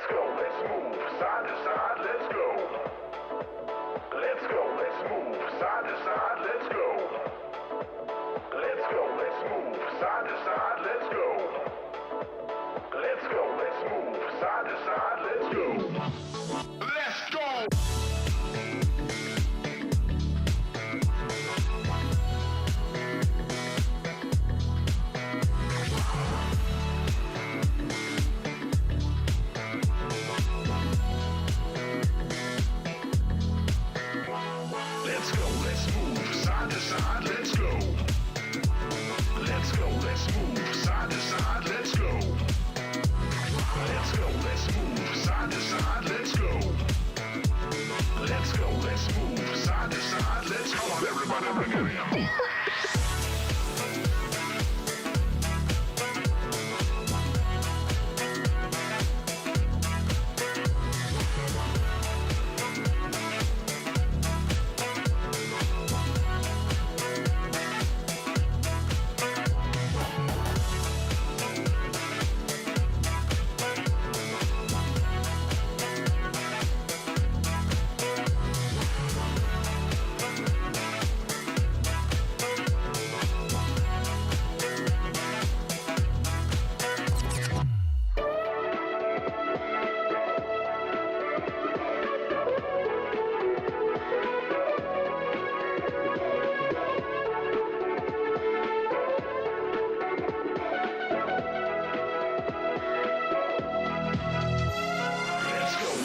go, let's move side to side, let's go. Let's go, let's move side to side, let's go. Let's go, let's move side to side, let's go. Let's go, let's move side to side, let's go. Let's go! Let's go, let's move side to side, let's go. Let's go, let's move side to side, let's go. Let's go, let's move side to side, let's go. Let's go, let's move side to side, let's go. Come on, everybody, bring it in.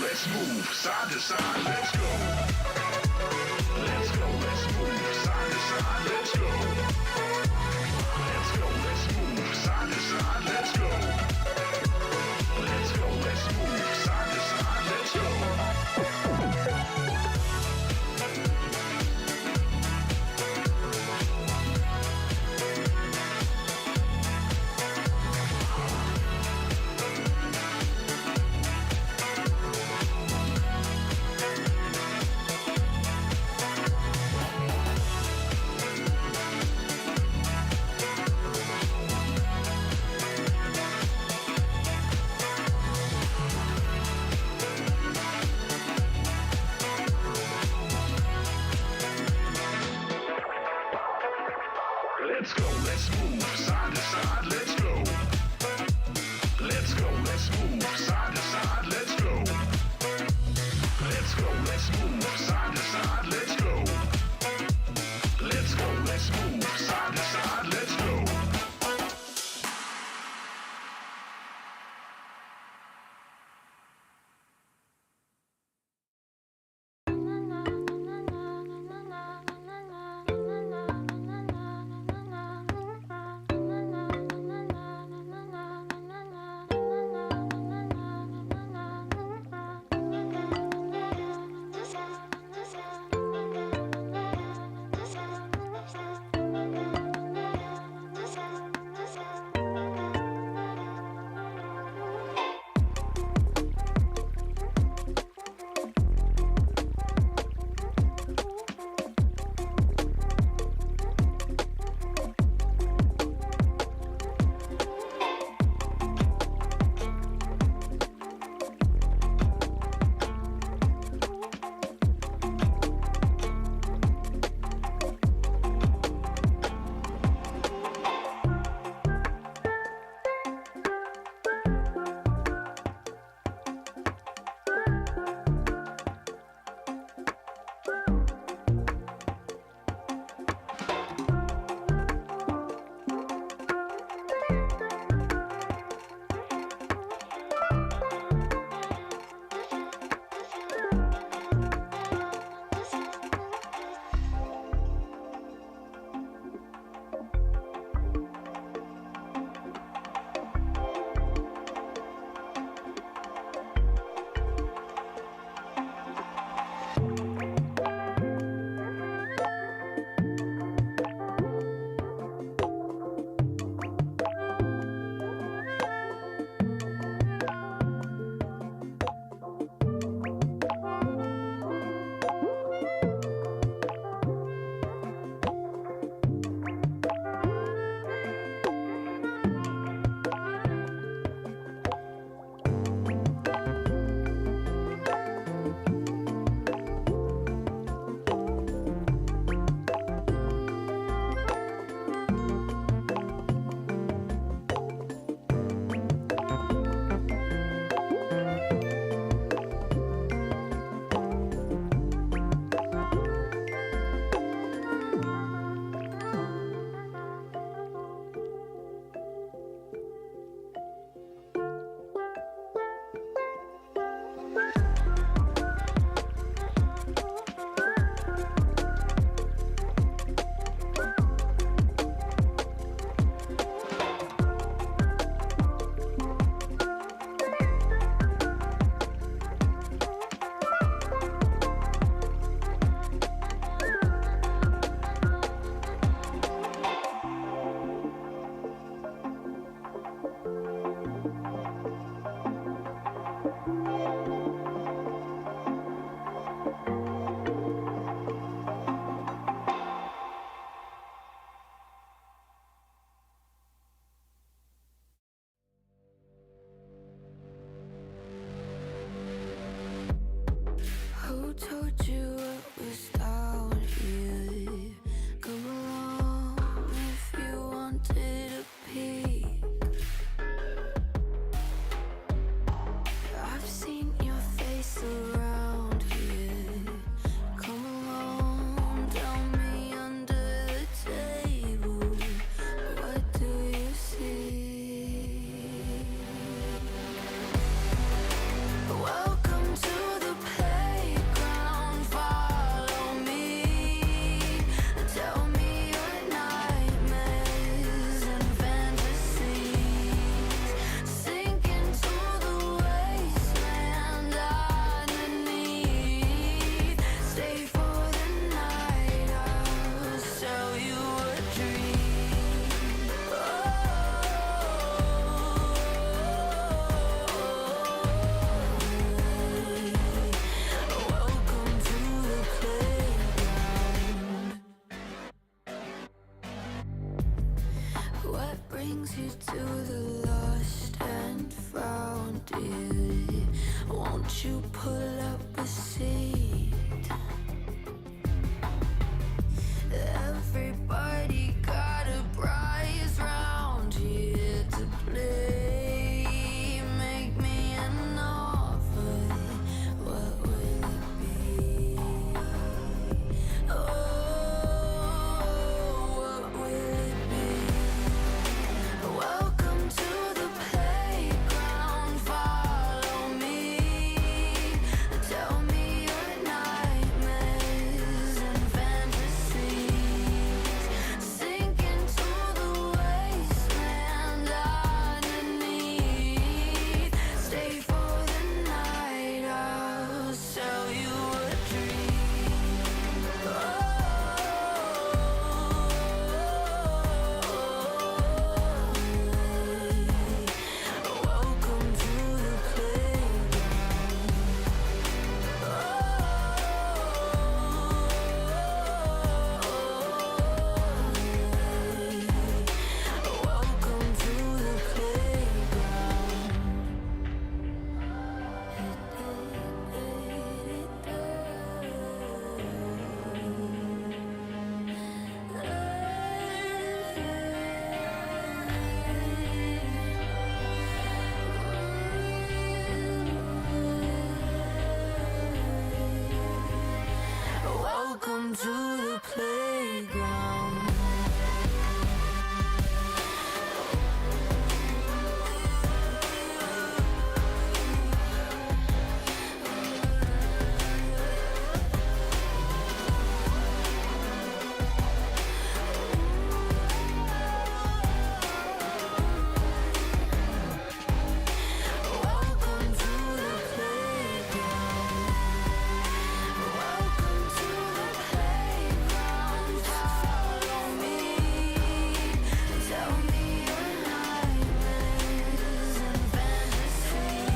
Let's move side to side, let's go. Let's go, let's move side to side, let's go. Let's go, let's move side to side, let's go. Let's go, let's move side to side, let's go. Let's go, let's move side to side, let's go. Let's go, let's move side to side, let's go. Let's go, let's move side to side, let's go. Let's go, let's move side to side, let's go. wanted a peek. I've seen your face around here. Come along, tell me under the table, what do you see? Welcome to the playground, follow me. Tell me your nightmares and fantasies. Sink into the wasteland underneath. Stay for the night, I'll sell you a dream. Welcome to the playground. What brings you to the lost and found, dear? Won't you pull up a seat? Everybody got a prize round here to play. Make me an offer, what will it be? Oh, what will it be? Welcome to the playground, follow me. Tell me your nightmares and fantasies. Sink into the wasteland underneath. Stay for the night, I'll sell you a dream. Welcome to the playground. Welcome to the playground. Welcome to the playground. Welcome to the playground. Welcome to the playground, follow me. Tell me your nightmares and fantasies.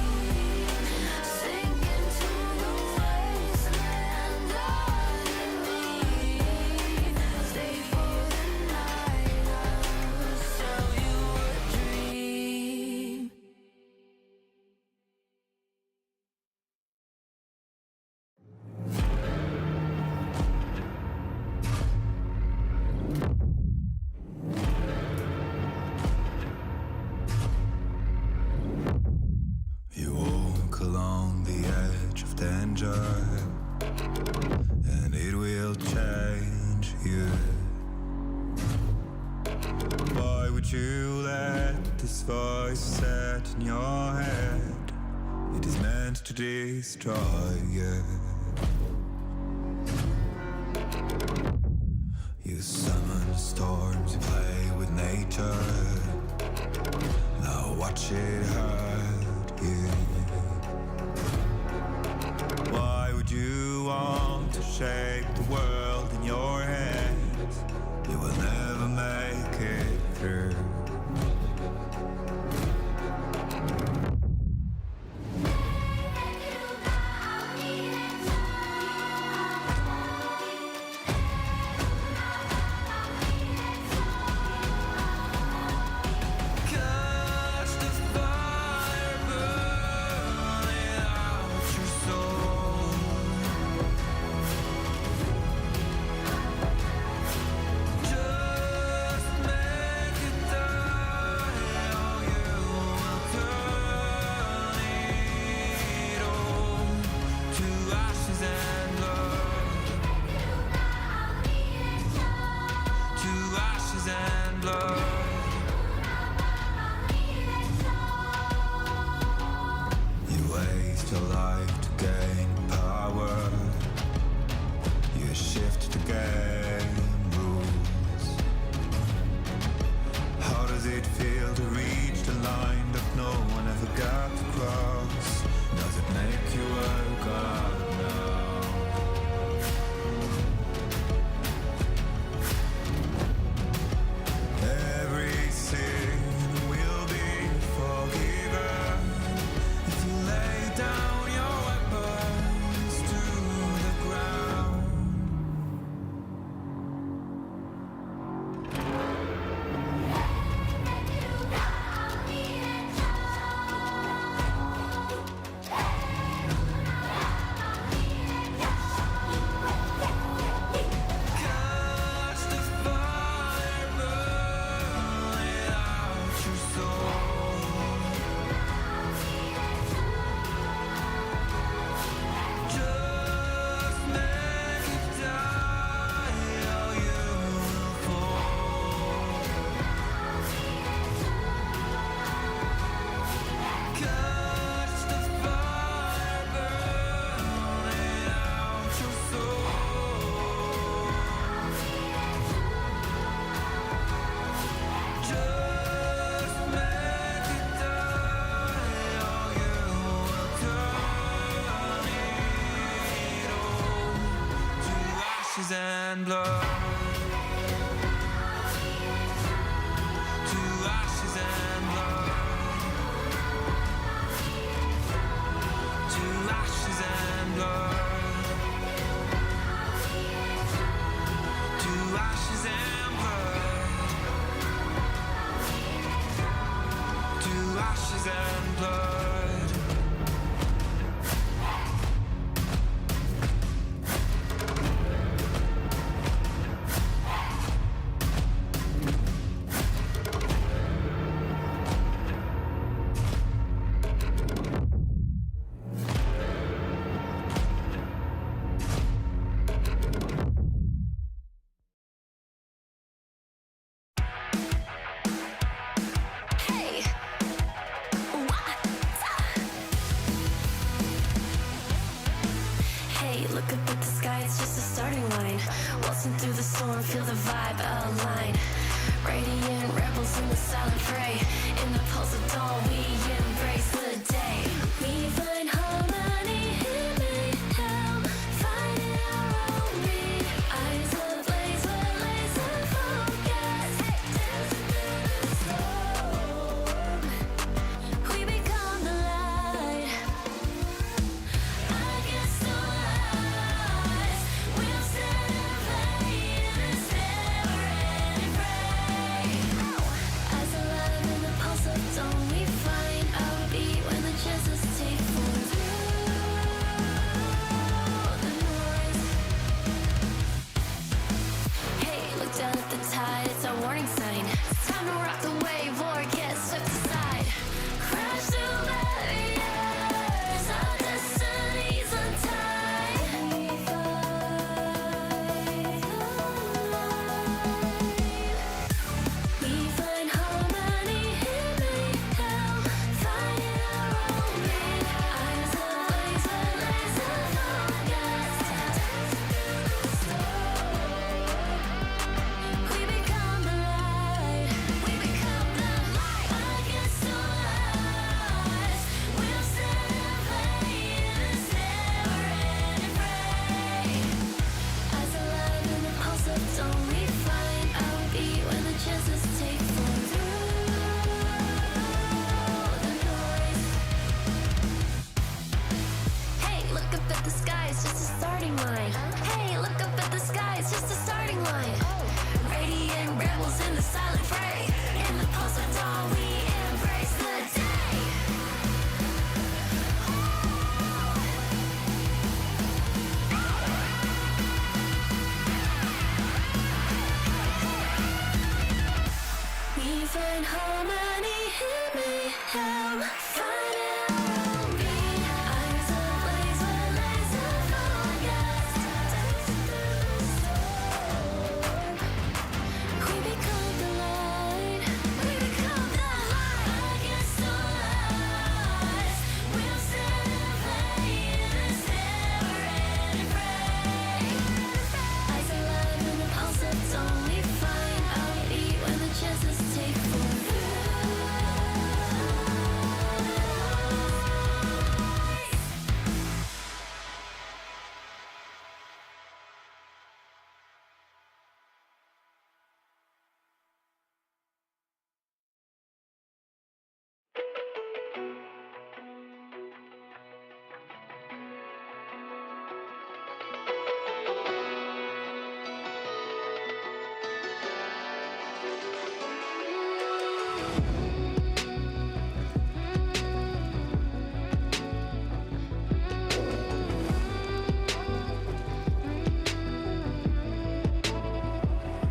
Sink into the wasteland underneath. Stay for the night, I'll sell you a dream. You walk along the edge of danger, and it will change you. Why would you let this voice set in your head? It is meant to destroy you. You summon storms, you play with nature. Now watch it hurt you. Why would you want to shape the world in your hands? You will never make it through. Catch the fire. gap to cross. Does it make you work out now? Every sin will be forgiven if you lay down your weapons to the ground. Catch the fire burning out your soul. Just make it die, or you will fall. Catch the fire burning out your soul. Just make it die, or you will turn it all to ashes and blood. To ashes and blood. To ashes and blood. To ashes and blood. To ashes and blood. Hey, what? Hey, look up at the sky, it's just a starting line. Waltzing through the storm, feel the vibe align. Radiant rebels in the silent fray. In the pulse of dawn, we embrace the day. We find harmony in mayhem, finding our own beat. Eyes ablaze, we're laser focused. Dancing through the storm, we become the light. Against all odds, we'll stand and play in this never-ending fray. Eyes alive in the pulse of dawn, we find our beat when the chances take form through the noise. Hey, look down at the tide, it's our warning sign. It's time to rock the wave or get swept aside. Crash through barriers, our destinies untied. We find harmony in mayhem, finding our own beat. Eyes ablaze, we're laser focused. We become the light. We become the light. Against all odds, we'll stand and play in this never-ending fray. Eyes alive in the pulse of dawn, we find our beat when the chances take form through the noise. Hey, look up at the sky, it's just a starting line. Hey, look up at the sky, it's just a starting line. Radiant rebels in the silent fray. In the pulse of dawn, we embrace the day. We find harmony in mayhem, finding our own beat. Eyes ablaze, we're laser focused. Dancing through the storm, we become the light. We become the light. Against all odds, we'll stand and play in this never-ending fray. Eyes alive in the pulse of dawn, we find our beat when the chances take form.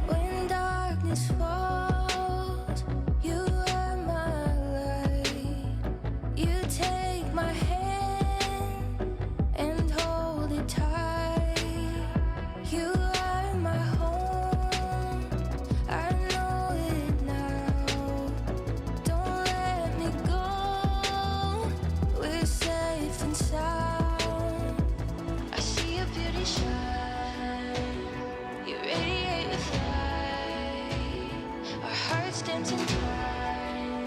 When darkness falls, you are my light. You take my hand and hold it tight. You are my home, I know it now. Don't let me go, we're safe and sound. I see your beauty shine, you radiate with light. Our hearts dancing time,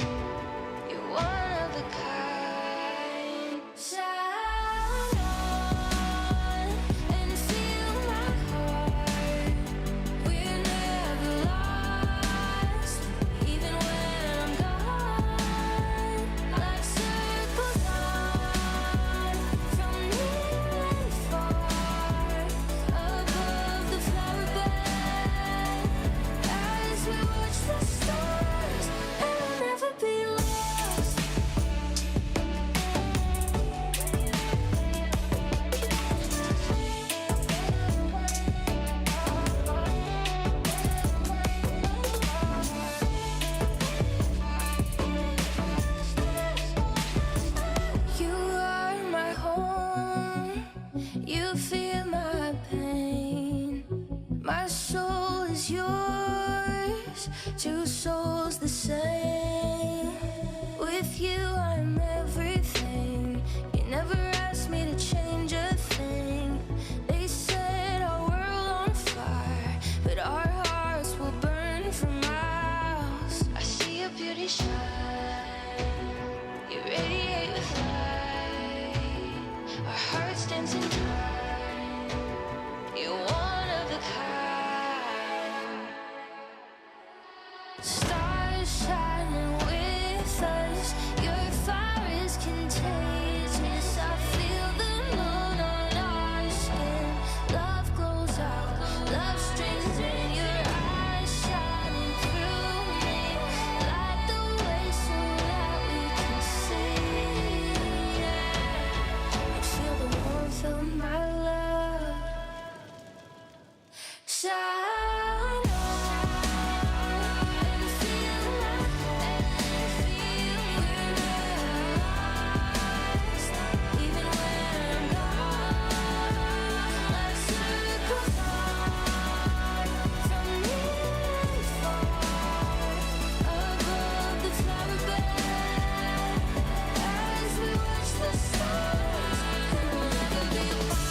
you're one of a kind. Shine on and feel my heart. We're never lost, even when I'm gone. Like circles on, from near and far, above the flower bed. As we watch the stars, and we'll never be lost. You are my home, you feel my pain. My soul is yours, two souls the same. With you I'm everything, you never asked me to change a thing. They set our world on fire, but our hearts will burn for miles. I see your beauty shine, you radiate with light. Our hearts dance in time, you're one of a kind. Stars shining with us, your fire is contagious. I feel the moon on our skin, love glows out, love streams in. Your eyes shining through me, light the way so that we can see. And feel the warmth of my love. Shine on and feel we're lost, even when I'm gone. Like circles on, from near and far, above the flower bed. As we watch the stars, and we'll never be apart.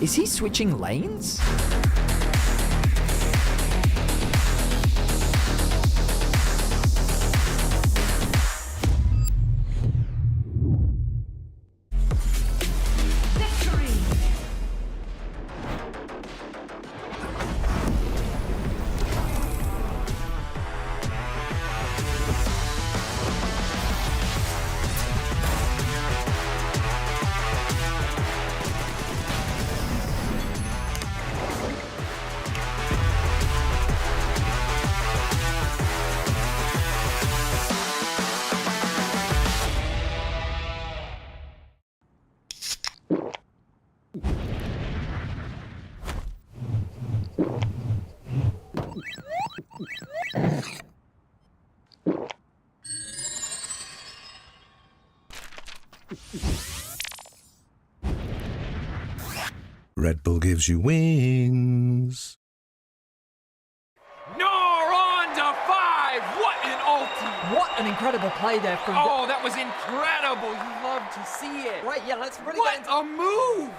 Is he switching lanes? Red Bull gives you wings. No, on to 5! What an ulti! What an incredible play there from... Oh, that was incredible! You love to see it. Right, yeah, let's really What get into... a move!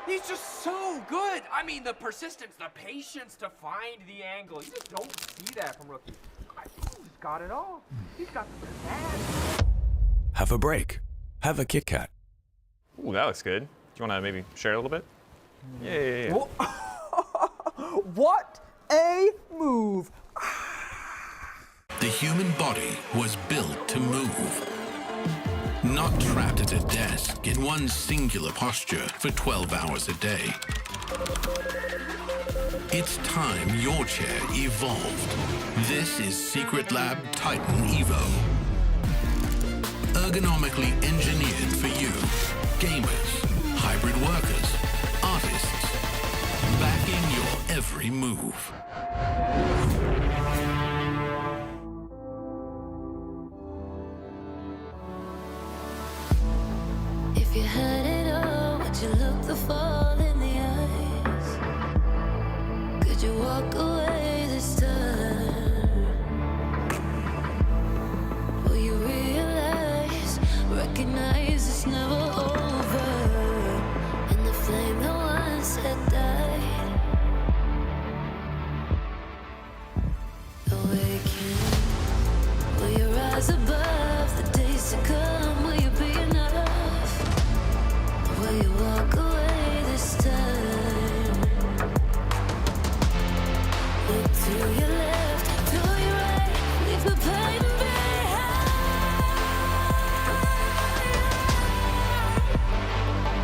He's just so good. I mean, the persistence, the patience to find the angle. You just don't see that from rookies. He's got it all. He's got the pizzazz. Have a break. Have a Kit Kat. Ooh, that looks good. Do you want to maybe share a little bit? Yeah. What a move! The human body was built to move. Not trapped at a desk in one singular posture for 12 hours a day. It's time your chair evolved. This is Secret Lab Titan Evo. Ergonomically engineered for you, gamers, hybrid workers, artists, backing your every move. If you had it all, would you look the fall in the eyes? Could you walk away this time? Will you realize, recognize it's never over? And the flame that once had died, awaken. Will you rise above the days to come? Will you be enough? Will you walk away this time? Look to your left, to your right, leave the pain behind.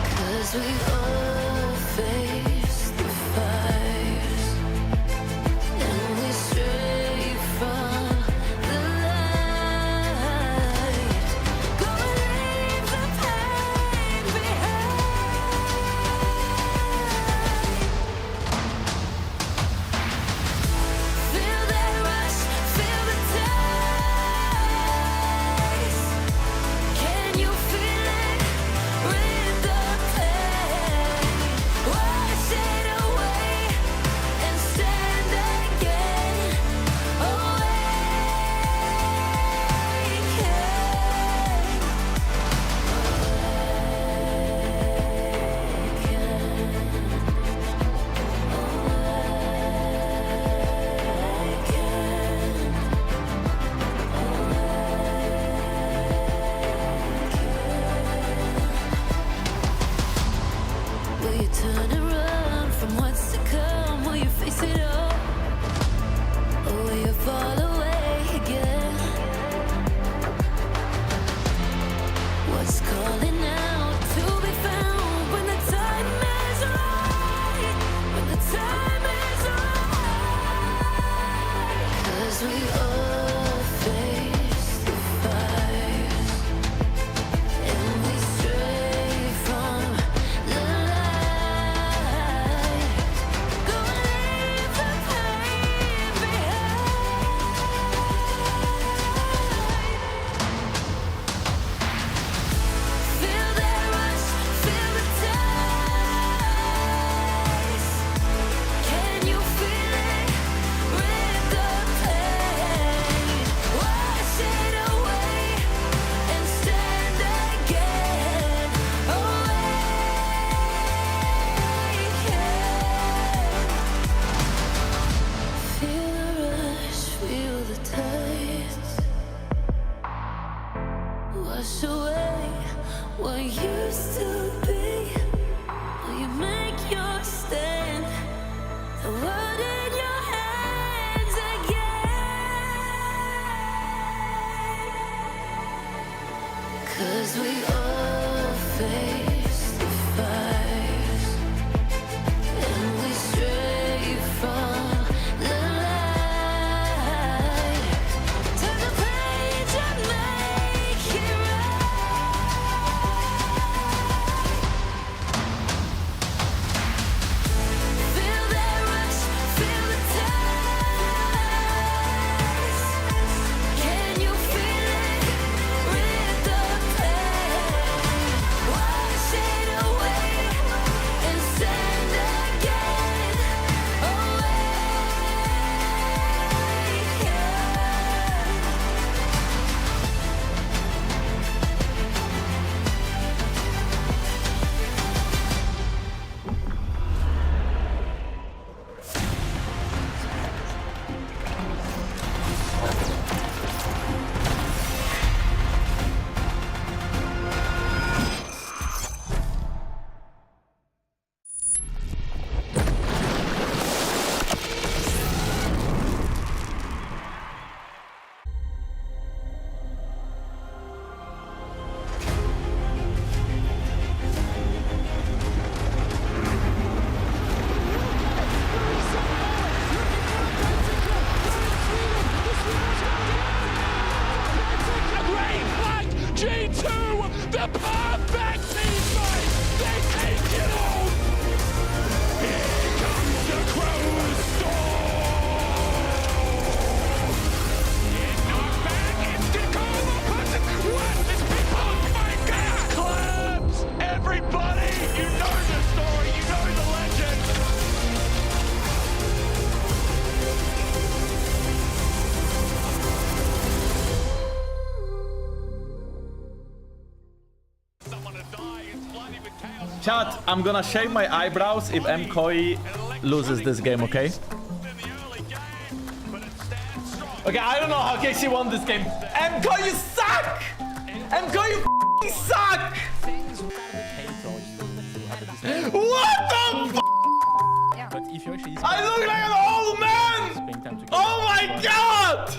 'Cause we all face the fires, and we stray from the light. Chat, I'm gonna shave my eyebrows if MKOI loses this game, okay? Okay, I don't know how KC won this game. MKOI, you suck! MKOI, you f***ing suck! What the f***? I look like an old man! Oh my god!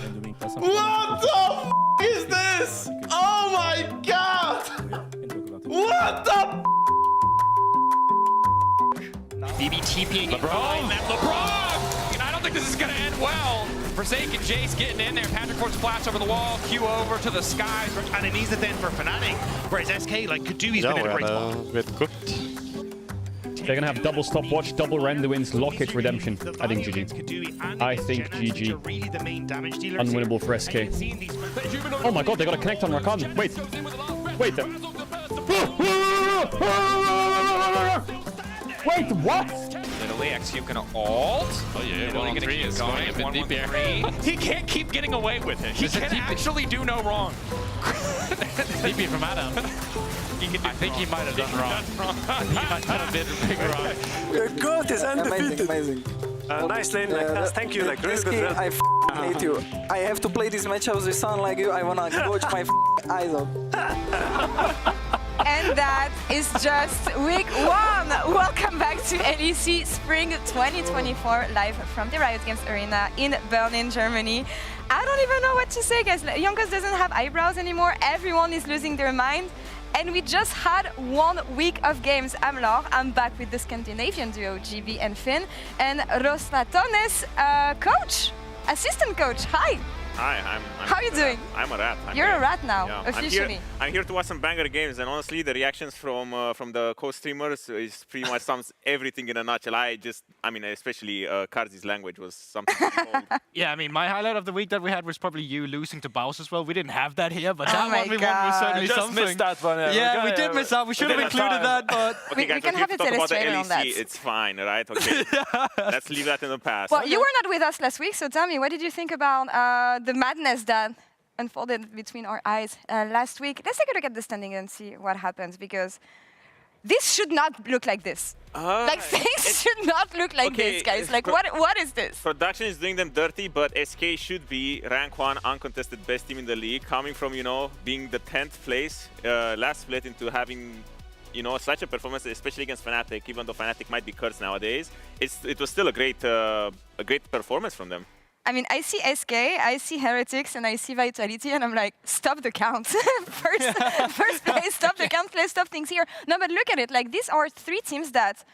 What the f*** is this? Oh my god! What the BB TPing LeBron. LeBron! And I don't think this is going to end well. Forsaken Jace getting in there. Patrick Ford's flash over the wall. Q over to the skies. And an easy then for Fnatic. Whereas SK, like Kadui's been in a great spot. Bit cooked. They're gonna have double stopwatch, double render wins, locket redemption. I think GG. I think GG. Unwinnable for SK. Oh my god, they got a connect on Rakan. Wait. Wait. Wait, what? Literally, XQ gonna ult. Oh yeah, 1-on-3 is going a bit deep here. He can't keep getting away with it. He can actually do no wrong. DP from Adam. I think he might have done wrong. He might have done a bit big wrong. Your goat is undefeated. Amazing. Nice lane, like, thank you, like, really good. I hate you. I have to play these matchups with someone like you. I wanna coach my eyes out. And that is just week 1. Welcome back to LEC Spring 2024, live from the Riot Games Arena in Berlin, Germany. I don't even know what to say, guys. Yonkers doesn't have eyebrows anymore. Everyone is losing their mind. And we just had 1 week of games. I'm Laure. I'm back with the Scandinavian duo, GB and Finn. And Roslatones, coach, assistant coach. Hi. Hi, I'm How are you doing? I'm a rat. You're a rat now, yeah. officially. I'm here to watch some banger games, and honestly, the reactions from the co-streamers is pretty much sums everything in a nutshell. I mean, especially Karzi's language was something. Yeah, I mean, my highlight of the week that we had was probably you losing to Baus as well. We didn't have that here, but that one we won was certainly just something. missed that one. Yeah, we did miss out. We should have included that, but Okay, guys, we can have it talk about the illustrated LEC. on that. It's fine, right? Okay, let's leave that in the past. Well, you were not with us last week, so tell me, what did you think about the madness that unfolded between our eyes last week? Let's take a look at the standing and see what happens, because this should not look like this. Like, things should not look like this, guys. Like, what is this? Production is doing them dirty, but SK should be rank 1 uncontested best team in the league, coming from, you know, being the 10th place last split into having, you know, such a performance, especially against Fnatic. Even though Fnatic might be cursed nowadays, it was still a great performance from them. I mean, I see SK, I see Heretics, and I see Vitality, and I'm like, stop the count. first place, stop the count, let's stop things here. No, but look at it. Like, these are 3 teams that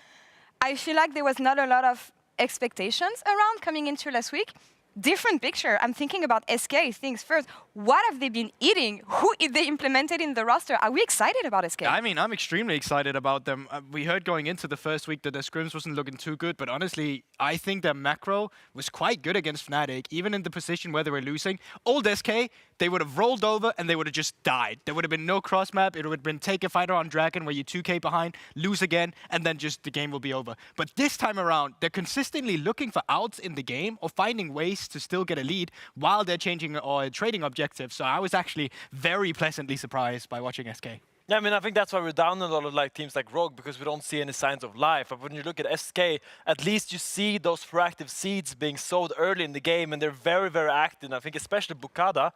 I feel like there was not a lot of expectations around coming into last week. Different picture. I'm thinking about SK things first. What have they been eating? Who they implemented in the roster? Are we excited about SK? I mean, I'm extremely excited about them. We heard going into the first week that their scrims wasn't looking too good, but honestly, I think their macro was quite good against Fnatic, even in the position where they were losing. Old SK, they would have rolled over and they would have just died. There would have been no cross map. It would have been take a fighter on Dragon where you 2k behind, lose again, and then just the game will be over. But this time around, they're consistently looking for outs in the game or finding ways to still get a lead while they're changing or trading objectives. So I was actually very pleasantly surprised by watching SK. Yeah, I mean, I think that's why we're down a lot of like teams like Rogue, because we don't see any signs of life. But when you look at SK, at least you see those proactive seeds being sowed early in the game, and they're very, very active. I think especially Bukada.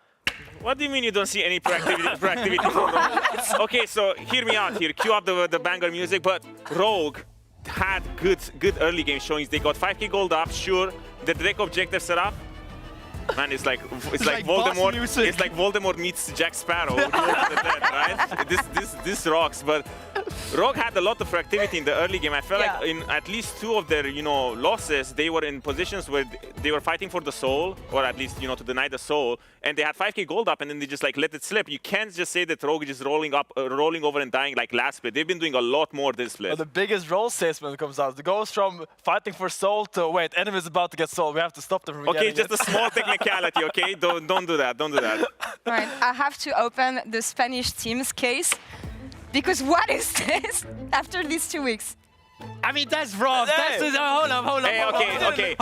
What do you mean you don't see any proactivity from Rogue? Okay, so hear me out here. Cue up the banger music, but Rogue had good early game showings. They got 5k gold up, sure. The Drake objective set up. Man, it's like Voldemort. It's like Voldemort meets Jack Sparrow. Right? This rocks. But Rogue had a lot of activity in the early game. I felt like in at least 2 of their losses, they were in positions where they were fighting for the soul, or at least to deny the soul. And they had 5k gold up, and then they just like let it slip. You can't just say that Rogue is rolling over and dying like last split. They've been doing a lot more this split. Well, the biggest role assessment comes out. It goes from fighting for soul to wait, enemy's about to get soul. We have to stop them from getting it. Just a small technicality, okay? Don't do that. Don't do that. All right, I have to open the Spanish team's case, because what is this after these 2 weeks? I mean, that's wrong. That's hold up. Hey, okay.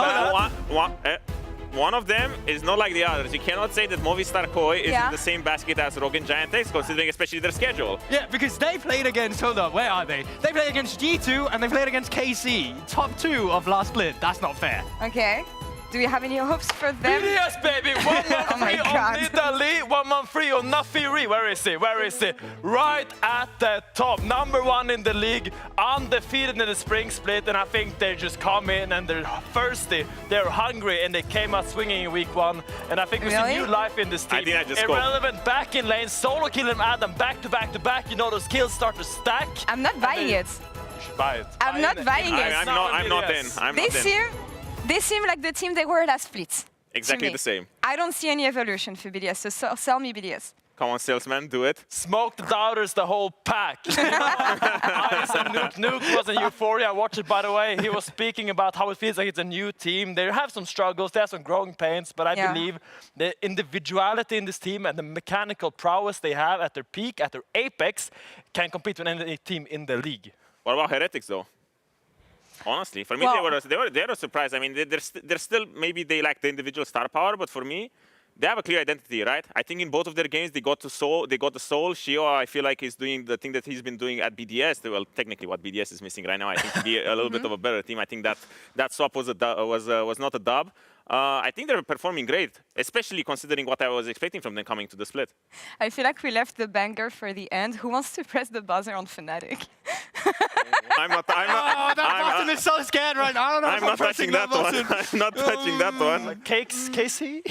one of them is not like the others. You cannot say that Movistar Koi is in the same basket as Rogue and Giantex, considering especially their schedule. Yeah, because they played against, hold up, where are they? They played against G2 and they played against KC, top 2 of last split. That's not fair. Okay. Do we have any hopes for them? BDS, baby! 1 month Oh my free on God. Italy, 1 month free on Nafiri. Where is he? Where is he? Right at the top. #1 in the league, undefeated in the spring split, and I think they just come in and they're thirsty, they're hungry, and they came out swinging in week 1. And I think we see new life in this team. I think I just scored. Irrelevant back in lane, solo killing Adam back to back to back. You know, those kills start to stack. I'm not buying it. You should buy it. I'm not buying it. I'm not in. I'm not in. They seem like the team they were last split. Exactly the same. I don't see any evolution for BDS, so sell me BDS. Come on, salesman, do it. Smoke the doubters, the whole pack. Ice and Nuke was in Euphoria. I watched it, by the way. He was speaking about how it feels like it's a new team. They have some struggles, they have some growing pains, but I believe the individuality in this team and the mechanical prowess they have at their peak, at their apex, can compete with any team in the league. What about Heretics, though? Honestly, for me, they were a surprise. I mean, they're still, maybe they lack the individual star power, but for me, they have a clear identity, right? I think in both of their games, they got the soul. Shio, I feel like, is doing the thing that he's been doing at BDS. Well, technically, what BDS is missing right now, I think, to be a little bit of a better team. I think that swap was not a dub. I think they're performing great, especially considering what I was expecting from them coming to the split. I feel like we left the banger for the end. Who wants to press the buzzer on Fnatic? I'm not. Oh, that button is so scared right now. I don't know I'm not touching that one. I'm not touching that one. Like Casey?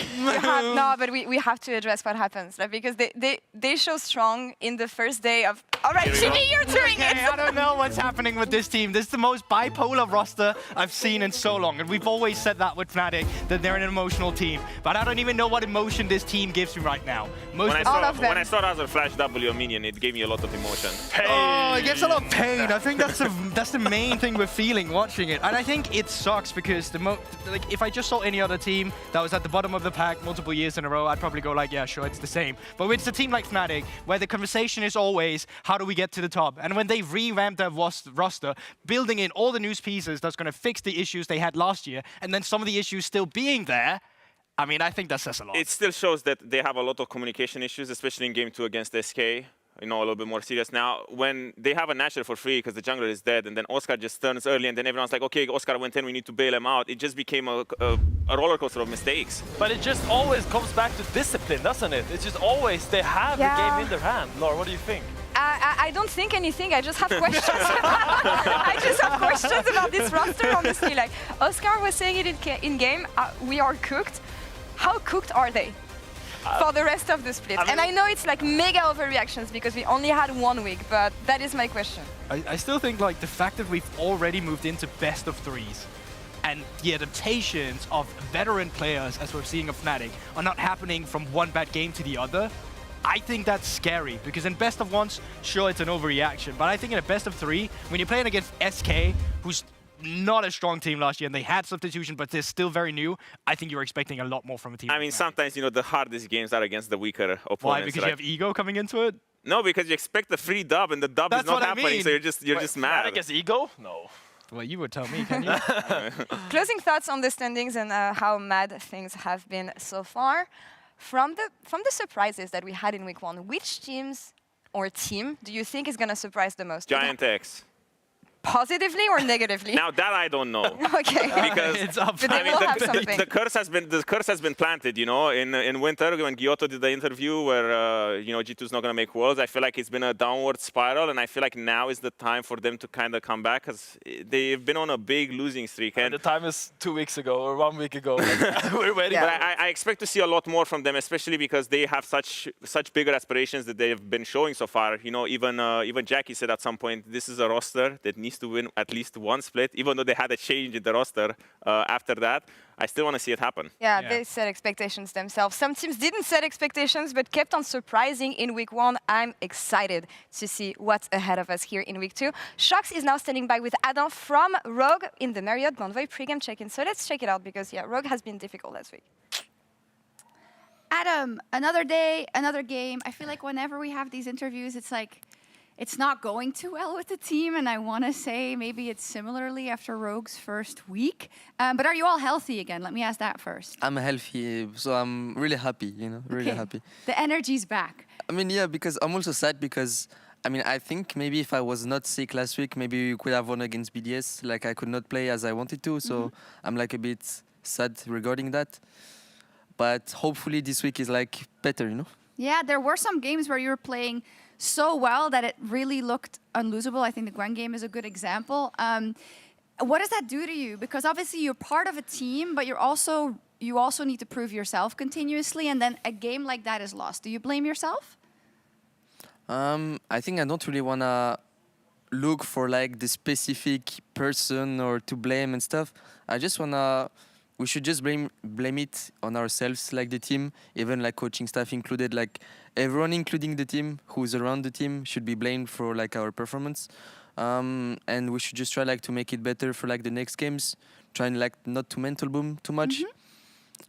No, but we have to address what happens, like, because they show strong in the first day of. All right, Jimmy, you're doing it. I don't know what's happening with this team. This is the most bipolar roster I've seen in so long, and we've always said that with Fnatic, that they're an emotional team. But I don't even know what emotion this team gives me right now. When I saw Razor flash W minion, it gave me a lot of emotion. Pain. Oh, it gives a lot of pain. I think that's the main thing we're feeling watching it, and I think it sucks because if I just saw any other team that was at the bottom of the pack multiple years in a row, I'd probably go like, yeah, sure, it's the same. But it's a team like Fnatic where the conversation is always, how do we get to the top? And when they revamped their roster, building in all the new pieces that's going to fix the issues they had last year, and then some of the issues still being there, I mean, I think that says a lot. It still shows that they have a lot of communication issues, especially in Game 2 against SK. You know, a little bit more serious now. When they have a Nashor for free because the jungler is dead, and then Oscar just turns early, and then everyone's like, okay, Oscar went in, we need to bail him out. It just became a roller coaster of mistakes. But it just always comes back to discipline, doesn't it? It's just always they have the game in their hand. Laura, what do you think? I don't think anything. I just have questions. I just have questions about this roster, honestly. Like Oscar was saying it in game, we are cooked. How cooked are they for the rest of the split? And I know it's like mega overreactions because we only had 1 week, but that is my question. I still think like the fact that we've already moved into best of 3s and the adaptations of veteran players, as we're seeing of Fnatic, are not happening from one bad game to the other. I think that's scary because in best of 1s, sure, it's an overreaction, but I think in a best of 3, when you're playing against SK, who's not a strong team last year, and they had substitution, but they're still very new, I think you're expecting a lot more from a team. I mean, sometimes, you know, the hardest games are against the weaker opponents. Why? Because you have ego coming into it? No, because you expect the free dub, and the dub is not happening, so you're just mad. I guess ego? No. Well, you would tell me, can you? Closing thoughts on the standings and how mad things have been so far. From the surprises that we had in week 1, which teams or team do you think is going to surprise the most? Giantex. Positively or negatively? Now that I don't know. Okay. Because it's up. But they will have something. The curse has been planted. You know, in winter when Giotto did the interview where you know G2's not gonna make worlds. I feel like it's been a downward spiral, and I feel like now is the time for them to kind of come back because they've been on a big losing streak. And the time is 2 weeks ago or 1 week ago. We're waiting. But I expect to see a lot more from them, especially because they have such bigger aspirations that they've been showing so far. You know, even Jackie said at some point, this is a roster that needs to win at least 1 split, even though they had a change in the roster after that. I still want to see it happen. Yeah, they set expectations themselves. Some teams didn't set expectations, but kept on surprising in week 1. I'm excited to see what's ahead of us here in week 2. Shox is now standing by with Adam from Rogue in the Marriott Bonvoy pregame check-in. So let's check it out because, yeah, Rogue has been difficult last week. Adam, another day, another game. I feel like whenever we have these interviews, it's like it's not going too well with the team, and I want to say maybe it's similarly after Rogue's first week. But are you all healthy again? Let me ask that first. I'm healthy, so I'm really happy, really Okay. happy. The energy's back. I mean, yeah, because I'm also sad because, I mean, I think maybe if I was not sick last week, maybe we could have won against BDS. Like, I could not play as I wanted to, so I'm like a bit sad regarding that. But hopefully this week is like better, Yeah, there were some games where you were playing so well that it really looked unlosable. I think the Gwen game is a good example. What does that do to you? Because obviously you're part of a team, but you also need to prove yourself continuously, and then a game like that is lost. Do you blame yourself? I think I don't really want to look for like the specific person or to blame and stuff. I just want to... We should just blame it on ourselves, like the team, even like coaching staff included, like everyone, including the team, who's around the team, should be blamed for like our performance. And we should just try like to make it better for like the next games, trying like not to mental boom too much,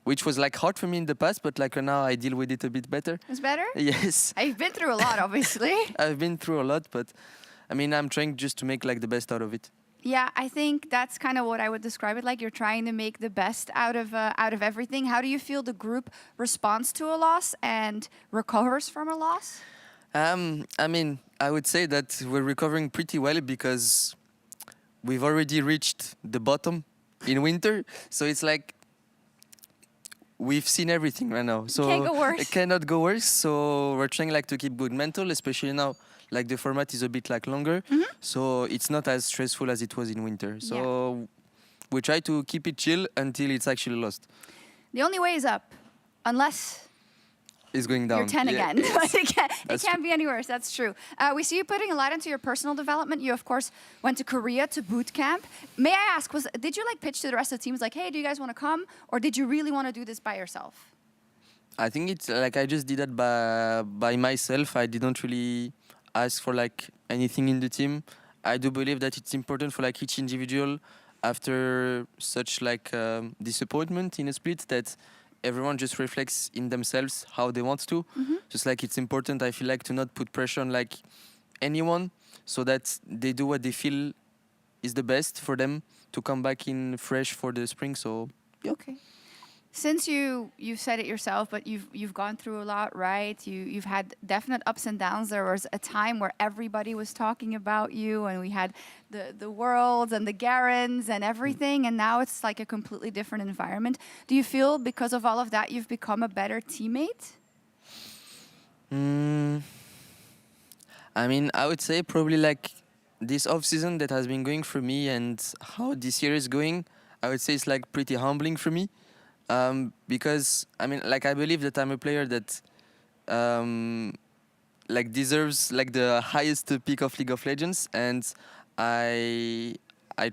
which was like hard for me in the past, but like now I deal with it a bit better. It's better? Yes. I've been through a lot, obviously. I've been through a lot, but I mean, I'm trying just to make like the best out of it. Yeah, I think that's kind of what I would describe it like. You're trying to make the best out of everything. How do you feel the group responds to a loss and recovers from a loss? I mean, I would say that we're recovering pretty well because we've already reached the bottom in winter. So it's like we've seen everything right now. So Can't go worse. It cannot go worse. So we're trying like to keep good mental, especially now. Like the format is a bit like longer, so it's not as stressful as it was in winter. So we try to keep it chill until it's actually lost. The only way is up, unless it's going down. you're 10 again. It can't be any worse, that's true. We see you putting a lot into your personal development. You, of course, went to Korea to boot camp. May I ask, did you like pitch to the rest of the teams like, hey, do you guys want to come? Or did you really want to do this by yourself? I think it's like I just did that by myself. I didn't really ask for like anything in the team. I do believe that it's important for like each individual after such like disappointment in a split that everyone just reflects in themselves how they want to. Just like it's important, I feel like, to not put pressure on like anyone, so that they do what they feel is the best for them to come back in fresh for the spring. So yeah. Okay. Since you've said it yourself, but you've gone through a lot, right? You've had definite ups and downs. There was a time where everybody was talking about you, and we had the Worlds and the Garens and everything, and now it's like a completely different environment. Do you feel because of all of that you've become a better teammate? I mean, I would say probably like this off-season that has been going for me and how this year is going, I would say it's like pretty humbling for me. Because I mean, like, I believe that I'm a player that like deserves like the highest peak of League of Legends, and I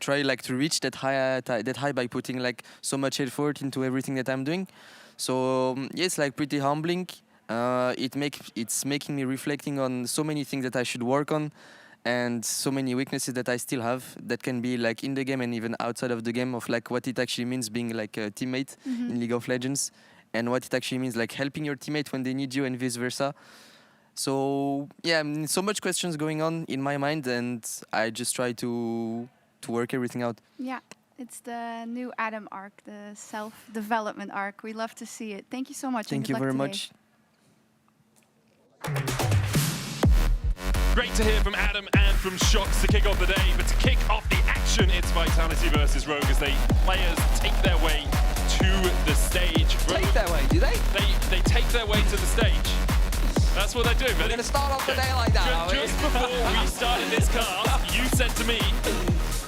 try like to reach that high by putting like so much effort into everything that I'm doing. So yeah, it's like pretty humbling. It's making me reflecting on so many things that I should work on, and so many weaknesses that I still have that can be like in the game and even outside of the game, of like what it actually means being like a teammate in League of Legends, and what it actually means like helping your teammate when they need you and vice versa. So yeah, I mean, so much questions going on in my mind, and I just try to work everything out. Yeah, it's the new Adam arc, the self-development arc. We love to see it. Thank you so much. Thank you very much. Great to hear from Adam and from Shox to kick off the day, but to kick off the action, it's Vitality versus Rogue as players take their way to the stage. Take their way, do they? They take their way to the stage. That's what they're doing, We're buddy. going to start off the day like that, are we? Just before we started this cast, you said to me,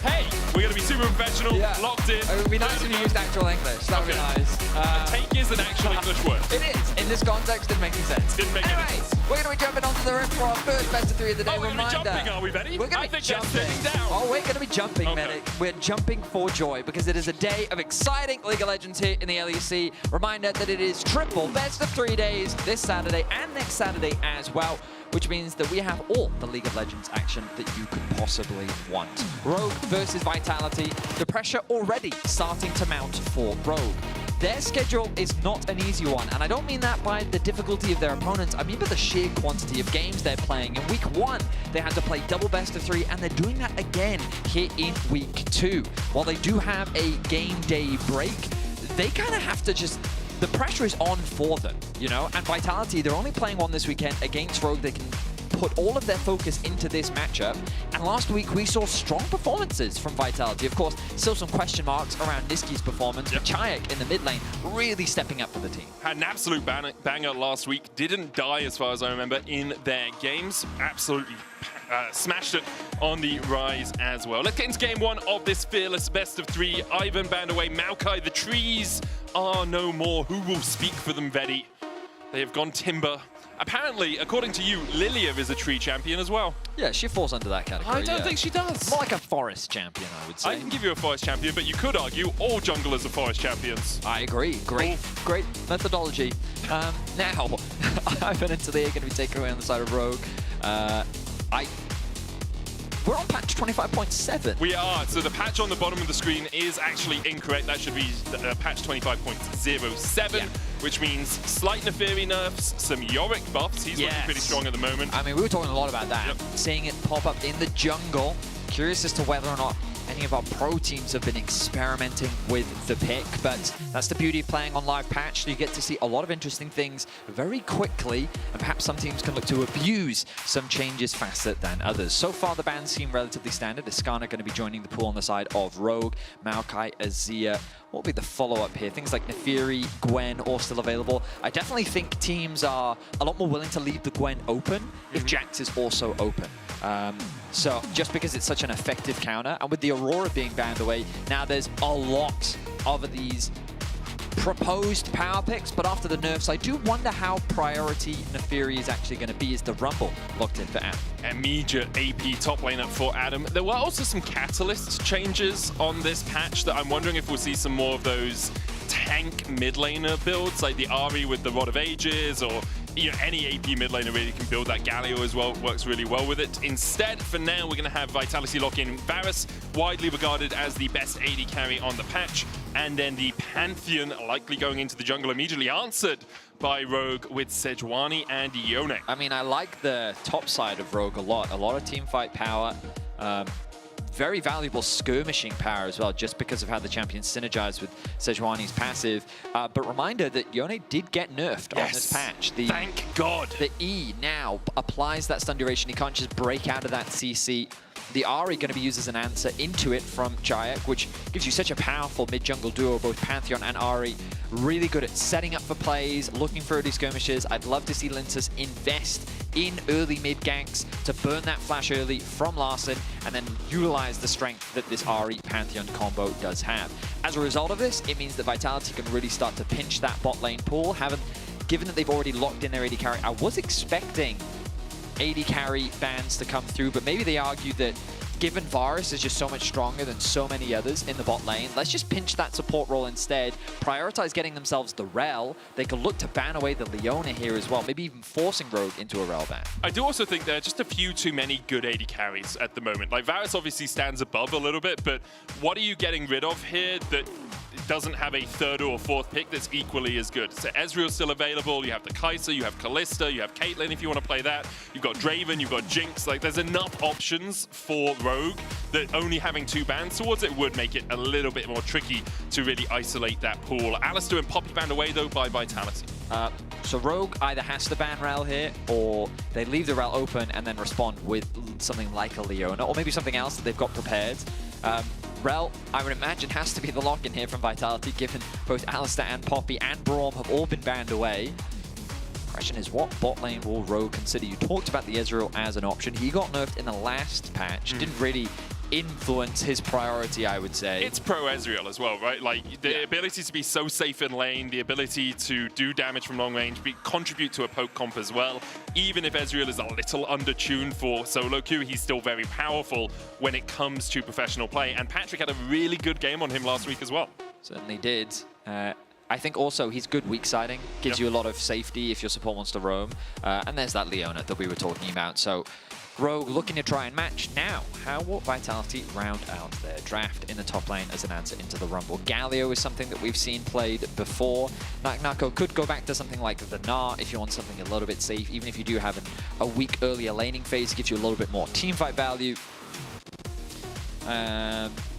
hey, we're going to be super professional, locked in. It would be nice if you used actual English. That would be nice. Take is an actual English word. It is. In this context, didn't make any sense. Didn't make any sense. We're going to be jumping onto the rim for our first best of 3 of the day. Oh, we're going to be jumping, are we, Betty? We're going to be jumping. Oh, we're going to be jumping, Medic. We're jumping for joy because it is a day of exciting League of Legends here in the LEC. Reminder that it is triple best of 3 days this Saturday and next Saturday as well, which means that we have all the League of Legends action that you could possibly want. Rogue versus Vitality. The pressure already starting to mount for Rogue. their schedule is not an easy one, and I don't mean that by the difficulty of their opponents, I mean by the sheer quantity of games they're playing. In week 1, they had to play double best of 3, and they're doing that again here in week 2. While they do have a game day break, they kind of have to just... The pressure is on for them, you know? And Vitality, they're only playing one this weekend against Rogue. They can put all of their focus into this matchup. And last week, we saw strong performances from Vitality. Of course, still some question marks around Niski's performance, but Chayak in the mid lane really stepping up for the team. Had an absolute banger last week. Didn't die, as far as I remember, in their games. Absolutely smashed it on the rise as well. Let's get into game 1 of this fearless best of 3. Ivan banned away. Maokai, the trees are no more. Who will speak for them, Vedi? They have gone Timber. Apparently, according to you, Lilia is a tree champion as well. Yeah, she falls under that category. I don't think she does. More like a forest champion, I would say. I can give you a forest champion, but you could argue all junglers are forest champions. I agree. Great methodology. Now, Ivan and Talia are going to be taken away on the side of Rogue. We're on patch 25.7. We are. So the patch on the bottom of the screen is actually incorrect. That should be patch 25.07, which means slight Neferi nerfs, some Yorick buffs. He's looking pretty strong at the moment. I mean, we were talking a lot about that. Seeing it pop up in the jungle. Curious as to whether or not any of our pro teams have been experimenting with the pick, but that's the beauty of playing on live patch. You get to see a lot of interesting things very quickly, and perhaps some teams can look to abuse some changes faster than others. So far, the bans seem relatively standard. Iskana going to be joining the pool on the side of Rogue. Maokai, Azir. What will be the follow-up here? Things like Neferi, Gwen, all still available. I definitely think teams are a lot more willing to leave the Gwen open if Jax is also open. So just because it's such an effective counter, and with the Aurora being banned away, now there's a lot of these proposed power picks, but after the nerfs, I do wonder how priority Neferi is actually going to be. Is the Rumble locked in for Adam? Immediate AP top laner for Adam. There were also some catalyst changes on this patch that I'm wondering if we'll see some more of those tank mid laner builds, like the Ahri with the Rod of Ages, or any AP mid laner really can build that. Galio as well works really well with it. Instead, for now, we're going to have Vitality lock in Varus, widely regarded as the best AD carry on the patch, and then the Pantheon likely going into the jungle, immediately answered by Rogue with Sejuani and Yone. I mean, I like the top side of Rogue a lot of team fight power. Very valuable skirmishing power as well, just because of how the champions synergize with Sejuani's passive. But reminder that Yone did get nerfed on this patch. Thank God. The E now applies that stun duration. He can't just break out of that CC. The Ahri going to be used as an answer into it from Chayak, which gives you such a powerful mid-jungle duo, both Pantheon and Ahri. Really good at setting up for plays, looking for early skirmishes. I'd love to see Lintus invest in early mid ganks to burn that flash early from Larssen and then utilize the strength that this Ahri Pantheon combo does have. As a result of this, it means that Vitality can really start to pinch that bot lane pool. Given that they've already locked in their AD carry, I was expecting AD carry bans to come through, but maybe they argue that given Varus is just so much stronger than so many others in the bot lane, let's just pinch that support role instead, prioritize getting themselves the Rel. They could look to ban away the Leona here as well, maybe even forcing Rogue into a Rel ban. I do also think there are just a few too many good AD carries at the moment. Like, Varus obviously stands above a little bit, but what are you getting rid of here that doesn't have a third or fourth pick that's equally as good? So Ezreal's still available, you have the Kai'Sa, you have Kalista, you have Caitlyn if you want to play that, you've got Draven, you've got Jinx. Like, there's enough options for Rogue that only having 2 bans towards it would make it a little bit more tricky to really isolate that pool. Alistair and Poppy banned away though by Vitality. So Rogue either has to ban Rel here, or they leave the Rel open and then respond with something like a Leona, or maybe something else that they've got prepared. Rel, I would imagine, has to be the lock-in here from Vitality, given both Alistair and Poppy and Braum have all been banned away. Question is, what bot lane will Rogue consider? You talked about the Ezreal as an option. He got nerfed in the last patch. Didn't really influence his priority, I would say. It's pro Ezreal as well, right? Like, the ability to be so safe in lane, the ability to do damage from long range, contribute to a poke comp as well. Even if Ezreal is a little undertuned for solo queue, he's still very powerful when it comes to professional play. And Patrick had a really good game on him last week as well. Certainly did. I think also he's good weak siding, gives you a lot of safety if your support wants to roam. And there's that Leona that we were talking about. So Rogue looking to try and match. Now, how will Vitality round out their draft in the top lane as an answer into the Rumble? Galio is something that we've seen played before. Nako could go back to something like the Gnar if you want something a little bit safe. Even if you do have a weak earlier laning phase, it gives you a little bit more teamfight value.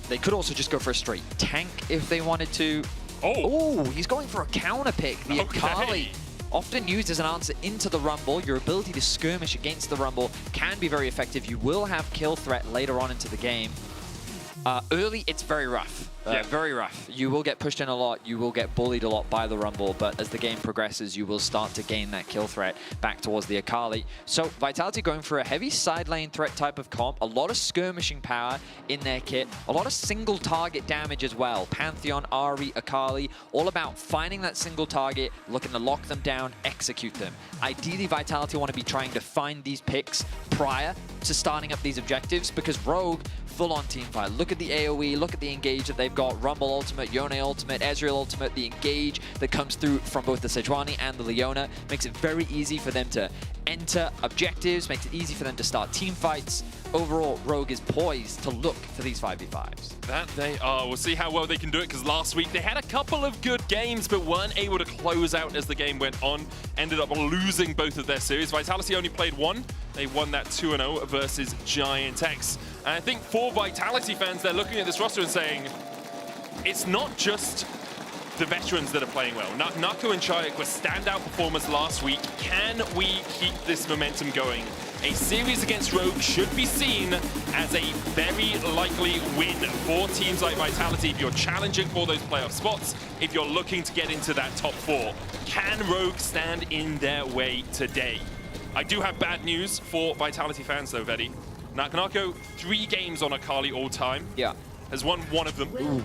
They could also just go for a straight tank if they wanted to. Oh, he's going for a counter pick. The Akali, often used as an answer into the Rumble. Your ability to skirmish against the Rumble can be very effective. You will have kill threat later on into the game. Early, it's very rough. Very rough. You will get pushed in a lot. You will get bullied a lot by the Rumble. But as the game progresses, you will start to gain that kill threat back towards the Akali. So Vitality going for a heavy side lane threat type of comp. A lot of skirmishing power in their kit. A lot of single target damage as well. Pantheon, Ahri, Akali, all about finding that single target, looking to lock them down, execute them. Ideally, Vitality want to be trying to find these picks prior to starting up these objectives, because Rogue, full-on teamfight. Look at the AoE, look at the engage that they've got. Rumble ultimate, Yone ultimate, Ezreal ultimate, the engage that comes through from both the Sejuani and the Leona makes it very easy for them to enter objectives, makes it easy for them to start teamfights. Overall, Rogue is poised to look for these 5v5s. That they are. We'll see how well they can do it, because last week they had a couple of good games, but weren't able to close out as the game went on. Ended up losing both of their series. Vitality only played one. They won that 2-0 versus Giant X. And I think for Vitality fans, they're looking at this roster and saying, it's not just the veterans that are playing well. Nako and Chayak were standout performers last week. Can we keep this momentum going? A series against Rogue should be seen as a very likely win for teams like Vitality if you're challenging for those playoff spots, if you're looking to get into that top 4. Can Rogue stand in their way today? I do have bad news for Vitality fans though, Vedi. Nako, 3 games on Akali all time. Yeah. Has won 1 of them. Ooh.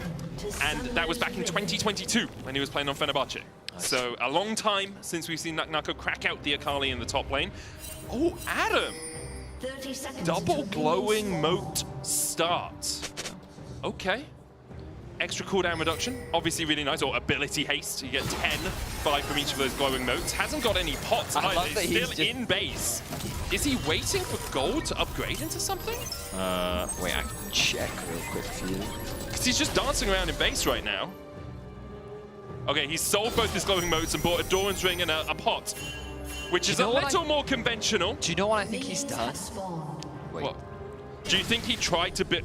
And that was back in 2022 when he was playing on Fenerbahce. Nice. So a long time since we've seen Nako crack out the Akali in the top lane. Oh, Adam! Double glowing moat start. Okay. Extra cooldown reduction, obviously really nice, or ability haste. You get 10, 5 from each of those glowing moats. Hasn't got any pots either, he's still in base. Is he waiting for gold to upgrade into something? Wait, I can check real quick for you. Because he's just dancing around in base right now. Okay, he's sold both his glowing moats and bought a Doran's ring and a pot, which is a little more conventional. Do you know what I think he's done? Wait. What? Do you think he tried to build...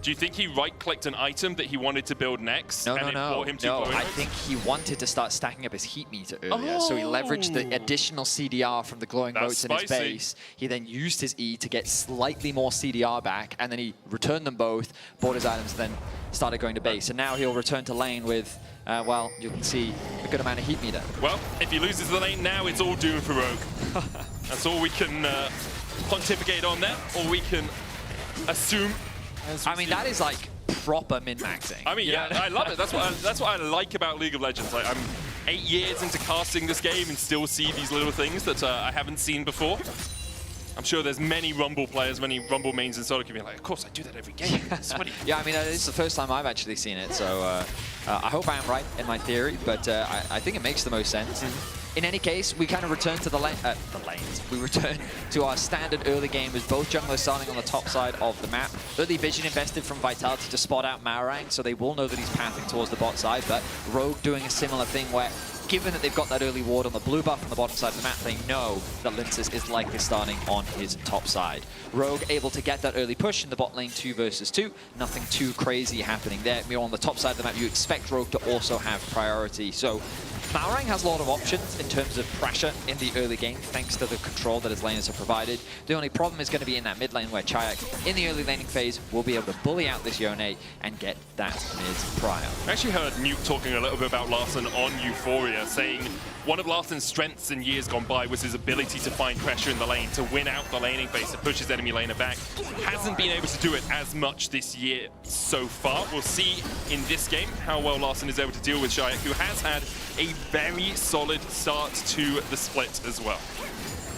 do you think he right-clicked an item that he wanted to build next? No, and no. I moats? think he wanted to start stacking up his heat meter earlier, so he leveraged the additional CDR from the glowing moats in his base. He then used his E to get slightly more CDR back, and then he returned them both, bought his items, then started going to base. And now he'll return to lane with, well, you can see a good amount of heat meter. Well, if he loses the lane now, it's all doomed for Rogue. That's all we can pontificate on that, or we can assume. I mean, that is like proper min-maxing. I mean, yeah, I love it. That's what I like about League of Legends. Like, I'm 8 years into casting this game and still see these little things that I haven't seen before. I'm sure there's many Rumble players, many Rumble mains in solo can be like, of course I do that every game. Yeah, I mean, it's the first time I've actually seen it, so I hope I am right in my theory, but I think it makes the most sense. In any case, we kind of return to the lanes. We return to our standard early game with both junglers starting on the top side of the map. Early vision invested from Vitality to spot out Maorang, so they will know that he's pathing towards the bot side, but Rogue doing a similar thing where, given that they've got that early ward on the blue buff on the bottom side of the map, they know that Linces is likely starting on his top side. Rogue able to get that early push in the bot lane 2 versus 2. Nothing too crazy happening there. We're on the top side of the map. You expect Rogue to also have priority. So Maorang has a lot of options in terms of pressure in the early game, thanks to the control that his laners have provided. The only problem is going to be in that mid lane where Chayak, in the early laning phase, will be able to bully out this Yone and get that mid prio. I actually heard Nuke talking a little bit about Larssen on Euphoria, saying one of Larsen's strengths in years gone by was his ability to find pressure in the lane, to win out the laning phase, to push his enemy laner back. Hasn't been able to do it as much this year so far. We'll see in this game how well Larssen is able to deal with Chayak, who has had a very solid start to the split as well.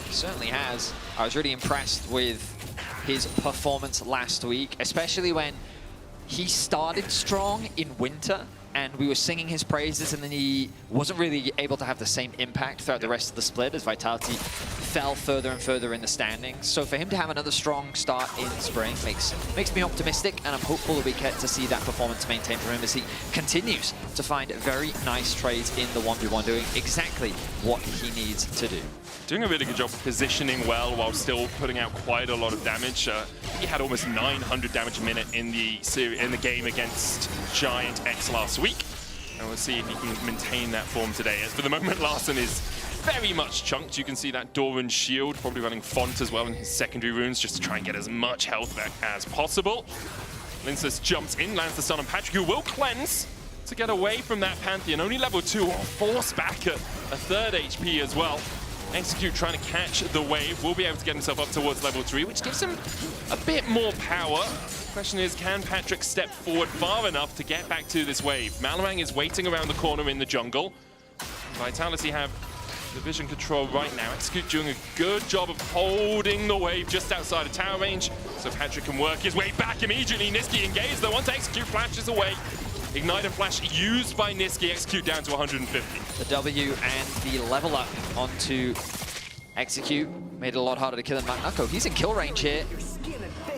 He certainly has. I was really impressed with his performance last week, especially when he started strong in winter and we were singing his praises, and then he wasn't really able to have the same impact throughout the rest of the split as Vitality fell further and further in the standings. So for him to have another strong start in Spring makes me optimistic, and I'm hopeful that we get to see that performance maintained from him as he continues to find very nice trades in the 1v1, doing exactly what he needs to do. Doing a really good job positioning well while still putting out quite a lot of damage. He had almost 900 damage a minute in the game against Giant X last week. And we'll see if he can maintain that form today. As for the moment, Larssen is very much chunked. You can see that Doran shield, probably running Font as well in his secondary runes just to try and get as much health back as possible. Lincers jumps in, lands the stun on Patrick, who will cleanse to get away from that Pantheon. Only level 2 or force back at a 3rd HP as well. Execute trying to catch the wave, will be able to get himself up towards level 3, which gives him a bit more power. The question is, can Patrick step forward far enough to get back to this wave? Malarang is waiting around the corner in the jungle. Vitality have the vision control right now. Execute doing a good job of holding the wave just outside of tower range, so Patrick can work his way back immediately. Niski engaged, though once Execute flashes away. Ignite and flash used by Niski, Execute down to 150. The W and the level up onto Execute made it a lot harder to kill than Nucko. He's in kill range here.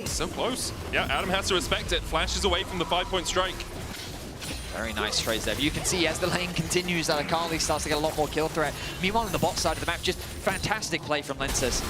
So close. Yeah, Adam has to respect it. Flashes away from the 5-point strike. Very nice trades there. But you can see as the lane continues that Akali starts to get a lot more kill threat. Meanwhile, on the bot side of the map, just fantastic play from Lincers.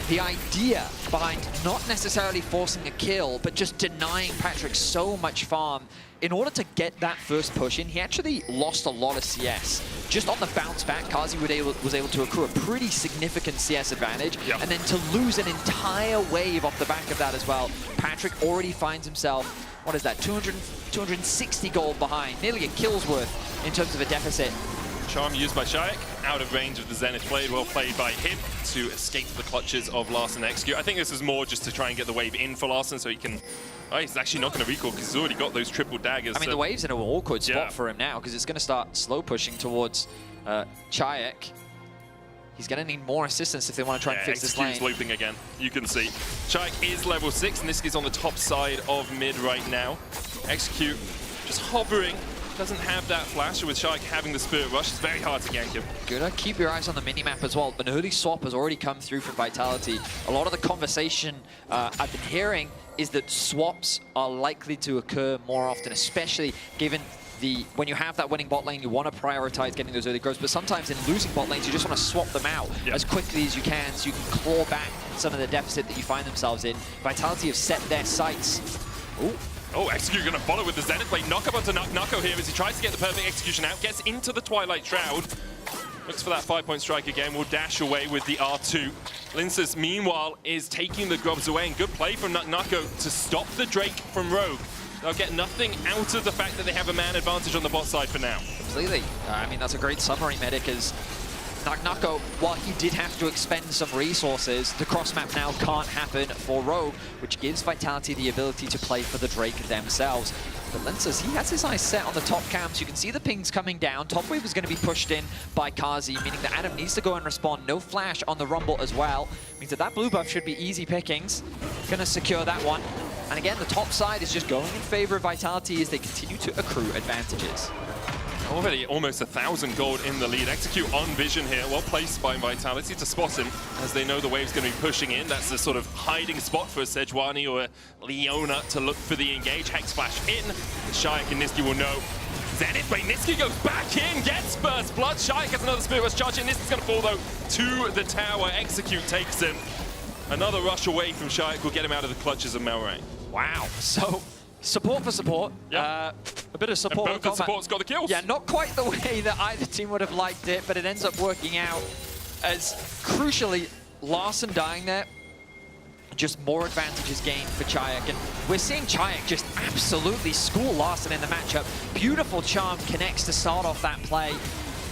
The idea behind not necessarily forcing a kill, but just denying Patrick so much farm. In order to get that first push in, he actually lost a lot of CS. Just on the bounce back, Kazi was able to accrue a pretty significant CS advantage, and then to lose an entire wave off the back of that as well. Patrick already finds himself, what is that, 260 gold behind, nearly a kill's worth in terms of a deficit. Charm used by Shayak, out of range of the Zenith blade, well played by him to escape the clutches of Larssen Execute. I think this is more just to try and get the wave in for Larssen so he can... Oh, he's actually not going to recall because he's already got those triple daggers. I mean, the wave's in an awkward spot for him now because it's going to start slow pushing towards Chayak. He's going to need more assistance if they want to try and fix this lane. Execute's looping again, you can see. Chayak is level 6, and Niski's on the top side of mid right now. Execute just hovering. Doesn't have that flash, with Shark having the Spirit Rush. It's very hard to gank him. Good. Keep your eyes on the minimap as well. An early swap has already come through from Vitality. A lot of the conversation I've been hearing is that swaps are likely to occur more often, especially given when you have that winning bot lane, you want to prioritize getting those early growths, but sometimes in losing bot lanes, you just want to swap them out as quickly as you can so you can claw back some of the deficit that you find themselves in. Vitality have set their sights. Ooh. Oh, Execute going to follow with the Zenith Blade. Knock up onto Nucko here as he tries to get the perfect execution out. Gets into the Twilight Shroud. Looks for that 5-point strike again. Will dash away with the R2. Lincers, meanwhile, is taking the grubs away. And good play from Nucko to stop the Drake from Rogue. They'll get nothing out of the fact that they have a man advantage on the bot side for now. Completely. I mean, that's a great summary, Medic, as Nucko, while he did have to expend some resources, the cross-map now can't happen for Rogue, which gives Vitality the ability to play for the Drake themselves. But Lincers, he has his eyes set on the top camps. You can see the pings coming down. Top wave is going to be pushed in by Kazi, meaning that Adam needs to go and respond. No flash on the Rumble as well. Means that blue buff should be easy pickings. Going to secure that one. And again, the top side is just going in favor of Vitality as they continue to accrue advantages. Already almost 1,000 gold in the lead. Execute on vision here, well placed by Vitality to spot him as they know the wave's going to be pushing in. That's the sort of hiding spot for a Sejuani or a Leona to look for the engage. Hex Flash in. Shayak and Niski will know. Zenith Blade, Niski goes back in, gets Burst Blood. Shayak has another Spirit Rush charge in. Niski's going to fall though to the tower. Execute takes him. Another rush away from Shayak will get him out of the clutches of Melrain. Wow. So support for support. Yeah. A bit of support. And both the supports got the kills. Yeah, not quite the way that either team would have liked it, but it ends up working out as, crucially, Larssen dying there, just more advantages gained for Chayak. And we're seeing Chayak just absolutely school Larssen in the matchup. Beautiful charm connects to start off that play.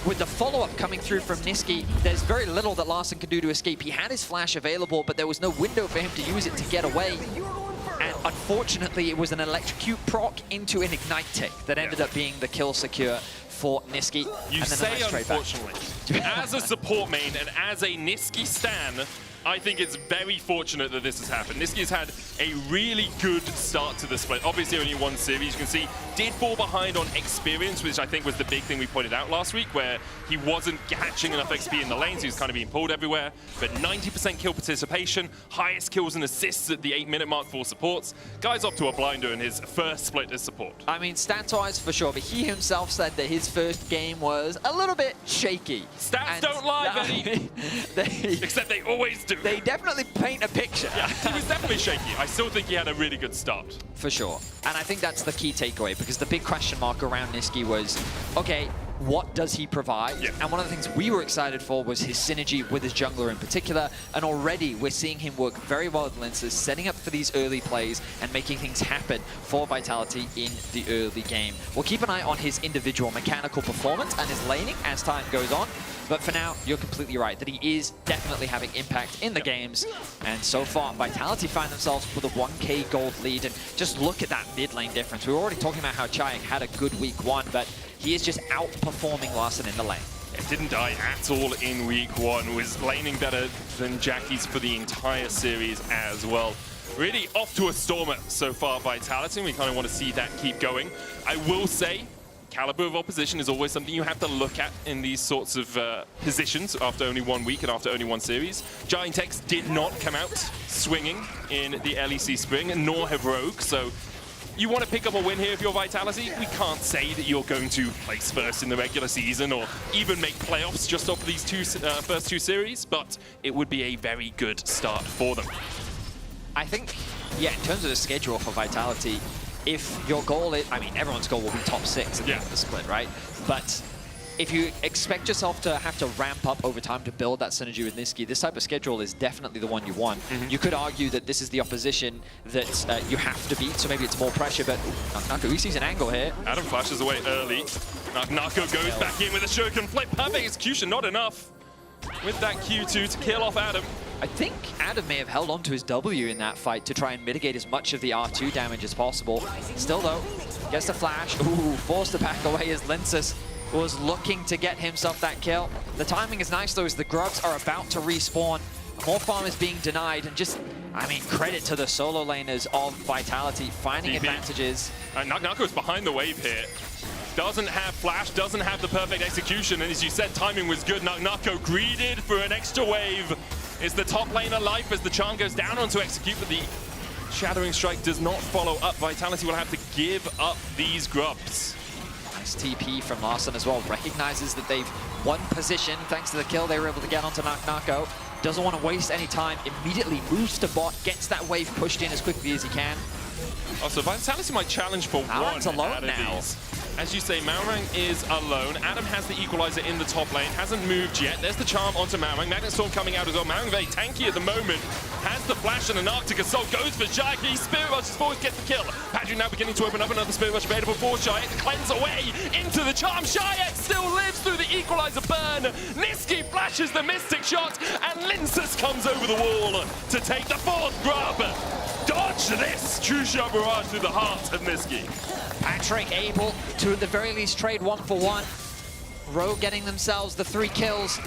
With the follow-up coming through from Niski, there's very little that Larssen can do to escape. He had his flash available, but there was no window for him to use it to get away. And unfortunately, it was an electrocute proc into an ignite tick that ended up being the kill secure for Niski. You say unfortunately. As a support main and as a Niski stan, I think it's very fortunate that this has happened. Niski's had a really good start to the split. Obviously only one series, you can see, did fall behind on experience, which I think was the big thing we pointed out last week, where he wasn't catching enough XP in the lanes, he was kind of being pulled everywhere. But 90% kill participation, highest kills and assists at the 8-minute mark for supports. Guy's off to a blinder in his first split as support. I mean, stats-wise for sure, but he himself said that his first game was a little bit shaky. Stats don't lie, Benny. Except they always do. They definitely paint a picture. Yeah, he was definitely shaky. I still think he had a really good start. For sure. And I think that's the key takeaway, because the big question mark around Niski was, okay, what does he provide? Yeah. And one of the things we were excited for was his synergy with his jungler in particular. And already we're seeing him work very well with Linces, setting up for these early plays and making things happen for Vitality in the early game. We'll keep an eye on his individual mechanical performance and his laning as time goes on. But for now, you're completely right that he is definitely having impact in the games. And so far, Vitality find themselves with a 1k gold lead. And just look at that mid lane difference. We were already talking about how Chayak had a good week 1, but he is just outperforming Larssen in the lane. It didn't die at all in week 1, was laning better than Jackie's for the entire series as well. Really off to a stormer so far, Vitality, and we kind of want to see that keep going. I will say, caliber of opposition is always something you have to look at in these sorts of positions after only 1 week and after only 1 series. Giantex did not come out swinging in the LEC Spring, nor have Rogue, so you want to pick up a win here if you're Vitality. We can't say that you're going to place first in the regular season or even make playoffs just off of these first 2 series, but it would be a very good start for them. I think, yeah, in terms of the schedule for Vitality, if your goal is, I mean, everyone's goal will be top 6 at the end of the split, right? But if you expect yourself to have to ramp up over time to build that synergy with Niski, this type of schedule is definitely the one you want. You could argue that this is the opposition that you have to beat, so maybe it's more pressure, but Nako, he sees an angle here. Adam flashes away early. Nako goes back in with a shuriken flip. Perfect execution, not enough. With that Q2 to kill off Adam. I think Adam may have held on to his W in that fight to try and mitigate as much of the R2 damage as possible. Still though, gets the flash. Ooh, forced to back away as Linces was looking to get himself that kill. The timing is nice though, as the grubs are about to respawn. More farm is being denied, and just, I mean, credit to the solo laners of Vitality finding advantages. Nako's behind the wave here. Doesn't have flash, doesn't have the perfect execution, and as you said, timing was good. Nako greeded for an extra wave. Is the top lane alive as the charm goes down onto execute, but the Shattering Strike does not follow up. Vitality will have to give up these grubs. Nice TP from Larssen as well. Recognizes that they've won position thanks to the kill they were able to get onto Nako. Doesn't want to waste any time. Immediately moves to bot, gets that wave pushed in as quickly as he can. Also, Vitality might challenge for Malrang's one alone out of now. these. As you say, Malrang is alone. Adam has the equalizer in the top lane, hasn't moved yet. There's the charm onto Malrang. Magnet Storm coming out as well. Malrang very tanky at the moment. Has the flash and an Arctic Assault. Goes for Jackie. Spirit Rush forward, gets the kill. Patrick now beginning to open up another Spirit Rush available for Shayek. Cleanse away into the charm. Shayek still lives through the equalizer burn. Niski flashes the Mystic shot, and Linces comes over the wall to take the 4th grub. Dodge this! True shot barrage through the heart of Niski. Patrick able to at the very least trade 1-for-1. Rogue getting themselves the 3 kills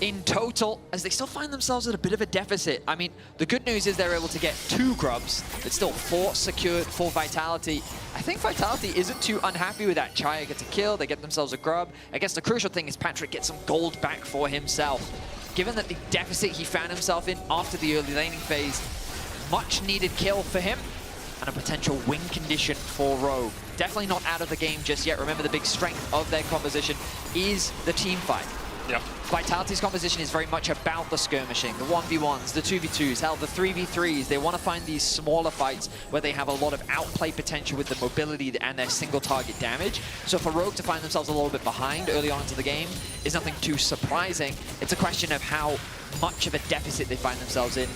in total, as they still find themselves at a bit of a deficit. I mean, the good news is they're able to get 2 grubs. It's still 4 secured for Vitality. I think Vitality isn't too unhappy with that. Chaya gets a kill, they get themselves a grub. I guess the crucial thing is Patrick gets some gold back for himself. Given that the deficit he found himself in after the early laning phase, much needed kill for him, and a potential win condition for Rogue. Definitely not out of the game just yet. Remember, the big strength of their composition is the team fight. Yeah. Vitality's composition is very much about the skirmishing, the 1v1s, the 2v2s, hell, the 3v3s. They want to find these smaller fights where they have a lot of outplay potential with the mobility and their single target damage. So for Rogue to find themselves a little bit behind early on into the game is nothing too surprising. It's a question of how much of a deficit they find themselves in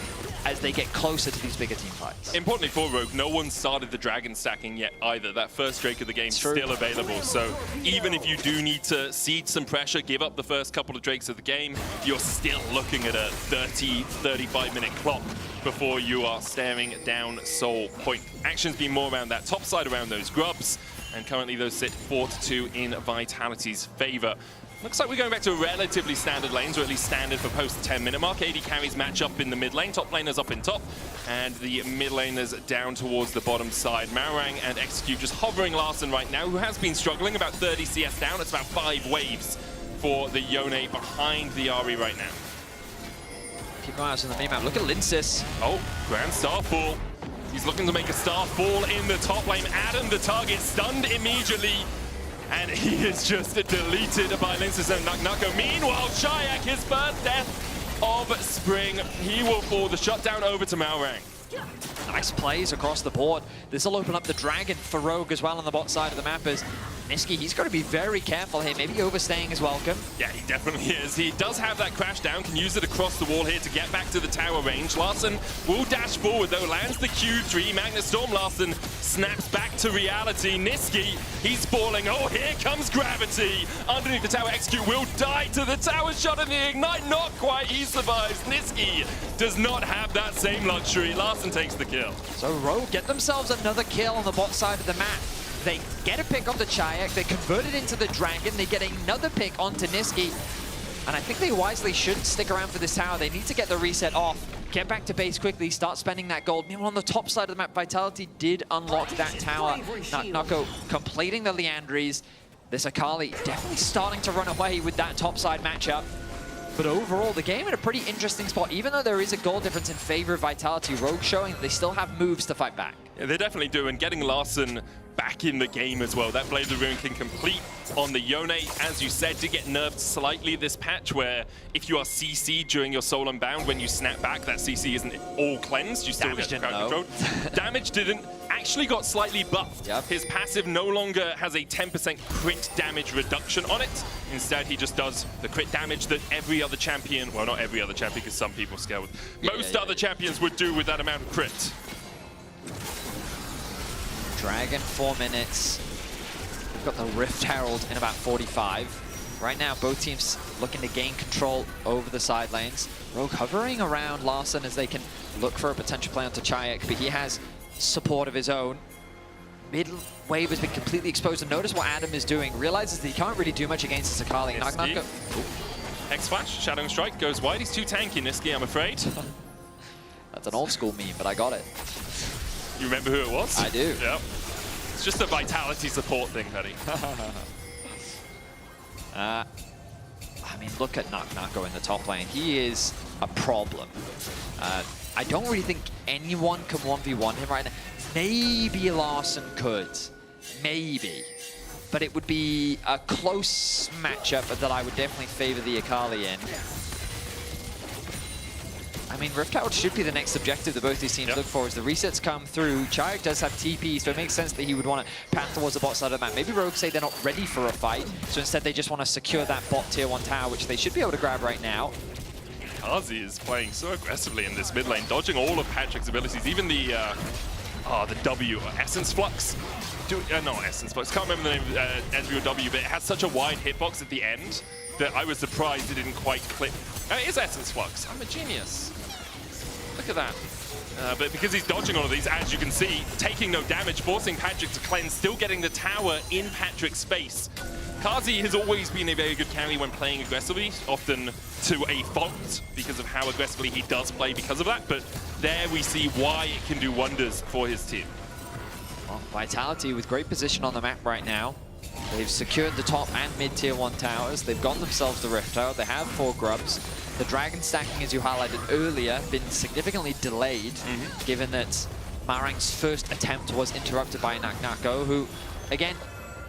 as they get closer to these bigger team fights. Importantly for Rogue, no one started the dragon stacking yet either. That first Drake of the game is still available. So even if you do need to cede some pressure, give up the first couple of Drakes of the game, you're still looking at a 30, 35-minute clock before you are staring down Soul Point. Action's been more around that top side, around those grubs, and currently those sit 4-2 in Vitality's favor. Looks like we're going back to relatively standard lanes, or at least standard for post 10-minute mark. AD carries match up in the mid lane, top laners up in top, and the mid laners down towards the bottom side. Marang and Execute just hovering Larssen right now, who has been struggling, about 30 CS down. It's about 5 waves for the Yone behind the Ahri right now. Keep your eyes on the minimap. Look at Linsis. Oh, Grand Starfall. He's looking to make a Starfall in the top lane. Adam, the target, stunned immediately. And he is just deleted by Linsis and Naknako. Meanwhile, Chayak, his first death of Spring. He will fall the shutdown over to Malrang. Nice plays across the board. This will open up the Dragon for Rogue as well on the bot side of the map. As Niski, he's got to be very careful here. Maybe overstaying is welcome. Yeah, he definitely is. He does have that crash down, can use it across the wall here to get back to the tower range. Larssen will dash forward though, lands the Q3. Magnet Storm Larssen snaps back to reality. Niski, he's falling. Oh, here comes Gravity. Underneath the tower, Execute will die to the tower shot and the Ignite. Not quite, he survives. Niski does not have that same luxury. Larssen takes the kill. So Rogue get themselves another kill on the bot side of the map. They get a pick on the Chayak, they convert it into the Dragon, they get another pick onto Niski. And I think they wisely shouldn't stick around for this tower. They need to get the reset off, get back to base quickly, start spending that gold. Meanwhile, on the top side of the map, Vitality did unlock that tower. Nako completing the Leandries. This Akali definitely starting to run away with that top side matchup. But overall, the game in a pretty interesting spot. Even though there is a goal difference in favor of Vitality, Rogue showing that they still have moves to fight back. Yeah, they definitely do, and getting Larssen back in the game as well. That Blade of the Ruin can complete on the Yone, as you said, did get nerfed slightly this patch, where if you are CC'd during your Soul Unbound, when you snap back, that CC isn't all cleansed, you still Damage get didn't, crowd control. Damage didn't, actually got slightly buffed. Yep. His passive no longer has a 10% crit damage reduction on it. Instead, he just does the crit damage that every other champion, well, not every other champion, because some people scale with, most other champions would do with that amount of crit. Dragon, 4 minutes. We've got the Rift Herald in about 45. Right now, both teams looking to gain control over the side lanes. Rogue hovering around Larssen as they can look for a potential play onto Chayak, but he has support of his own. Mid wave has been completely exposed, and notice what Adam is doing. Realizes that he can't really do much against this Akali. X-Flash, Shadowing Strike goes wide. He's too tanky, Niski, I'm afraid. That's an old school meme, but I got it. You remember who it was? I do. Yep. It's just a Vitality support thing, Petty. I mean, look at Nako in the top lane. He is a problem. I don't really think anyone can 1v1 him right now. Maybe Larssen could. Maybe. But it would be a close matchup that I would definitely favor the Akali in. I mean, Rift Herald should be the next objective that both these teams look for as the resets come through. Chayak does have TP, so it makes sense that he would want to path towards the bot side of the map. Maybe Rogue say they're not ready for a fight, so instead they just want to secure that bot tier 1 tower, which they should be able to grab right now. Kazi is playing so aggressively in this mid lane, dodging all of Patrick's abilities, even the W, Essence Flux. Not Essence Flux, can't remember the name of Ezreal W, but it has such a wide hitbox at the end that I was surprised it didn't quite click. It is Essence Flux, I'm a genius. Look at that. But because he's dodging all of these, as you can see, taking no damage, forcing Patrick to cleanse, still getting the tower in Patrick's space. Kazi has always been a very good carry when playing aggressively, often to a fault because of how aggressively he does play because of that, but there we see why it can do wonders for his team. Well, Vitality with great position on the map right now. They've secured the top and mid tier 1 towers. They've got themselves the Rift Tower. They have 4 grubs. The Dragon stacking, as you highlighted earlier, been significantly delayed, given that Marang's first attempt was interrupted by Nako, who, again,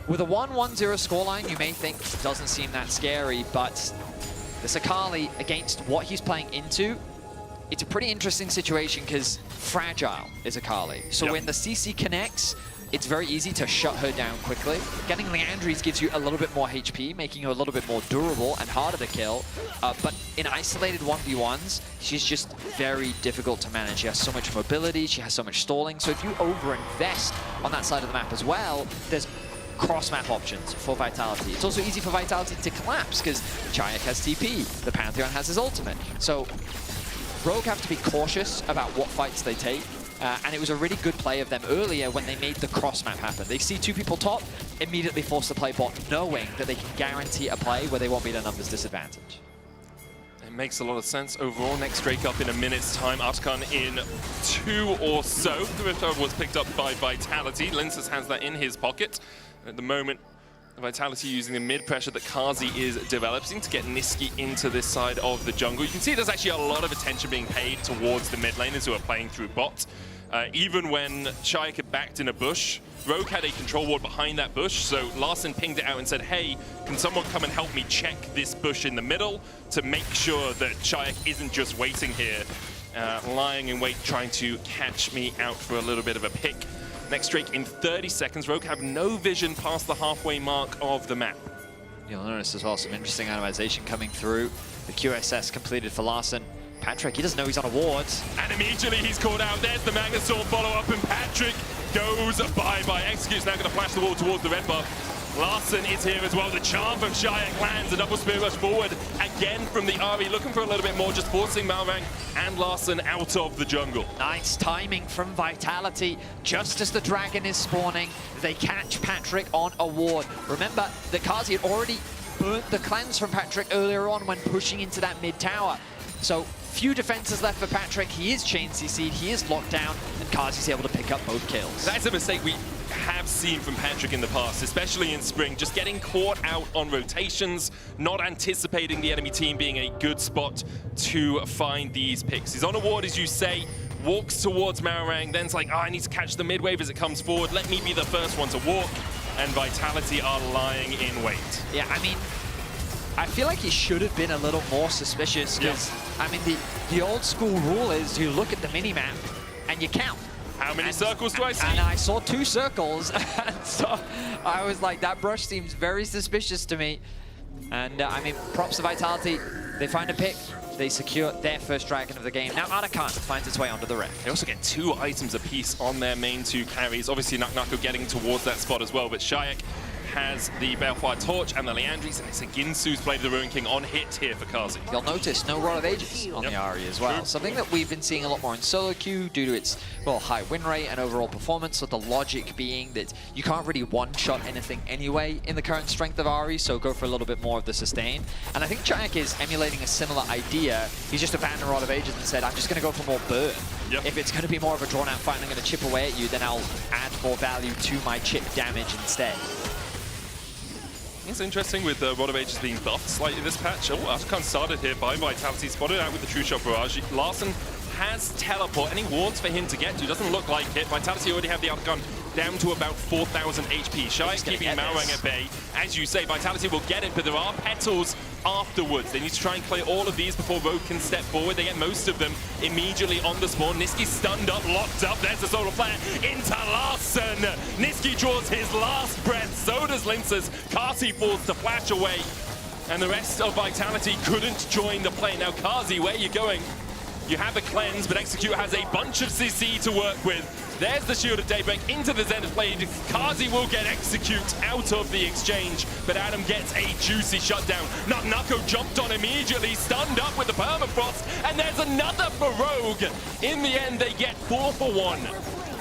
with a 1-1-0 scoreline, you may think doesn't seem that scary, but this Akali, against what he's playing into, it's a pretty interesting situation because fragile is Akali. So when the CC connects, it's very easy to shut her down quickly. Getting Leandries gives you a little bit more HP, making her a little bit more durable and harder to kill. But in isolated 1v1s, she's just very difficult to manage. She has so much mobility, she has so much stalling. So if you over-invest on that side of the map as well, there's cross-map options for Vitality. It's also easy for Vitality to collapse because Chayak has TP, the Pantheon has his ultimate. So Rogue have to be cautious about what fights they take. And it was a really good play of them earlier when they made the cross map happen. They see two people top, immediately force the play bot, knowing that they can guarantee a play where they won't be at a numbers disadvantage. It makes a lot of sense overall. Next Drake up in a minute's time. Articon in 2 or so. The Rift was picked up by Vitality. Linces has that in his pocket. At the moment, Vitality using the mid pressure that Kazi is developing to get Niski into this side of the jungle. You can see there's actually a lot of attention being paid towards the mid laners who are playing through bot. Even when Shayak had backed in a bush, Rogue had a control ward behind that bush, so Larssen pinged it out and said, hey, can someone come and help me check this bush in the middle to make sure that Shayak isn't just waiting here, lying in wait, trying to catch me out for a little bit of a pick. Next Drake in 30 seconds. Rogue have no vision past the halfway mark of the map. You'll notice as well some interesting animation coming through. The QSS completed for Larssen. Patrick, he doesn't know he's on a ward. And immediately he's caught out. There's the Magnet Sword follow-up, and Patrick goes bye-bye. Execute's now going to flash the wall towards the red buff. Larssen is here as well. The charm from Shayak lands. A double spear rush forward again from the Ahri, looking for a little bit more, just forcing Malrang and Larssen out of the jungle. Nice timing from Vitality. Just as the dragon is spawning, they catch Patrick on a ward. Remember that Kazi had already burnt the cleanse from Patrick earlier on when pushing into that mid tower. So few defenses left for Patrick. He is chain CC'd, he is locked down, and Kazi's able to pick up both kills. That's a mistake we have seen from Patrick in the past, especially in Spring, just getting caught out on rotations, not anticipating the enemy team being a good spot to find these picks. He's on a ward, as you say, walks towards Malrang, then's like, oh, I need to catch the mid wave as it comes forward. Let me be the first one to walk, and Vitality are lying in wait. Yeah, I mean, I feel like he should have been a little more suspicious because, I mean, the old school rule is you look at the mini-map and you count. How many circles do I see? And I saw 2 circles, and so I was like, that brush seems very suspicious to me. And, I mean, props to Vitality. They find a pick. They secure their first dragon of the game. Now Articon finds its way onto the Rift. They also get 2 items apiece on their main 2 carries. Obviously, Naknako getting towards that spot as well, but Shayak has the Balefire Torch and the Leandries, and it's a Ginsu's Blade of the Ruin King on hit here for Kazi. You'll notice no Rod of Ages on the Ahri as well. Something that we've been seeing a lot more in solo queue due to its, well, high win rate and overall performance, so the logic being that you can't really one-shot anything anyway in the current strength of Ahri, so go for a little bit more of the sustain. And I think Shayak is emulating a similar idea. He's just abandoned Rod of Ages and said, I'm just going to go for more burn. If it's going to be more of a drawn-out fight and I'm going to chip away at you, then I'll add more value to my chip damage instead. It's interesting with Rod of Ages being buffed slightly this patch. Oh, Articon started here by Vitality, spotted out with the True Shot Barrage. Larssen has teleport. Any wards for him to get to? Doesn't look like it. Vitality already have the Articon down to about 4,000 HP. Shayak keeping Malrang at bay. As you say, Vitality will get it, but there are petals afterwards. They need to try and clear all of these before Rogue can step forward. They get most of them immediately on the spawn. Niski stunned up, locked up. There's the solar flare into Larssen. Niski draws his last breath. So does Linces. Kazi falls to flash away. And the rest of Vitality couldn't join the play. Now, Kazi, where are you going? You have a cleanse, but Execute has a bunch of CC to work with. There's the Shield of Daybreak into the Zenith Blade. Kazi will get Execute out of the exchange, but Adam gets a juicy shutdown. Naknako jumped on immediately, stunned up with the Permafrost, and there's another for Rogue. In the end, they get 4 for 1.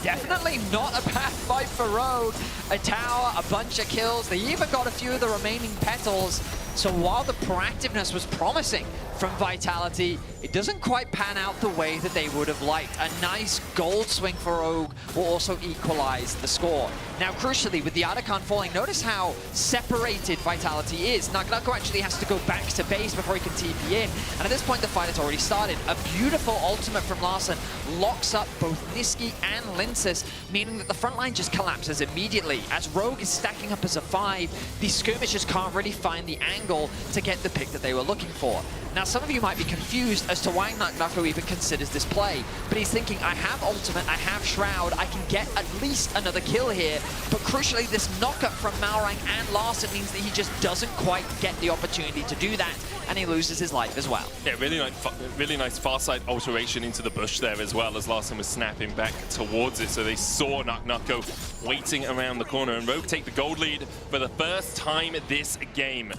Definitely not a bad fight for Rogue. A tower, a bunch of kills. They even got a few of the remaining petals. So while the proactiveness was promising from Vitality, it doesn't quite pan out the way that they would have liked. A nice gold swing for Rogue will also equalize the score. Now, crucially, with the Articon falling, notice how separated Vitality is. Naknako actually has to go back to base before he can TP in. And at this point, the fight has already started. A beautiful ultimate from Larssen locks up both Niski and Linces, meaning that the front line just collapses immediately. As Rogue is stacking up as a 5, these skirmishers can't really find the angle to get the pick that they were looking for. Now, some of you might be confused as to why Naknako even considers this play, but he's thinking, I have ultimate, I have Shroud, I can get at least another kill here, but crucially, this knockup from Malrang and Larssen means that he just doesn't quite get the opportunity to do that, and he loses his life as well. Yeah, really nice far side alteration into the bush there as well, as Larssen was snapping back towards it, so they saw Naknako waiting around the corner, and Rogue take the gold lead for the first time this game.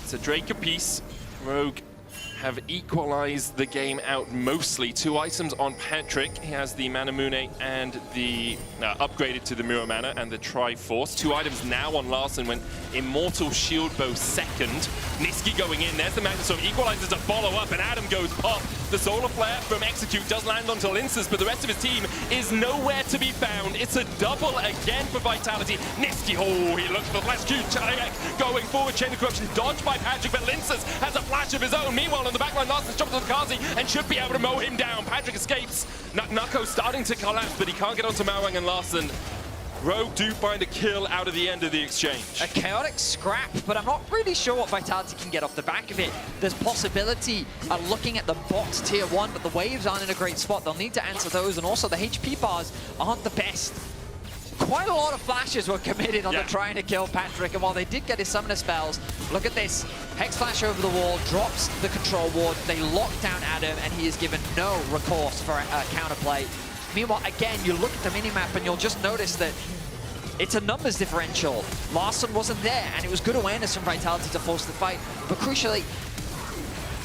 It's a Drake apiece. Rogue have equalized the game out mostly. 2 items on Patrick. He has the Mana Mune and the upgraded to the Mirror Mana and the Triforce. 2 items now on Larssen when Immortal Shield Bow second. Niski going in. There's the Magnetstorm. Equalizes to follow up and Adam goes pop. The Solar Flare from Execute does land onto Linces, but the rest of his team is nowhere to be found. It's a double again for Vitality. Niski, oh, he looks for the flash. Chayek going forward. Chain of Corruption dodged by Patrick, but Linces has a flash of his own. Meanwhile, on the backline, Larsen's jumped on Kazi and should be able to mow him down. Patrick escapes. Nako starting to collapse, but he can't get onto Mawang and Larssen. Rogue do find a kill out of the end of the exchange. A chaotic scrap, but I'm not really sure what Vitality can get off the back of it. There's possibility of looking at the bot tier 1, but the waves aren't in a great spot. They'll need to answer those, and also the HP bars aren't the best. Quite a lot of flashes were committed on the trying to kill Patrick, and while they did get his summoner spells, look at this. Hex Flash over the wall, drops the control ward, they lock down Adam, and he is given no recourse for counterplay. Meanwhile, again, you look at the minimap and you'll just notice that it's a numbers differential. Larssen wasn't there, and it was good awareness from Vitality to force the fight, but crucially,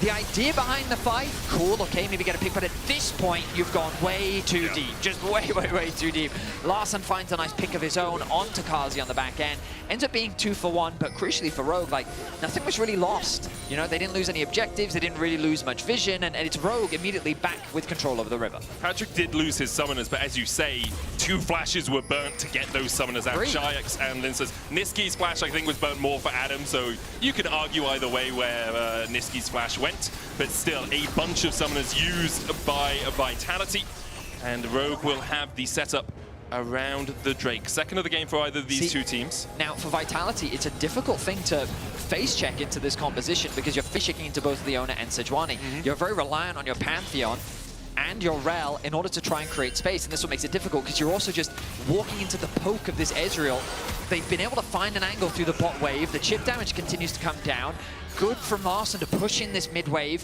the idea behind the fight, cool, okay, maybe get a pick, but at this point, you've gone way too deep. Just way, way, way too deep. Larssen finds a nice pick of his own onto Kazi on the back end. Ends up being 2 for 1, but crucially for Rogue, like, nothing was really lost. You know, they didn't lose any objectives, they didn't really lose much vision, and it's Rogue immediately back with control over the river. Patrick did lose his summoners, but as you say, 2 flashes were burnt to get those summoners out. Shayek's and Lince's. Niski's flash, I think, was burnt more for Adam, so you could argue either way where Niski's flash went, but still a bunch of summoners used by Vitality, and Rogue will have the setup around the Drake. Second of the game for either of these 2 teams. Now, for Vitality, it's a difficult thing to face check into this composition because you're fishing into both Leona and Sejuani. You're very reliant on your Pantheon and your Rel in order to try and create space, and this what makes it difficult because you're also just walking into the poke of this Ezreal. They've been able to find an angle through the bot wave. The chip damage continues to come down. Good from Larssen to push in this mid wave.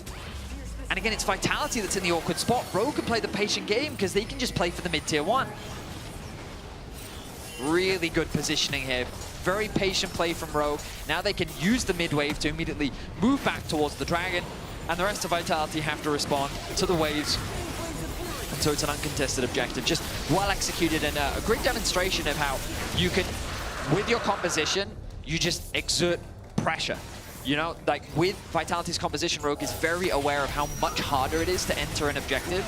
And again, it's Vitality that's in the awkward spot. Rogue can play the patient game because they can just play for the mid tier 1. Really good positioning here. Very patient play from Rogue. Now they can use the mid wave to immediately move back towards the Dragon, and the rest of Vitality have to respond to the waves. And so it's an uncontested objective. Just well executed, and a great demonstration of how you can, with your composition, you just exert pressure. You know, like with Vitality's composition, Rogue is very aware of how much harder it is to enter an objective.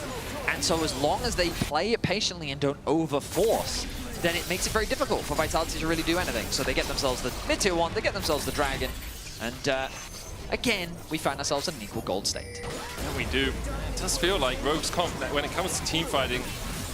And so as long as they play it patiently and don't overforce, then it makes it very difficult for Vitality to really do anything. So they get themselves the mid-tier 1, they get themselves the Dragon, and again, we find ourselves in an equal gold state. Yeah, we do. It does feel like Rogue's comp, when it comes to team fighting,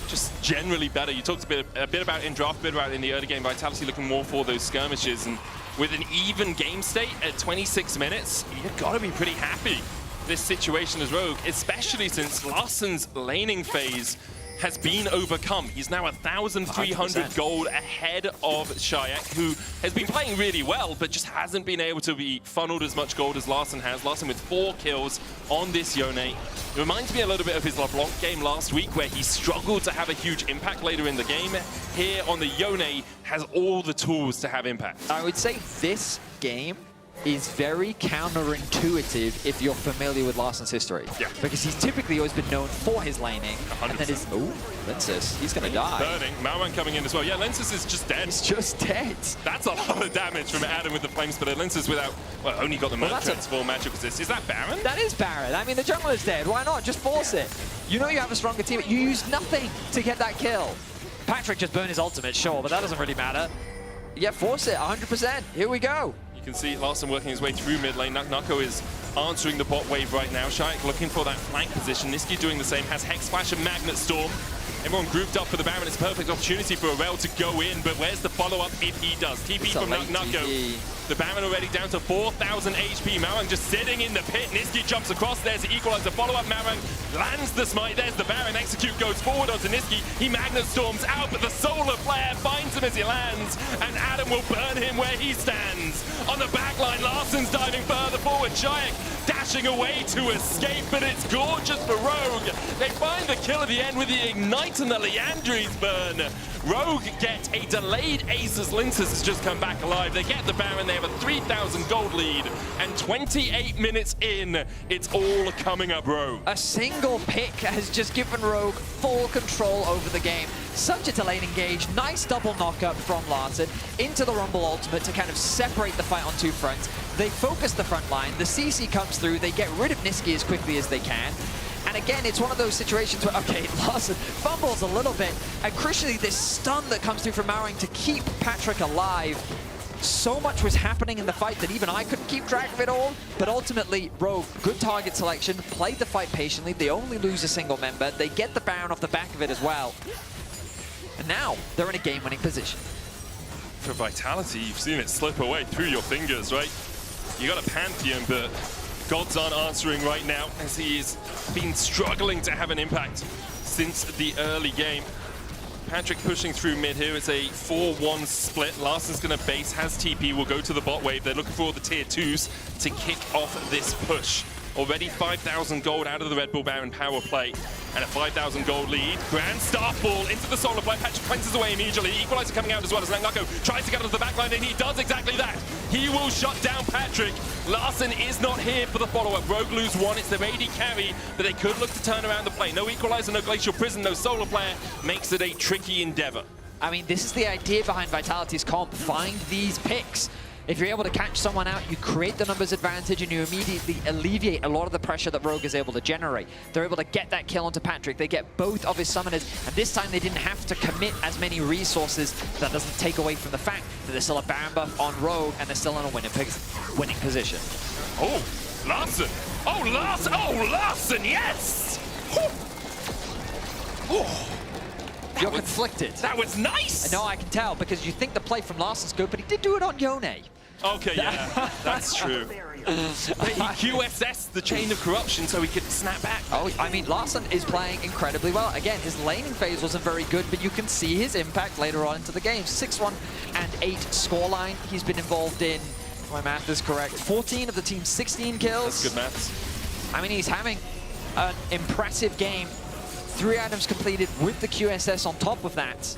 just generally better. You talked a bit about in draft, a bit about in the early game, Vitality looking more for those skirmishes, and with an even game state at 26 minutes, you've got to be pretty happy this situation as Rogue, especially since Larsen's laning phase has been overcome. He's now 1,300 gold ahead of Shayek, who has been playing really well, but just hasn't been able to be funneled as much gold as Larssen has. Larssen with 4 kills on this Yone. It reminds me a little bit of his LeBlanc game last week, where he struggled to have a huge impact later in the game. Here on the Yone, has all the tools to have impact. I would say this game is very counterintuitive if you're familiar with Larsen's history. Yeah. Because he's typically always been known for his laning. 100%. And then his... Oh, Linces, he's going to die. Burning. Mawang coming in as well. Yeah, Linces is just dead. He's just dead. That's a lot of damage from Adam with the Flame Spitter. Linces without... Well, only got the Merc that's Transform magic resist. Is that Baron? That is Baron. I mean, the jungle is dead. Why not? Just force it. You know you have a stronger team. You used nothing to get that kill. Patrick just burned his ultimate, sure, but that doesn't really matter. Yeah, force it, 100%. Here we go. You can see Larssen working his way through mid lane. Nako is answering the bot wave right now. Shayek looking for that flank position. Niski doing the same, has Hex Flash and Magnet Storm. Everyone grouped up for the Baron. It's a perfect opportunity for Arel to go in, but where's the follow-up if he does? TP from Nako. The Baron already down to 4,000 HP. Mawang just sitting in the pit. Niski jumps across. There's the equalizer. Follow-up Mawang lands the smite. There's the Baron. Execute goes forward onto Niski. He Magnet Storms out, but the Solar Flare finds him as he lands, and Adam will burn him where he stands. On the back line, Larsen's diving further forward. Shayek dash dashing away to escape, but it's gorgeous for Rogue. They find the kill at the end with the Ignite and the Leandri's burn. Rogue get a delayed ace as Linces has just come back alive. They get the Baron, they have a 3,000 gold lead, and 28 minutes in, it's all coming up Rogue. A single pick has just given Rogue full control over the game. Such a delayed engage, nice double knockup from Larson into the Rumble ultimate to kind of separate the fight on two fronts. They focus the front line, the CC comes through, they get rid of Niski as quickly as they can. And again, it's one of those situations where, okay, Larson fumbles a little bit, and crucially this stun that comes through from Mowing to keep Patrick alive. So much was happening in the fight that even I couldn't keep track of it all, but ultimately, Rogue, good target selection, played the fight patiently, they only lose a single member, they get the Baron off the back of it as well. And now, they're in a game-winning position. For Vitality, you've seen it slip away through your fingers, right? You got a Pantheon, but Gods aren't answering right now as he's been struggling to have an impact since the early game. Patrick pushing through mid here. It's a 4-1 split. Larson's going to base, has TP, will go to the bot wave. They're looking for all the tier 2s to kick off this push. Already 5,000 gold out of the Red Bull Baron power play. And a 5,000 gold lead. Grand Starfall into the solar play. Patrick cleanses away immediately. Equalizer coming out as well as Nako tries to get onto the backline, and he does exactly that. He will shut down Patrick. Larson is not here for the follow-up. Rogue lose one. It's their AD carry, but they could look to turn around the play. No Equalizer, no Glacial Prison, no solar player. Makes it a tricky endeavor. I mean, this is the idea behind Vitality's comp. Find these picks. If you're able to catch someone out, you create the numbers advantage and you immediately alleviate a lot of the pressure that Rogue is able to generate. They're able to get that kill onto Patrick. They get both of his summoners, and this time they didn't have to commit as many resources. That doesn't take away from the fact that there's still a Baron buff on Rogue and they're still in a winning position. Oh, Larson! Oh, Larson! Oh, Larson, yes! Oh. You're conflicted. That was nice! No, I can tell, because you think the play from Larson's good, but he did do it on Yone. Okay, yeah, that's true. But he QSS'd the chain of corruption so he could snap back. Oh, I mean, Larson is playing incredibly well. Again, his laning phase wasn't very good, but you can see his impact later on into the game. 6-1 and 8 scoreline he's been involved in. If my math is correct, 14 of the team's 16 kills. That's good maths. I mean, he's having an impressive game. 3 items completed with the QSS on top of that.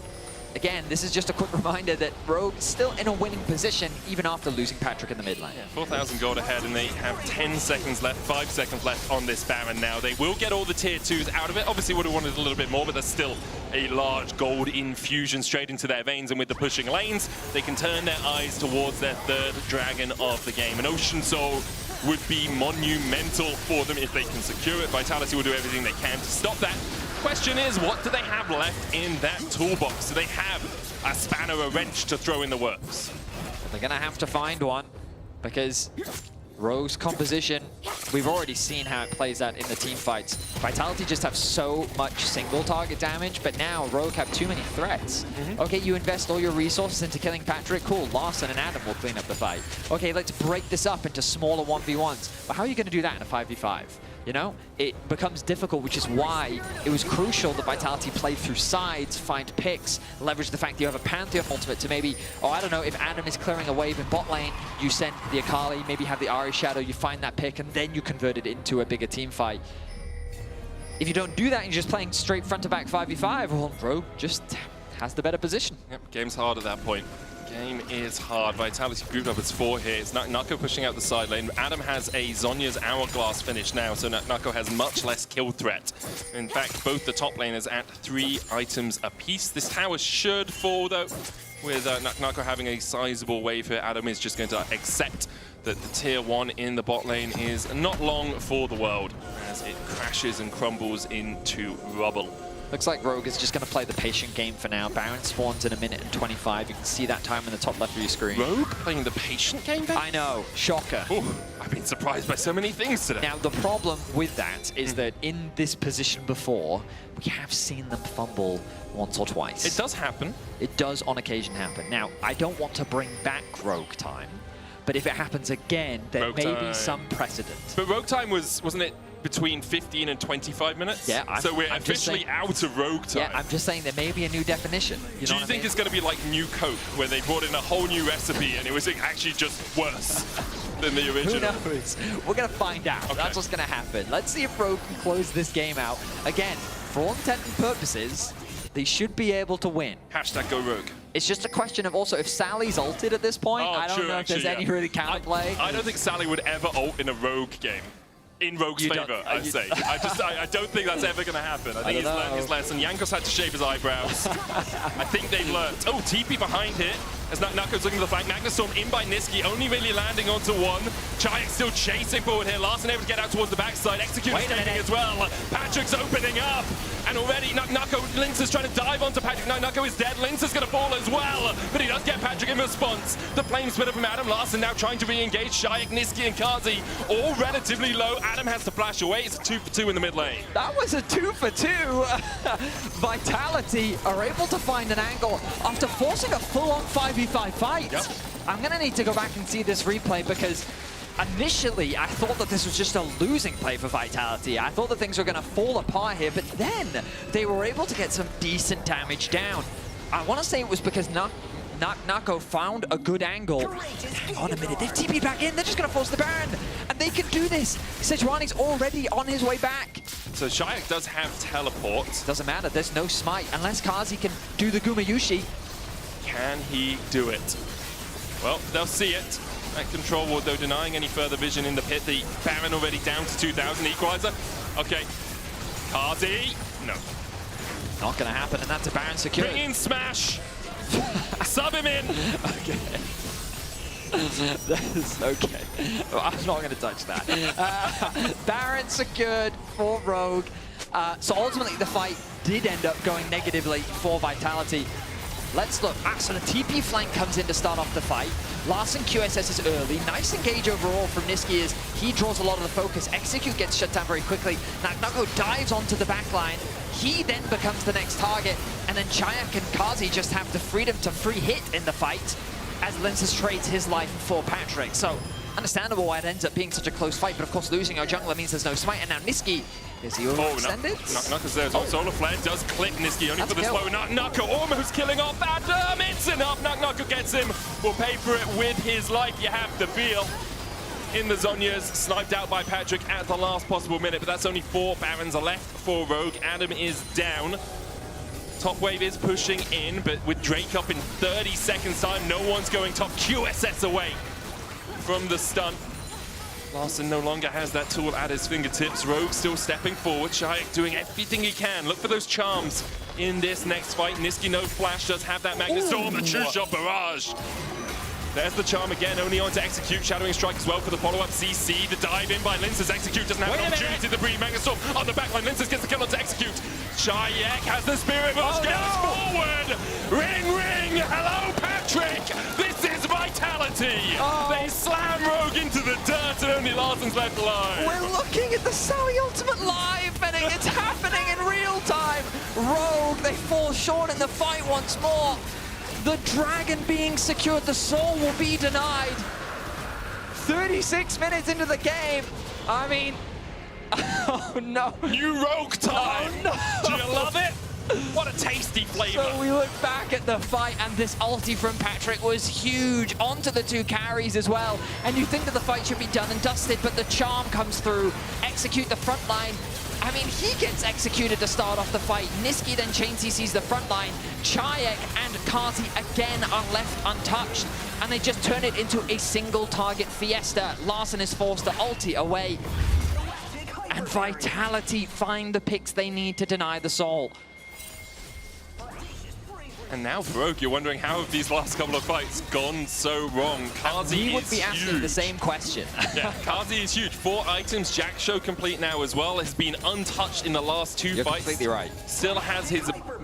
Again, this is just a quick reminder that Rogue is still in a winning position even after losing Patrick in the mid lane. Yeah, 4,000 gold ahead, and they have 10 seconds left, 5 seconds left on this Baron now. They will get all the tier 2s out of it. Obviously would have wanted a little bit more, but there's still a large gold infusion straight into their veins, and with the pushing lanes, they can turn their eyes towards their third dragon of the game. An Ocean Soul would be monumental for them if they can secure it. Vitality will do everything they can to stop that. Question is, what do they have left in that toolbox? Do they have a spanner, a wrench to throw in the works? They're gonna have to find one, because Rogue's composition, we've already seen how it plays out in the team fights. Vitality just have so much single target damage, but now Rogue have too many threats. Okay, you invest all your resources into killing Patrick, cool, Larson and Adam will clean up the fight. Okay, let's break this up into smaller 1v1s. But how are you gonna do that in a 5v5? You know, it becomes difficult, which is why it was crucial that Vitality played through sides, find picks, leverage the fact that you have a Pantheon ultimate to maybe, oh, I don't know, if Adam is clearing a wave in bot lane, you send the Akali, maybe have the Ahri Shadow, you find that pick, and then you convert it into a bigger team fight. If you don't do that and you're just playing straight front-to-back 5v5, well, Rogue just has the better position. Yep, game's hard at that point. Game is hard. Vitality grouped up as 4 here. It's Nako pushing out the side lane. Adam has a Zhonya's Hourglass finish now, so Nako has much less kill threat. In fact, both the top laners at 3 items apiece. This tower should fall, though, with Nako having a sizable wave here. Adam is just going to accept that the tier 1 in the bot lane is not long for the world, as it crashes and crumbles into rubble. Looks like Rogue is just going to play the patient game for now. Baron spawns in 1:25. You can see that time in the top left of your screen. Rogue playing the patient game then? I know. Shocker. Ooh, I've been surprised by so many things today. Now, the problem with that is that in this position before, we have seen them fumble once or twice. It does happen. It does on occasion happen. Now, I don't want to bring back Rogue time, but if it happens again, there may be some precedent. But Rogue time wasn't it between 15 and 25 minutes? Yeah. So we're officially out of Rogue time. Yeah, I'm just saying there may be a new definition. Do you think it's going to be like New Coke, where they brought in a whole new recipe and it was actually just worse? than the original. Who knows? We're going to find out. Okay. That's what's going to happen. Let's see if Rogue can close this game out. Again, for all intent and purposes, they should be able to win. Hashtag go Rogue. It's just a question of also if Sally's ulted at this point. I don't know if there's any really counterplay. I don't think Sally would ever ult in a Rogue game. In Rogue's favor, I'd say. I don't think that's ever going to happen. I think he's learned his lesson. Jankos had to shave his eyebrows. I think they've learned. Oh, TP behind here. As Nako's looking to the flank. Magnustorm in by Niski, only really landing onto one. Chayak still chasing forward here. Larson able to get out towards the backside. Execute escaping as well. Patrick's opening up. And already Nako, Lynx is trying to dive onto Patrick. No, Nako is dead. Lynx is going to fall as well. But he does get Patrick in response. The flame splitter from Adam. Larson now trying to re-engage. Chayak, Niski, and Kazi all relatively low. Adam has to flash away. It's a 2-for-2 in the mid lane. That was a 2-for-2. Vitality are able to find an angle after forcing a full-on 5v5 fight. Yep. I'm going to need to go back and see this replay because initially I thought that this was just a losing play for Vitality. I thought that things were going to fall apart here, but then they were able to get some decent damage down. I want to say it was because Nako found a good angle. Hang on a minute, they've TP'd back in, they're just going to force the Baron, and they can do this. Sejuani's already on his way back. So Chayak does have teleport. Doesn't matter, there's no smite, unless Kazi can do the Gumayushi. Can he do it? Well, they'll see it. That control ward, though, denying any further vision in the pit. The Baron already down to 2,000 equalizer. Okay. Kazi. No. Not going to happen, and that's a Baron secured. Bring in Smash. Sub him in. Okay. That is okay. I'm not going to touch that. Baron secured for Rogue. So ultimately, the fight did end up going negatively for Vitality. Let's look. So the TP flank comes in to start off the fight. Larson QSS is early. Nice engage overall from Niski as he draws a lot of the focus. Execute gets shut down very quickly. Nako dives onto the back line. He then becomes the next target. And then Chayak and Kazi just have the freedom to free hit in the fight as Linces trades his life for Patrick. So understandable why it ends up being such a close fight. But of course, losing our jungler means there's no smite. And now Niski, is he overextended? Nako's there as well. Solar Flare does clip Niski only for the slow. Nako almost killing off Adam. It's enough. Nako gets him. Will pay for it with his life, you have to feel. In the Zhonya's, sniped out by Patrick at the last possible minute, but that's only 4 Barons are left for Rogue. Adam is down. Top wave is pushing in, but with Drake up in 30 seconds time, no one's going top. QSS away from the stun. Larson no longer has that tool at his fingertips. Rogue still stepping forward. Chayak doing everything he can. Look for those charms in this next fight. Niski, no flash, does have that Magnustorm, the true shot barrage. There's the charm again, only on to Execute. Shadowing Strike as well for the follow-up. CC, the dive in by Linces. Execute doesn't have an opportunity to breathe. Magnustorm on the backline. Linces gets the kill onto Execute. Chayak has the Spirit Rush, goes forward. Ring, ring. Hello, Patrick. This is Vitality. They slam Rogue into the dirt and only Larson's left alive. We're looking at the Sally Ultimate live, and it's happening in real time. Rogue, they fall short in the fight once more. The dragon being secured, the soul will be denied. 36 minutes into the game. I mean, oh no. New Rogue time. Oh, no. Do you love it? What a tasty flavor. So we look back at the fight, and this ulti from Patrick was huge onto the 2 carries as well. And you think that the fight should be done and dusted, but the charm comes through. Execute the front line. I mean, he gets executed to start off the fight. Niski then chain CCs the front line. Chayak and Kazi again are left untouched. And they just turn it into a single target fiesta. Larson is forced to ulti away. And Vitality find the picks they need to deny the soul. And now for Rogue, you're wondering how have these last couple of fights gone so wrong? Kazi we would be asking huge. the same question. Yeah, Kazi is huge. 4 items, Jack Show complete now as well. Has been untouched in the last 2 You're fights. completely right. Still has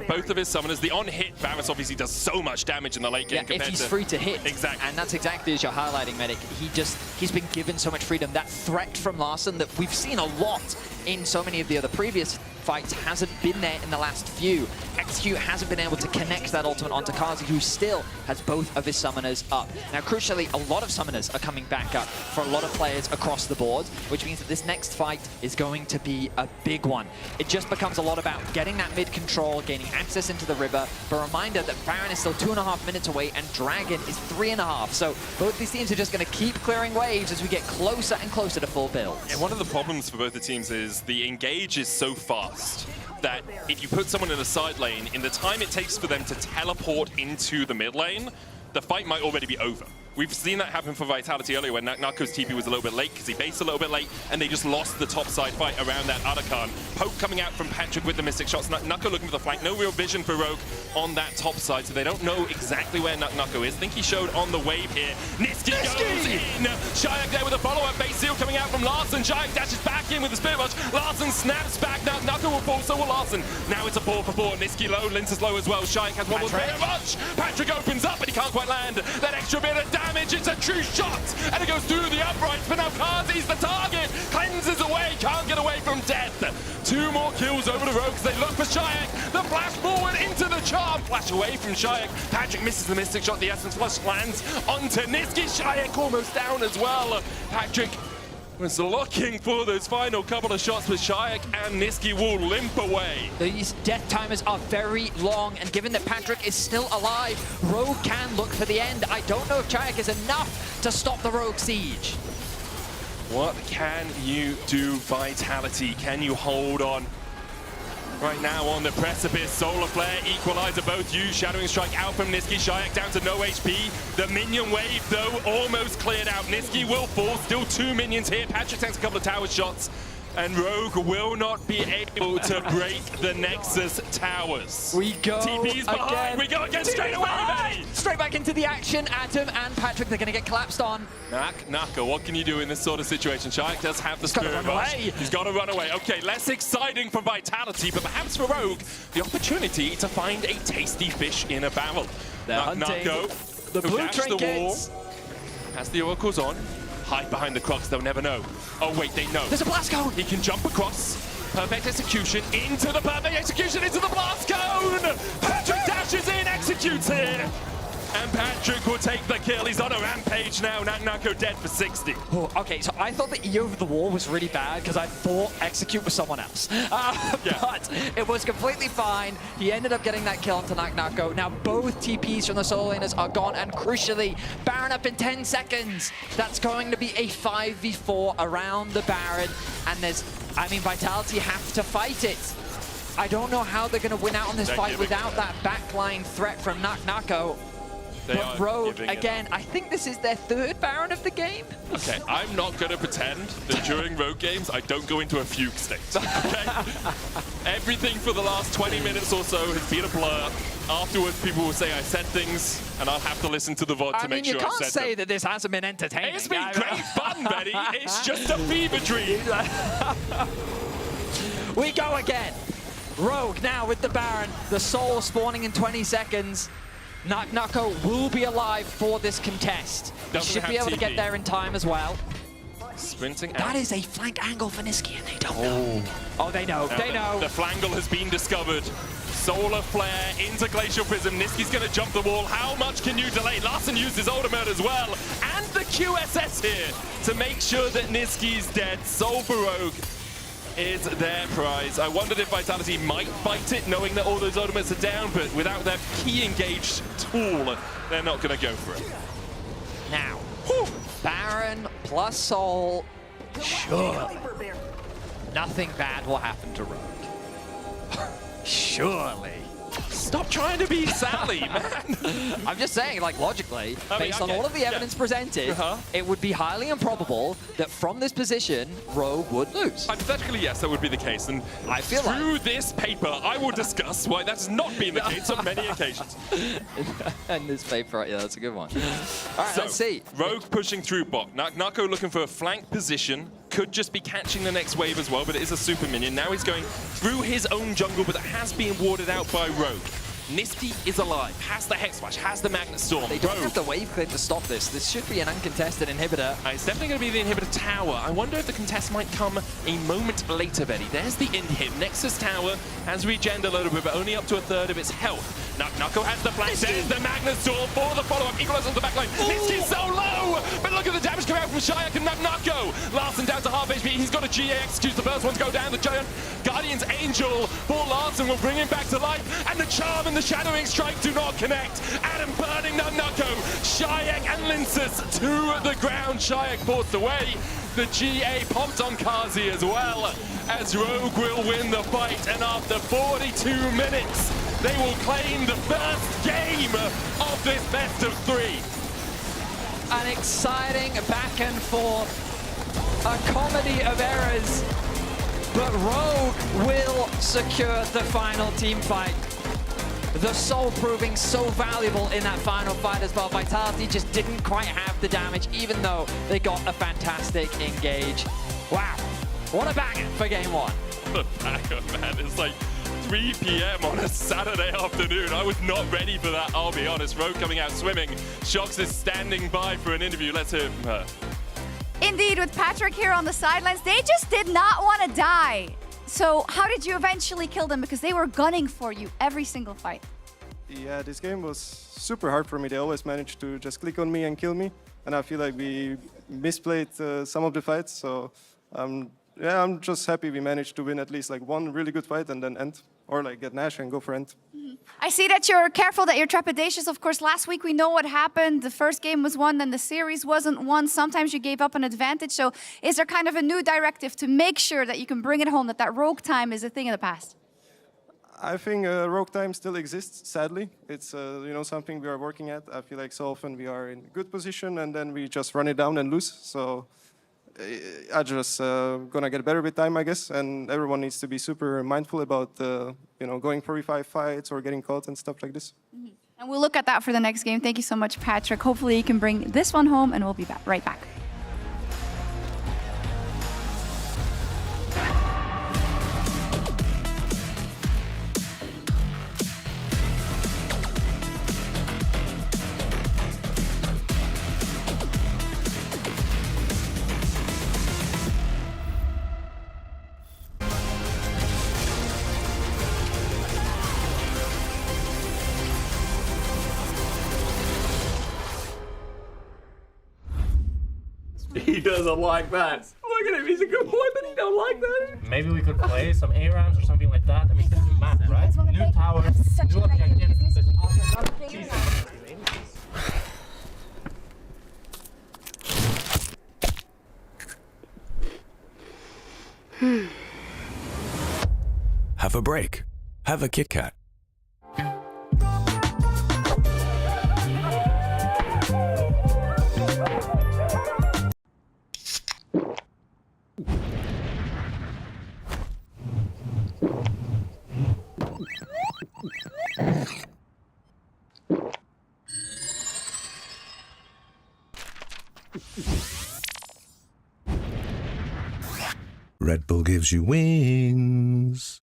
both of his summoners. The on-hit Varus obviously does so much damage in the late game. Yeah, if he's free to hit. Exactly. And that's exactly as you're highlighting, Medic. He's been given so much freedom. That threat from Larson that we've seen a lot in so many of the other previous fights hasn't been there in the last few. Execute hasn't been able to connect that ultimate onto Kazi, who still has both of his summoners up. Now, crucially, a lot of summoners are coming back up for a lot of players across the board, which means that this next fight is going to be a big one. It just becomes a lot about getting that mid control, gaining access into the river. But a reminder that Baron is still 2.5 minutes away and Dragon is 3.5. So both these teams are just going to keep clearing waves as we get closer and closer to full builds. And one of the problems for both the teams is the engage is so fast that if you put someone in a side lane, in the time it takes for them to teleport into the mid lane, the fight might already be over. We've seen that happen for Vitality earlier when Nako's TP was a little bit late because he based a little bit late and they just lost the top side fight around that Arakan. Poke coming out from Patrick with the Mystic shots. Nako looking for the flank. No real vision for Rogue on that top side, so they don't know exactly where Nako is. I think he showed on the wave here. Niski goes in. Shayak there with a follow-up base seal coming out from Larson. Shayak dashes back in with the Spirit Rush. Larson snaps back. Now Nako will fall, so will Larson. Now it's a 4-for-4. Niski low, Lince's low as well. Shayak has one more Spirit Rush. Patrick opens up, but he can't quite land. That extra bit of damage. It's a true shot, and it goes through the uprights, but now Kazi's the target. Cleanses away, can't get away from death. 2 more kills over the Rogues. They look for Shayak. The flash forward into the charm. Flash away from Shayak. Patrick misses the Mystic shot. The Essence Flush lands onto Niski. Shayak almost down as well. Patrick was looking for those final couple of shots, but Shayak and Niski will limp away. These death timers are very long, and given that Patrick is still alive, Rogue can look for the end. I don't know if Shayak is enough to stop the Rogue siege. What can you do, Vitality? Can you hold on? Right now on the precipice, Solar Flare, Equalizer both used, Shadowing Strike out from Niski, Shayak down to no HP. The minion wave though almost cleared out. Niski will fall, still 2 minions here. Patrick takes a couple of tower shots. And Rogue will not be able to break the Nexus towers. We go TP's behind. again. We go again straight away, mate. Straight back into the action. Adam and Patrick, they're going to get collapsed on. Naka, what can you do in this sort of situation? Shayak does have the Spirit Rush. He's got to run away. Okay, less exciting for Vitality, but perhaps for Rogue, the opportunity to find a tasty fish in a barrel. They're hunting Nako, the blue trinkets. The wall, has the oracles on. Hide behind the Crocs, they'll never know. Oh wait, they know. There's a blast cone! He can jump across. Perfect execution, into the perfect execution, into the blast cone! Patrick dashes in, executes it! And Patrick will take the kill. He's on a rampage now. Nako dead for 60. Oh, okay, so I thought the E over the wall was really bad because I thought Execute was someone else. But it was completely fine. He ended up getting that kill onto Nako. Now both TPs from the solo laners are gone, and crucially, Baron up in 10 seconds. That's going to be a 5v4 around the Baron, and Vitality have to fight it. I don't know how they're going to win out on this fight without that backline threat from Nako. But Rogue, again, I think this is their 3rd Baron of the game. Okay, I'm not going to pretend that during Rogue games, I don't go into a fugue state, okay? Everything for the last 20 minutes or so has been a blur. Afterwards, people will say I said things, and I'll have to listen to the VOD to make sure I said them. You can't say that this hasn't been entertaining. It's been great fun, Betty. It's just a fever dream. We go again. Rogue now with the Baron. The Soul spawning in 20 seconds. Nako will be alive for this contest. He should be able to get there in time as well. Sprinting out. That is a flank angle for Niski, and they don't know. Oh, they know. They know. The flangle has been discovered. Solar Flare into Glacial Prism. Niski's going to jump the wall. How much can you delay? Larson used his ultimate as well. And the QSS here to make sure that Niski's dead. Soul for Rogue is their prize. I wondered if Vitality might fight it, knowing that all those ultimates are down, but without their key engaged tool, they're not going to go for it. Now, Baron plus Soul, surely nothing bad will happen to Rogue. Surely. Stop trying to be Sally, man. I'm just saying, like, logically, based on all of the evidence presented, it would be highly improbable that from this position, Rogue would lose. Hypothetically, yes, that would be the case. And I feel through this paper, I will discuss why that's not been the case on many occasions. And this paper, yeah, that's a good one. All right, so, let's see. Rogue pushing through bot. Nako looking for a flank position. Could just be catching the next wave as well, but it is a super minion. Now he's going through his own jungle, but it has been warded out by Rogue. Nifty is alive, has the Hex Smash, has the Magnet Storm. They don't have the wave clear to stop this. This should be an uncontested inhibitor. It's definitely going to be the inhibitor tower. I wonder if the contest might come a moment later, Betty. There's the inhib. Nexus tower has regened a little bit, but only up to a third of its health. Knuckle has the flash. There's the Magnet Storm for the follow-up. Equalizer on the backline. Nifty's so low, but look at the damage coming out from Shayak and Knuckle. Larson down to half HP. He's got a GA executes the first one to go down. The Giant Guardian's Angel for Larson will bring him back to life, and the Charm and the Shadowing Strike do not connect. Adam burning Knuckle. Shayak and Linsus to the ground. Shayak forced away. The GA popped on Kazi as well, as Rogue will win the fight, and after 42 minutes, they will claim the first game of this best of 3. An exciting back and forth, a comedy of errors, but Rogue will secure the final team fight. The Soul proving so valuable in that final fight as well. Vitality just didn't quite have the damage, even though they got a fantastic engage. Wow, what a banger for game 1. The banger, man. It's like 3 p.m. on a Saturday afternoon. I was not ready for that, I'll be honest. Rogue coming out swimming. Shox is standing by for an interview. Let's hear from her. Indeed, with Patrick here on the sidelines, they just did not want to die. So how did you eventually kill them? Because they were gunning for you every single fight. Yeah, this game was super hard for me. They always managed to just click on me and kill me. And I feel like we misplayed some of the fights. So yeah, I'm just happy we managed to win at least like one really good fight and then end. Or like get Nash and go for end. I see that you're careful, that you're trepidatious. Of course, last week we know what happened. The first game was won, then the series wasn't won. Sometimes you gave up an advantage. So is there kind of a new directive to make sure that you can bring it home, that rogue time is a thing of the past? I think rogue time still exists, sadly. It's you know, something we are working at. I feel like so often we are in good position and then we just run it down and lose. So I just gonna get better with time, I guess, and everyone needs to be super mindful about you know, going for revive fights or getting caught and stuff like this. And we'll look at that for the next game. Thank you so much, Patrick. Hopefully you can bring this one home, and we'll be right back. He doesn't like that. Look at him, he's a good boy, but he don't like that. Maybe we could play some A-rounds or something like that. I mean, this is map, right? New tower, new objectives. Have a break. Have a Kit Kat. Red Bull gives you wings.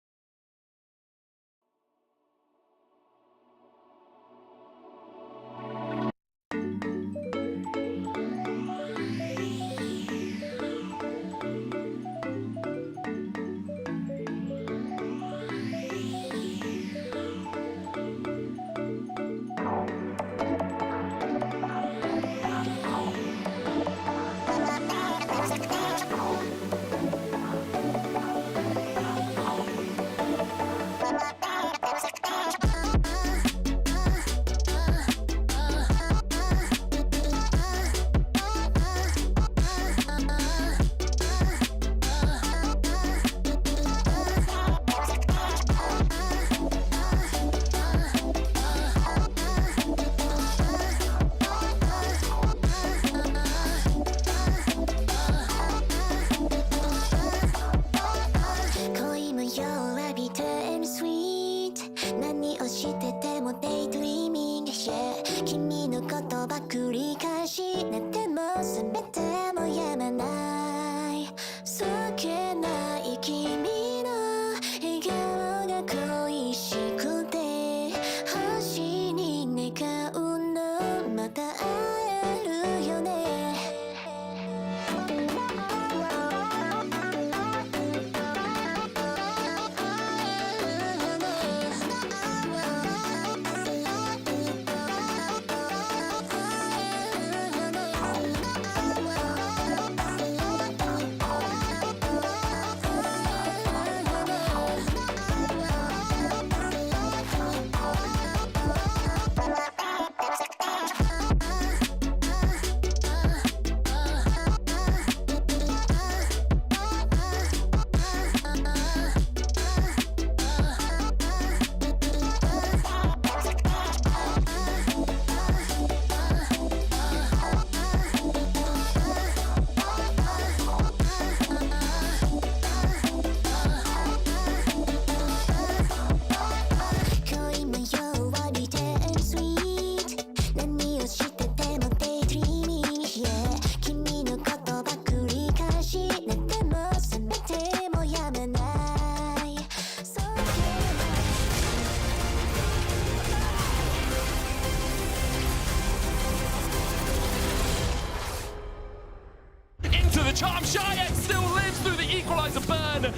charm. Shayak still lives through the equalizer burn.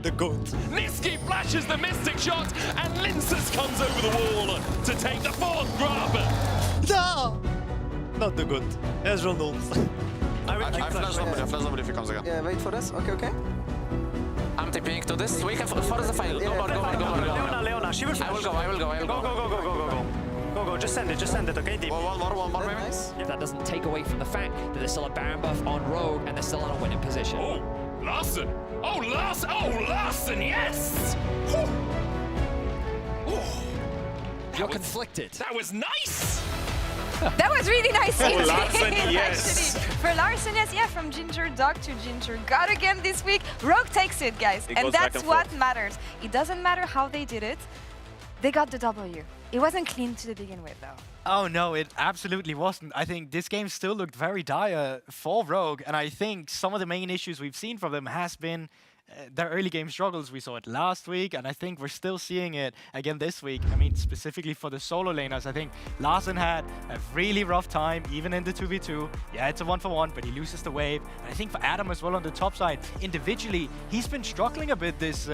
The goat. Niski flashes the mystic shot, and Lincers comes over the wall to take the 4th grab. No! Not the goat. As Ronald. I flash somebody if he comes again. Yeah, wait for this. Okay, okay. I'm TPing to this. We have force the file. Go on. Leona, she will flash. I will go. Go. Just send it, okay? Deep. One more maybe. Nice. That doesn't take away from the fact that there's still a Baron buff on Rogue and they're still in a winning position. Oh, Larson! Oh, Larson, yes! Whew. Oh, You're conflicted. That was nice! That was really nice indeed, Larson, yes. actually. For Larson, yes, yeah, from Ginger Dog to Ginger God again this week. Rogue takes it, guys. It And goes back that's and what forth. matters. It doesn't matter how they did it. They got the W. It wasn't clean to begin with, though. Oh no, it absolutely wasn't. I think this game still looked very dire for Rogue, and I think some of the main issues we've seen from them has been their early game struggles. We saw it last week, and I think we're still seeing it again this week. I mean, specifically for the solo laners, I think Larson had a really rough time, even in the 2v2. Yeah, it's a 1-for-1, but he loses the wave. And I think for Adam as well on the top side, individually, he's been struggling a bit this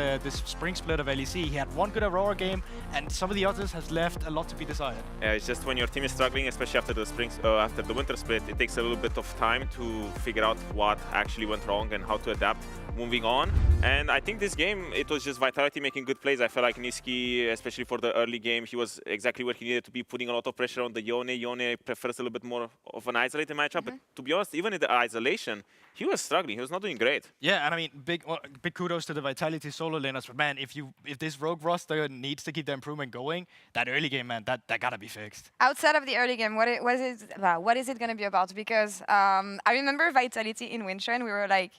spring split of LEC. He had one good Aurora game, and some of the others has left a lot to be desired. Yeah, it's just when your team is struggling, especially after the winter split, it takes a little bit of time to figure out what actually went wrong and how to adapt moving on. And I think this game, it was just Vitality making good plays. I felt like Niski, especially for the early game, he was exactly where he needed to be, putting a lot of pressure on the Yone. Yone prefers a little bit more of an isolated matchup, but to be honest, even in the isolation, he was struggling. He was not doing great. Yeah, and I mean, big kudos to the Vitality solo laners. But man, if this Rogue roster needs to keep the improvement going, that early game, man, that gotta be fixed. Outside of the early game, what is it going to be about? Because I remember Vitality in Winter, and we were like,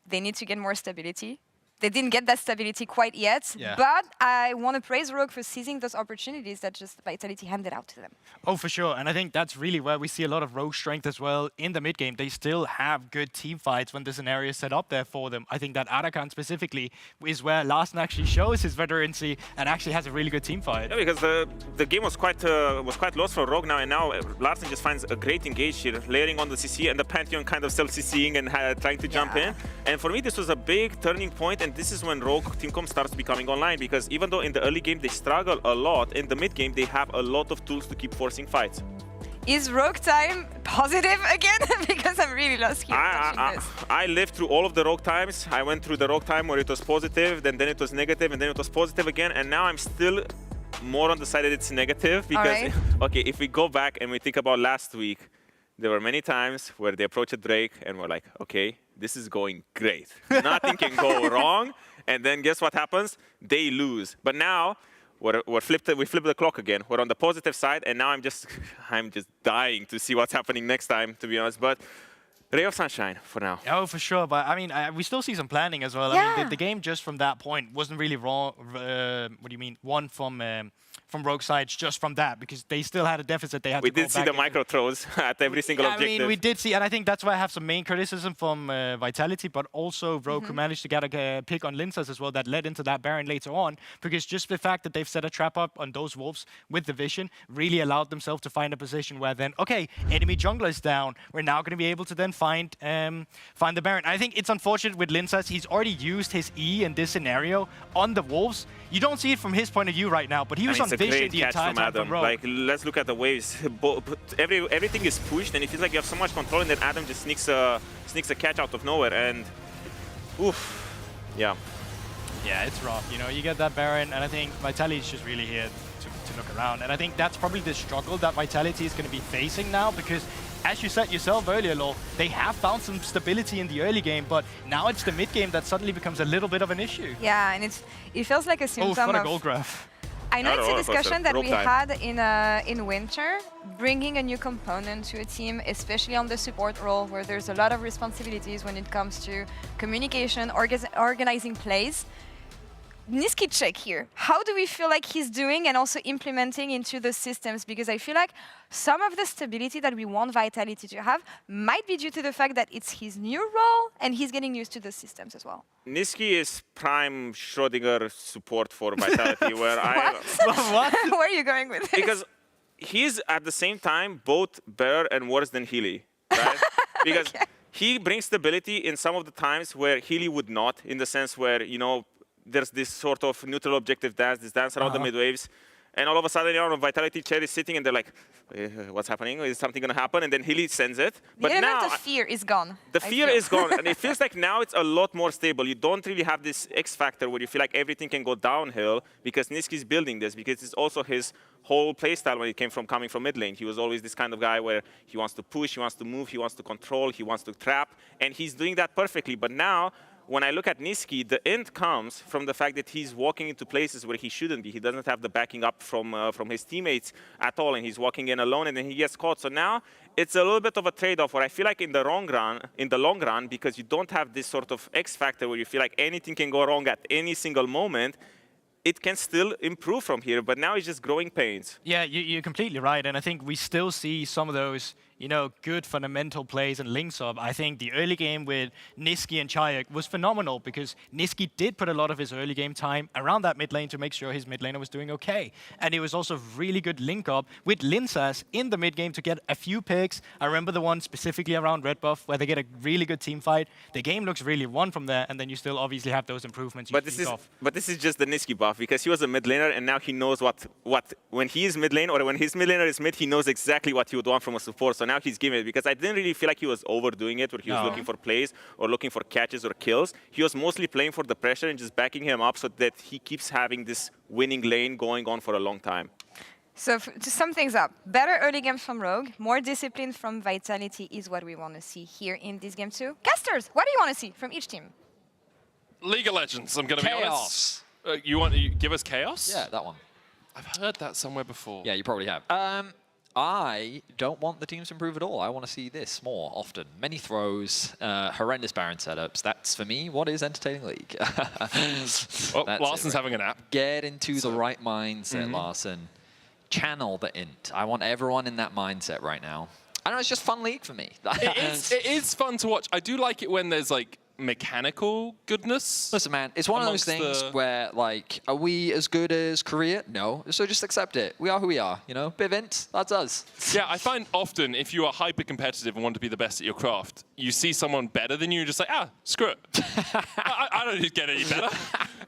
they need to get more stability. They didn't get that stability quite yet, but I want to praise Rogue for seizing those opportunities that just Vitality handed out to them. Oh, for sure. And I think that's really where we see a lot of Rogue strength as well in the mid game. They still have good team fights when there's an area set up there for them. I think that Arakan specifically is where Larson actually shows his veterancy and actually has a really good team fight. Yeah, because the game was quite lost for Rogue now, and now Larson just finds a great engage here, layering on the CC and the Pantheon kind of self-CCing and trying to jump in. And for me, this was a big turning point, and this is when Rogue Teamcom starts becoming online, because even though in the early game they struggle a lot, in the mid game they have a lot of tools to keep forcing fights. Is Rogue time positive again? Because I'm really lost here. I lived through all of the Rogue times. I went through the Rogue time where it was positive, then it was negative, and then it was positive again, and now I'm still more on the side that it's negative, because okay, if we go back and we think about last week, there were many times where they approached Drake and were like, okay, this is going great. Nothing can go wrong. And then guess what happens? They lose. But now we flip the clock again. We're on the positive side, and now I'm just dying to see what's happening next time, to be honest. But ray of sunshine for now. Oh, for sure. But I mean, we still see some planning as well. I mean, the game just from that point wasn't really wrong. What do you mean? Won from Rogue sides just from that, because they still had a deficit. They had. We did see the micro throws at every single objective. I mean, we did see, and I think that's why I have some main criticism from Vitality, but also Rogue who managed to get a pick on Lincers as well that led into that Baron later on, because just the fact that they've set a trap up on those wolves with the vision really allowed themselves to find a position where then, okay, enemy jungler is down. We're now going to be able to then find the Baron. I think it's unfortunate with Lincers. He's already used his E in this scenario on the wolves. You don't see it from his point of view right now, but he was on vision the entire time from Rogue. Like, let's look at the waves. Everything is pushed, and it feels like you have so much control, and then Adam just sneaks a catch out of nowhere, and oof, yeah. Yeah, it's rough. You know, you get that Baron, and I think Vitality is just really here to look around, and I think that's probably the struggle that Vitality is going to be facing now, because as you said yourself earlier, Lol, they have found some stability in the early game, but now it's the mid game that suddenly becomes a little bit of an issue. Yeah, and it feels like a symptom what a of... gold graph. I know it's a discussion that we had in Winter, bringing a new component to a team, especially on the support role, where there's a lot of responsibilities when it comes to communication, organizing plays. Niski check here. How do we feel like he's doing and also implementing into the systems? Because I feel like some of the stability that we want Vitality to have might be due to the fact that it's his new role and he's getting used to the systems as well. Niski is prime Schrödinger support for Vitality, where what? Where are you going with this? Because he's at the same time both better and worse than Healy, right? Because he brings stability in some of the times where Healy would not, in the sense where, you know, there's this sort of neutral objective dance, this dance around the mid waves. And all of a sudden, you know, Vitality chair is sitting and they're like, what's happening? Is something going to happen? And then Healy sends it. The element of fear is gone. The fear is gone. And it feels like now it's a lot more stable. You don't really have this X factor where you feel like everything can go downhill because Nisqy's building this, because it's also his whole playstyle when it came from coming from mid lane. He was always this kind of guy where he wants to push, he wants to move, he wants to control, he wants to trap. And he's doing that perfectly. But now, when I look at Nisqy, the end comes from the fact that he's walking into places where he shouldn't be. He doesn't have the backing up from his teammates at all, and he's walking in alone, and then he gets caught. So now it's a little bit of a trade-off where I feel like in the long run, because you don't have this sort of X factor where you feel like anything can go wrong at any single moment, it can still improve from here, but now it's just growing pains. Yeah, you're completely right, and I think we still see some of those, you know, good fundamental plays and links up. I think the early game with Nisqy and Chayek was phenomenal because Nisqy did put a lot of his early game time around that mid lane to make sure his mid laner was doing okay. And it was also really good link up with Linsas in the mid game to get a few picks. I remember the one specifically around red buff where they get a really good team fight. The game looks really won from there, and then you still obviously have those improvements. But this is just the Nisqy buff because he was a mid laner and now he knows what when he is mid lane or when his mid laner is mid, he knows exactly what he would want from a support. So now he's giving it, because I didn't really feel like he was overdoing it, where he was looking for plays or looking for catches or kills. He was mostly playing for the pressure and just backing him up so that he keeps having this winning lane going on for a long time. So to sum things up, better early games from Rogue, more discipline from Vitality is what we want to see here in this game too. Casters, what do you want to see from each team? League of Legends, I'm going to be honest. You want to give us Chaos? Yeah, that one. I've heard that somewhere before. Yeah, you probably have. I don't want the teams to improve at all. I want to see this more often. Many throws, horrendous Baron setups. That's, for me, what is entertaining League. Larsen's having a nap. Get into the right mindset, Larsen. Channel the int. I want everyone in that mindset right now. I know, it's just fun League for me. It is fun to watch. I do like it when there's, like, mechanical goodness. Listen, man, it's one of those things where, like, are we as good as Korea? No. So just accept it. We are who we are, you know? Bit of int, that's us. Yeah, I find often if you are hyper-competitive and want to be the best at your craft, you see someone better than you and just like, screw it. I don't need to get any better.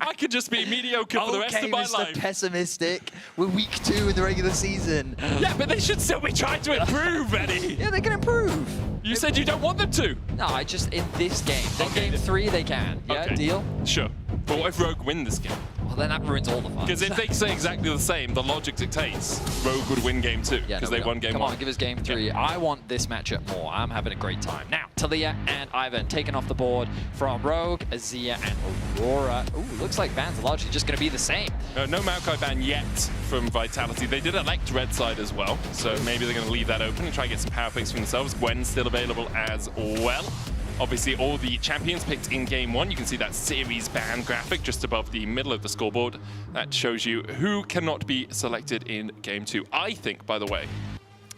I could just be mediocre for the rest of my life. Mr. Pessimistic. We're week 2 in the regular season. Yeah, but they should still be trying to improve, Eddie. Yeah, they can improve. You said you don't want them to. No, I just, in this game. Then game 3, they can. Yeah, okay. Deal? Sure. But what if Rogue win this game? Well, then that ruins all the fun. Because if they say exactly the same, the logic dictates Rogue would win game 2 because they won game 1. Come on, give us game 3. Yeah. I want this matchup more. I'm having a great time. Now, Talia and Ivan taken off the board from Rogue, Azia, and Aurora. Ooh, looks like bans are largely just going to be the same. No Maokai ban yet from Vitality. They did elect red side as well, so maybe they're going to leave that open and try and get some power picks for themselves. Gwen's still available as well. Obviously, all the champions picked in Game 1. You can see that series ban graphic just above the middle of the scoreboard. That shows you who cannot be selected in Game 2. I think, by the way,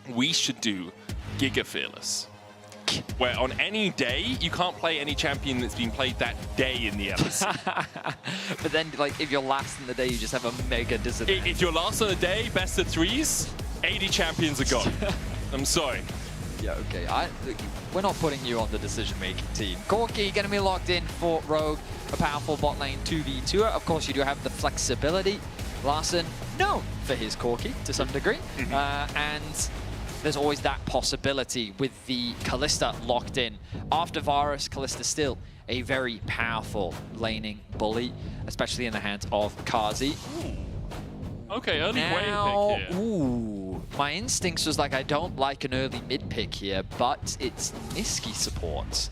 we should do Giga Fearless, where on any day, you can't play any champion that's been played that day in the LEC. But then, like, if you're last in the day, you just have a mega disadvantage. If you're last on the day, best of 3s, 80 champions are gone. I'm sorry. Yeah, okay. We're not putting you on the decision-making team. Corki going to be locked in for Rogue, a powerful bot lane 2v2. Of course, you do have the flexibility. Larsen, known for his Corki to some degree. And there's always that possibility with the Kalista locked in. After Varus, Kalista still a very powerful laning bully, especially in the hands of Kazi. Okay, early wave pick here. Ooh, my instincts was like, I don't like an early mid pick here, but it's Nisqy support,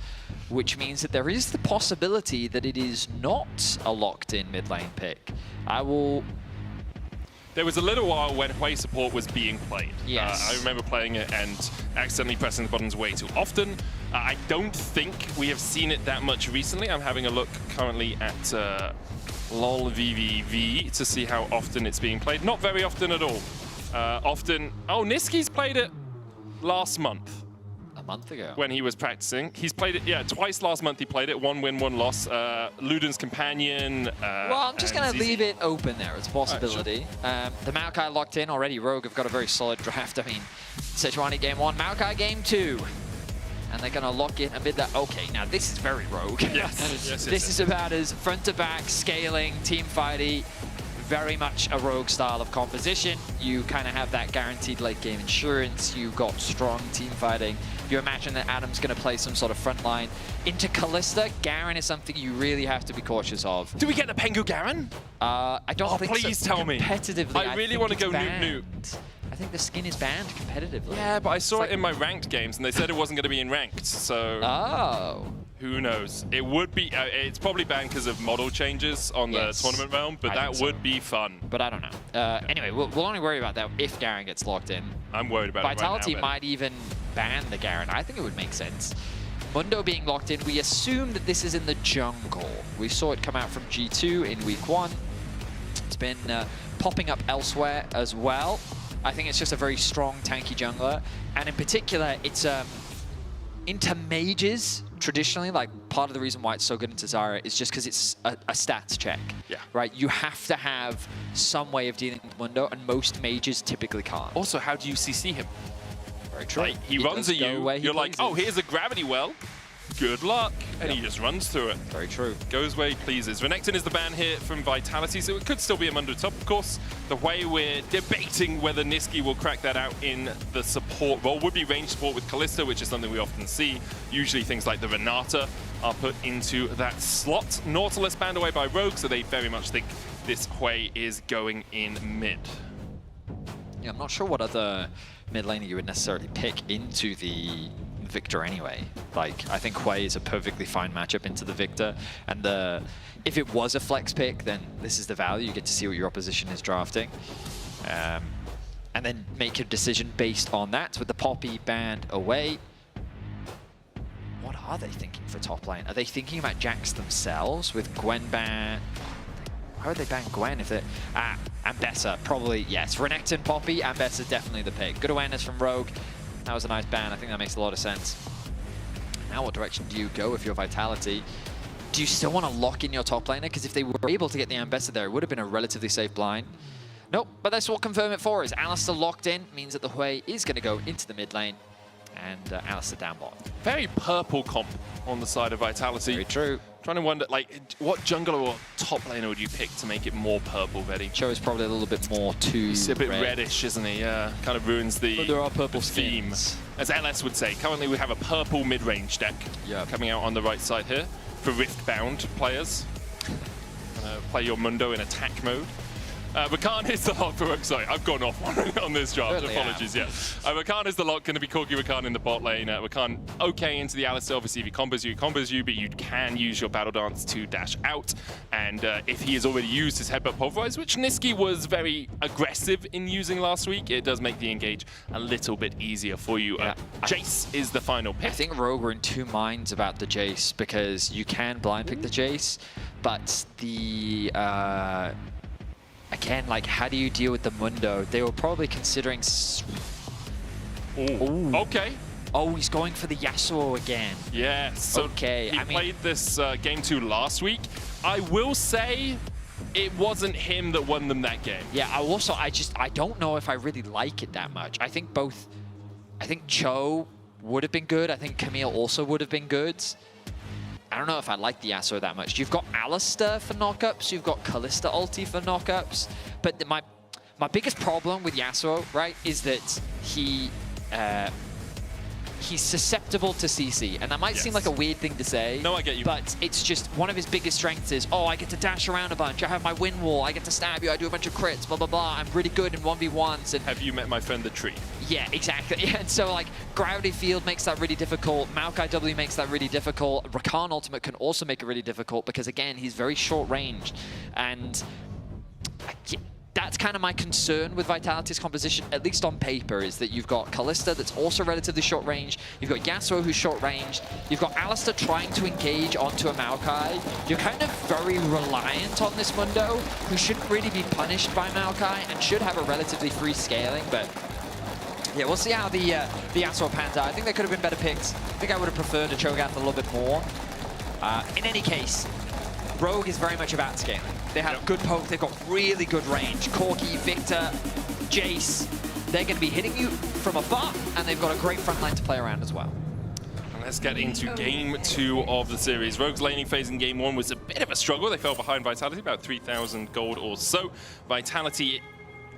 which means that there is the possibility that it is not a locked-in mid lane pick. There was a little while when Hui support was being played. Yes. I remember playing it and accidentally pressing the buttons way too often. I don't think we have seen it that much recently. I'm having a look currently at LOL VVV to see how often it's being played. Not very often at all. Nisqy's played it last month. A month ago? When he was practicing. He's played it, yeah, twice last month he played it. 1 win, 1 loss. Luden's companion. Well, I'm just going to leave it open there. It's a possibility. Right, sure. The Maokai locked in already. Rogue have got a very solid draft. I mean, Sejuani game 1, Maokai game 2. and they're going to lock in amid that. Okay, now this is very rogue. Yes. This is about as front to back, scaling, team fighty, very much a rogue style of composition. You kind of have that guaranteed late game insurance. You got strong team fighting. You imagine that Adam's going to play some sort of front line. Into Kalista, Garen is something you really have to be cautious of. Do we get the Pengu Garen? I don't think so. Please tell me. Competitively, I really want to go Newt. I think the skin is banned competitively. Yeah, but I saw it in my ranked games, and they said it wasn't going to be in ranked, so... Oh. Who knows? It would be... it's probably banned because of model changes on the tournament realm, but that would be fun. But I don't know. Anyway, we'll only worry about that if Garen gets locked in. I'm worried about Vitality it right now, might even ban the Garen. I think it would make sense. Mundo being locked in, we assume that this is in the jungle. We saw it come out from G2 in week 1. It's been popping up elsewhere as well. I think it's just a very strong tanky jungler. And in particular, it's into mages. Traditionally, like part of the reason why it's so good into Zarya is just because it's a stats check. Yeah. Right? You have to have some way of dealing with Mundo, and most mages typically can't. Also, how do you CC him? Very true. Like, he runs at you, you're like, oh, here's a gravity well. Good luck. And he just runs through it. Very true. Goes where he pleases. Renekton is the ban here from Vitality, so it could still be a Mundo top. Of course, the way we're debating whether Niski will crack that out in the support role would be range support with Kalista, which is something we often see. Usually things like the Renata are put into that slot. Nautilus banned away by Rogue, so they very much think this Hui is going in mid. Yeah, I'm not sure what other mid laner you would necessarily pick into the Victor anyway. Like, I think Hui is a perfectly fine matchup into the Victor, and if it was a flex pick, then this is the value. You get to see what your opposition is drafting, and then make your decision based on that. With the Poppy banned away, what are they thinking for top lane? Are they thinking about Jax themselves with Gwen ban? Why would they ban Gwen if they're... Ambessa, probably, yes. Renekton, Poppy, Ambessa, definitely the pick. Good awareness from Rogue. That was a nice ban. I think that makes a lot of sense. Now what direction do you go if you're Vitality? Do you still want to lock in your top laner? Because if they were able to get the Ambessa there, it would have been a relatively safe blind. Nope, but that's what confirm it for is Alistair locked in, means that the Hui is going to go into the mid lane, and Alistair down bot. Very purple comp on the side of Vitality. Very true. Trying to wonder, like, what jungler or top laner would you pick to make it more purple, Veddy? Cho is probably a little bit more too He's a bit red. reddish, isn't he? Yeah, kind of ruins the, but there are purple theme. skins. As LS would say, currently we have a purple mid-range deck coming out on the right side here for Rift-bound players. Play your Mundo in attack mode. Rakan is the lock for... Sorry, I've gone off on this draft. Totally Apologies, yeah. Rakan is the lock, going to be Corgi Rakan in the bot lane. Rakan okay into the Alistair. Obviously, if he combos you, but you can use your Battle Dance to dash out. And if he has already used his Headbutt Pulverize, which Niski was very aggressive in using last week, it does make the engage a little bit easier for you. Jace is the final pick. I think Rogue were in two minds about the Jace, because you can blind pick the Jace, but the... Again, like, how do you deal with the Mundo? They were probably considering... Ooh. Okay. Oh, he's going for the Yasuo again. Yeah, so okay. He played this game 2 last week. I will say it wasn't him that won them that game. Yeah, I don't know if I really like it that much. I think Cho would have been good. I think Camille also would have been good. I don't know if I like the Yasuo that much. You've got Alistair for knockups, you've got Kalista ulti for knockups, but my biggest problem with Yasuo, right, is that he's susceptible to CC, and that might seem like a weird thing to say. No, I get you. But it's just one of his biggest strengths is, oh, I get to dash around a bunch, I have my wind wall, I get to stab you, I do a bunch of crits, blah, blah, blah. I'm really good in 1v1s. And have you met my friend the tree? Yeah, exactly. And so, like, Gravity Field makes that really difficult. Maokai W makes that really difficult. Rakan Ultimate can also make it really difficult because, again, he's very short-ranged. And that's kind of my concern with Vitality's composition, at least on paper, is that you've got Kalista that's also relatively short-ranged. You've got Yasuo who's short-ranged. You've got Alistair trying to engage onto a Maokai. You're kind of very reliant on this Mundo, who shouldn't really be punished by Maokai and should have a relatively free scaling, but... yeah, we'll see how the Yasuo pans out. I think they could have been better picks. I think I would have preferred a Cho'Gath a little bit more. In any case, Rogue is very much about scaling. They have good poke, they've got really good range. Corki, Victor, Jace, they're going to be hitting you from afar, and they've got a great front line to play around as well. let's get into game 2 of the series. Rogue's laning phase in game 1 was a bit of a struggle. They fell behind Vitality, about 3,000 gold or so. Vitality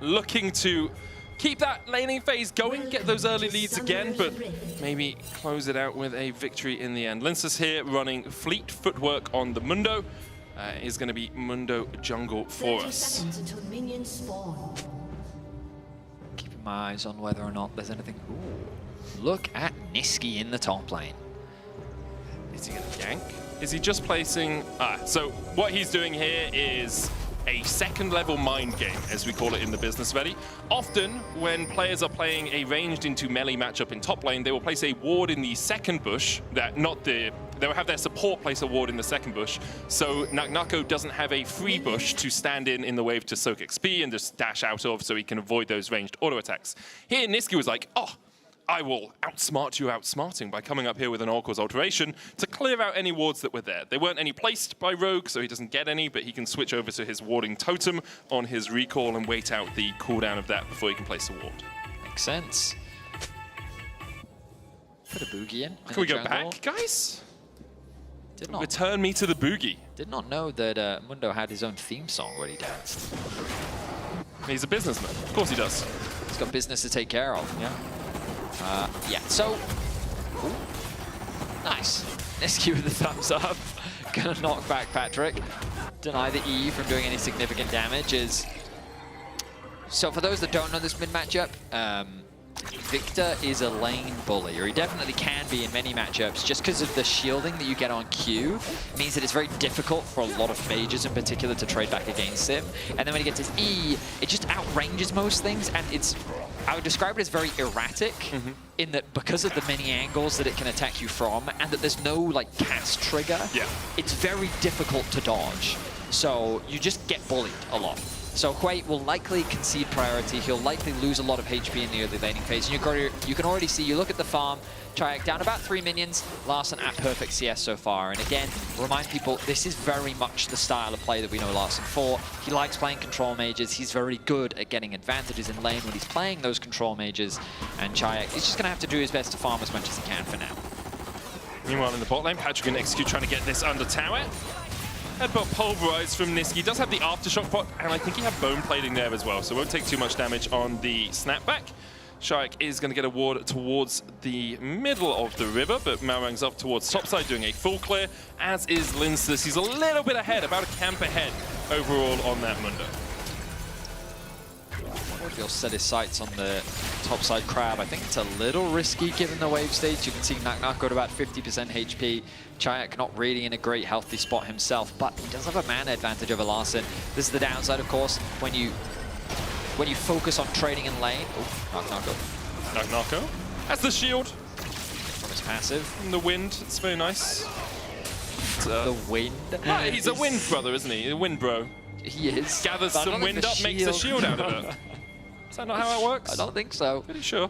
looking to keep that laning phase going, get those early leads again, but maybe close it out with a victory in the end. Linsus here running fleet footwork on the Mundo. Is going to be Mundo jungle for us. Keeping my eyes on whether or not there's anything. Ooh, look at Nisqy in the top lane. Is he going to gank? Is he just placing... so what he's doing here is a second level mind game, as we call it in the business ready. Often, when players are playing a ranged into melee matchup in top lane, they will place a ward in the second bush, they will have their support place a ward in the second bush, so Naknako doesn't have a free bush to stand in the wave to soak XP and just dash out of so he can avoid those ranged auto attacks. Here, Nisqy was like, oh, I will outsmart you outsmarting by coming up here with an Oracle's Alteration to clear out any wards that were there. They weren't any placed by Rogue, so he doesn't get any, but he can switch over to his warding totem on his recall and wait out the cooldown of that before he can place a ward. Makes sense. Put a boogie in. Can we go back, guys? Did not. Return me to the boogie. Did not know that Mundo had his own theme song where he danced. He's a businessman. Of course he does. He's got business to take care of. Yeah. Yeah, so... Ooh. Nice. Nisqy with the thumbs up. Gonna knock back Patrick. Deny the E from doing any significant damage is... So for those that don't know this mid matchup, Victor is a lane bully, or he definitely can be in many matchups, just because of the shielding that you get on Q. Means that it's very difficult for a lot of mages in particular to trade back against him. And then when he gets his E, it just outranges most things, and it's... I would describe it as very erratic in that because of the many angles that it can attack you from, and that there's no like cast trigger, it's very difficult to dodge. So you just get bullied a lot. So Quake will likely concede priority. He'll likely lose a lot of HP in the early laning phase. And you can already see, you look at the farm, Chayak down about 3 minions, Larssen at perfect CS so far. And again, remind people, this is very much the style of play that we know Larssen for. He likes playing control mages. He's very good at getting advantages in lane when he's playing those control mages. And Chayak is just going to have to do his best to farm as much as he can for now. Meanwhile, in the bot lane, Patrick and Execute trying to get this under tower. Headbutt pulverized from Nisqy. Does have the aftershock pot, and I think he had bone plating there as well, so won't take too much damage on the snapback. Shaik is going to get a ward towards the middle of the river, but Malrang's up towards topside doing a full clear, as is Linsus. He's a little bit ahead, about a camp ahead overall on that Mundo. If he'll set his sights on the topside crab, I think it's a little risky given the wave stage. You can see Naknako at about 50% HP. Chayak not really in a great healthy spot himself, but he does have a mana advantage over Larssen. This is the downside, of course, when you focus on trading in lane. Oh, Naknako has the shield from his passive. From the wind, it's very nice. The wind. He's a wind brother, isn't he? A wind bro. He is. Gathers some wind up, makes a shield out of it. Is that not how it works? I don't think so. Pretty sure.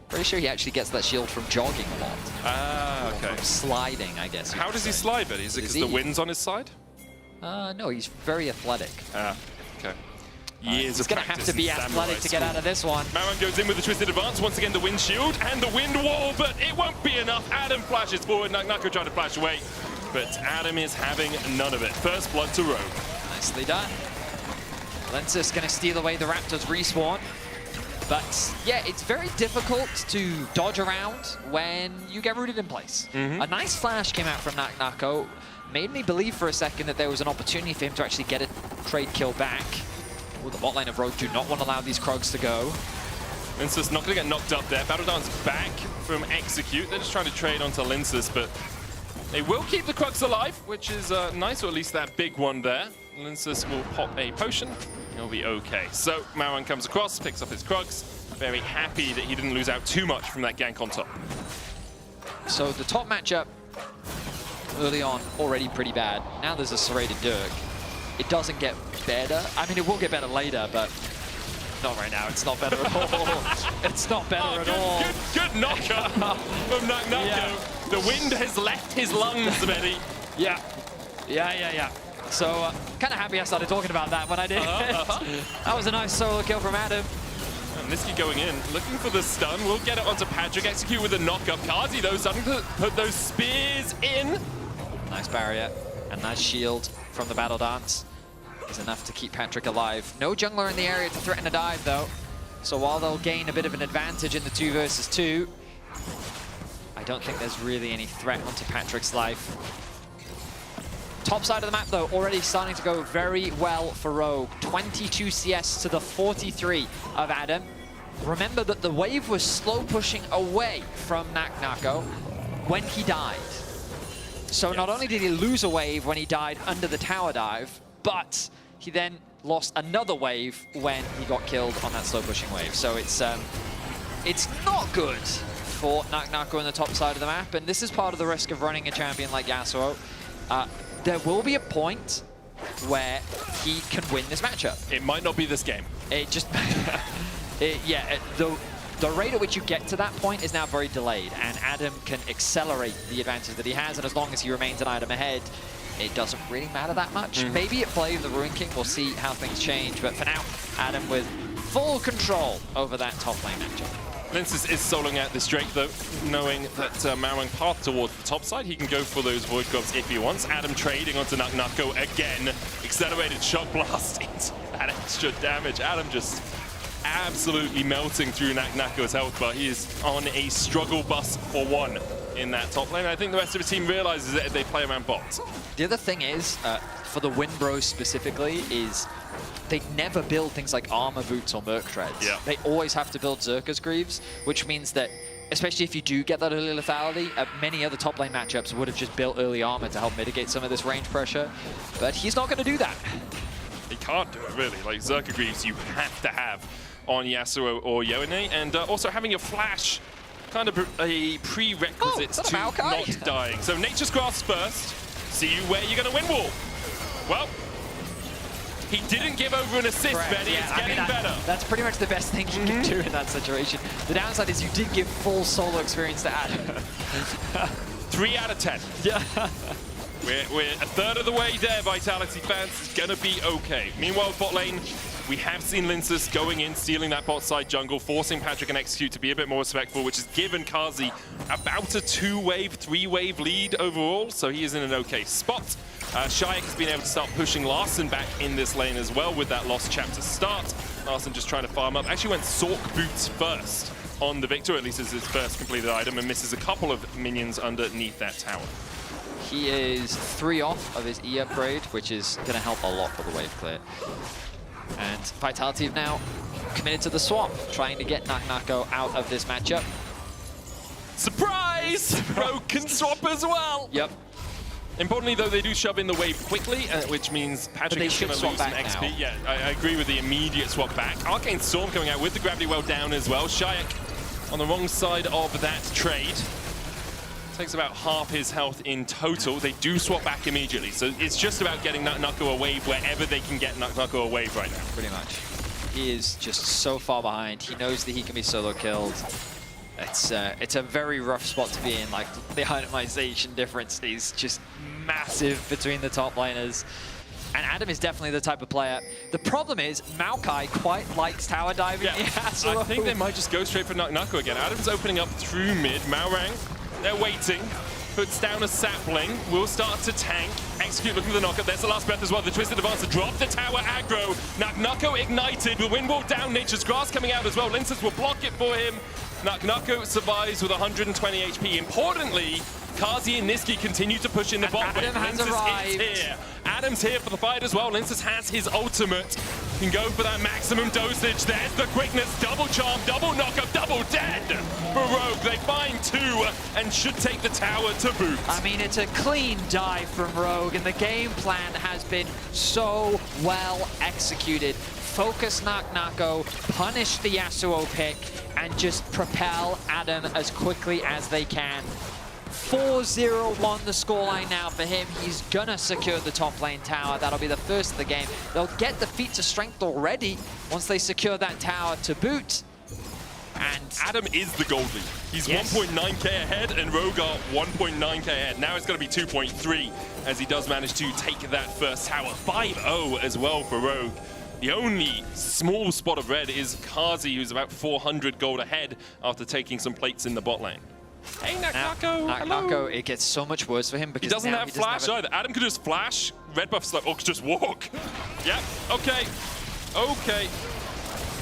Pretty sure he actually gets that shield from jogging a lot. Ah, okay. From sliding, I guess. How does he slide, Betty? Is it because the wind's on his side? No, he's very athletic. Ah, okay. He's going to have to be athletic to get out of this one. Maron goes in with the twisted advance. Once again, the wind shield and the wind wall, but it won't be enough. Adam flashes forward. Naknako trying to flash away, but Adam is having none of it. First blood to Rogue. Nicely done. Linsus going to steal away the Raptors respawn. But yeah, it's very difficult to dodge around when you get rooted in place. A nice flash came out from Naknako. Made me believe for a second that there was an opportunity for him to actually get a trade kill back. Ooh, the bot lane of Rogue do not want to allow these Krogs to go. Linsus not going to get knocked up there. Battle Dance back from Execute. They're just trying to trade onto Linsus, but they will keep the Krogs alive, which is nice, or at least that big one there. Linsus will pop a potion. He'll be okay. So Maran comes across, picks up his Krogs. Very happy that he didn't lose out too much from that gank on top. So the top matchup early on already pretty bad. Now there's a serrated Dirk. It doesn't get better. I mean, it will get better later, but not right now. It's not better at all. It's not better at all. Good knocker from Naknako. Yeah. The wind has left his lungs, Betty. Yeah. So kind of happy I started talking about that when I did. That was a nice solo kill from Adam. Niski going in, looking for the stun. We'll get it onto Patrick. Execute with a knock-up. Kazi, though, starting to put those spears in. Nice barrier. And that shield from the Battle Dance is enough to keep Patrick alive. No jungler in the area to threaten a dive, though. So while they'll gain a bit of an advantage in the 2 versus 2, I don't think there's really any threat onto Patrick's life. Top side of the map, though, already starting to go very well for Rogue. 22 CS to the 43 of Adam. Remember that the wave was slow pushing away from NaKaNako when he died. So not only did he lose a wave when he died under the tower dive, but he then lost another wave when he got killed on that slow pushing wave. So it's not good for NaKaNako on the top side of the map, and this is part of the risk of running a champion like Yasuo. There will be a point where he can win this matchup. It might not be this game. It just, the rate at which you get to that point is now very delayed, and Adam can accelerate the advantage that he has, and as long as he remains an item ahead, it doesn't really matter that much. Maybe at play of the Ruin King, we'll see how things change, but for now, Adam with full control over that top lane matchup. Linces is soloing out this Drake, though, knowing that Marwang path towards the top side. He can go for those Void Gloves if he wants. Adam trading onto NaKaNako again. Accelerated Shock Blast into that extra damage. Adam just absolutely melting through NaKaNako's health bar. He is on a struggle bus for 1 in that top lane. I think the rest of the team realizes that if they play around bots. The other thing is, for the Windbros specifically, is they never build things like armor boots or merc treads. Yeah. They always have to build Zerka's Greaves, which means that, especially if you do get that early lethality, many other top lane matchups would have just built early armor to help mitigate some of this range pressure. But he's not going to do that. He can't do it, really. Like, Zerka Greaves you have to have on Yasuo or Yone, and also having your flash kind of a prerequisite to not dying. So Nature's Grasp first. See you where you're going to win wall. Well, he didn't give over an assist, Betty. Yeah, it's getting better. That's pretty much the best thing you can do in that situation. The downside is you did give full solo experience to Adam. 3 out of 10. Yeah. We're a third of the way there, Vitality fans. It's going to be okay. Meanwhile, bot lane, we have seen Linces going in, stealing that bot side jungle, forcing Patrick and Execute to be a bit more respectful, which has given Kazi about a 2-wave, 3-wave lead overall, so he is in an okay spot. Shayak has been able to start pushing Larson back in this lane as well with that lost chapter start. Larson just trying to farm up. Actually went Sork Boots first on the Victor, at least as his first completed item, and misses a couple of minions underneath that tower. He is 3 off of his E upgrade, which is going to help a lot for the wave clear. And Vitality have now committed to the swamp, trying to get NaKaNako out of this matchup. Surprise! Rogue can swap as well! Yep. Importantly, though, they do shove in the wave quickly, which means Patrick is going to lose some XP. Now. Yeah, I agree with the immediate swap back. Arcane Storm coming out with the Gravity Well down as well. Shayak on the wrong side of that trade. Takes about half his health in total. They do swap back immediately, so it's just about getting NaKaNako a wave wherever they can get NaKaNako a wave right now. Pretty much. He is just so far behind. He knows that he can be solo killed. It's a very rough spot to be in. Like, the itemization difference is just massive between the top laners. And Adam is definitely the type of player. The problem is, Maokai quite likes tower diving. Yeah, I think they might just go straight for NaKaNako again. Adam's opening up through mid. Marwang, they're waiting. Puts down a sapling. Will start to tank. Execute looking for the knockup. There's the last breath as well. The Twisted Advance to drop the tower aggro. NaKaNako ignited. The wind wall down. Nature's Grass coming out as well. Linces will block it for him. NaKaNako survives with 120 HP. Importantly, Kazi and Niski continue to push in the bot. Adam has arrived. Is here. Adam's here for the fight as well. Linces has his ultimate. Can go for that maximum dosage. There's the quickness. Double charm, double knockup, double dead for Rogue. They find 2 and should take the tower to boot. I mean, it's a clean dive from Rogue, and the game plan has been so well executed. Focus NaKaNako, punish the Yasuo pick, and just propel Adam as quickly as they can. 4-0-1 the scoreline now for him. He's gonna secure the top lane tower. That'll be the first of the game. They'll get the feats of strength already once they secure that tower to boot. And Adam is the gold lead. He's 1.9k ahead, and Rogue are 1.9k ahead. Now it's going to be 2.3 as he does manage to take that first tower. 5-0 as well for Rogue. The only small spot of red is Kazi, who's about 400 gold ahead after taking some plates in the bot lane. Hey, Naknako, it gets so much worse for him because he doesn't now have flash either. Adam could just flash. Red buff's like, oh, just walk. Yep, okay. Okay.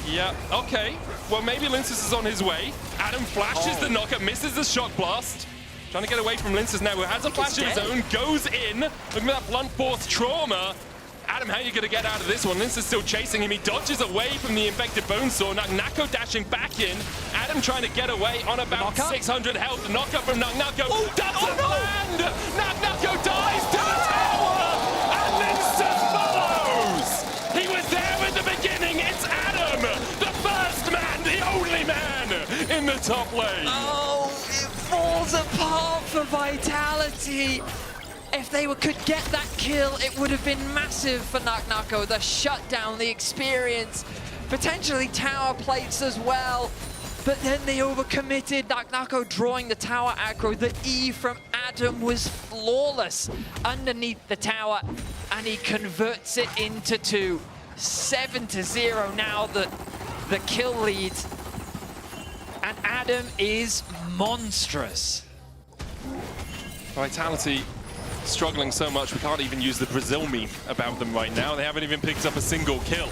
Yeah, okay. Well, maybe Linces is on his way. Adam flashes the knockup, misses the shock blast. Trying to get away from Linces now, who has a flash of his own, goes in. Look at that blunt force trauma. Adam, how are you going to get out of this one? Linces still chasing him. He dodges away from the infected Bonesaw. Naknako dashing back in. Adam trying to get away on about 600 health. Knockup from Naknako. Doesn't land! Naknako dies to the tower! And Linces follows! He was there at the beginning. It's Adam! The first man, the only man in the top lane. Oh, it falls apart for Vitality. If they could get that kill, it would have been massive for Naknako. The shutdown, the experience, potentially tower plates as well. But then they overcommitted. Naknako drawing the tower aggro. The E from Adam was flawless underneath the tower, and he converts it into 2. 7-0 now, the kill lead. And Adam is monstrous. Vitality struggling so much, we can't even use the Brazil meme about them right now. They haven't even picked up a single kill.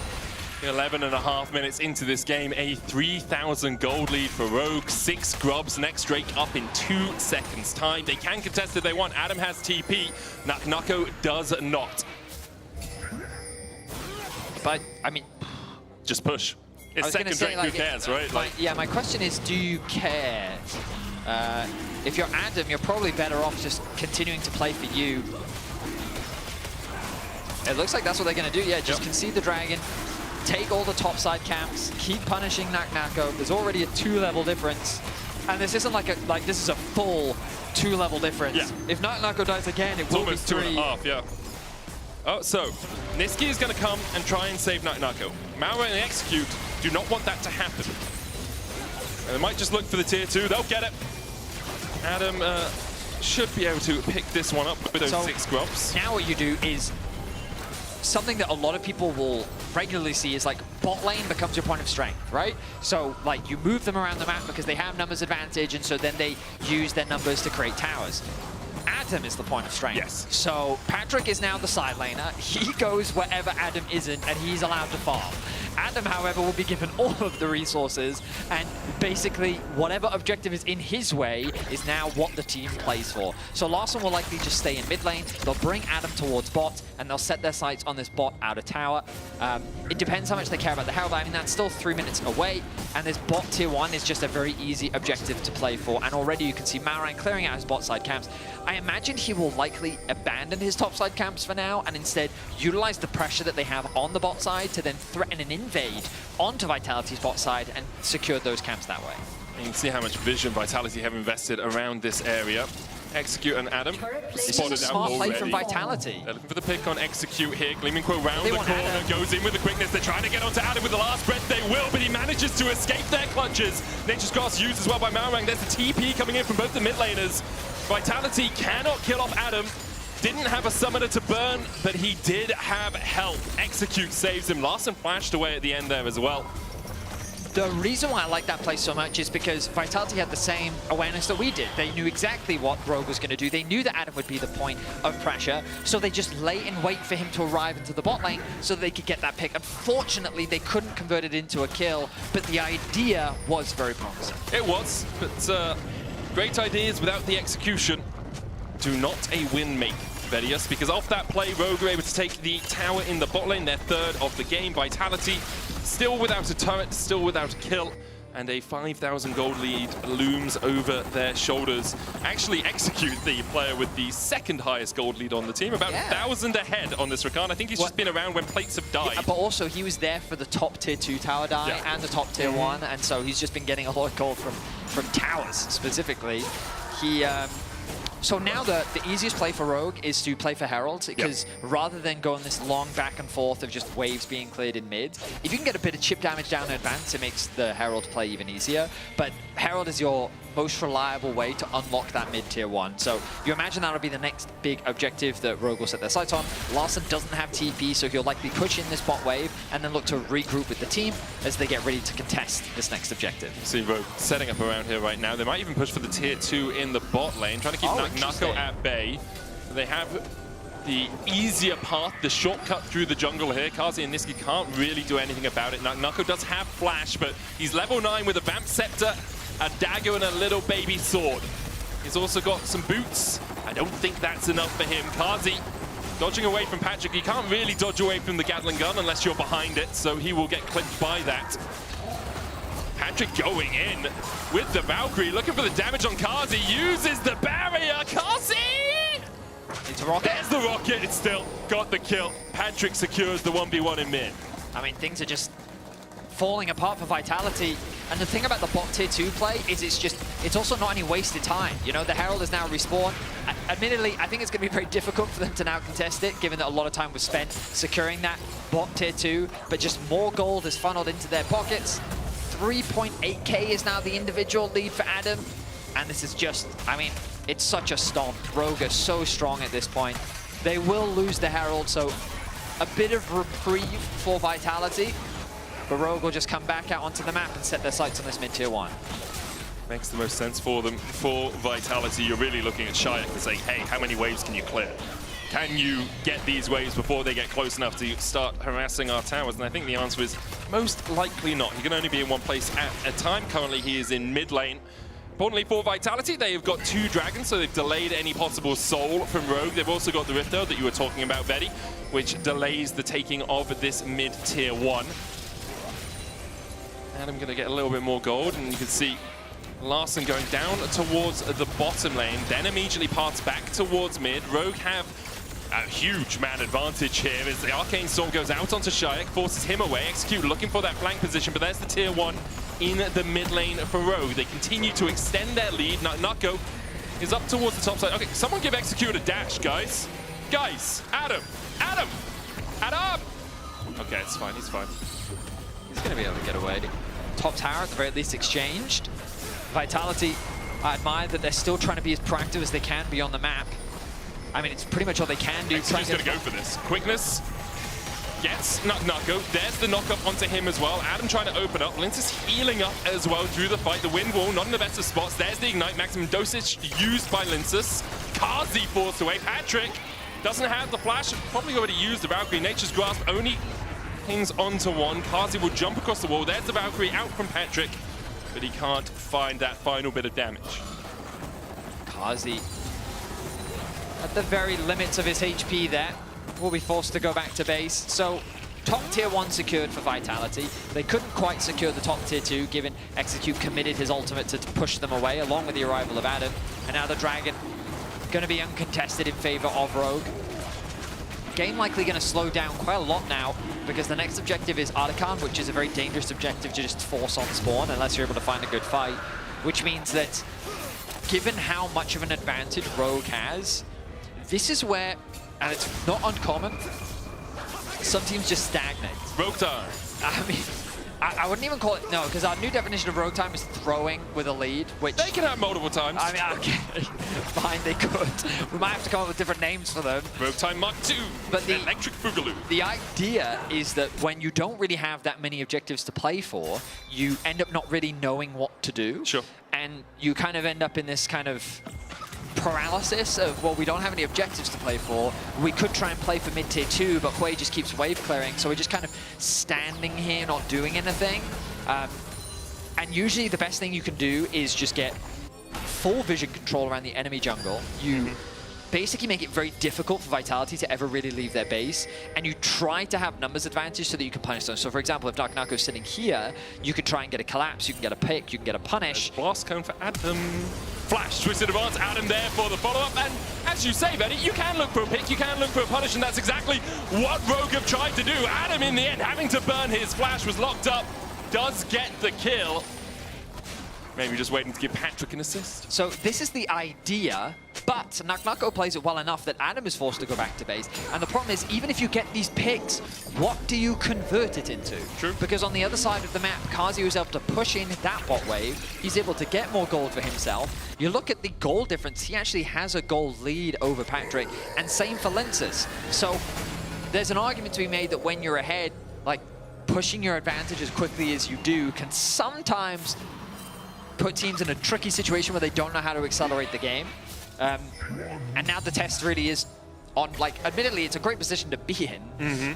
11.5 minutes into this game, a 3,000 gold lead for Rogue. 6 grubs, next Drake up in 2 seconds time. They can contest if they want. Adam has TP, Naknako does not. But, I mean... just push. It's second Drake, who cares, right? Yeah, my question is, do you care? If you're Adam, you're probably better off just continuing to play for you. It looks like that's what they're going to do. Yeah, just concede the dragon, take all the topside camps, keep punishing Naknako. There's already a 2-level difference. And this isn't like this is a full 2-level difference. Yeah. If Naknako dies again, it will be 3. Almost 2.5, yeah. Oh, so Niski is going to come and try and save Naknako. Maura and Execute do not want that to happen. And they might just look for the tier 2. They'll get it. Adam should be able to pick this one up with those 6 grubs. Now what you do is something that a lot of people will regularly see is like bot lane becomes your point of strength, right? So like you move them around the map because they have numbers advantage, and so then they use their numbers to create towers. Adam is the point of strength. Yes. So Patrick is now the side laner. He goes wherever Adam isn't, and he's allowed to farm. Adam, however, will be given all of the resources, and basically whatever objective is in his way is now what the team plays for. So Larson will likely just stay in mid lane. They'll bring Adam towards bot, and they'll set their sights on this bot out of tower. It depends how much they care about the Herald. I mean, that's still 3 minutes away, and this bot tier 1 is just a very easy objective to play for. And already you can see Maurang clearing out his bot side camps. I imagine he will likely abandon his topside camps for now and instead utilize the pressure that they have on the bot side to then threaten an invade onto Vitality's bot side and secure those camps that way. You can see how much vision Vitality have invested around this area. Execute and Adam spotted out smart already. play from Vitality. They're looking for the pick on Execute here. Gleaming Crow round the corner, goes in with the quickness. They're trying to get onto Adam with the last breath. They will, but he manages to escape their clutches. Nature's Cross used as well by Maurang. There's a TP coming in from both the mid laners. Vitality cannot kill off Adam. Didn't have a summoner to burn, but he did have help. Execute saves him. Larson flashed away at the end there as well. The reason why I like that play so much is because Vitality had the same awareness that we did. They knew exactly what Rogue was going to do. They knew that Adam would be the point of pressure, so they just lay in wait for him to arrive into the bot lane so they could get that pick. Unfortunately, they couldn't convert it into a kill, but the idea was very promising. It was, but great ideas without the execution do not a win make. Vedius, because off that play, Rogue were able to take the tower in the bot lane, their 3rd of the game. Vitality still without a turret, still without a kill, and a 5,000 gold lead looms over their shoulders. Actually, Execute, the player with the 2nd highest gold lead on the team, about 1,000 ahead on this Rakan. I think he's just been around when plates have died. Yeah, but also, he was there for the top tier 2 tower die and the top tier 1, and so he's just been getting a lot of gold from towers, specifically. So now the easiest play for Rogue is to play for Herald, because rather than going this long back and forth of just waves being cleared in mid, if you can get a bit of chip damage down in advance, it makes the Herald play even easier. But Herald is your most reliable way to unlock that mid-tier 1. So you imagine that'll be the next big objective that Rogue will set their sights on. Larssen doesn't have TP, so he'll likely push in this bot wave and then look to regroup with the team as they get ready to contest this next objective. See Rogue setting up around here right now. They might even push for the tier 2 in the bot lane, trying to keep Nako at bay. They have the easier path, the shortcut through the jungle here. Kazi and Niski can't really do anything about it. Nako does have flash, but he's level 9 with a Vamp Scepter, a dagger, and a little baby sword. He's also got some boots. I don't think that's enough for him. Kazi dodging away from Patrick. You can't really dodge away from the Gatling gun unless you're behind it, so he will get clipped by that. Patrick going in with the Valkyrie, looking for the damage on Kazi, uses the barrier. Kazi! It's a rocket. There's the rocket. It's still got the kill. Patrick secures the 1v1 in mid. I mean, things are just falling apart for Vitality. And the thing about the bot tier 2 play is it's also not any wasted time. You know, the Herald is now respawned. Admittedly, I think it's going to be very difficult for them to now contest it, given that a lot of time was spent securing that bot tier 2. But just more gold is funneled into their pockets. 3.8k is now the individual lead for Adam. And this is just, I mean, it's such a stomp. Rogue are so strong at this point. They will lose the Herald, so a bit of reprieve for Vitality. But Rogue will just come back out onto the map and set their sights on this mid-tier 1. Makes the most sense for them. For Vitality, you're really looking at Shayak and saying, hey, how many waves can you clear? Can you get these waves before they get close enough to start harassing our towers? And I think the answer is most likely not. He can only be in one place at a time. Currently, he is in mid lane. Importantly for Vitality, they have got 2 dragons, so they've delayed any possible soul from Rogue. They've also got the Rift Herald that you were talking about, Vedi, which delays the taking of this mid-tier 1. Adam going to get a little bit more gold, and you can see Larssen going down towards the bottom lane, then immediately parts back towards mid. Rogue have a huge man advantage here as the Arcane Storm goes out onto Shayak, forces him away. Execute looking for that flank position, but there's the tier 1 in the mid lane for Rogue. They continue to extend their lead. Nako is up towards the top side. Okay, someone give Execute a dash, guys. Guys, Adam! Adam! Adam! Okay, it's fine, he's fine. He's going to be able to get away. Top tower at the very least exchanged. Vitality, I admire that they're still trying to be as proactive as they can be on the map. I mean, it's pretty much all they can do. He's going to go for this. Quickness. Gets Nako. There's the knock-up onto him as well. Adam trying to open up. Lince is healing up as well through the fight. The wind wall, not in the best of spots. There's the ignite. Maximum dosage used by Lince. Kazi forced away. Patrick doesn't have the flash. Probably already used the Valkyrie. Nature's Grasp only pings onto one. Kazi will jump across the wall. There's the Valkyrie out from Patrick, but he can't find that final bit of damage. Kazi, at the very limits of his HP there, will be forced to go back to base. So top tier 1 secured for Vitality. They couldn't quite secure the top tier 2, given Execute committed his ultimate to push them away, along with the arrival of Adam. And now the Dragon going to be uncontested in favor of Rogue. Game likely going to slow down quite a lot now, because the next objective is Artican, which is a very dangerous objective to just force on spawn, unless you're able to find a good fight. Which means that, given how much of an advantage Rogue has, this is where, and it's not uncommon, some teams just stagnate. Rogue time. I mean, I wouldn't even call it, no, because our new definition of Rogue time is throwing with a lead, which... They can have multiple times. I mean, okay, fine, they could. We might have to come up with different names for them. Rogue time Mark 2, but the Electric Boogaloo. The idea is that when you don't really have that many objectives to play for, you end up not really knowing what to do. Sure. And you kind of end up in this kind of paralysis of, well, we don't have any objectives to play for. We could try and play for mid-tier 2, but Quay just keeps wave clearing, so we're just kind of standing here, not doing anything. And usually the best thing you can do is just get full vision control around the enemy jungle. You basically make it very difficult for Vitality to ever really leave their base, and you try to have numbers advantage so that you can punish them. So for example, if Dark Nako's sitting here, you can try and get a collapse, you can get a pick, you can get a punish. Blast cone for Adam. Flash, twisted advance, Adam there for the follow-up, and as you say, Vedi, you can look for a pick, you can look for a punish, and that's exactly what Rogue have tried to do. Adam, in the end, having to burn his flash, was locked up, does get the kill. Maybe just waiting to give Patrick an assist. So this is the idea But Naknako plays it well enough that Adam is forced to go back to base. And the problem is, even if you get these picks, what do you convert it into? True. Because on the other side of the map, Kazi was able to push in that bot wave. He's able to get more gold for himself. You look at the gold difference, he actually has a gold lead over Patrick, and same for Lenses. So there's an argument to be made that when you're ahead, like pushing your advantage as quickly as you do can sometimes put teams in a tricky situation where they don't know how to accelerate the game. And now the test really is on, like, admittedly, it's a great position to be in.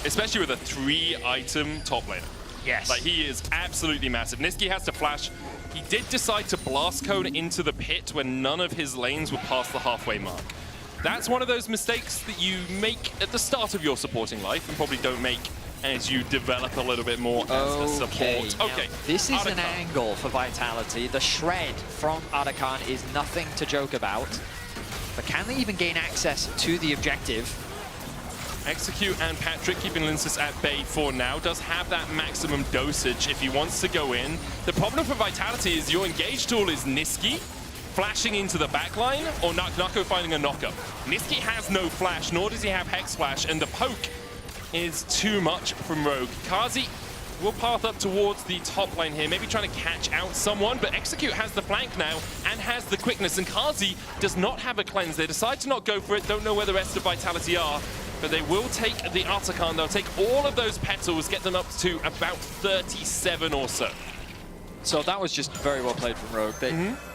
Especially with a 3-item top laner. Yes. Like, he is absolutely massive. Niski has to flash. He did decide to blast cone into the pit when none of his lanes were past the halfway mark. That's one of those mistakes that you make at the start of your supporting life and probably don't make as you develop a little bit more as a support. Okay, this is Arakan. an angle for Vitality. The shred from Arakan is nothing to joke about. But can they even gain access to the objective? Execute and Patrick keeping Linsus at bay for now. Does have that maximum dosage if he wants to go in. The problem for Vitality is your engage tool is Niski flashing into the backline or Naknako finding a knockup. Niski has no flash, nor does he have Hex Flash, and the poke is too much from Rogue. Kazi will path up towards the top lane here, maybe trying to catch out someone, but Execute has the flank now and has the quickness, and Kazi does not have a cleanse. They decide to not go for it, don't know where the rest of Vitality are, but they will take the Arakan. They'll take all of those petals, get them up to about 37 or so. So that was just very well played from Rogue.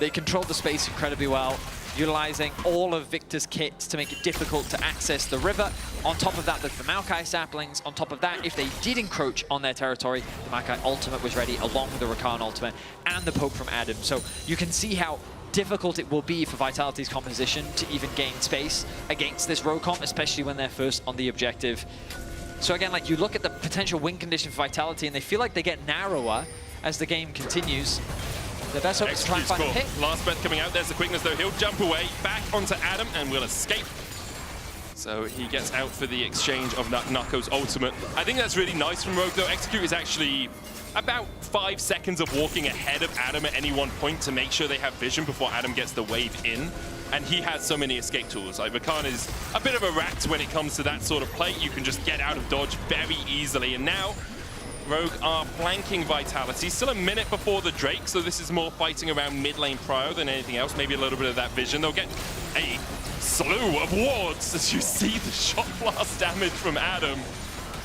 They controlled the space incredibly well, utilizing all of Victor's kits to make it difficult to access the river. On top of that, there's the Maokai saplings. On top of that, if they did encroach on their territory, the Maokai ultimate was ready, along with the Rakan ultimate and the poke from Adam. So you can see how difficult it will be for Vitality's composition to even gain space against this Rogue comp, especially when they're first on the objective. So again, like, you look at the potential win condition for Vitality and they feel like they get narrower as the game continues. The best hope is to try and find a pick. Last breath coming out. There's the quickness, though. He'll jump away, back onto Adam, and will escape. So he gets out for the exchange of Nako's ultimate. I think that's really nice from Rogue, though. Execute is actually about 5 seconds of walking ahead of Adam at any one point to make sure they have vision before Adam gets the wave in. And he has so many escape tools. Like, Rakan is a bit of a rat when it comes to that sort of play. You can just get out of dodge very easily. And now Rogue are flanking Vitality. Still a minute before the Drake, so this is more fighting around mid lane prio than anything else. Maybe a little bit of that vision. They'll get a slew of wards as you see the shot blast damage from Adam,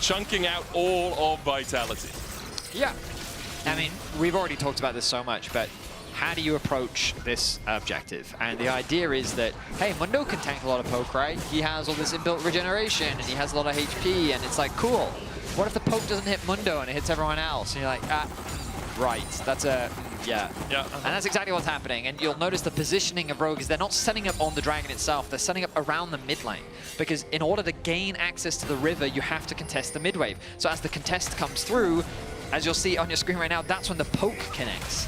chunking out all of Vitality. Yeah. I mean, we've already talked about this so much, but how do you approach this objective? And the idea is that, hey, Mundo can tank a lot of poke, right? He has all this inbuilt regeneration, and he has a lot of HP, and it's like, cool. What if the poke doesn't hit Mundo and it hits everyone else? And you're like, right, that's a, yeah. And that's exactly what's happening. And you'll notice the positioning of Rogue is they're not setting up on the dragon itself, they're setting up around the mid lane. Because in order to gain access to the river, you have to contest the mid wave. So as the contest comes through, as you'll see on your screen right now, that's when the poke connects.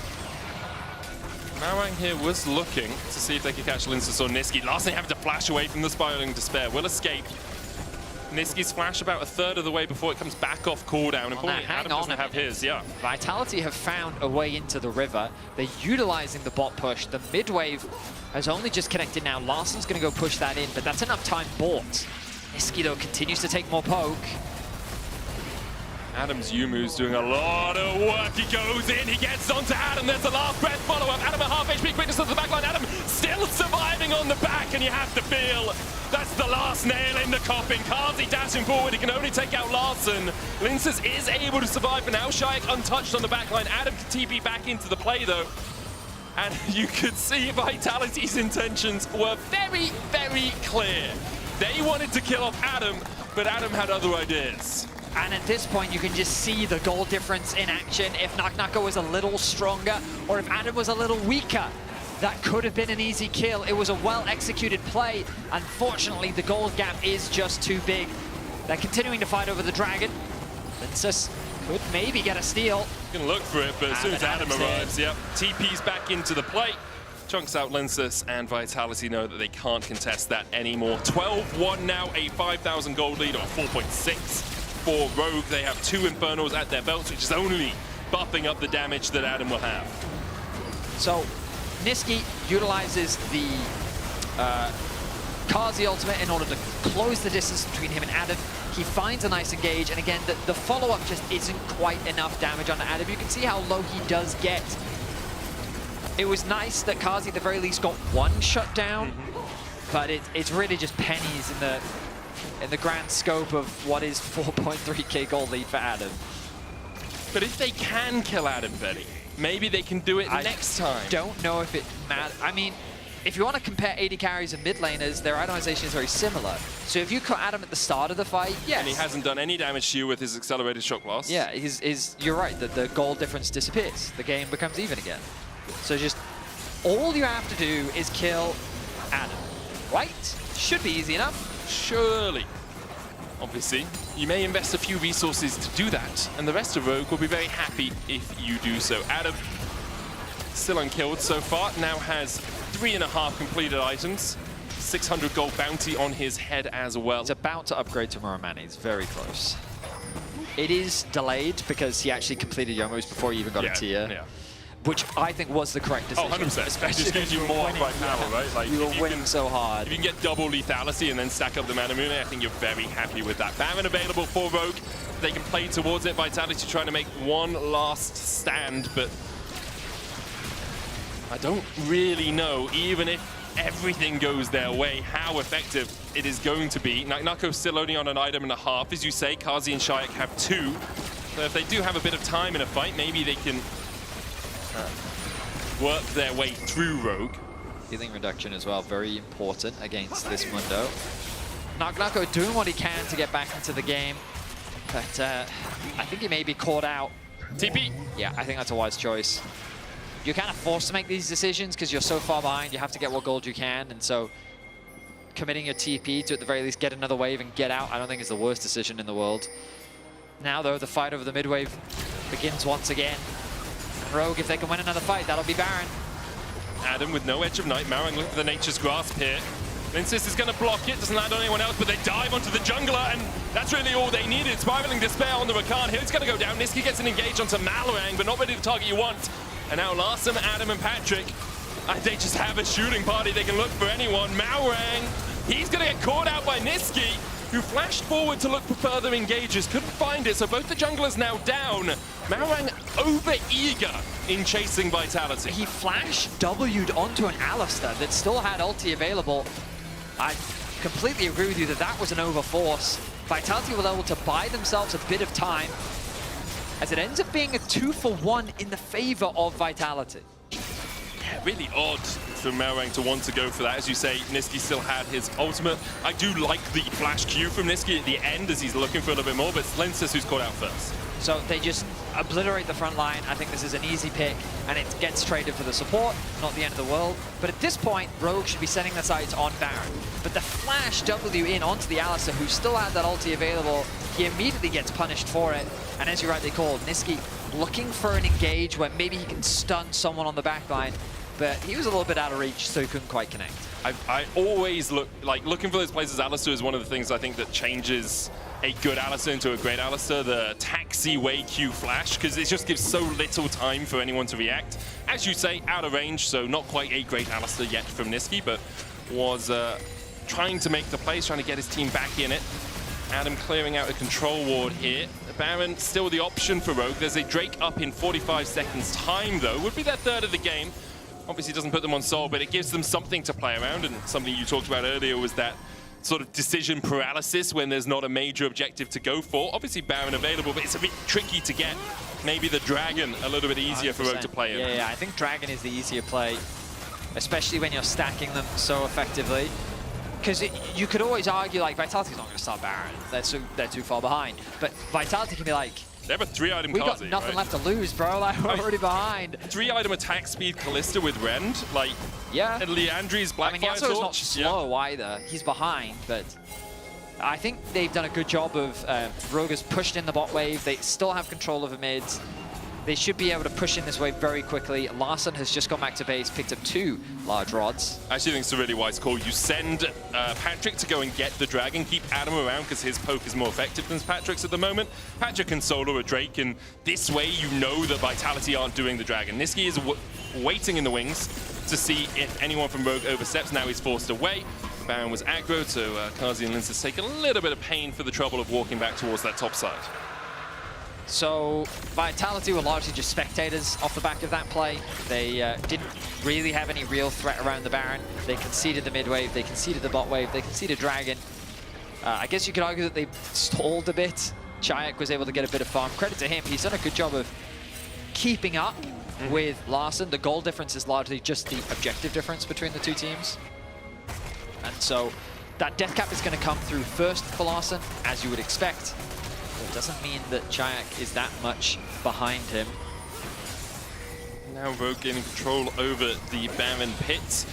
Marang here was looking to see if they could catch Linsus or Niski. Last thing having to flash away from the Spiraling Despair. Will escape. Niski's flash about a third of the way before it comes back off cooldown. And probably Adam doesn't have his, Vitality have found a way into the river. They're utilizing the bot push. The mid wave has only just connected now. Larsen's going to go push that in, but that's enough time bought. Niski, though, continues to take more poke. Adam's Yumu's doing a lot of work. He goes in, he gets onto Adam. There's the last breath follow-up. Adam at half HP, quickness to the backline. Adam still surviving on the back, and you have to feel that's the last nail in the coffin. Kazi dashing forward, he can only take out Larsen. Linsus is able to survive for now. Shayak untouched on the backline. Adam can TP back into the play, though. And you could see Vitality's intentions were very, very clear. They wanted to kill off Adam, but Adam had other ideas. And at this point, you can just see the goal difference in action. If Naknako was a little stronger, or if Adam was a little weaker, that could have been an easy kill. It was a well-executed play. Unfortunately, the goal gap is just too big. They're continuing to fight over the dragon. Linsus could maybe get a steal. You can look for it, but as soon as Adam arrives, TP's back into the play. Chunks out Linsus, and Vitality know that they can't contest that anymore. 12-1 now, a 5,000 gold lead, or 4.6. For Rogue, they have 2 Infernals at their belts, which is only buffing up the damage that Adam will have. So Niski utilizes the Kazi ultimate in order to close the distance between him and Adam. He finds a nice engage, and again, the follow-up just isn't quite enough damage on Adam. You can see how low he does get. It was nice that Kazi at the very least got one shut down, but it's really just pennies in the grand scope of what is 4.3k gold lead for Adam. But if they can kill Adam, Benny, maybe they can do it next time. Don't know if it matters. I mean, if you want to compare AD carries and mid laners, their itemization is very similar. So if you cut Adam at the start of the fight, yes. And he hasn't done any damage to you with his accelerated shock blast. Yeah, you're right, the gold difference disappears. The game becomes even again. So just, all you have to do is kill Adam, right? Should be easy enough. Surely. Obviously, you may invest a few resources to do that, and the rest of Rogue will be very happy if you do so. Adam, still unkilled so far, now has 3.5 completed items, 600 gold bounty on his head as well. He's about to upgrade to Muramani, he's very close. It is delayed because he actually completed Yomo's before he even got a tier. Yeah. Which I think was the correct decision. Oh, 100%. Especially just gives you more upright power, right? Like, you were winning so hard. If you can get double lethality and then stack up the Manamune, I think you're very happy with that. Baron available for Rogue. They can play towards it. Vitality trying to make one last stand, but I don't really know, even if everything goes their way, how effective it is going to be. Nako's still only on an item and a half. As you say, Kazi and Shayak have 2. So if they do have a bit of time in a fight, maybe they can work their way through Rogue. Healing reduction as well, very important against this Mundo. Nako doing what he can to get back into the game, but I think he may be caught out. TP! Yeah, I think that's a wise choice. You're kind of forced to make these decisions because you're so far behind, you have to get what gold you can, and so committing your TP to at the very least get another wave and get out, I don't think is the worst decision in the world. Now though, the fight over the mid wave begins once again. Rogue, if they can win another fight, that'll be Baron. Adam with no edge of night. Marang looking for the Nature's Grasp here. Linsis is going to block it, doesn't land on anyone else, but they dive onto the jungler, and that's really all they needed. Spiraling Despair on the Rakan. He's going to go down. Niski gets an engage onto Malorang, but not really the target you want. And now Larson, Adam, and Patrick, they just have a shooting party. They can look for anyone. Malorang, he's going to get caught out by Niski, who flashed forward to look for further engages. Couldn't find it, so both the junglers now down. Malorang over-eager in chasing Vitality. He flash W'd onto an Alistar that still had ulti available. I completely agree with you that that was an overforce. Vitality were able to buy themselves a bit of time, as it ends up being a 2-for-1 in the favor of Vitality. Yeah, really odd for Malorang to want to go for that. As you say, Niski still had his ultimate. I do like the flash Q from Niski at the end as he's looking for a little bit more, but it's Linsis who's caught out first. So they just obliterate the front line. I think this is an easy pick, and it gets traded for the support, not the end of the world. But at this point, Rogue should be setting their sights on Baron. But the flash W in onto the Alistar, who still had that ulti available, he immediately gets punished for it. And as you rightly called, Niski looking for an engage where maybe he can stun someone on the backline, but he was a little bit out of reach, so he couldn't quite connect. I always looking for those places. Alistar is one of the things I think that changes a good Alistar into a great Alistar, the taxiway Q flash, because it just gives so little time for anyone to react. As you say, out of range, so not quite a great Alistar yet from Niski, but was trying to make the plays, trying to get his team back in it. Adam clearing out a control ward here. Baron still the option for Rogue. There's a Drake up in 45 seconds time though. Would be their third of the game. Obviously doesn't put them on Soul, but it gives them something to play around, and something you talked about earlier was that sort of decision paralysis when there's not a major objective to go for. Obviously Baron available, but it's a bit tricky to get. Maybe the Dragon a little bit easier 100%. For Rogue to play in. Yeah, I think Dragon is the easier play, especially when you're stacking them so effectively. Because you could always argue, like, Vitality's not going to start Baron. They're too far behind. But Vitality can be like, they have a 3-item we Kazi, got nothing right? left to lose, bro. Like, we're already behind. 3-item attack speed Kalista with Rend, like, yeah. And Leandri's Blackfire I mean, Yasuo's not slow either. He's behind, but I think they've done a good job of Rogue has pushed in the bot wave. They still have control of the mids. They should be able to push in this wave very quickly. Larson has just gone back to base, picked up 2 large rods. I actually think it's a really wise call. You send Patrick to go and get the Dragon, keep Adam around because his poke is more effective than Patrick's at the moment. Patrick can solo a Drake, and this way you know that Vitality aren't doing the Dragon. Niski is waiting in the wings, to see if anyone from Rogue oversteps. Now he's forced away. Baron was aggro, so Kazi and Lince take a little bit of pain for the trouble of walking back towards that top side. So Vitality were largely just spectators off the back of that play. They didn't really have any real threat around the Baron. They conceded the mid wave, they conceded the bot wave, they conceded Dragon. I guess you could argue that they stalled a bit. Chayak was able to get a bit of farm. Credit to him, he's done a good job of keeping up with Larssen. The goal difference is largely just the objective difference between the two teams. And so that death cap is going to come through first for Larssen, as you would expect. It doesn't mean that Chayak is that much behind him. Now Rogue gaining control over the Baron pit.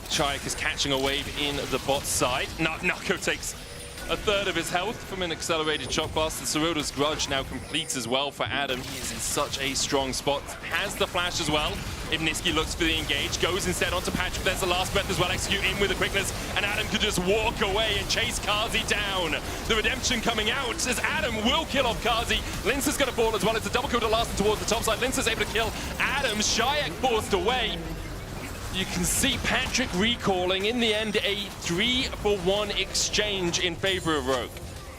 Chayak is catching a wave in the bot side. Nako takes a third of his health from an accelerated shock blast. The Soroda's Grudge now completes as well for Adam. He is in such a strong spot. Has the flash as well. If Niski looks for the engage, goes instead onto Patrick. There's the last breath as well. Execute in with the quickness, and Adam could just walk away and chase Kazi down. The redemption coming out as Adam will kill off Kazi. Lince is going to fall as well. It's a double kill to Larssen towards the top side. Lince is able to kill Adam. Shayak forced away. You can see Patrick recalling. In the end, a 3-for-1 exchange in favor of Rogue.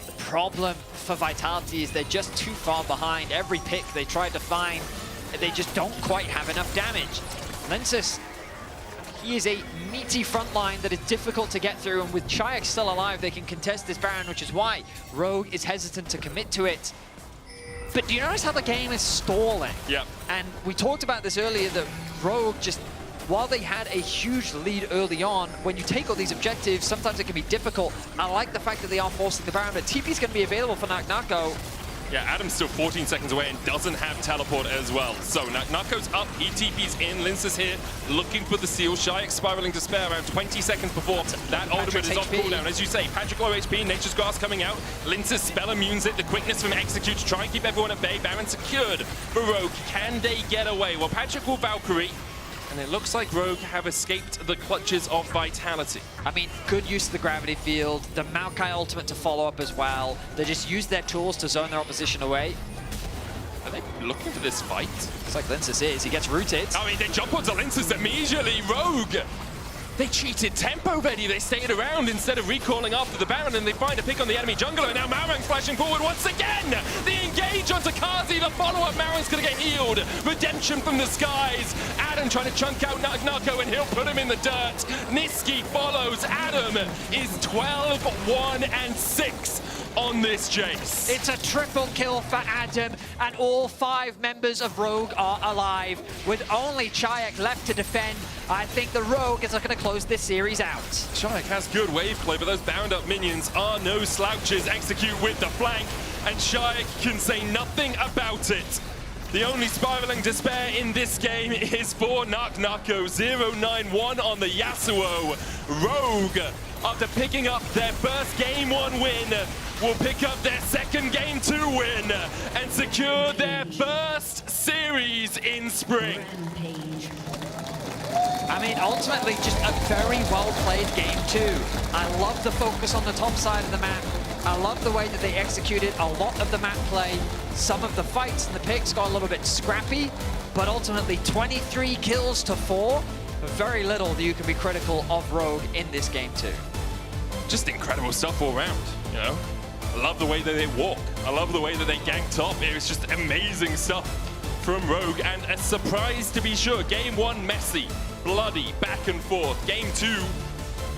The problem for Vitality is they're just too far behind. Every pick they tried to find, they just don't quite have enough damage. Lensis, he is a meaty front line that is difficult to get through, and with Chayak still alive, they can contest this Baron, which is why Rogue is hesitant to commit to it. But do you notice how the game is stalling? Yep. And we talked about this earlier, that Rogue just, while they had a huge lead early on, when you take all these objectives, sometimes it can be difficult. I like the fact that they are forcing the Baron, but TP's going to be available for Nako. Yeah, Adam's still 14 seconds away and doesn't have teleport as well. So Nako's up, he TP's in, Lince is here, looking for the seal. Shayak spiraling to spare around 20 seconds before that ultimate is off cooldown. As you say, Patrick low HP, Nature's Grass coming out. Lince's spell immunes it, the quickness from Execute to try and keep everyone at bay. Baron secured for Rogue. Can they get away? Well, Patrick will Valkyrie, and it looks like Rogue have escaped the clutches of Vitality. I mean, good use of the gravity field, the Maokai ultimate to follow up as well. They just use their tools to zone their opposition away. Are they looking for this fight? It's like Linces is, he gets rooted. I mean, they jump onto Linces immediately. Rogue, they cheated tempo ready. They stayed around instead of recalling after the Baron, and they find a pick on the enemy jungler. And now Marang's flashing forward once again. The engage onto Kazi. The follow-up, Marang's going to get healed. Redemption from the skies. Adam trying to chunk out Nako, and he'll put him in the dirt. Niski follows. Adam is 12-1-6 on this chase. It's a triple kill for Adam, and all 5 members of Rogue are alive. With only Chayak left to defend, I think the Rogue is looking to close this series out. Chayak has good wave play, but those bound up minions are no slouches. Execute with the flank, and Chayak can say nothing about it. The only spiraling despair in this game is for Nako. 0-9-1 on the Yasuo. Rogue, after picking up their first Game 1 win, will pick up their second Game 2 win and secure their first series in Spring. I mean, ultimately, just a very well-played Game 2. I love the focus on the top side of the map. I love the way that they executed a lot of the map play. Some of the fights and the picks got a little bit scrappy, but ultimately 23 kills to 4. Very little that you can be critical of Rogue in this Game 2. Just incredible stuff all around, you know? I love the way that they walk. I love the way that they gank top. It was just amazing stuff from Rogue, and a surprise to be sure. Game 1 messy, bloody, back and forth. Game 2,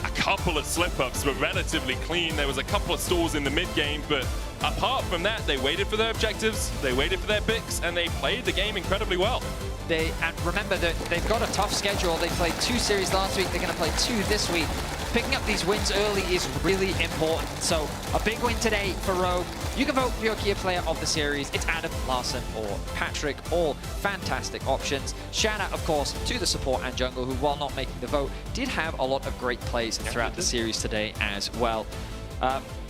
a couple of slip-ups, but relatively clean. There was a couple of stalls in the mid-game, but apart from that, they waited for their objectives, they waited for their picks, and they played the game incredibly well. And remember that they've got a tough schedule. They played 2 series last week, they're going to play 2 this week. Picking up these wins early is really important. So a big win today for Rogue. You can vote for your key player of the series. It's Adam, Larssen, or Patrick. All fantastic options. Shout out, of course, to the support and jungle, who, while not making the vote, did have a lot of great plays throughout the series today as well.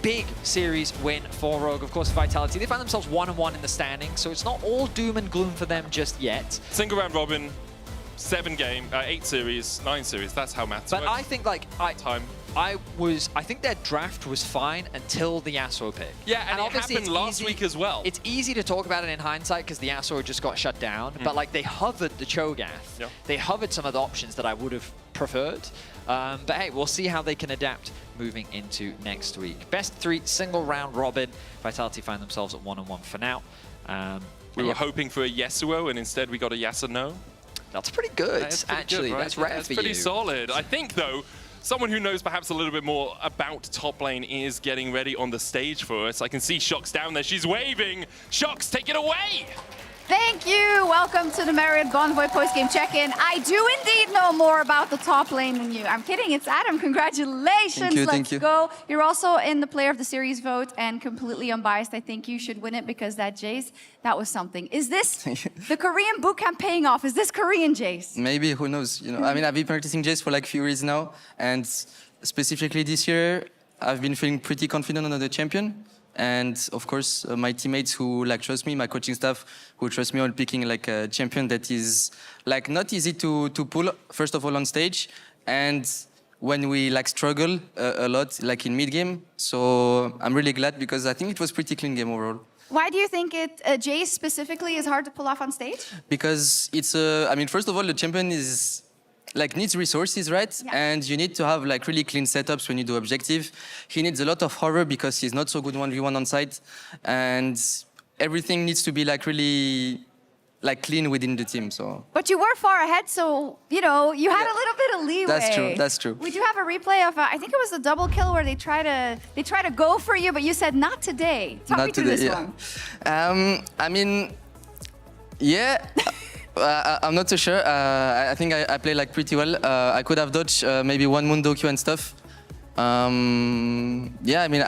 Big series win for Rogue. Of course, Vitality, they find themselves 1-1 in the standings, so it's not all doom and gloom for them just yet. Single round robin, 8 series, 9 series. That's how maths works. But I think, like, I think their draft was fine until the Yasuo pick. Yeah, and it obviously happened last week as well. It's easy to talk about it in hindsight because the Yasuo just got shut down, but like they hovered the Cho'Gath. Yeah. They hovered some of the options that I would have preferred. But hey, we'll see how they can adapt moving into next week. Best 3 single round robin. Vitality find themselves at 1-1 for now. We were hoping for a Yasuo, and instead we got a Yasuo. That's pretty good, That's pretty actually. good, right? That's rare That's for pretty you. solid. I think, though, someone who knows perhaps a little bit more about top lane is getting ready on the stage for us. I can see Shox down there. She's waving. Shox, take it away! Thank you. Welcome to the Marriott Bonvoy postgame check-in. I do indeed know more about the top lane than you. I'm kidding. It's Adam. Congratulations. Thank you. Go. You're also in the Player of the Series vote and completely unbiased. I think you should win it because that Jace, that was something. Is this the Korean bootcamp paying off? Is this Korean Jace? Maybe, who knows? You know, I mean, I've been practicing Jace for like a few years now, and specifically this year, I've been feeling pretty confident on the champion. And of course, my teammates who like trust me, my coaching staff who trust me on picking like a champion that is like not easy to pull. First of all, on stage, and when we like struggle a lot, like in mid game. So I'm really glad because I think it was pretty clean game overall. Why do you think Jace specifically is hard to pull off on stage? Because it's I mean, first of all, the champion is like needs resources, right? Yeah. And you need to have like really clean setups when you do objective. He needs a lot of horror because he's not so good 1v1 on site, and everything needs to be like really like clean within the team. So. But you were far ahead, so you know you had a little bit of leeway. That's true. That's true. We do have a replay of I think it was the double kill where they try to go for you, but you said not today. Talk me through this one. I mean, yeah. I'm not too sure. I think I play like pretty well. I could have dodged maybe one Mundo Q and stuff. Yeah, I mean,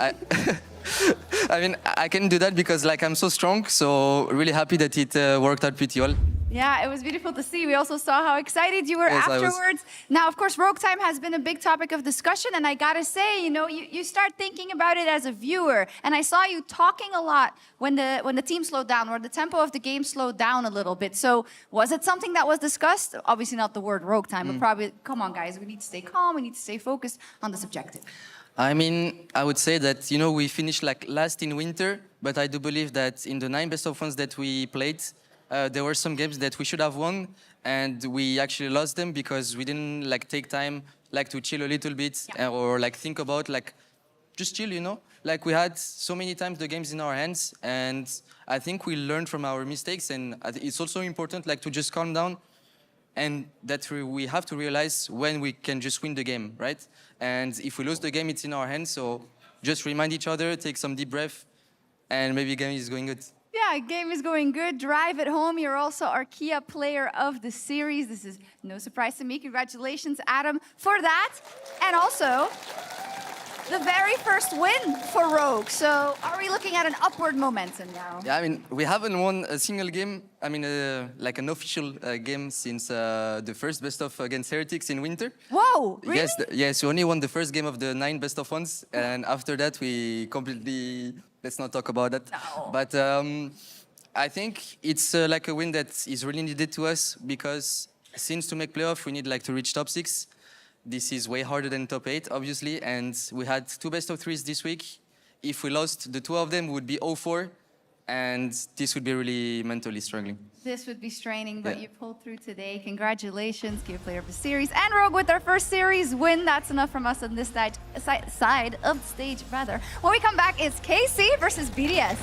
I mean, I can do that because like I'm so strong. So really happy that it worked out pretty well. Yeah, it was beautiful to see. We also saw how excited you were afterwards. Now, of course, Rogue Time has been a big topic of discussion, and I gotta say, you know, you start thinking about it as a viewer, and I saw you talking a lot when the team slowed down, or the tempo of the game slowed down a little bit. So, was it something that was discussed? Obviously, not the word Rogue Time, but probably, come on, guys, we need to stay calm, we need to stay focused on this objective. I mean, I would say that, you know, we finished like last in winter, but I do believe that in the 9 best of ones that we played, there were some games that we should have won, and we actually lost them because we didn't like take time like to chill a little bit, or like think about like just chill, you know. Like we had so many times the games in our hands, and I think we learned from our mistakes, and it's also important like to just calm down, and that we have to realize when we can just win the game, right? And if we lose the game, it's in our hands. So just remind each other, take some deep breath, and maybe game is going good. Yeah, game is going good. Drive it home. You're also our Kia player of the series. This is no surprise to me. Congratulations, Adam, for that. And also, the very first win for Rogue. So are we looking at an upward momentum now? Yeah, I mean, we haven't won a single game. I mean, like an official game since the first best of against Heretics in winter. Whoa, really? Yes, we only won the first game of the 9 best of ones. And after that, we completely... Let's not talk about that. No. But I think it's like a win that is really needed to us because since to make playoff, we need like to reach top 6. This is way harder than top 8, obviously. And we had 2 best of 3s this week. If we lost the 2 of them, we would be 0-4. And this would be really mentally struggling. This would be straining, but you pulled through today. Congratulations, Gear Player of the Series. And Rogue with their first series win. That's enough from us on this side of the stage, rather. When we come back, it's KC versus BDS.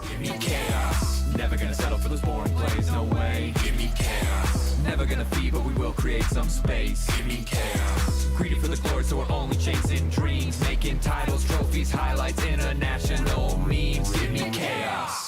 Give me chaos. Never gonna settle for those boring plays, no way. Give me chaos. Never gonna feed, but we will create some space. Give me chaos. Greedy for the glory, so we're only chasing dreams. Making titles, trophies, highlights, international memes. Give me chaos.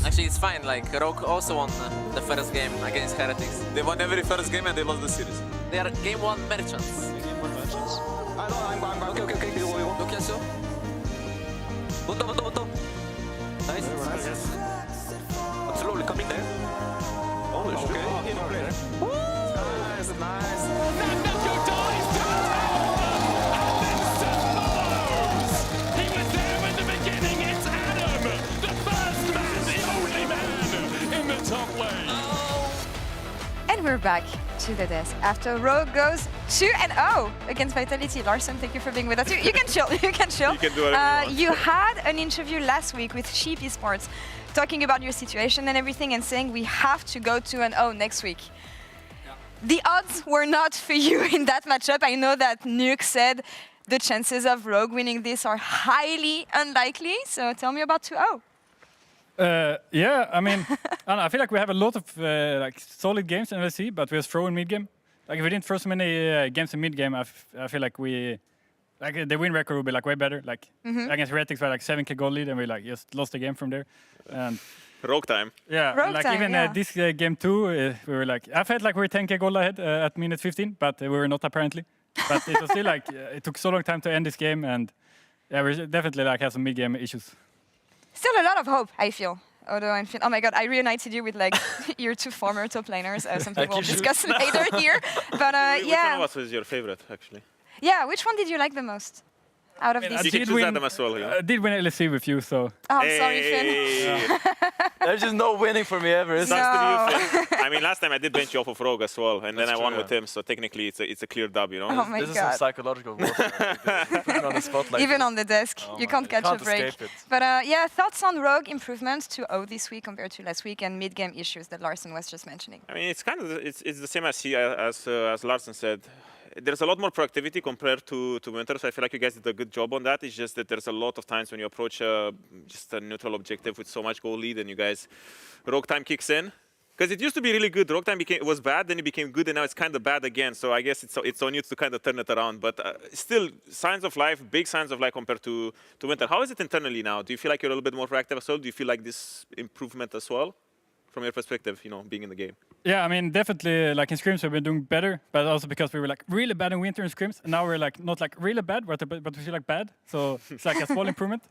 Actually, it's fine. Like Rogue also won the first game against Heretics. They won every first game and they lost the series. They are game 1 merchants. Okay. Look at you. Bunto. Nice. I'm slowly coming there. Holy shit. Nice. He was there in the beginning. It's Adam, the first man, the only man in the top lane. And we're back to the desk after Rogue goes 2-0 against Vitality. Larson, thank you for being with us. You can chill. You can chill. You can do whatever you want. You had an interview last week with Sheep Esports talking about your situation and everything and saying we have to go 2-0 next week. The odds were not for you in that matchup. I know that Nuke said the chances of Rogue winning this are highly unlikely. So tell me about 2-0. Yeah, I mean, I don't know, I feel like we have a lot of like solid games in LEC, but we just throw in mid game. Like if we didn't throw so many games in mid game, I feel like we like the win record would be like way better. Like against Heretics, we had like 7k goal lead, and we like just lost the game from there. And Rogue time. yeah, Rogue like time, even yeah. this game too, we were like I felt like we were 10k goal ahead at minute 15, but we were not apparently. But it was still like it took so long time to end this game, and yeah, we definitely like have some mid game issues. Still a lot of hope, I feel. Although I feel, oh my god, I reunited you with like your 2 former top laners. Something we'll discuss later here. But Which one yeah, of us was your favorite, actually? yeah. Which one did you like the most out of these? You can choose Adam as well. Yeah. Did win LEC with you, so. Oh, I'm sorry, Finn. There's just no winning for me ever. Is No. I mean, last time I did bench you off of Rogue as well, and then That's I won true, with him. So technically, it's a clear dub, you know. Oh my This is god. some psychological warfare. Put me on the spot like Even this. on the desk, Oh you my can't God, catch a can't break. escape it. But yeah, thoughts on Rogue improvements to 0 this week compared to last week and mid-game issues that Larson was just mentioning. I mean, it's kind of it's the same as Larson said. There's a lot more proactivity compared to Winter, so I feel like you guys did a good job on that. It's just that there's a lot of times when you approach just a neutral objective with so much goal lead, and you guys Rogue time kicks in. Because it used to be really good. Rogue time was bad, then it became good, and now it's kind of bad again. So I guess it's on you to kind of turn it around. But still, signs of life, big signs of life compared to Winter. How is it internally now? Do you feel like you're a little bit more proactive as well? Do you feel like this improvement as well? From your perspective, you know, being in the game. Yeah, I mean, definitely, like in scrims, we've been doing better, but also because we were like really bad in winter in scrims, and now we're like not like really bad, but we feel like bad. So it's like a small improvement.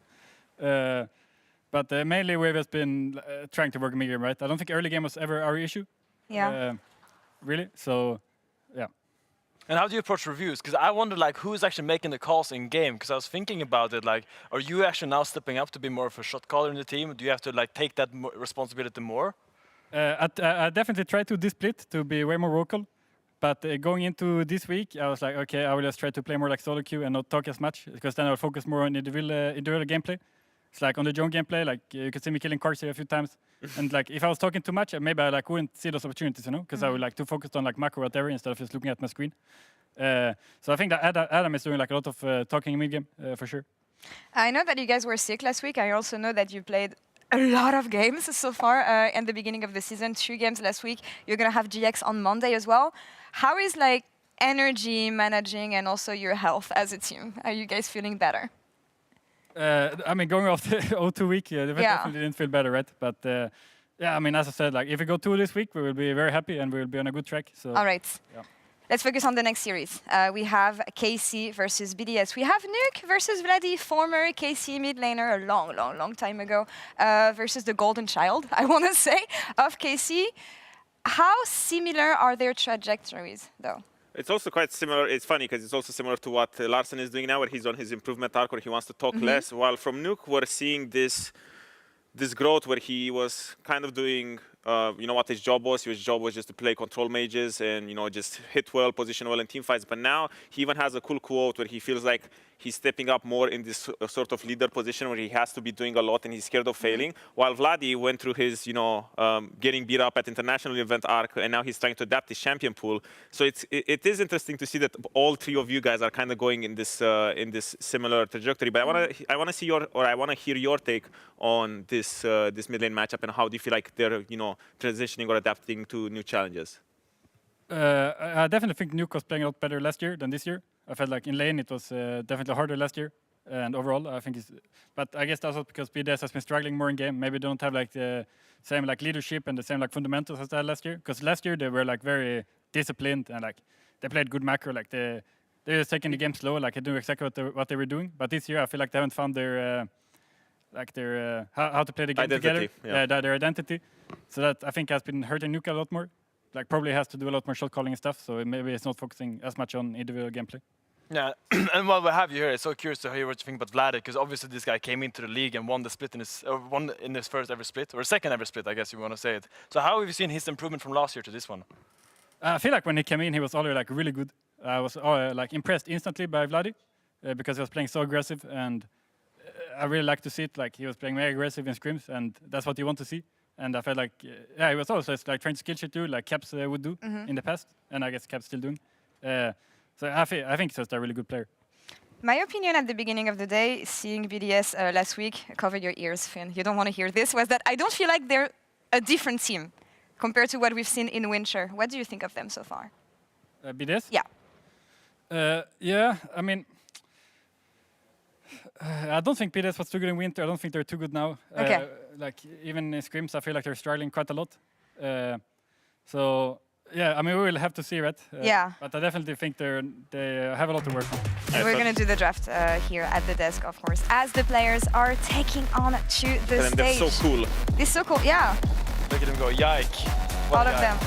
But mainly we've just been trying to work mid game, right? I don't think early game was ever our issue. Yeah. Really. So, yeah. And how do you approach reviews? Because I wonder, like, who's actually making the calls in game? Because I was thinking about it, like, are you actually now stepping up to be more of a shot caller in the team? Do you have to like take that responsibility more? I definitely try to split to be way more vocal, but going into this week, I was like, okay, I will just try to play more like solo queue and not talk as much, because then I'll focus more on individual gameplay. It's like on the Joan gameplay, like you can see me killing Corsair a few times, and like if I was talking too much, maybe I like wouldn't see those opportunities, you know, because I would like too focused on like macro or whatever instead of just looking at my screen. So I think that Adam is doing like a lot of talking in mid game for sure. I know that you guys were sick last week. I also know that you played a lot of games so far in the beginning of the season. 2 games last week. You're gonna have GX on Monday as well. How is like energy managing and also your health as a team? Are you guys feeling better? I mean, going off the 0-2 week, definitely didn't feel better, right? But yeah, I mean, as I said, like if we go 2 this week, we will be very happy and we will be on a good track. So. All right. Yeah. Let's focus on the next series. We have KC versus BDS. We have Nuke versus Vladi, former KC mid laner a long time ago, versus the golden child, I want to say, of KC. How similar are their trajectories, though? It's also quite similar. It's funny because it's also similar to what Larson is doing now, where he's on his improvement arc, where he wants to talk less. While from Nuke, we're seeing this growth where he was kind of doing, you know, what his job was. His job was just to play control mages and, you know, just hit well, position well in team fights. But now he even has a cool quote where he feels like he's stepping up more in this sort of leader position where he has to be doing a lot and he's scared of failing. While Vladi went through his, you know, getting beat up at international event arc, and now he's trying to adapt his champion pool. So it is interesting to see that all 3 of you guys are kind of going in this similar trajectory. But I want to hear your take on this mid lane matchup and how do you feel like they're, you know, transitioning or adapting to new challenges. I definitely think Nuke was playing a lot better last year than this year. I felt like in lane it was definitely harder last year. And overall, I think but I guess that's also because BDS has been struggling more in game. Maybe they don't have like the same like leadership and the same like fundamentals as they had last year. Because last year they were like very disciplined and like they played good macro. Like they were taking the game slow. Like they knew exactly what they were doing. But this year I feel like they haven't found their how to play the game identity, together. Their identity. So that I think has been hurting Nuka a lot more. Like probably has to do a lot more shot calling and stuff. So maybe it's not focusing as much on individual gameplay. Yeah, and while we have you here, it's so curious to hear what you think about Vladik, because obviously this guy came into the league and won the split won in his first ever split, or second ever split, I guess you want to say it. So how have you seen his improvement from last year to this one? I feel like when he came in, he was already like really good. I was like impressed instantly by Vladi because he was playing so aggressive, and I really like to see it. Like he was playing very aggressive in scrims, and that's what you want to see. And I felt like he was also like trying to skill shit too, like Caps would do in the past, and I guess Caps still doing. So I think he's just a really good player. My opinion at the beginning of the day, seeing BDS last week, cover your ears, Finn, you don't want to hear this, was that I don't feel like they're a different team compared to what we've seen in Winter. What do you think of them so far? BDS? Yeah. Yeah, I mean, I don't think BDS was too good in Winter. I don't think they're too good now. Okay. Like even in scrims, I feel like they're struggling quite a lot. So yeah, I mean, we will have to see, right? Yeah. But I definitely think they have a lot to work on. We're going to do the draft here at the desk, of course, as the players are taking on to the stage. They're so cool. They're so cool, yeah. Look at him go, yike. All of them.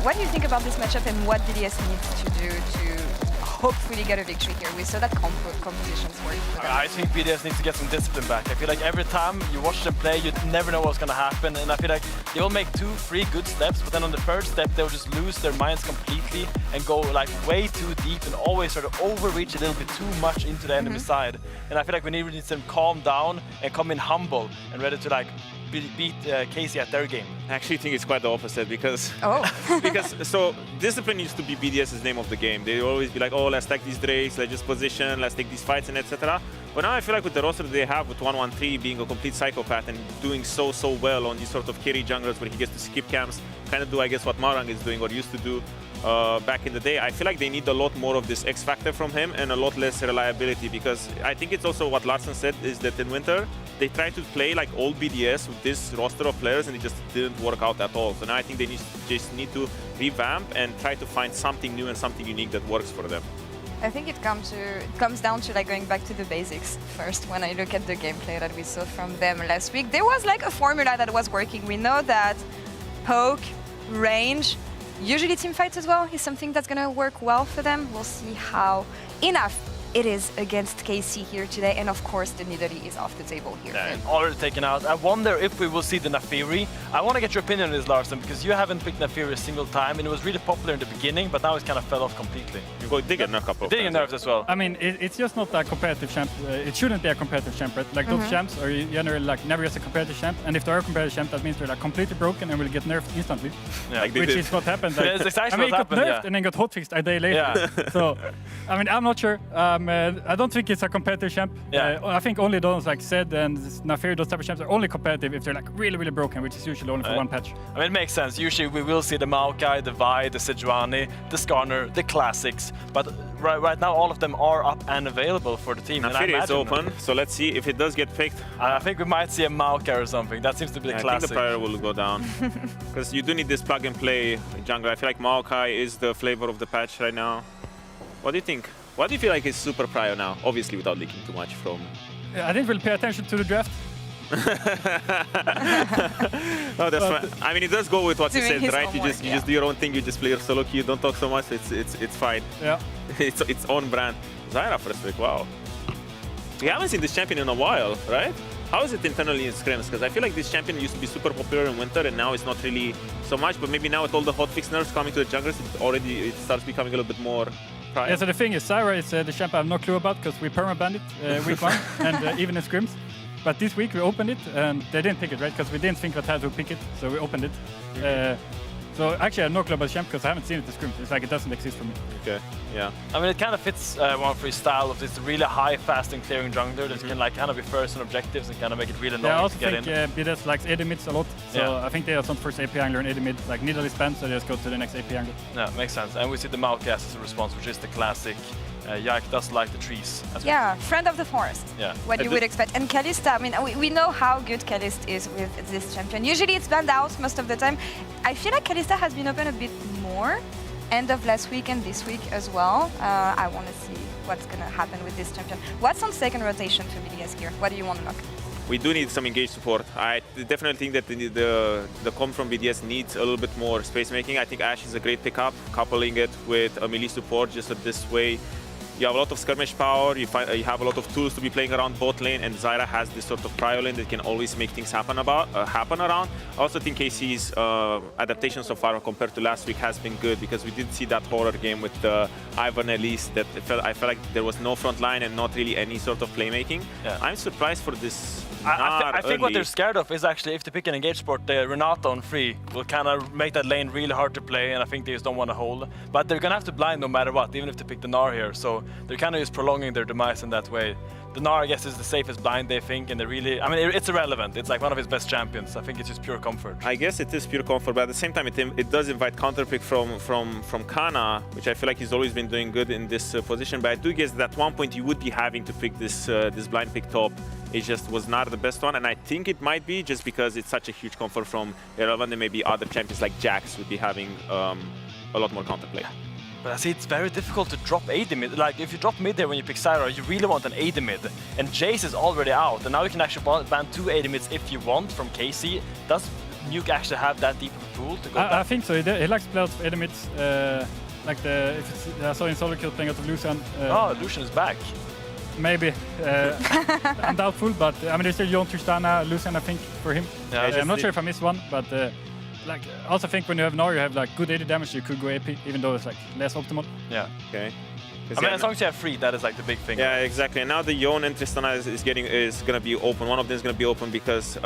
What do you think about this matchup and what BDS needs to do to hopefully get a victory here? We saw that compositions work for them. I think BDS needs to get some discipline back. I feel like every time you watch them play, you never know what's going to happen. And I feel like they will make 2-3 good steps, but then on the third step, they'll just lose their minds completely and go like way too deep and always sort of overreach a little bit too much into the enemy side. And I feel like we need them to calm down and come in humble and ready to like beat Casey at their game. I actually think it's quite the opposite because so discipline used to be BDS's name of the game. They always be like, oh, let's take these drakes, let's just position, let's take these fights and etc. But now I feel like with the roster they have, with 113 being a complete psychopath and doing so well on these sort of carry junglers where he gets to skip camps, kind of do I guess what Marang is doing or used to do back in the day. I feel like they need a lot more of this X factor from him and a lot less reliability, because I think it's also what Larsen said is that in Winter they tried to play like old BDS with this roster of players and it just didn't work out at all. So now I think they just need to revamp and try to find something new and something unique that works for them. I think it comes down to like going back to the basics first. When I look at the gameplay that we saw from them last week, there was like a formula that was working. We know that poke, range, usually team fights as well is something that's gonna work well for them. We'll see how enough it is against KC here today, and of course the Nidalee is off the table here. Yeah, already taken out. I wonder if we will see the Naafiri. I want to get your opinion on this, Larsen, because you haven't picked Naafiri a single time, and it was really popular in the beginning, but now it kind of fell off completely. You did get nerfed a couple. Did get nerfed as well. I mean, it's just not a competitive champ. It shouldn't be a competitive champ, right? Like those champs are generally like never just a competitive champ, and if they're a competitive champ, that means they're like completely broken and will get nerfed instantly. Yeah, like which is what happened. Like, yeah, it's exactly I mean, what it got nerfed and then got hotfixed a day later. Yeah. So, I mean, I'm not sure. I don't think it's a competitive champ. Yeah. I think only those like Zed and Naafiri, those type of champs are only competitive if they're like really broken, which is usually only for one patch. I mean, it makes sense. Usually we will see the Maokai, the Vi, the Sejuani, the Skarner, the classics, but right now all of them are up and available for the team. Naafiri is open, so let's see if it does get picked. I think we might see a Maokai or something. That seems to be the classic. I think the prior will go down because you do need this plug and play jungler. I feel like Maokai is the flavor of the patch right now. What do you think? What do you feel like is super prior now? Obviously without leaking too much from... I didn't really pay attention to the draft. No, that's fine. I mean, it does go with what you said, right? You just do your own thing. You just play your solo queue. Don't talk so much. It's fine. Yeah. It's on brand. Zyra first pick. Wow. We haven't seen this champion in a while, right? How is it internally in scrims? Because I feel like this champion used to be super popular in Winter, and now it's not really so much. But maybe now with all the hotfix nerfs coming to the junglers, it starts becoming a little bit more. Yeah, so the thing is, Zyra is the champ I have no clue about because we perma-banned it week 1 and even in scrims. But this week we opened it and they didn't pick it, right? Because we didn't think that had to pick it, so we opened it. So actually I have no clue about the champ because I haven't seen it in scrims. It's like it doesn't exist for me. Okay, yeah. I mean, it kind of fits 1-3 style of this really high, fast and clearing jungler that can like kind of be first on objectives and kind of make it really annoying to get in. I also think BDS likes AD mids a lot, so I think they are some first AP angler and AD mid, like Nidalee spam, so they just go to the next AP angler. Yeah, makes sense. And we see the Maokai as a response, which is the classic Yak does like the trees. Yeah, friend of the forest. Yeah. What you would expect. And Kalista, I mean, we know how good Kalista is with this champion. Usually it's banned out most of the time. I feel like Kalista has been open a bit more end of last week and this week as well. I want to see what's going to happen with this champion. What's on second rotation for BDS here? What do you want to look? We do need some engaged support. I definitely think that the comp from BDS needs a little bit more space making. I think Ashe is a great pickup, coupling it with a melee support just so this way you have a lot of skirmish power, you have a lot of tools to be playing around bot lane, and Zyra has this sort of prio lane that can always make things happen around. I also think KC's adaptation so far compared to last week has been good because we did see that horror game with Ivan Elise that I felt like there was no front line and not really any sort of playmaking. Yeah. I'm surprised for this. I think what they're scared of is actually if they pick an engaged support, the Renata on free will kind of make that lane really hard to play, and I think they just don't want to hold. But they're going to have to blind no matter what, even if they pick the Gnar here. So they're kind of just prolonging their demise in that way. The Gnar, I guess, is the safest blind, they think, and they really... I mean, it's irrelevant. It's like one of his best champions. I think it's just pure comfort. I guess it is pure comfort, but at the same time, it does invite counterpick from Kana, which I feel like he's always been doing good in this position. But I do guess that at one point you would be having to pick this blind pick top. It just was not the best one, and I think it might be just because it's such a huge comfort from Irrelevant, and maybe other champions like Jax would be having a lot more counterplay. But I see it's very difficult to drop AD mid. Like, if you drop mid there when you pick Zyra, you really want an AD mid. And Jace is already out, and now you can actually ban 2 AD mids if you want from KC. Does Nuke actually have that deep of a pool to go back? I think so. He likes to play out of AD mids. Like I saw in solo kill playing out of Lucian. Oh, Lucian is back. Maybe. I'm doubtful, but I mean, there's still Jon, Tristana, Lucian, I think, for him. Yeah, I'm not sure if I missed one, but like, I also think when you have Gnar, you have like good AD damage, you could go AP, even though it's like less optimal. Yeah. Okay. I mean, as long as you have free, that is like the big thing. Yeah, exactly. And now the Jon and Tristana is going to be open. One of them is going to be open because,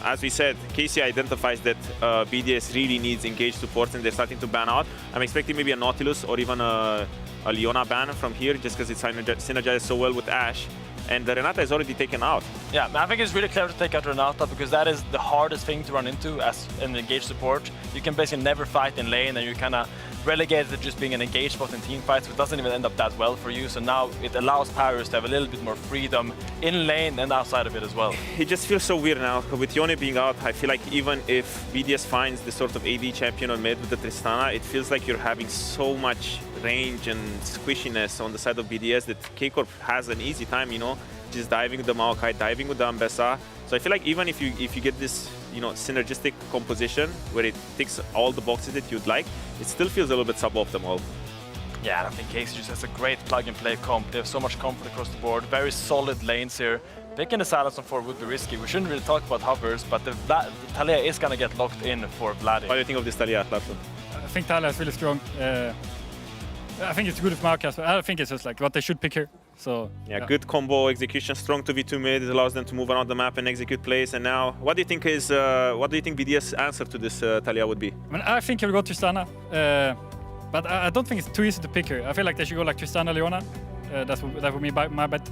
as we said, KC identifies that BDS really needs engaged supports, and they're starting to ban out. I'm expecting maybe a Nautilus or even a Leona ban from here, just because it's synergized so well with Ashe. And the Renata is already taken out. Yeah, I think it's really clever to take out Renata because that is the hardest thing to run into as an engaged support. You can basically never fight in lane, and you kind of relegated to just being an engaged spot in team fights, which doesn't even end up that well for you. So now it allows Paris to have a little bit more freedom in lane and outside of it as well. It just feels so weird now. With Yone being out, I feel like even if BDS finds the sort of AD champion on mid with the Tristana, it feels like you're having so much range and squishiness on the side of BDS that K-Corp has an easy time, you know, just diving with the Maokai, diving with the Ambessa. So I feel like even if you get this, you know, synergistic composition where it ticks all the boxes that you'd like, it still feels a little bit suboptimal. Yeah, I think KC just has a great plug-and-play comp. They have so much comfort across the board, very solid lanes here. Picking the silence on 4 would be risky. We shouldn't really talk about hovers, but the Taliyah is going to get locked in for Vladdy. What do you think of this Taliyah, Larson? I think Taliyah is really strong. I think it's good with Marcus, but I think it's just like what they should pick here. So yeah, good combo execution, strong 2v2 mid. It allows them to move around the map and execute plays. And now, what do you think BDS' answer to this Taliyah would be? I mean, I think he'll go Tristana, but I don't think it's too easy to pick here. I feel like they should go like Tristana, Leona. That would be my bet.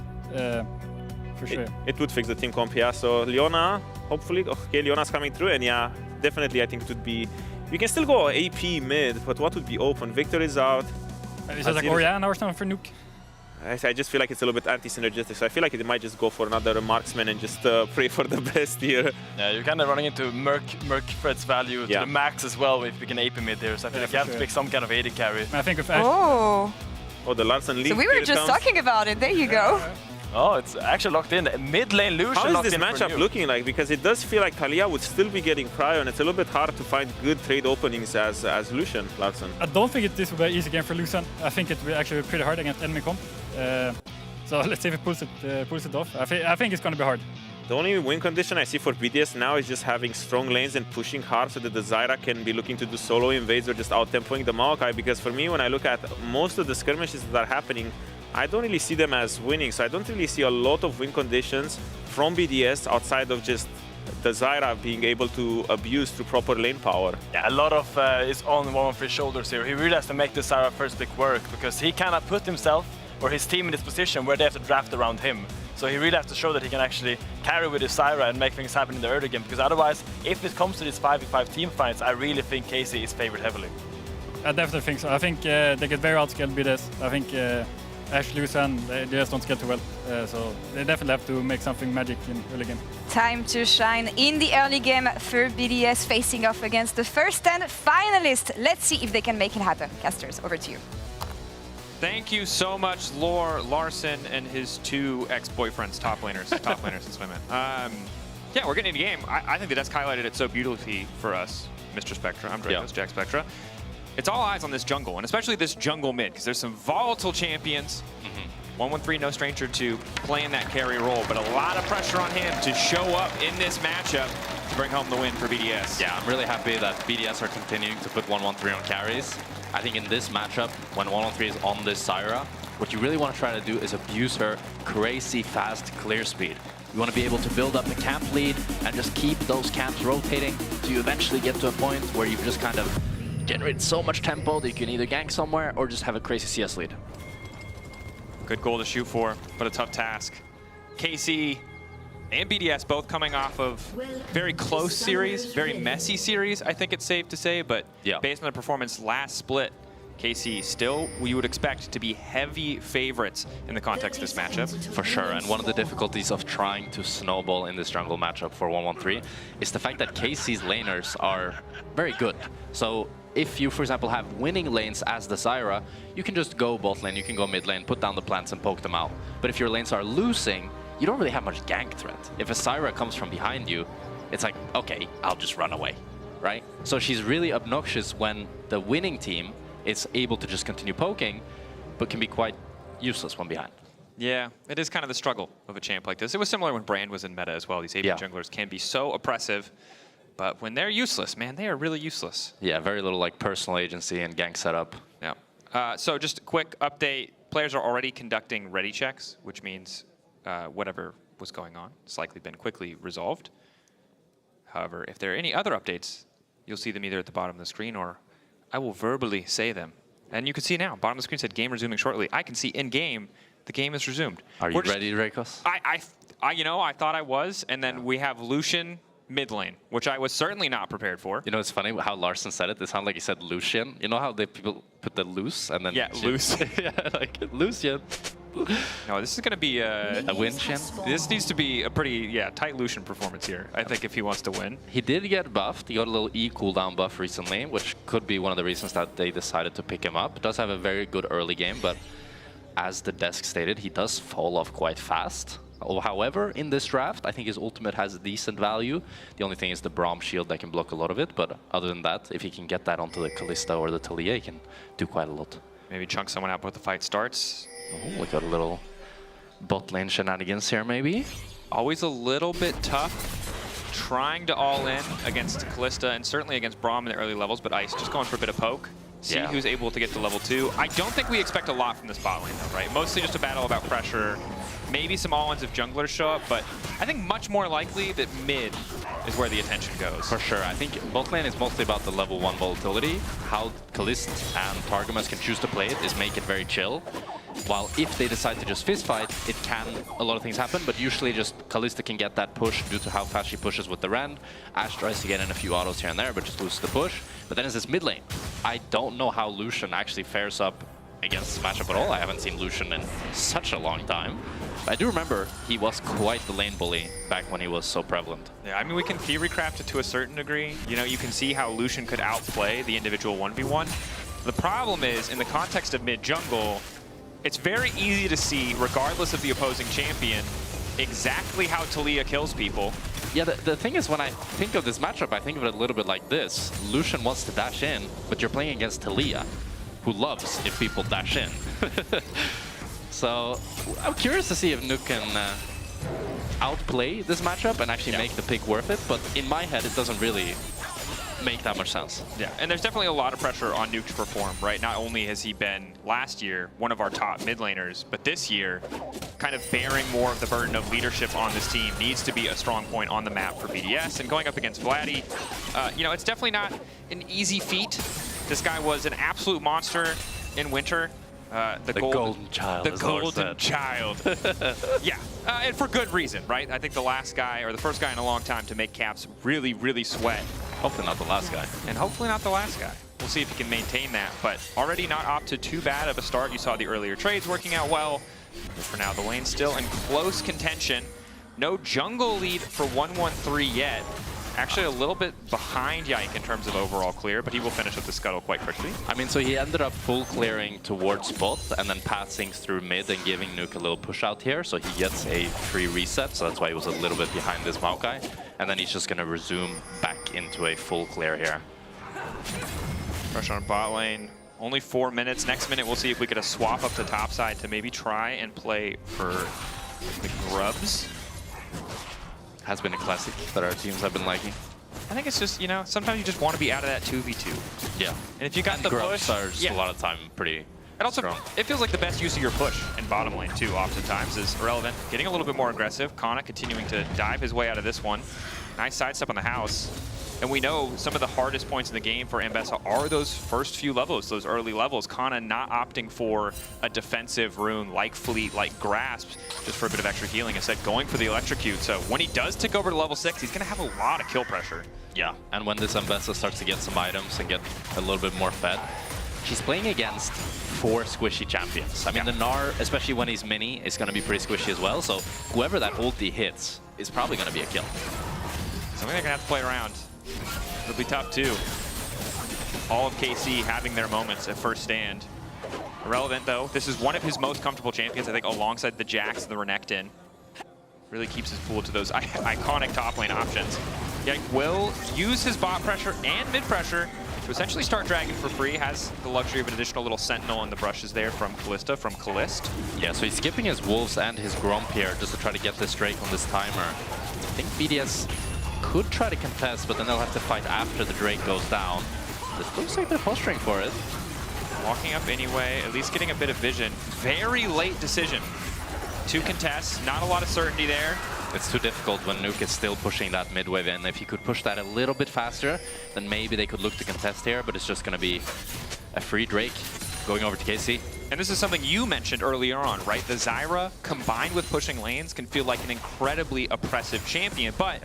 For sure. It would fix the team comp, yeah. So Leona, hopefully, okay, Leona's coming through, and yeah, definitely I think it would be. You can still go AP mid, but what would be open? Victor is out. Is it like Orianna or something for Nuke? I just feel like it's a little bit anti-synergistic, so I feel like it might just go for another marksman and just pray for the best here. Yeah, you're kind of running into Merc Fred's value to the max as well if you can AP mid there, so I feel like you have to pick some kind of AD carry. I think if Oh, the Larson lead. So we were just talking about it, there you go. Oh, it's actually locked in. Mid lane Lucian. How is this matchup looking like? Because it does feel like Taliyah would still be getting prio, and it's a little bit hard to find good trade openings as Lucian, Larson. I don't think this will be an easy game for Lucian. I think it will actually be pretty hard against enemy comp. So let's see if it pulls it off. I think it's going to be hard. The only win condition I see for BDS now is just having strong lanes and pushing hard so that the Zyra can be looking to do solo invades or just out-tempoing the Maokai. Because for me, when I look at most of the skirmishes that are happening, I don't really see them as winning. So I don't really see a lot of win conditions from BDS outside of just the Zyra being able to abuse through proper lane power. Yeah, a lot of is on one of his shoulders here. He really has to make the Zyra first pick work because he cannot put himself or his team in this position where they have to draft around him. So he really has to show that he can actually carry with his Zyra and make things happen in the early game, because otherwise, if it comes to these 5v5 team fights, I really think KC is favored heavily. I definitely think so. I think they get very outscaled BDS. I think Ashe, Lucian, they just don't scale too well. So they definitely have to make something magic in early game. Time to shine in the early game for BDS, facing off against the first 10 finalists. Let's see if they can make it happen. Casters, over to you. Thank you so much, Larson and his 2 ex-boyfriends, top laners. Top laners, that's what I meant. Yeah, we're getting into game. I think the desk highlighted it so beautifully for us, Mr. Spectra. I'm Dracos, Jack Spectra. It's all eyes on this jungle, and especially this jungle mid, because there's some volatile champions. 113, no stranger to playing that carry role, but a lot of pressure on him to show up in this matchup to bring home the win for BDS. Yeah, I'm really happy that BDS are continuing to put 113 on carries. I think in this matchup, when 113 is on this Syra, what you really want to try to do is abuse her crazy fast clear speed. You want to be able to build up a camp lead and just keep those camps rotating so you eventually get to a point where you've just kind of generated so much tempo that you can either gank somewhere or just have a crazy CS lead. Good goal to shoot for, but a tough task. KC and BDS both coming off of very close series, very messy series, I think it's safe to say, but based on the performance last split, KC still, we would expect to be heavy favorites in the context of this matchup. For sure, and one of the difficulties of trying to snowball in this jungle matchup for 113 is the fact that KC's laners are very good. So if you, for example, have winning lanes as the Zyra, you can just go bot lane, you can go mid lane, put down the plants and poke them out. But if your lanes are losing, you don't really have much gank threat. If a Zyra comes from behind you, it's like, okay, I'll just run away, right? So she's really obnoxious when the winning team is able to just continue poking, but can be quite useless when behind. Yeah, it is kind of the struggle of a champ like this. It was similar when Brand was in meta as well. These AP junglers can be so oppressive, but when they're useless, man, they are really useless. Yeah, very little like personal agency and gank setup. Yeah. So just a quick update. Players are already conducting ready checks, which means whatever was going on has likely been quickly resolved. However, if there are any other updates, you'll see them either at the bottom of the screen or I will verbally say them. And you can see now, bottom of the screen said game resuming shortly. I can see in game, the game is resumed. Are you ready, Dracos? You know, I thought I was, and then we have Lucian mid lane, which I was certainly not prepared for. You know, it's funny how Larson said it. It sounded like he said Lucian. You know how people put the loose and then... Yeah, loose. Yeah, like Lucian. No, this is going to be a win, Shin. This needs to be a pretty, tight Lucian performance here, I think, if he wants to win. He did get buffed. He got a little E cooldown buff recently, which could be one of the reasons that they decided to pick him up. Does have a very good early game, but as the desk stated, he does fall off quite fast. However, in this draft, I think his ultimate has decent value. The only thing is the Braum shield that can block a lot of it, but other than that, if he can get that onto the Kalista or the Talia, he can do quite a lot. Maybe chunk someone out before the fight starts. Oh, we got a little bot lane shenanigans here, maybe. Always a little bit tough trying to all in against Kalista and certainly against Braum in the early levels, but Ice just going for a bit of poke. See who's able to get to level 2. I don't think we expect a lot from this bot lane though, right? Mostly just a battle about pressure. Maybe some all-ins if junglers show up, but I think much more likely that mid is where the attention goes. For sure. I think bot lane is mostly about the level 1 volatility. How Kalista and Targamas can choose to play it is make it very chill. While if they decide to just fist fight, it can, a lot of things happen, but usually just Kalista can get that push due to how fast she pushes with the Rend. Ashe tries to get in a few autos here and there, but just loses the push. But then it's this mid lane. I don't know how Lucian actually fares up against this matchup at all. I haven't seen Lucian in such a long time. But I do remember he was quite the lane bully back when he was so prevalent. Yeah, I mean, we can theory craft it to a certain degree. You know, you can see how Lucian could outplay the individual 1v1. The problem is, in the context of mid-jungle, it's very easy to see, regardless of the opposing champion, exactly how Talia kills people. Yeah, the thing is, when I think of this matchup, I think of it a little bit like this. Lucian wants to dash in, but you're playing against Talia, who loves if people dash in. So I'm curious to see if Nuke can outplay this matchup and actually make the pick worth it, but in my head, it doesn't really make that much sense. Yeah, and there's definitely a lot of pressure on Nuke to perform, right? Not only has he been, last year, one of our top mid laners, but this year, kind of bearing more of the burden of leadership on this team needs to be a strong point on the map for BDS. And going up against Vladdy, you know, it's definitely not an easy feat. This guy was an absolute monster in winter. The golden child. The golden child. Yeah, and for good reason, right? I think the last guy, or the first guy in a long time to make Caps really, really sweat. Hopefully not the last guy. And hopefully not the last guy. We'll see if he can maintain that, but already not off to too bad of a start. You saw the earlier trades working out well. But for now, the lane's still in close contention. No jungle lead for 113 yet. Actually a little bit behind Yike in terms of overall clear, but he will finish up the scuttle quite quickly. I mean, so he ended up full clearing towards bot and then passing through mid and giving Nuke a little push out here, so he gets a free reset, so that's why he was a little bit behind this Maokai. And then he's just going to resume back into a full clear here. Pressure on bot lane. Only 4 minutes. Next minute, we'll see if we get a swap up to top side to maybe try and play for the grubs. Has been a classic that our teams have been liking. I think it's just, you know, sometimes you just want to be out of that 2v2. Yeah. And if you got the grubs push, are just a lot of time pretty and also, strong. It feels like the best use of your push in bottom lane, too, oftentimes, is Irrelevant. Getting a little bit more aggressive. Kana continuing to dive his way out of this one. Nice sidestep on the house. And we know some of the hardest points in the game for Ambessa are those first few levels, those early levels. Kana not opting for a defensive rune like Fleet, like Grasp, just for a bit of extra healing. Instead, going for the Electrocute. So when he does tick over to level 6, he's going to have a lot of kill pressure. Yeah, and when this Ambessa starts to get some items and get a little bit more fed, she's playing against 4 squishy champions. I mean, the Gnar, especially when he's mini, is going to be pretty squishy as well. So whoever that ulti hits is probably going to be a kill. Something they're going to have to play around. It'll be tough too. All of KC having their moments at first stand. Irrelevant though, this is one of his most comfortable champions, I think, alongside the Jax and the Renekton. Really keeps his pool to those iconic top lane options. Yike will use his bot pressure and mid pressure to essentially start dragging for free. Has the luxury of an additional little sentinel in the brushes there from Callista, from Callist. Yeah, so he's skipping his Wolves and his Gromp here just to try to get this Drake on this timer. I think BDS could try to contest, but then they'll have to fight after the Drake goes down. This looks like they're posturing for it. Walking up anyway, at least getting a bit of vision. Very late decision to contest. Not a lot of certainty there. It's too difficult when Nuke is still pushing that mid wave in. If he could push that a little bit faster, then maybe they could look to contest here, but it's just going to be a free Drake going over to KC. And this is something you mentioned earlier on, right? The Zyra, combined with pushing lanes, can feel like an incredibly oppressive champion, but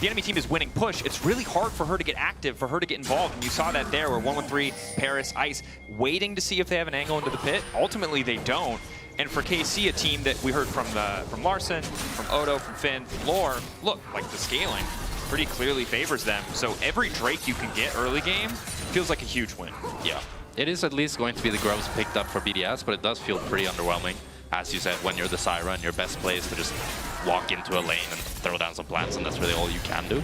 the enemy team is winning push. It's really hard for her to get active, for her to get involved, and you saw that there where 113, Paris, Ice, waiting to see if they have an angle into the pit. Ultimately, they don't. And for KC, a team that we heard from Larson, from Odo, from Finn, from Lore, look, like the scaling pretty clearly favors them. So every Drake you can get early game feels like a huge win. Yeah. It is at least going to be the grubs picked up for BDS, but it does feel pretty underwhelming. As you said, when you're the Zyra and your best play is to just walk into a lane and throw down some plants, and that's really all you can do.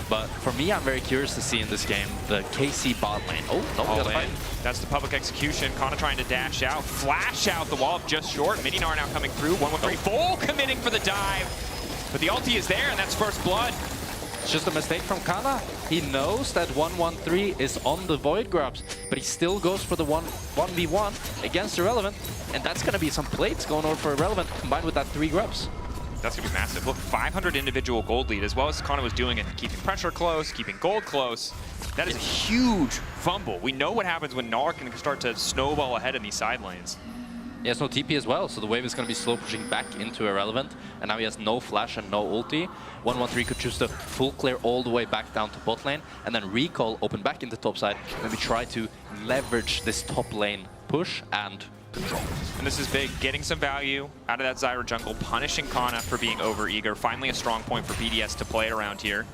But for me, I'm very curious to see in this game the KC bot lane. Oh, no, we got a fight. That's the public execution. Kana trying to dash out, flash out the wall just short. Mini Gnar now coming through. 113 full committing for the dive. But the ulti is there, and that's first blood. It's just a mistake from Kana. He knows that 113 is on the Void Grubs, but he still goes for the 1v1 against Irrelevant, and that's going to be some plates going over for Irrelevant combined with that 3 Grubs. That's going to be massive. Look, 500 individual gold lead, as well as Kana was doing it, keeping pressure close, keeping gold close. That is a huge fumble. We know what happens when Gnar can start to snowball ahead in these side lanes. He has no TP as well, so the wave is going to be slow pushing back into Irrelevant, and now he has no flash and no ulti. 113 could choose to full clear all the way back down to bot lane, and then recall, open back into top side, maybe try to leverage this top lane push and control. And this is big, getting some value out of that Zyra jungle, punishing Kana for being over-eager. Finally a strong point for BDS to play it around here.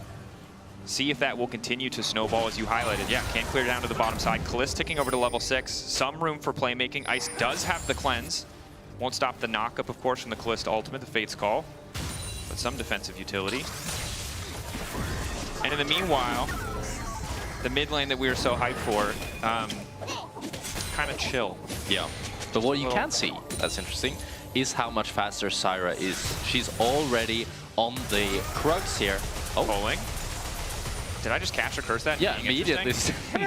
See if that will continue to snowball as you highlighted. Yeah, can't clear down to the bottom side. Callista ticking over to level 6. Some room for playmaking. Ice does have the cleanse. Won't stop the knockup, of course, from the Callista ultimate, the Fate's Call. But some defensive utility. And in the meanwhile, the mid lane that we were so hyped for, kind of chill. Yeah. But what you can see, that's interesting, is how much faster Zyra is. She's already on the Krugs here. Oh. Pulling. Did I just catch or curse that? Yeah, immediately. Sorry,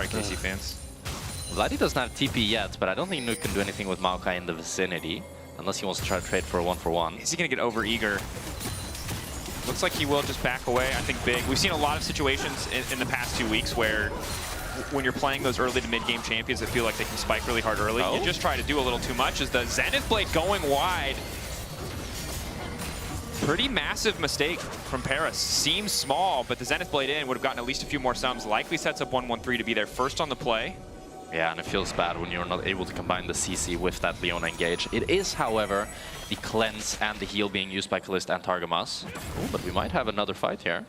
KC fans. Vladdy doesn't have TP yet, but I don't think Nuke can do anything with Maokai in the vicinity, unless he wants to try to trade for a 1-for-1. Is he going to get over-eager? Looks like he will just back away, I think big. We've seen a lot of situations in the past 2 weeks where when you're playing those early to mid-game champions that feel like they can spike really hard early, you just try to do a little too much. As the Zenith Blade going wide. Pretty massive mistake from Paris. Seems small, but the Zenith Blade in would have gotten at least a few more sums. Likely sets up 1-1-3 to be there first on the play. Yeah, and it feels bad when you're not able to combine the CC with that Leona engage. It is, however, the cleanse and the heal being used by Kalista and Targamas. Ooh, but we might have another fight here.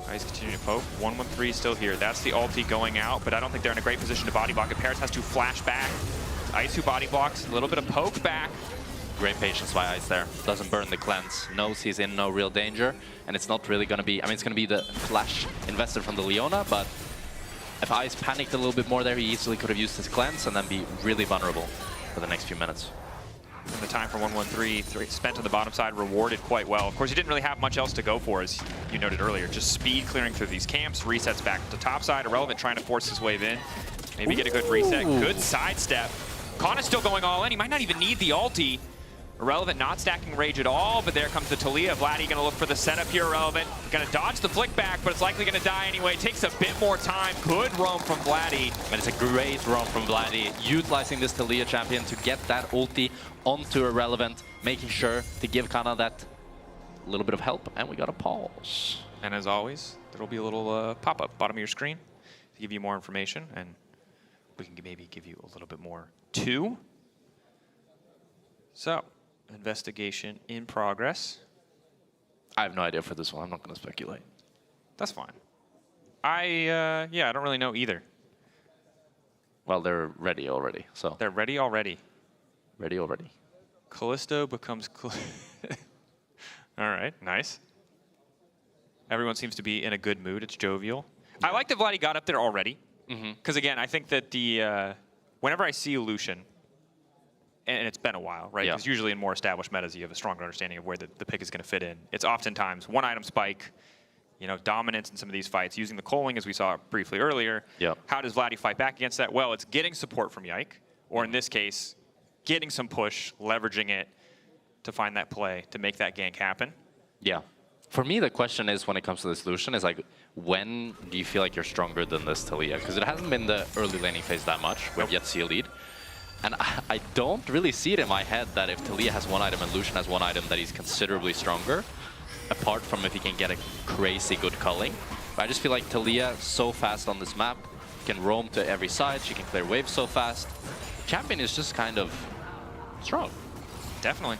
Ice continuing to poke. 1-1-3 still here. That's the ulti going out, but I don't think they're in a great position to body block it. Paris has to flash back. Ice who body blocks, a little bit of poke back. Great patience by Ice there. Doesn't burn the cleanse. Knows he's in no real danger. And it's not really going to be... I mean, it's going to be the flash invested from the Leona, but if Ice panicked a little bit more there, he easily could have used his cleanse and then be really vulnerable for the next few minutes. And the time for 1-1-3 spent on the bottom side, rewarded quite well. Of course, he didn't really have much else to go for, as you noted earlier. Just speed clearing through these camps, resets back to top side. Irrelevant trying to force his wave in. Maybe get a good reset. Good sidestep. Khan is still going all in. He might not even need the ulti. Irrelevant not stacking rage at all, but there comes the Talia. Vladdy gonna look for the setup here. Irrelevant gonna dodge the flick back, but it's likely gonna die anyway. Takes a bit more time. Good roam from Vladdy. And it's a great roam from Vladdy, utilizing this Talia champion to get that ulti onto Irrelevant, making sure to give Kana that little bit of help, and we got a pause. And as always, there will be a little pop-up bottom of your screen to give you more information, and we can maybe give you a little bit more too. So, investigation in progress. I have no idea for this one. I'm not going to speculate. That's fine. Yeah, I don't really know either. Well, they're ready already, so. They're ready already. Ready already. Callisto becomes... All right, nice. Everyone seems to be in a good mood. It's jovial. I like that Vladdy got up there already. Because again, I think that the... whenever I see Lucian, and it's been a while, right? Because usually in more established metas, you have a stronger understanding of where the pick is going to fit in. It's oftentimes one item spike, you know, dominance in some of these fights, using the culling as we saw briefly earlier. How does Vladdy fight back against that? Well, it's getting support from Yike, or in this case, getting some push, leveraging it to find that play, to make that gank happen. Yeah. For me, the question is, when it comes to this Lucian, is like, when do you feel like you're stronger than this Talia? Because it hasn't been the early laning phase that much. We have yet to see a lead. And I don't really see it in my head that if Talia has one item and Lucian has one item, that he's considerably stronger, apart from if he can get a crazy good culling. But I just feel like Talia, so fast on this map, can roam to every side, she can clear waves so fast. Champion is just kind of strong. Definitely.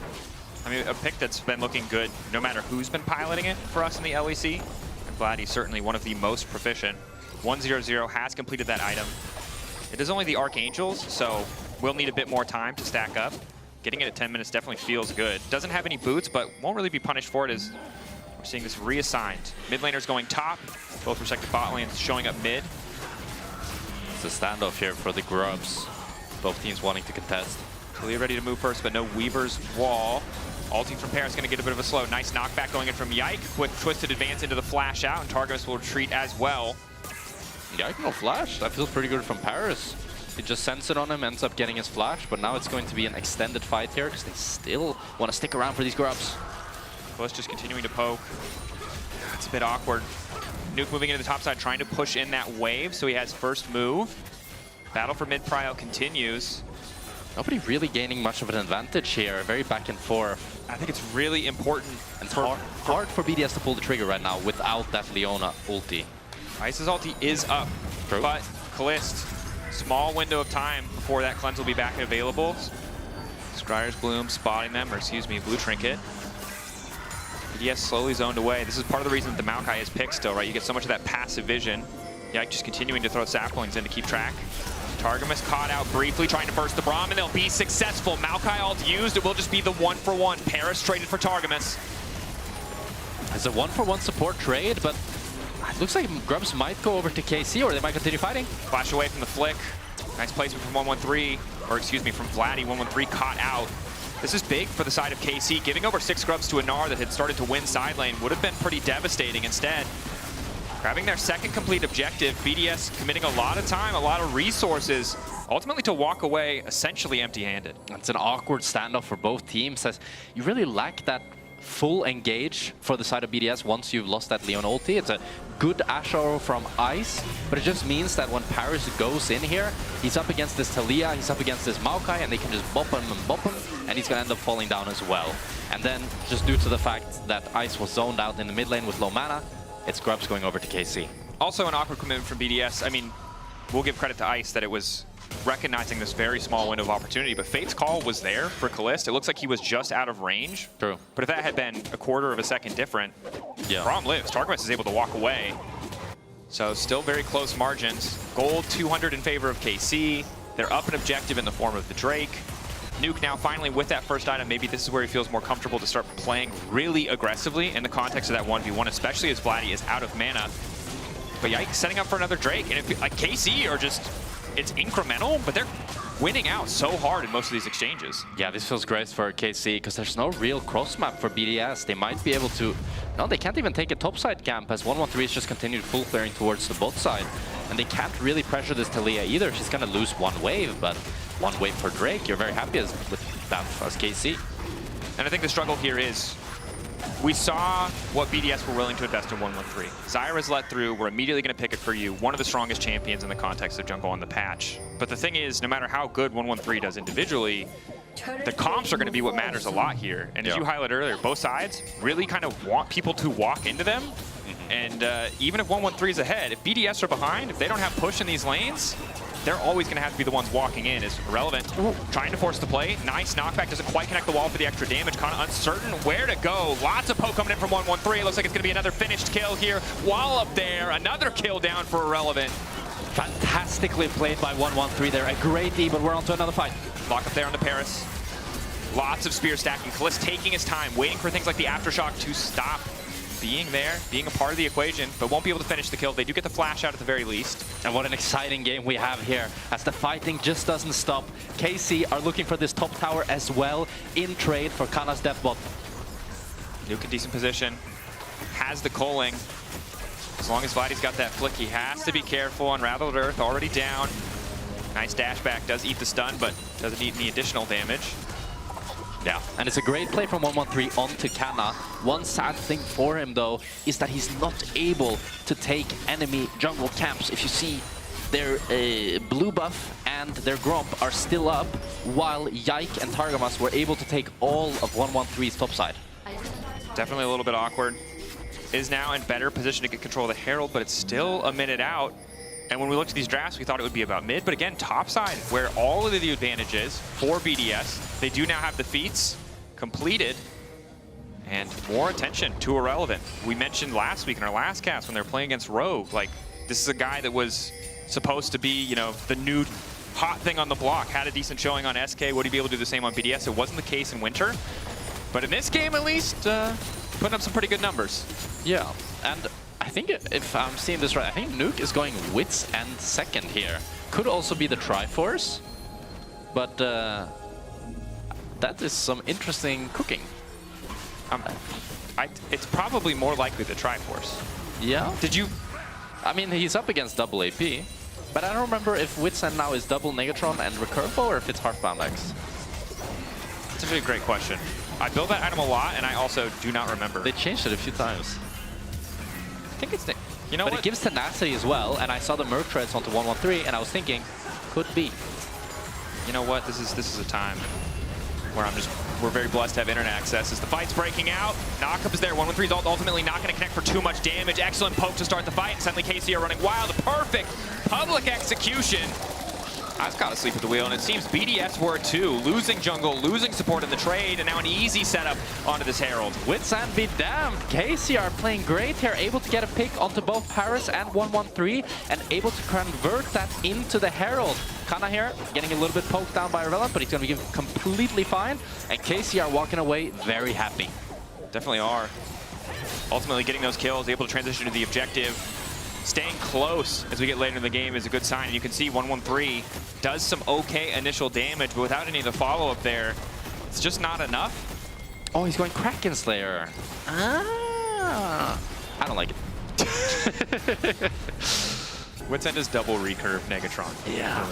I mean, a pick that's been looking good no matter who's been piloting it for us in the LEC. And Vladdy's certainly one of the most proficient. 1-0-0 has completed that item. It is only the Archangels, so we'll need a bit more time to stack up. Getting it at 10 minutes definitely feels good. Doesn't have any boots, but won't really be punished for it as we're seeing this reassigned. Mid laners going top, both respective bot lanes showing up mid. It's a standoff here for the Grubs. Both teams wanting to contest. Talia ready to move first, but no Weaver's wall. Ulti from Paris going to get a bit of a slow. Nice knockback going in from Yike. Quick twisted advance into the flash out, and Targus will retreat as well. Yike no flash. That feels pretty good from Paris. He just sends it on him, ends up getting his flash, but now it's going to be an extended fight here because they still want to stick around for these Grubs. Close just continuing to poke. It's a bit awkward. Nuke moving into the top side, trying to push in that wave, so he has first move. Battle for mid prio continues. Nobody really gaining much of an advantage here. Very back and forth. I think it's really important. And it's hard for BDS to pull the trigger right now without that Leona ulti. Ice's ulti is up, but Kalist, small window of time before that cleanse will be back and available. Scryer's Bloom spotting them, or excuse me, Blue Trinket. BDS slowly zoned away. This is part of the reason that the Maokai is picked still, right? You get so much of that passive vision. Yike just continuing to throw saplings in to keep track. Targamas caught out briefly, trying to burst the Braum, and they'll be successful. Maokai ult used, it will just be the 1-for-1. Paris traded for Targamas. It's a 1-for-1 support trade, but it looks like Grubs might go over to KC, or they might continue fighting. Flash away from the flick. Nice placement from 1-1-3, or excuse me, from Vladdy. 1-1-3 caught out. This is big for the side of KC. Giving over 6 Grubs to a Gnar that had started to win side lane would have been pretty devastating. Instead, grabbing their second complete objective, BDS committing a lot of time, a lot of resources, ultimately to walk away essentially empty-handed. It's an awkward standoff for both teams, as you really lack that full engage for the side of BDS once you've lost that Leon ulti. It's a good Ash arrow from Ice, but it just means that when Paris goes in here, he's up against this Talia, he's up against this Maokai, and they can just bop him and bop him and he's going to end up falling down as well. And then, just due to the fact that Ice was zoned out in the mid lane with low mana, it's Grubs going over to KC. Also an awkward commitment from BDS. I mean, we'll give credit to Ice that it was recognizing this very small window of opportunity, but Fate's Call was there for Kalist. It looks like he was just out of range. True. But if that had been a quarter of a second different, Braum lives. Targamas is able to walk away. So still very close margins. Gold 200 in favor of KC. They're up an objective in the form of the Drake. Nuke now finally with that first item. Maybe this is where he feels more comfortable to start playing really aggressively in the context of that 1v1, especially as Vladdy is out of mana. But yikes, setting up for another Drake. And if like KC are just, it's incremental, but they're winning out so hard in most of these exchanges. Yeah, this feels great for KC because there's no real cross map for BDS. They might be able to... No, they can't even take a topside camp as 113 is just continued full clearing towards the bot side. And they can't really pressure this Taliyah either. She's going to lose one wave, but one wave for Drake, you're very happy with that as KC. And I think the struggle here is, we saw what BDS were willing to invest in 113. Zyra's let through, we're immediately going to pick it for you. One of the strongest champions in the context of jungle on the patch. But the thing is, no matter how good 113 does individually, the comps are going to be what matters a lot here. And as you highlighted earlier, both sides really kind of want people to walk into them. And even if 113 is ahead, if BDS are behind, if they don't have push in these lanes, they're always going to have to be the ones walking in. Is Irrelevant trying to force the play. Nice knockback, doesn't quite connect the wall for the extra damage. Kind of uncertain where to go. Lots of poke coming in from 113. Looks like it's going to be another finished kill here. While up there, another kill down for Irrelevant. Fantastically played by 113 there. A great E, but we're on to another fight. Lock up there on the Paris. Lots of spear stacking. Kalist taking his time, waiting for things like the Aftershock to stop. Being there, being a part of the equation, but won't be able to finish the kill. They do get the flash out at the very least. And what an exciting game we have here, as the fighting just doesn't stop. KC are looking for this top tower as well in trade for Kana's death bot. Nuke in decent position, has the culling. As long as Vladdy's got that flick, he has to be careful. Unraveled Earth already down. Nice dash back, does eat the stun, but doesn't eat any additional damage. Yeah, and it's a great play from 113 onto Kana. One sad thing for him, though, is that he's not able to take enemy jungle camps. If you see, their blue buff and their Gromp are still up, while Yike and Targamas were able to take all of 113's topside. Definitely a little bit awkward. Is now in better position to get control of the Herald, but it's still a minute out. And when we looked at these drafts, we thought it would be about mid, but again, topside, where all of the advantage is for BDS. They do now have the feats completed, and more attention to Irrelevant. We mentioned last week in our last cast when they were playing against Rogue, like, this is a guy that was supposed to be, you know, the new hot thing on the block, had a decent showing on SK. Would he be able to do the same on BDS? It wasn't the case in Winter, but in this game at least, putting up some pretty good numbers. Yeah, and I think if I'm seeing this right, I think Nuke is going Wits and second here. Could also be the Triforce, but that is some interesting cooking. It's probably more likely the Triforce. Yeah? Did you? I mean, he's up against double AP, but I don't remember if Wits and now is double Negatron and Recurvo or if it's Hearthbound X. It's actually a great question. I build that item a lot, and I also do not remember. They changed it a few times. I think it's, you know but what? It gives tenacity as well, and I saw the Merc Treads onto 113, and I was thinking, could be. You know what? This is a time where we're very blessed to have internet access. As the fight's breaking out, Knockup is there. 113's ultimately not going to connect for too much damage. Excellent poke to start the fight, and suddenly KC are running wild. A perfect public execution. I was caught asleep at the wheel, and it seems BDS were too. Losing jungle, losing support in the trade, and now an easy setup onto this Herald. Wits and be damned. KC are playing great here, able to get a pick onto both Paris and 113, and able to convert that into the Herald. Kana here, getting a little bit poked down by Irrelevant, but he's going to be completely fine, and KC are walking away very happy. Definitely are. Ultimately getting those kills, able to transition to the objective. Staying close as we get later in the game is a good sign. And you can see 113 does some okay initial damage, but without any of the follow-up there, it's just not enough. Oh, he's going Kraken Slayer. Ah, I don't like it. Wits End is double recurve Negatron. Yeah.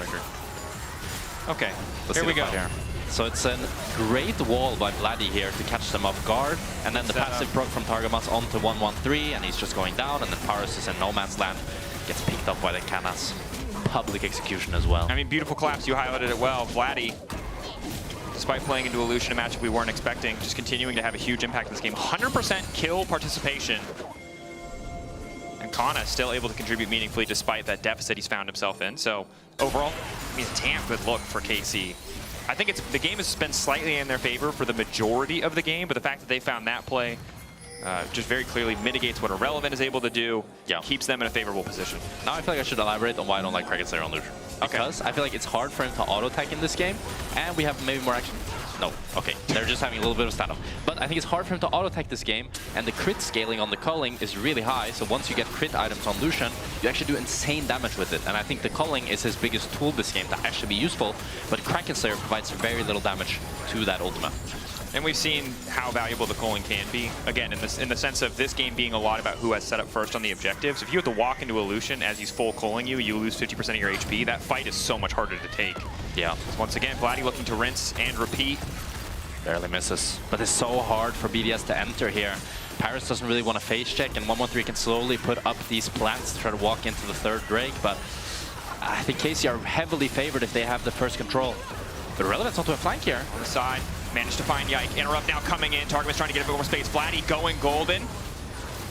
Okay, Let's here we go. Here. So it's a great wall by Vladdy here to catch them off guard, and then the passive proc from Targamas onto 113, and he's just going down, and then Paris is in no man's land, gets picked up by the Canas. Public execution as well. I mean, beautiful collapse, you highlighted it well. Vladdy despite playing into Illusion, a matchup we weren't expecting, just continuing to have a huge impact in this game. 100% kill participation. And Kana still able to contribute meaningfully despite that deficit he's found himself in. So overall, I mean, a damn good look for KC. I think the game has been slightly in their favor for the majority of the game, but the fact that they found that play just very clearly mitigates what Irrelevant is able to do, keeps them in a favorable position. Now I feel like I should elaborate on why I don't like Kraken Slayer on Lucian. Because I feel like it's hard for him to auto-attack in this game, and we have maybe more action. No, okay, they're just having a little bit of standoff. But I think it's hard for him to auto-attack this game, and the crit scaling on the culling is really high, so once you get crit items on Lucian, you actually do insane damage with it. And I think the culling is his biggest tool this game to actually be useful, but Kraken Slayer provides very little damage to that ultimate. And we've seen how valuable the culling can be. Again, in the sense of this game being a lot about who has set up first on the objectives. If you have to walk into Illusion as he's full culling you, you lose 50% of your HP. That fight is so much harder to take. Yeah. Once again, Vladdy looking to rinse and repeat. Barely misses. But it's so hard for BDS to enter here. Paris doesn't really want to face check, and 113 can slowly put up these plants to try to walk into the third Drake, but I think KC are heavily favored if they have the first control. But Relevant's onto a flank here. On the side, managed to find Yike. Interrupt now coming in. Target's trying to get a bit more space. Vladdy going golden.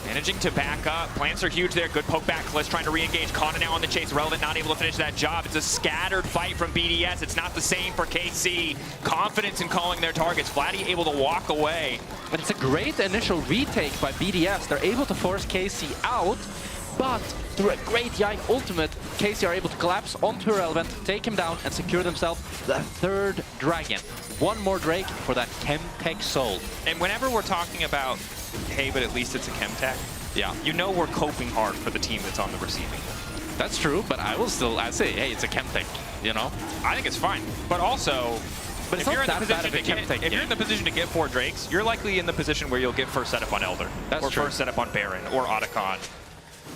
Managing to back up. Plants are huge there. Good poke back. Kliss trying to re-engage. Kana now on the chase. Relevant not able to finish that job. It's a scattered fight from BDS. It's not the same for KC. Confidence in calling their targets. Vladdy able to walk away. But it's a great initial retake by BDS. They're able to force KC out, but through a great Yike ultimate, KC are able to collapse onto Irrelevant, take him down, and secure themselves the third dragon. One more Drake for that Chemtech soul. And whenever we're talking about, hey, but at least it's a Chemtech, you know we're coping hard for the team that's on the receiving. That's true, but I say, hey, it's a Chemtech, you know? I think it's fine. But also, but if you're in the position to get 4 Drakes, you're likely in the position where you'll get first setup on Elder. Or first setup on Baron, or Otacon.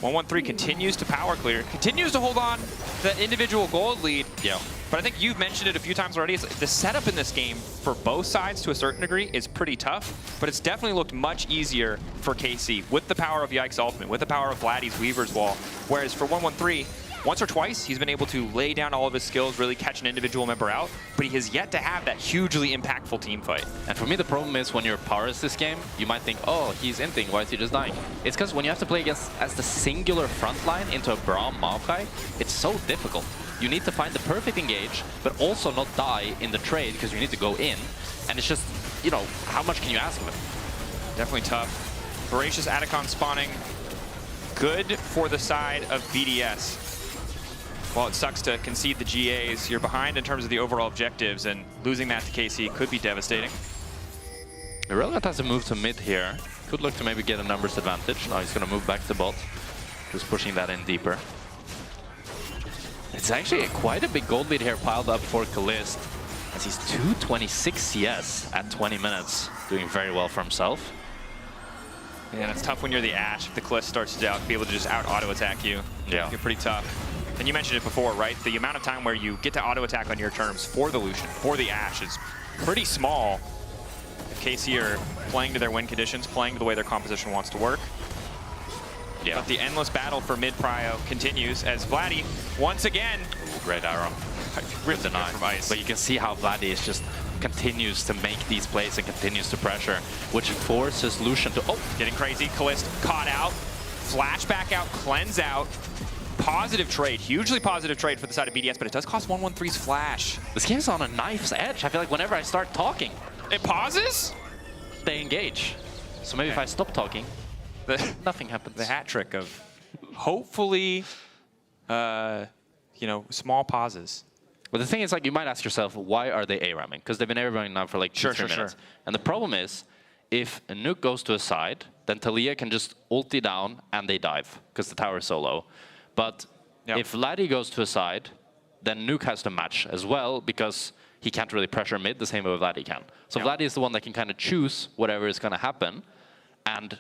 113 continues to power clear, continues to hold on the individual gold lead. Yeah. But I think you've mentioned it a few times already. The setup in this game for both sides to a certain degree is pretty tough, but it's definitely looked much easier for KC with the power of Yike's ultimate, with the power of Vladdy's Weaver's Wall. Whereas for 113, once or twice, he's been able to lay down all of his skills, really catch an individual member out, but he has yet to have that hugely impactful team fight. And for me, the problem is when you're Paris this game, you might think, oh, he's inting, why is he just dying? It's because when you have to play against as the singular front line into a Braum Maokai, it's so difficult. You need to find the perfect engage, but also not die in the trade because you need to go in. And it's just, you know, how much can you ask of him? Definitely tough. Voracious Atacon spawning. Good for the side of BDS. While it sucks to concede the GAs, you're behind in terms of the overall objectives, and losing that to KC could be devastating. Irrelevant has to move to mid here. Could look to maybe get a numbers advantage. Now he's going to move back to bot. Just pushing that in deeper. It's actually quite a big gold lead here piled up for Kalist, as he's 226 CS at 20 minutes, doing very well for himself. Yeah, it's tough when you're the Ashe. If the Kliss starts to be able to just out-auto attack you, you're pretty tough. And you mentioned it before, right? The amount of time where you get to auto-attack on your terms for the Lucian, for the Ashe, is pretty small. If KC are playing to their win conditions, playing to the way their composition wants to work. Yeah. But the endless battle for mid-prio continues as Vladdy, once again... Great arrow. Ripped the knife from ice. But you can see how Vladdy is just continues to make these plays and continues to pressure, which forces Lucian to... Oh! Getting crazy. Kalist caught out. Flashback out. Cleanse out. Positive trade. Hugely positive trade for the side of BDS, but it does cost 113's flash. This game's on a knife's edge. I feel like whenever I start talking... It pauses? They engage. So maybe if I stop talking... nothing happens. The hat trick of hopefully, you know, small pauses. But the thing is, like, you might ask yourself, why are they A-ramming? Because they've been A-ramming now for like 2-3 minutes. And the problem is, if a nuke goes to a side, then Talia can just ulti down and they dive because the tower is so low. But if Vladdy goes to a side, then nuke has to match as well because he can't really pressure mid the same way Vladdy can. So Vladdy is the one that can kind of choose whatever is going to happen, and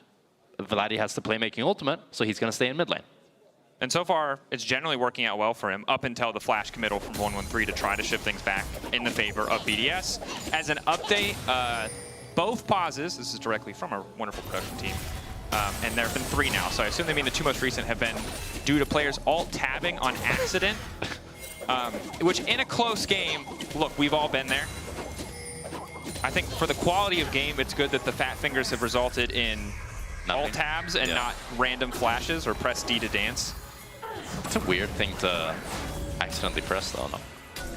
Vladdy has the playmaking ultimate, so he's going to stay in mid lane. And so far, it's generally working out well for him up until the flash committal from 113 to try to shift things back in the favor of BDS. As an update, both pauses, this is directly from our wonderful production team, and there have been 3 now, so I assume they mean the 2 most recent have been due to players alt-tabbing on accident, which in a close game, look, we've all been there. I think for the quality of game, it's good that the fat fingers have resulted in alt tabs and not random flashes or press D to dance. It's a weird thing to accidentally press though, no?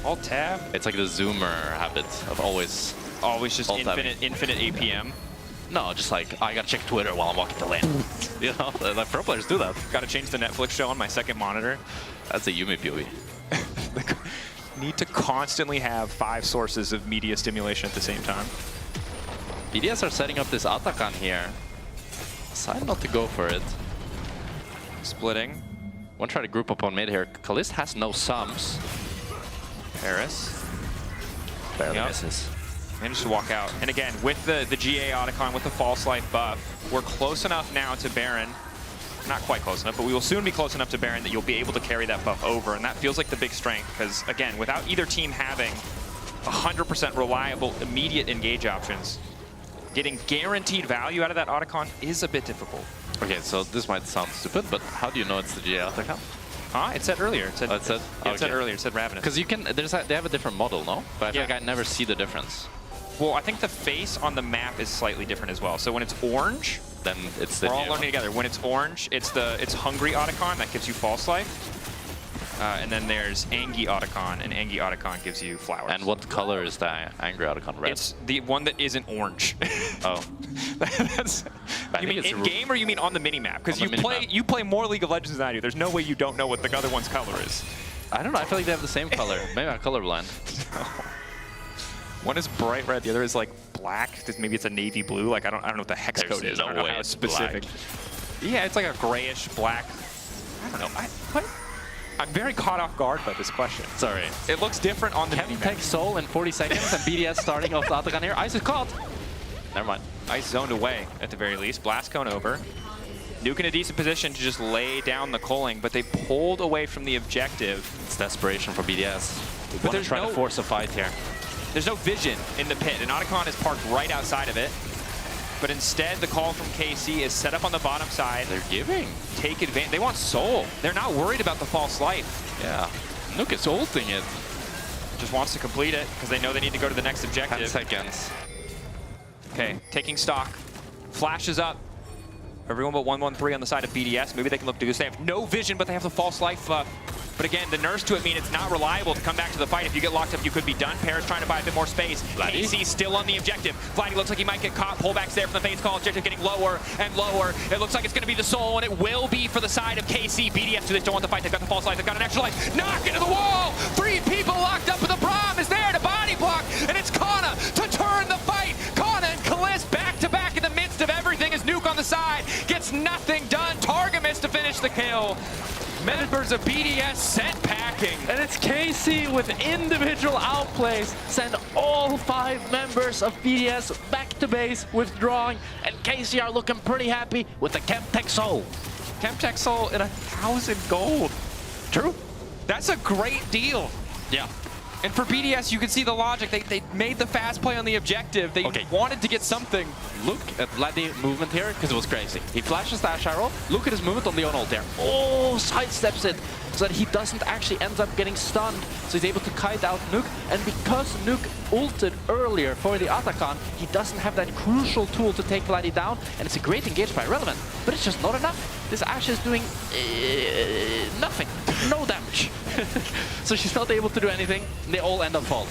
Alt tab? It's like the zoomer habit of always just infinite APM. No, just like, I gotta check Twitter while I'm walking to lane. You know, like pro players do that. Gotta change the Netflix show on my second monitor. That's a Yumi POV. Need to constantly have 5 sources of media stimulation at the same time. BDS are setting up this Atakan here. Decide not to go for it. Splitting. One try to group up on mid here. Kalist has no sums. Paris. Barely misses. Managed to walk out. And again, with the GA Otacon, with the false life buff, we're close enough now to Baron. Not quite close enough, but we will soon be close enough to Baron that you'll be able to carry that buff over. And that feels like the big strength, because again, without either team having 100% reliable, immediate engage options, getting guaranteed value out of that Otacon is a bit difficult. Okay, so this might sound stupid, but how do you know it's the GA Otacon? Huh? It said earlier. It said, it said earlier. It said Ravenous. Because you can, they have a different model, no? But I feel like I never see the difference. Well, I think the face on the map is slightly different as well. So when it's orange, then it's the we're all learning together. When it's orange, it's Hungry Otacon that gives you false life. And then there's Angie Otacon, and Angie Otacon gives you flowers. And what color is the Angry Otacon? Red? It's the one that isn't orange. Oh. You mean in-game or you mean on the mini-map? Because you play more League of Legends than I do. There's no way you don't know what the other one's color is. I don't know. I feel like they have the same color. Maybe I'm colorblind. One is bright red, the other is like black. Maybe it's a navy blue. Like I don't know what the hex code is. I don't know how it's specific. Yeah, it's like a grayish black. I don't know. I'm very caught off guard by this question. Sorry. It looks different on the Chemtech Soul in 40 seconds and BDS starting off the Otacon here. Ice is caught. Never mind. Ice zoned away at the very least. Blast cone over. Nuke in a decent position to just lay down the culling, but they pulled away from the objective. It's desperation for BDS. But they're trying to force a fight here. There's no vision in the pit, and Otacon is parked right outside of it. But instead, the call from KC is set up on the bottom side. They're giving. Take advantage. They want Soul. They're not worried about the false life. Yeah. Nuke is ulting it. Just wants to complete it, because they know they need to go to the next objective. 10 seconds. Okay, taking stock. Flashes up. Everyone but 113 on the side of BDS. Maybe they can look Deuce. They have no vision, but they have the false life. But again, the nurse to it mean it's not reliable to come back to the fight. If you get locked up, you could be done. Paris trying to buy a bit more space. KC still on the objective. Vladdy looks like he might get caught. Pullbacks there from the face call. Objective getting lower and lower. It looks like it's going to be the Soul, and it will be for the side of KC. BDS just don't want the fight. They've got the false life. They've got an extra life. Knock into the wall. 3 people locked up, and the Braum is there to body block. And it's Kana to turn the fight. Kana and Kalist back to back in the midst of everything as Nuke on the side gets nothing done. Targamas to finish the kill. Members of BDS sent packing. And it's KC with individual outplays. Send all 5 members of BDS back to base, withdrawing. And KC are looking pretty happy with the Chemtech Soul. Chemtech Soul at 1,000 gold. True. That's a great deal. Yeah. And for BDS, you can see the logic. They made the fast play on the objective. They wanted to get something. Look at Vladdy's movement here, because it was crazy. He flashes dash arrow. Look at his movement on Leon ult there. Oh, sidesteps it, so that he doesn't actually end up getting stunned. So he's able to kite out Nuke. And because Nuke ulted earlier for the Otacon, he doesn't have that crucial tool to take Vladdy down. And it's a great engage by Relevant, but it's just not enough. This Ashe is doing nothing, no damage. So she's not able to do anything. They all end up falling.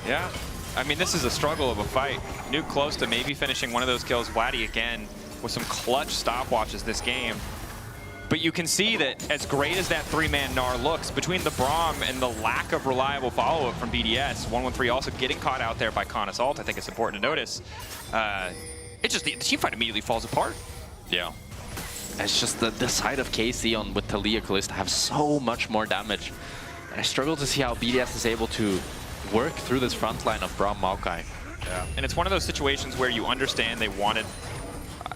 Yeah. I mean, this is a struggle of a fight. Nuke close to maybe finishing one of those kills. Vladdy again with some clutch stopwatches this game. But you can see that as great as that 3-man Gnar looks, between the Braum and the lack of reliable follow-up from BDS, 113 also getting caught out there by Kana's ult, I think it's important to notice. It's just the team fight immediately falls apart. Yeah. It's just the side of KC on with Talia Kalista have so much more damage. And I struggle to see how BDS is able to work through this front line of Braum Maokai. Yeah. And it's one of those situations where you understand they wanted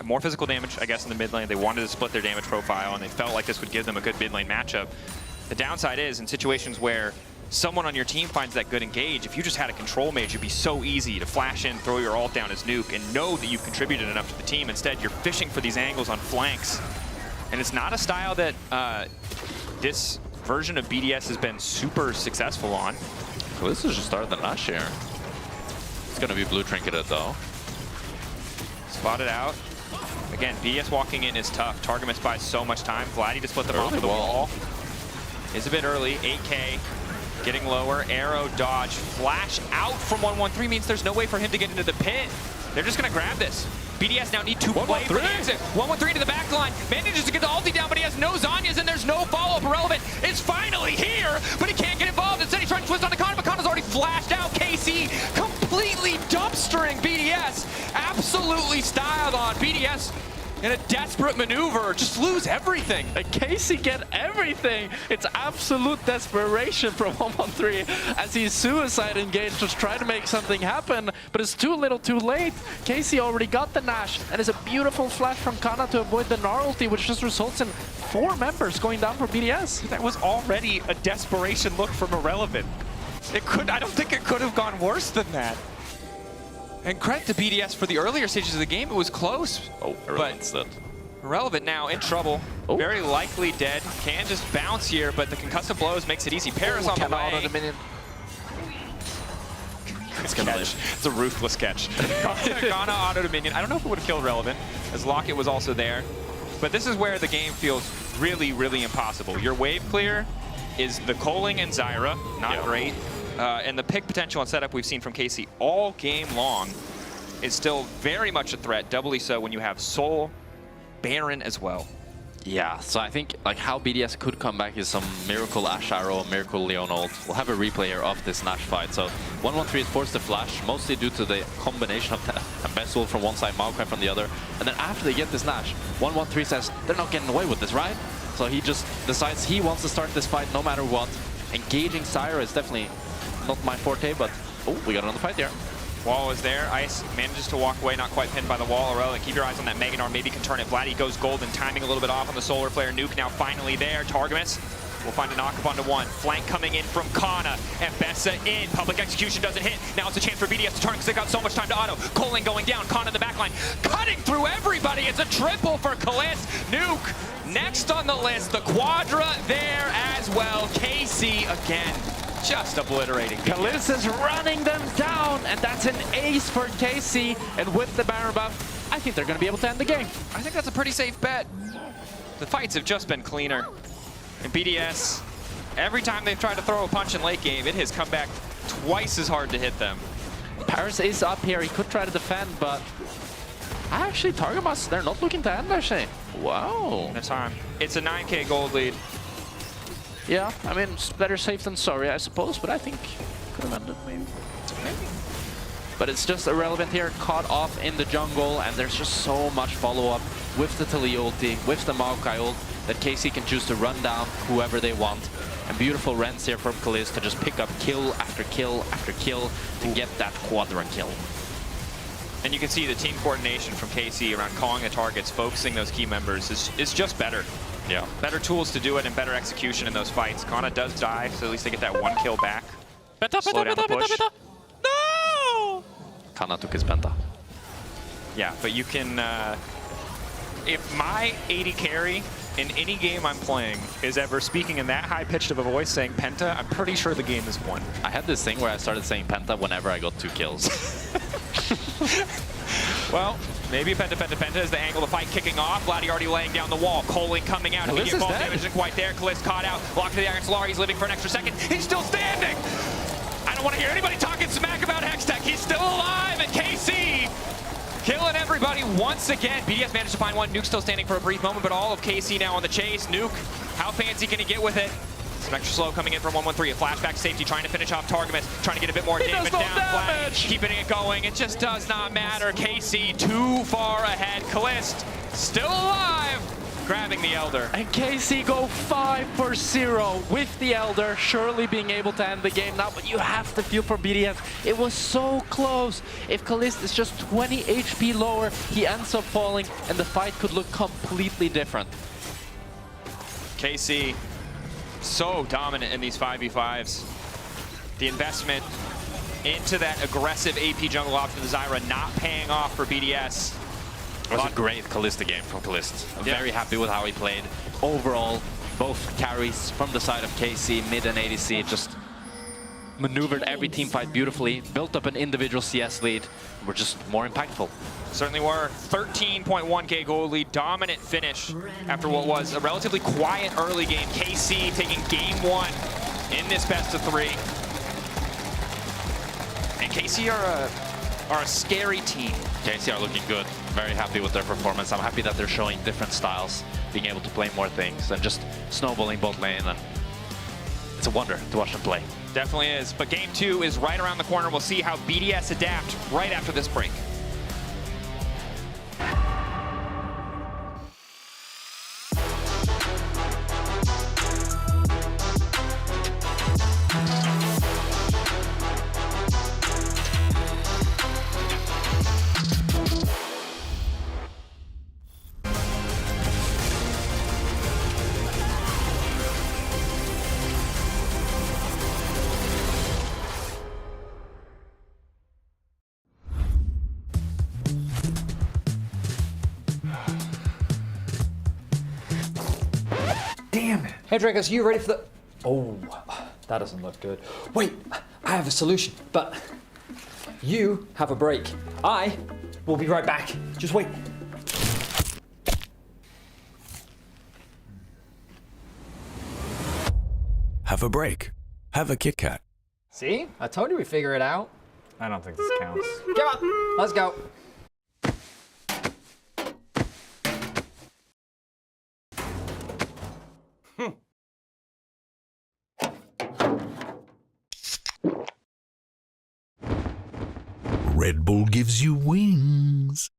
more physical damage, I guess, in the mid lane. They wanted to split their damage profile, and they felt like this would give them a good mid lane matchup. The downside is, in situations where someone on your team finds that good engage, if you just had a control mage, it'd be so easy to flash in, throw your ult down as Nuke, and know that you've contributed enough to the team. Instead, you're fishing for these angles on flanks. And it's not a style that this version of BDS has been super successful on. Well, this is just started the Nash here. It's gonna be blue trinketed though. Spotted out. Again, BDS walking in is tough. Targamas buys so much time. Vladdy to split them off of the wall. Is a bit early. 8K getting lower. Arrow dodge. Flash out from 113 means there's no way for him to get into the pit. They're just going to grab this. BDS now need to play for the exit. 113 to the back line. Manages to get the ulti down, but he has no Zanyas, and there's no follow-up. Irrelevant is finally here, but he can't get involved. Instead, he's trying to twist on the Kana, but Kana's already flashed out. KC completely dumpstering BDS. Absolutely styled on. BDS in a desperate maneuver, just lose everything. And Casey get everything. It's absolute desperation from 113 as he's suicide engaged to try to make something happen, but it's too little too late. Casey already got the Nash, and it's a beautiful flash from Kana to avoid the Gnar ulti, which just results in 4 members going down for BDS. That was already a desperation look from Irrelevant. I don't think it could have gone worse than that. And credit to BDS for the earlier stages of the game. It was close. Oh, Irrelevant's dead. Irrelevant now in trouble. Oh. Very likely dead. Can just bounce here, but the concussive blows makes it easy. Paris on the way. Auto the minion. It's a ruthless catch. Kana auto to minion. I don't know if it would have killed Irrelevant, as Locket was also there. But this is where the game feels really, really impossible. Your wave clear is the Coling and Zyra. Not great. And the pick potential and setup we've seen from KC all game long is still very much a threat, doubly so when you have Soul, Baron as well. Yeah, so I think like how BDS could come back is some Miracle Ash Arrow, Miracle Leon ult. We'll have a replay here of this Nash fight. So 113 is forced to flash, mostly due to the combination of the Embezzle from one side, Maokai from the other. And then after they get this Nash, 113 says, they're not getting away with this, right? So he just decides he wants to start this fight no matter what. Engaging Zyra is definitely not my forte, but oh, we got another fight there. Wall is there. Ice manages to walk away, not quite pinned by the wall. Irrelevant, keep your eyes on that Mega Gnar. Maybe can turn it. Vladdy goes golden, timing a little bit off on the solar flare. Nuke now finally there. Targamas will find a knock up onto one. Flank coming in from Kana, and Bessa in. Public execution doesn't hit. Now it's a chance for BDS to turn because they got so much time to auto. Coling going down. Kana in the backline, cutting through everybody. It's a triple for Kalist. Nuke next on the list. The Quadra there as well. KC again. Just obliterating. Kalist is running them down, and that's an ace for KC. And with the Baron buff, I think they're going to be able to end the game. I think that's a pretty safe bet. The fights have just been cleaner. And BDS, every time they've tried to throw a punch in late game, it has come back twice as hard to hit them. Paris is up here. He could try to defend, but actually, Targamas, they're not looking to end, actually. Wow. No time. It's a 9K gold lead. Yeah, I mean, it's better safe than sorry, I suppose, but I think could have ended, maybe. But it's just Irrelevant here, caught off in the jungle, and there's just so much follow-up with the Tali ulti, with the Maokai ult, that KC can choose to run down whoever they want. And beautiful Rens here from Kalist to just pick up kill after kill after kill to get that quadra kill. And you can see the team coordination from KC around calling the targets, focusing those key members is just better. Yeah. Better tools to do it and better execution in those fights. Kana does die, so at least they get that 1 kill back. Slow down the push. No! Kana took his penta. Yeah, but you can... if my 80 carry in any game I'm playing is ever speaking in that high-pitched of a voice saying penta, I'm pretty sure the game is won. I had this thing where I started saying penta whenever I got 2 kills. Well, maybe penta is the angle of the fight kicking off. Vladdy already laying down the wall. Coling coming out. Immediate ball damage isn't quite there. Kalist caught out. Locked to the Iron Solar. He's living for an extra second. He's still standing. I don't want to hear anybody talking smack about Hextech. He's still alive, and KC killing everybody once again. BDS managed to find one. Nuke still standing for a brief moment, but all of KC now on the chase. Nuke, how fancy can he get with it? Some extra slow coming in from 113. A flashback safety trying to finish off Targamas, trying to get a bit more damage down. Flag, keeping it going. It just does not matter. KC too far ahead. Kalist still alive, grabbing the Elder. And KC go 5 for 0 with the Elder, surely being able to end the game now. But you have to feel for BDS. It was so close. If Kalist is just 20 HP lower, he ends up falling, and the fight could look completely different. KC so dominant in these 5v5s. The investment into that aggressive AP jungle option of the Zyra not paying off for BDS. It was a great Kalista game from Kalist. I'm very happy with how he played. Overall, both carries from the side of KC, mid and ADC, just maneuvered every team fight beautifully, built up an individual CS lead, were just more impactful. Certainly were. 13.1k gold lead, dominant finish after what was a relatively quiet early game. KC taking game 1 in this best of 3. And KC are a scary team. KC are looking good. Very happy with their performance. I'm happy that they're showing different styles, being able to play more things, and just snowballing bot lane. And it's a wonder to watch them play. Definitely is. But game 2 is right around the corner. We'll see how BDS adapt right after this break. Damn it. Hey, Dragos, you ready for the... Oh, that doesn't look good. Wait, I have a solution, but you have a break. I will be right back. Just wait. Have a break. Have a Kit Kat. See? I told you we'd figure it out. I don't think this counts. Come on, let's go. Red Bull gives you wings.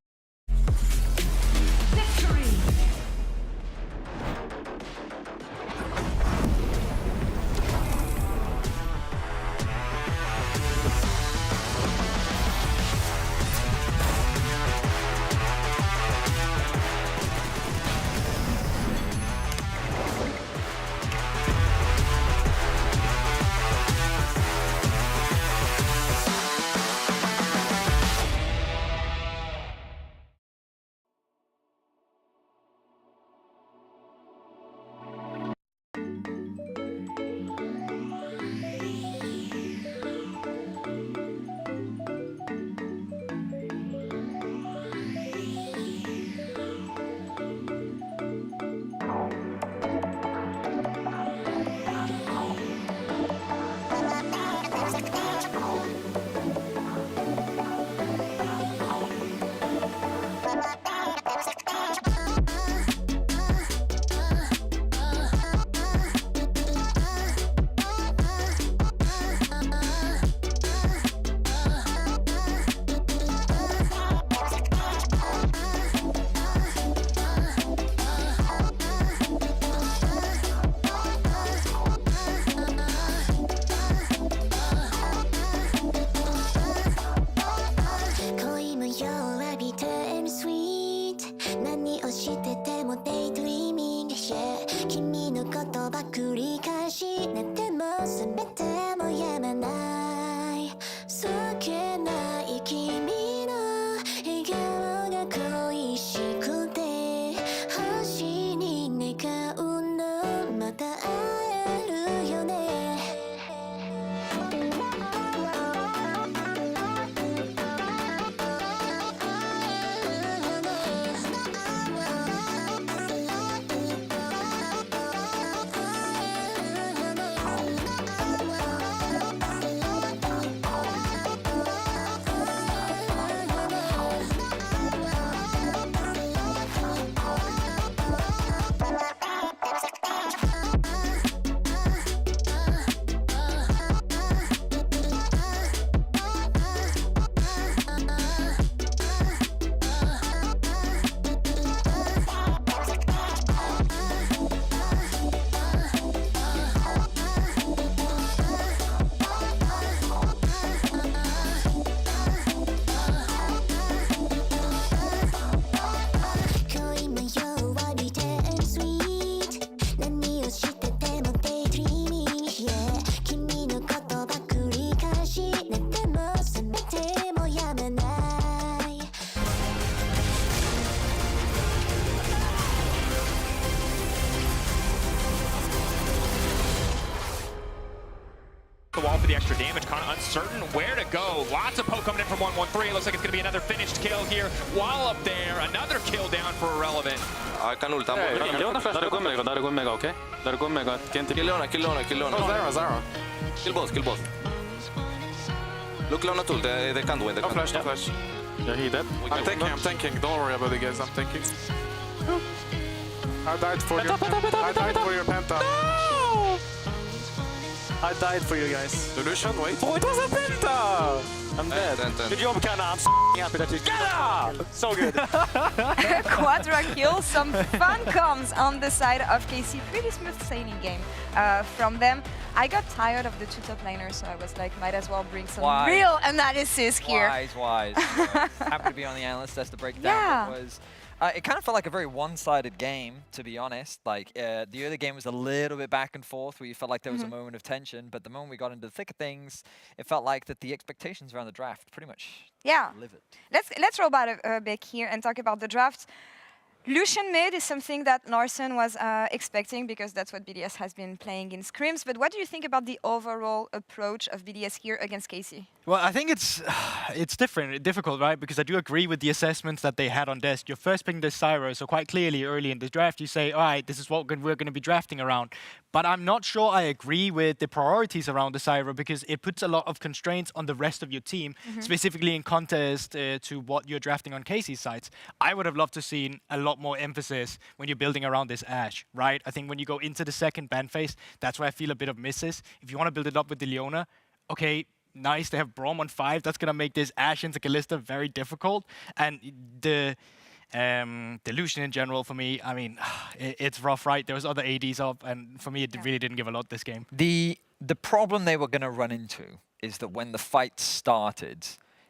the wall for the extra damage. Kind of uncertain where to go. Lots of poke coming in from 113. It looks like it's going to be another finished kill here. While up there, another kill down for Irrelevant. Kan ulta mot. Där går mega, okej? Där går mega. Kill Leona. Zara. Kill both. Look Leona tool, they can't win. No flash. Yeah, he dead. I'm tanking. Don't worry about it, guys. I'm tanking. I died for you. I died for your penta. No! I died for you guys. Delusion, wait. Oh, it was a penta! I'm dead. Good job, Kana. I'm happy that you Kana! So good. Quadra kill, some fun comes on the side of KC. Pretty smooth sailing game from them. I got tired of the two top laners, so I was like, might as well bring some real analysis here. Wise. Happy to be on the analyst. That's the breakdown. It was. It kind of felt like a very one-sided game, to be honest. Like, the early game was a little bit back and forth, where you felt like there was a moment of tension, but the moment we got into the thick of things, it felt like that the expectations around the draft pretty much live it. Let's roll back a bit here and talk about the draft. Lucian mid is something that Larson was expecting, because that's what BDS has been playing in scrims. But what do you think about the overall approach of BDS here against KC? Well, I think it's difficult, right? Because I do agree with the assessments that they had on desk. You're first picking this Syro, so quite clearly early in the draft you say, all right, this is what we're going to be drafting around. But I'm not sure I agree with the priorities around the Syro, because it puts a lot of constraints on the rest of your team, specifically in contrast to what you're drafting on KC's sides. I would have loved to see a lot more emphasis when you're building around this Ashe, right? I think when you go into the second ban phase, that's where I feel a bit of misses. If you want to build it up with the Leona, okay, nice to have Braum on 5. That's going to make this Ashe into Kalista very difficult. And the Lucian in general, for me, I mean, it's rough, right? There was other ADs up, and for me, it really didn't give a lot this game. The problem they were going to run into is that when the fight started,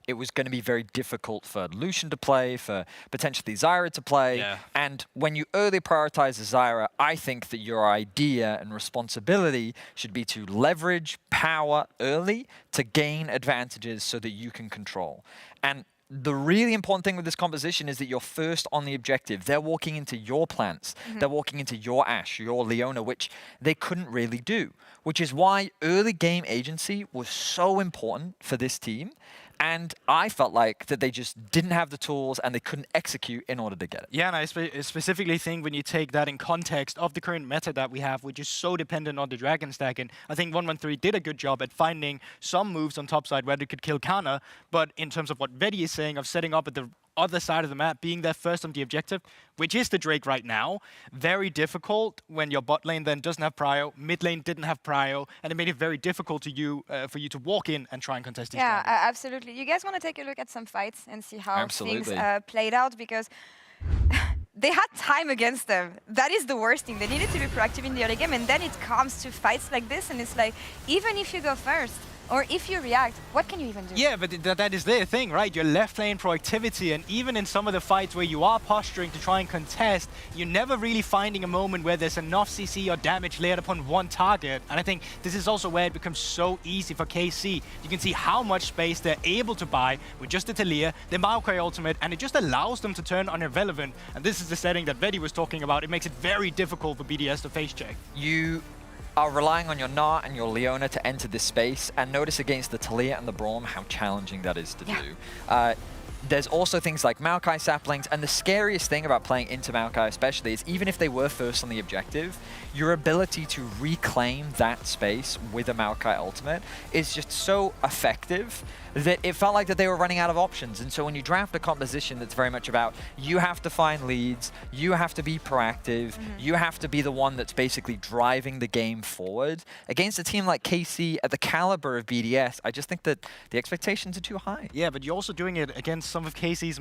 it was going to be very difficult for Lucian to play, for potentially Zyra to play. Yeah. And when you early prioritize Zyra, I think that your idea and responsibility should be to leverage power early to gain advantages so that you can control. And the really important thing with this composition is that you're first on the objective. They're walking into your plants. They're walking into your Ashe, your Leona, which they couldn't really do, which is why early game agency was so important for this team. And I felt like that they just didn't have the tools and they couldn't execute in order to get it. Yeah, and I specifically think when you take that in context of the current meta that we have, which is so dependent on the Dragon stack, and I think 113 did a good job at finding some moves on top side where they could kill Kana, but in terms of what Vedi is saying of setting up at the other side of the map, being there first on the objective, which is the Drake right now, very difficult when your bot lane then doesn't have prio, mid lane didn't have prio, and it made it very difficult to you for you to walk in and try and contest these dragons. Absolutely. You guys want to take a look at some fights and see how things played out, because they had time against them. That is the worst thing. They needed to be proactive in the early game, and then it comes to fights like this, and it's like, even if you go first, or if you react, what can you even do? Yeah, but that is the thing, right? Your left lane proactivity, and even in some of the fights where you are posturing to try and contest, you're never really finding a moment where there's enough CC or damage layered upon one target. And I think this is also where it becomes so easy for KC. You can see how much space they're able to buy with just the Talia, the Maokai ultimate, and it just allows them to turn on Irrelevant. And this is the setting that Vedi was talking about. It makes it very difficult for BDS to face check. You are relying on your Gnar and your Leona to enter this space, and notice against the Talia and the Braum how challenging that is to do. There's also things like Maokai saplings, and the scariest thing about playing into Maokai especially is even if they were first on the objective, your ability to reclaim that space with a Maokai ultimate is just so effective that it felt like that they were running out of options. And so when you draft a composition that's very much about you have to find leads, you have to be proactive, you have to be the one that's basically driving the game forward, against a team like KC at the caliber of BDS, I just think that the expectations are too high. Yeah, but you're also doing it against some of KC's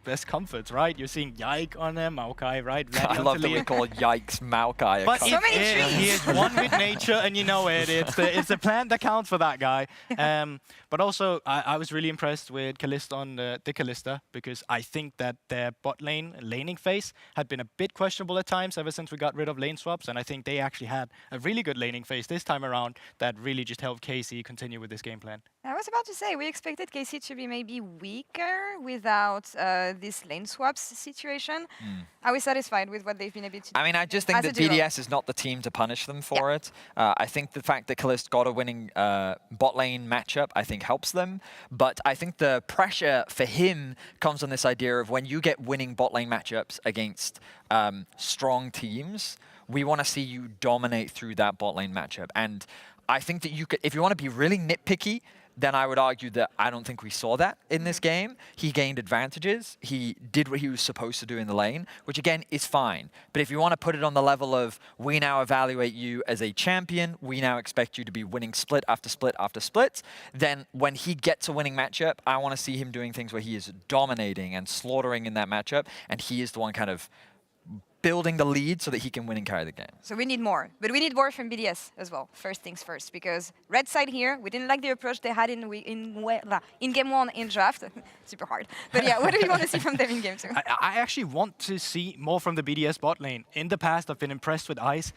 best comforts, right? You're seeing Yike on them, Maokai, right? I love that we call Yikes Maokai. But he is one with nature, and you know it. It's the plant that counts for that guy. But also, I was really impressed with Kalista on the Kalista, because I think that their bot lane laning phase had been a bit questionable at times ever since we got rid of lane swaps, and I think they actually had a really good laning phase this time around that really just helped KC continue with this game plan. I was about to say, we expected KC to be maybe weaker without this lane swaps situation. Are we satisfied with what they've been able to do? I mean, I just think as a that duo? BDS is not the team to punish them for it. I think the fact that Kalist got a winning bot lane matchup, I think helps them. But I think the pressure for him comes on this idea of when you get winning bot lane matchups against strong teams, we want to see you dominate through that bot lane matchup. And I think that you could, if you want to be really nitpicky, then I would argue that I don't think we saw that in this game. He gained advantages. He did what he was supposed to do in the lane, which again is fine. But if you want to put it on the level of, we now evaluate you as a champion, we now expect you to be winning split after split after split, then when he gets a winning matchup, I want to see him doing things where he is dominating and slaughtering in that matchup, and he is the one kind of building the lead so that he can win and carry the game. So we need more, but we need more from BDS as well. First things first, because red side here, we didn't like the approach they had in game 1 in draft. Super hard. But yeah, what do you want to see from them in game 2? I actually want to see more from the BDS bot lane. In the past, I've been impressed with Ice,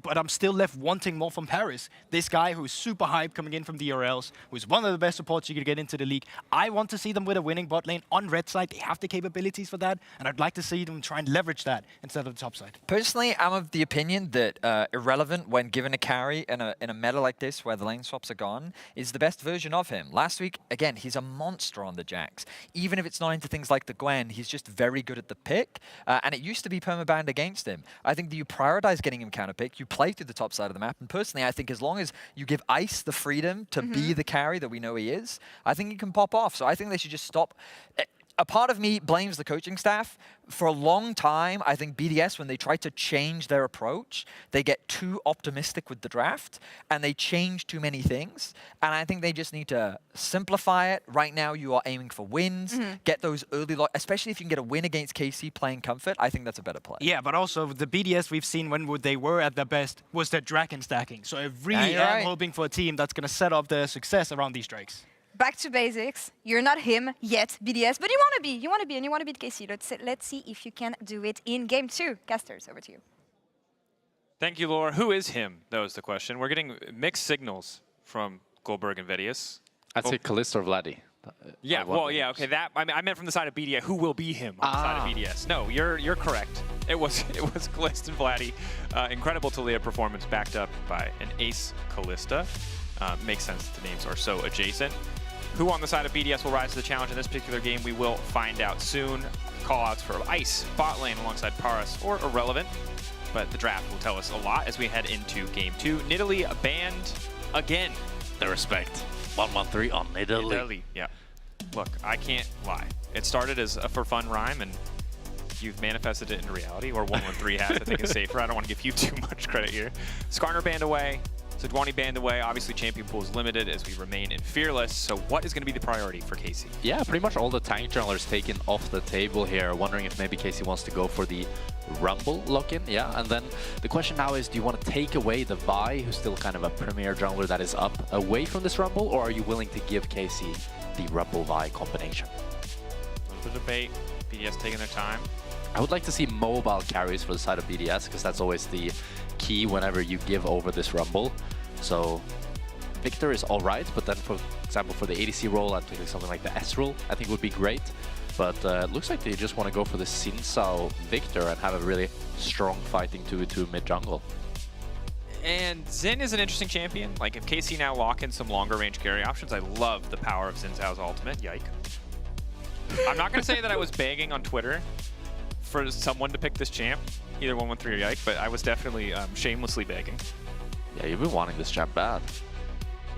but I'm still left wanting more from Paris. This guy who's super hyped coming in from the DRLs, who's one of the best supports you could get into the league. I want to see them with a winning bot lane on red side. They have the capabilities for that, and I'd like to see them try and leverage that instead of the top side. Personally, I'm of the opinion that Irrelevant, when given a carry in a meta like this where the lane swaps are gone, is the best version of him. Last week, again, he's a monster on the Jax. Even if it's not into things like the Gwen, he's just very good at the pick, and it used to be permabanned against him. I think that you prioritize getting him counterpick, you play through the top side of the map, and personally, I think as long as you give Ice the freedom to be the carry that we know he is, I think he can pop off. So I think they should just stop. A part of me blames the coaching staff. For a long time, I think BDS, when they try to change their approach, they get too optimistic with the draft, and they change too many things. And I think they just need to simplify it. Right now, you are aiming for wins. Get those early, especially if you can get a win against KC playing Comfort, I think that's a better play. Yeah, but also the BDS we've seen when they were at their best was their dragon stacking. So I really am hoping for a team that's going to set up their success around these drakes. Back to basics. You're not him yet, BDS, but you want to be. You want to be, and you want to beat KC. Let's see if you can do it in game 2. Casters, over to you. Thank you, Laura. Who is him? That was the question. We're getting mixed signals from Goldberg and Vedius. I'd say Kalist or Vladdy. Yeah, well, yeah, okay. That I meant from the side of BDS. Who will be him on the side of BDS? No, you're correct. It was Kalist and Vladdy. Incredible Taliyah performance backed up by an ace Kalista. Makes sense. The names are so adjacent. Who on the side of BDS will rise to the challenge in this particular game, we will find out soon. Callouts for Ice, bot lane alongside Paras, or Irrelevant. But the draft will tell us a lot as we head into game 2. Nidalee banned again. The respect. 113 on Nidalee. Yeah. Look, I can't lie. It started as a for fun rhyme, and you've manifested it into reality, or 113 has, I think is safer. I don't want to give you too much credit here. Skarner banned away. Sejuani banned away. Obviously, champion pool is limited as we remain in Fearless. So what is going to be the priority for KC? Yeah, pretty much all the tank junglers taken off the table here. Wondering if maybe KC wants to go for the Rumble lock-in. Yeah, and then the question now is, do you want to take away the Vi, who's still kind of a premier jungler that is up, away from this Rumble, or are you willing to give KC the Rumble-Vi combination? A little bit of debate. BDS taking their time. I would like to see mobile carries for the side of BDS, because that's always the key whenever you give over this Rumble. So Victor is all right, but then for example for the ADC role, I'd pick something like the S role. I think would be great. But it looks like they just want to go for the Xin Zhao Victor and have a really strong fighting 2v2 mid jungle. And Xin is an interesting champion. Like if KC now lock in some longer range carry options, I love the power of Xin Zhao's ultimate. Yike. I'm not going to say that I was begging on Twitter for someone to pick this champ, either 113 or Yike, but I was definitely shamelessly begging. Yeah, you've been wanting this champ bad.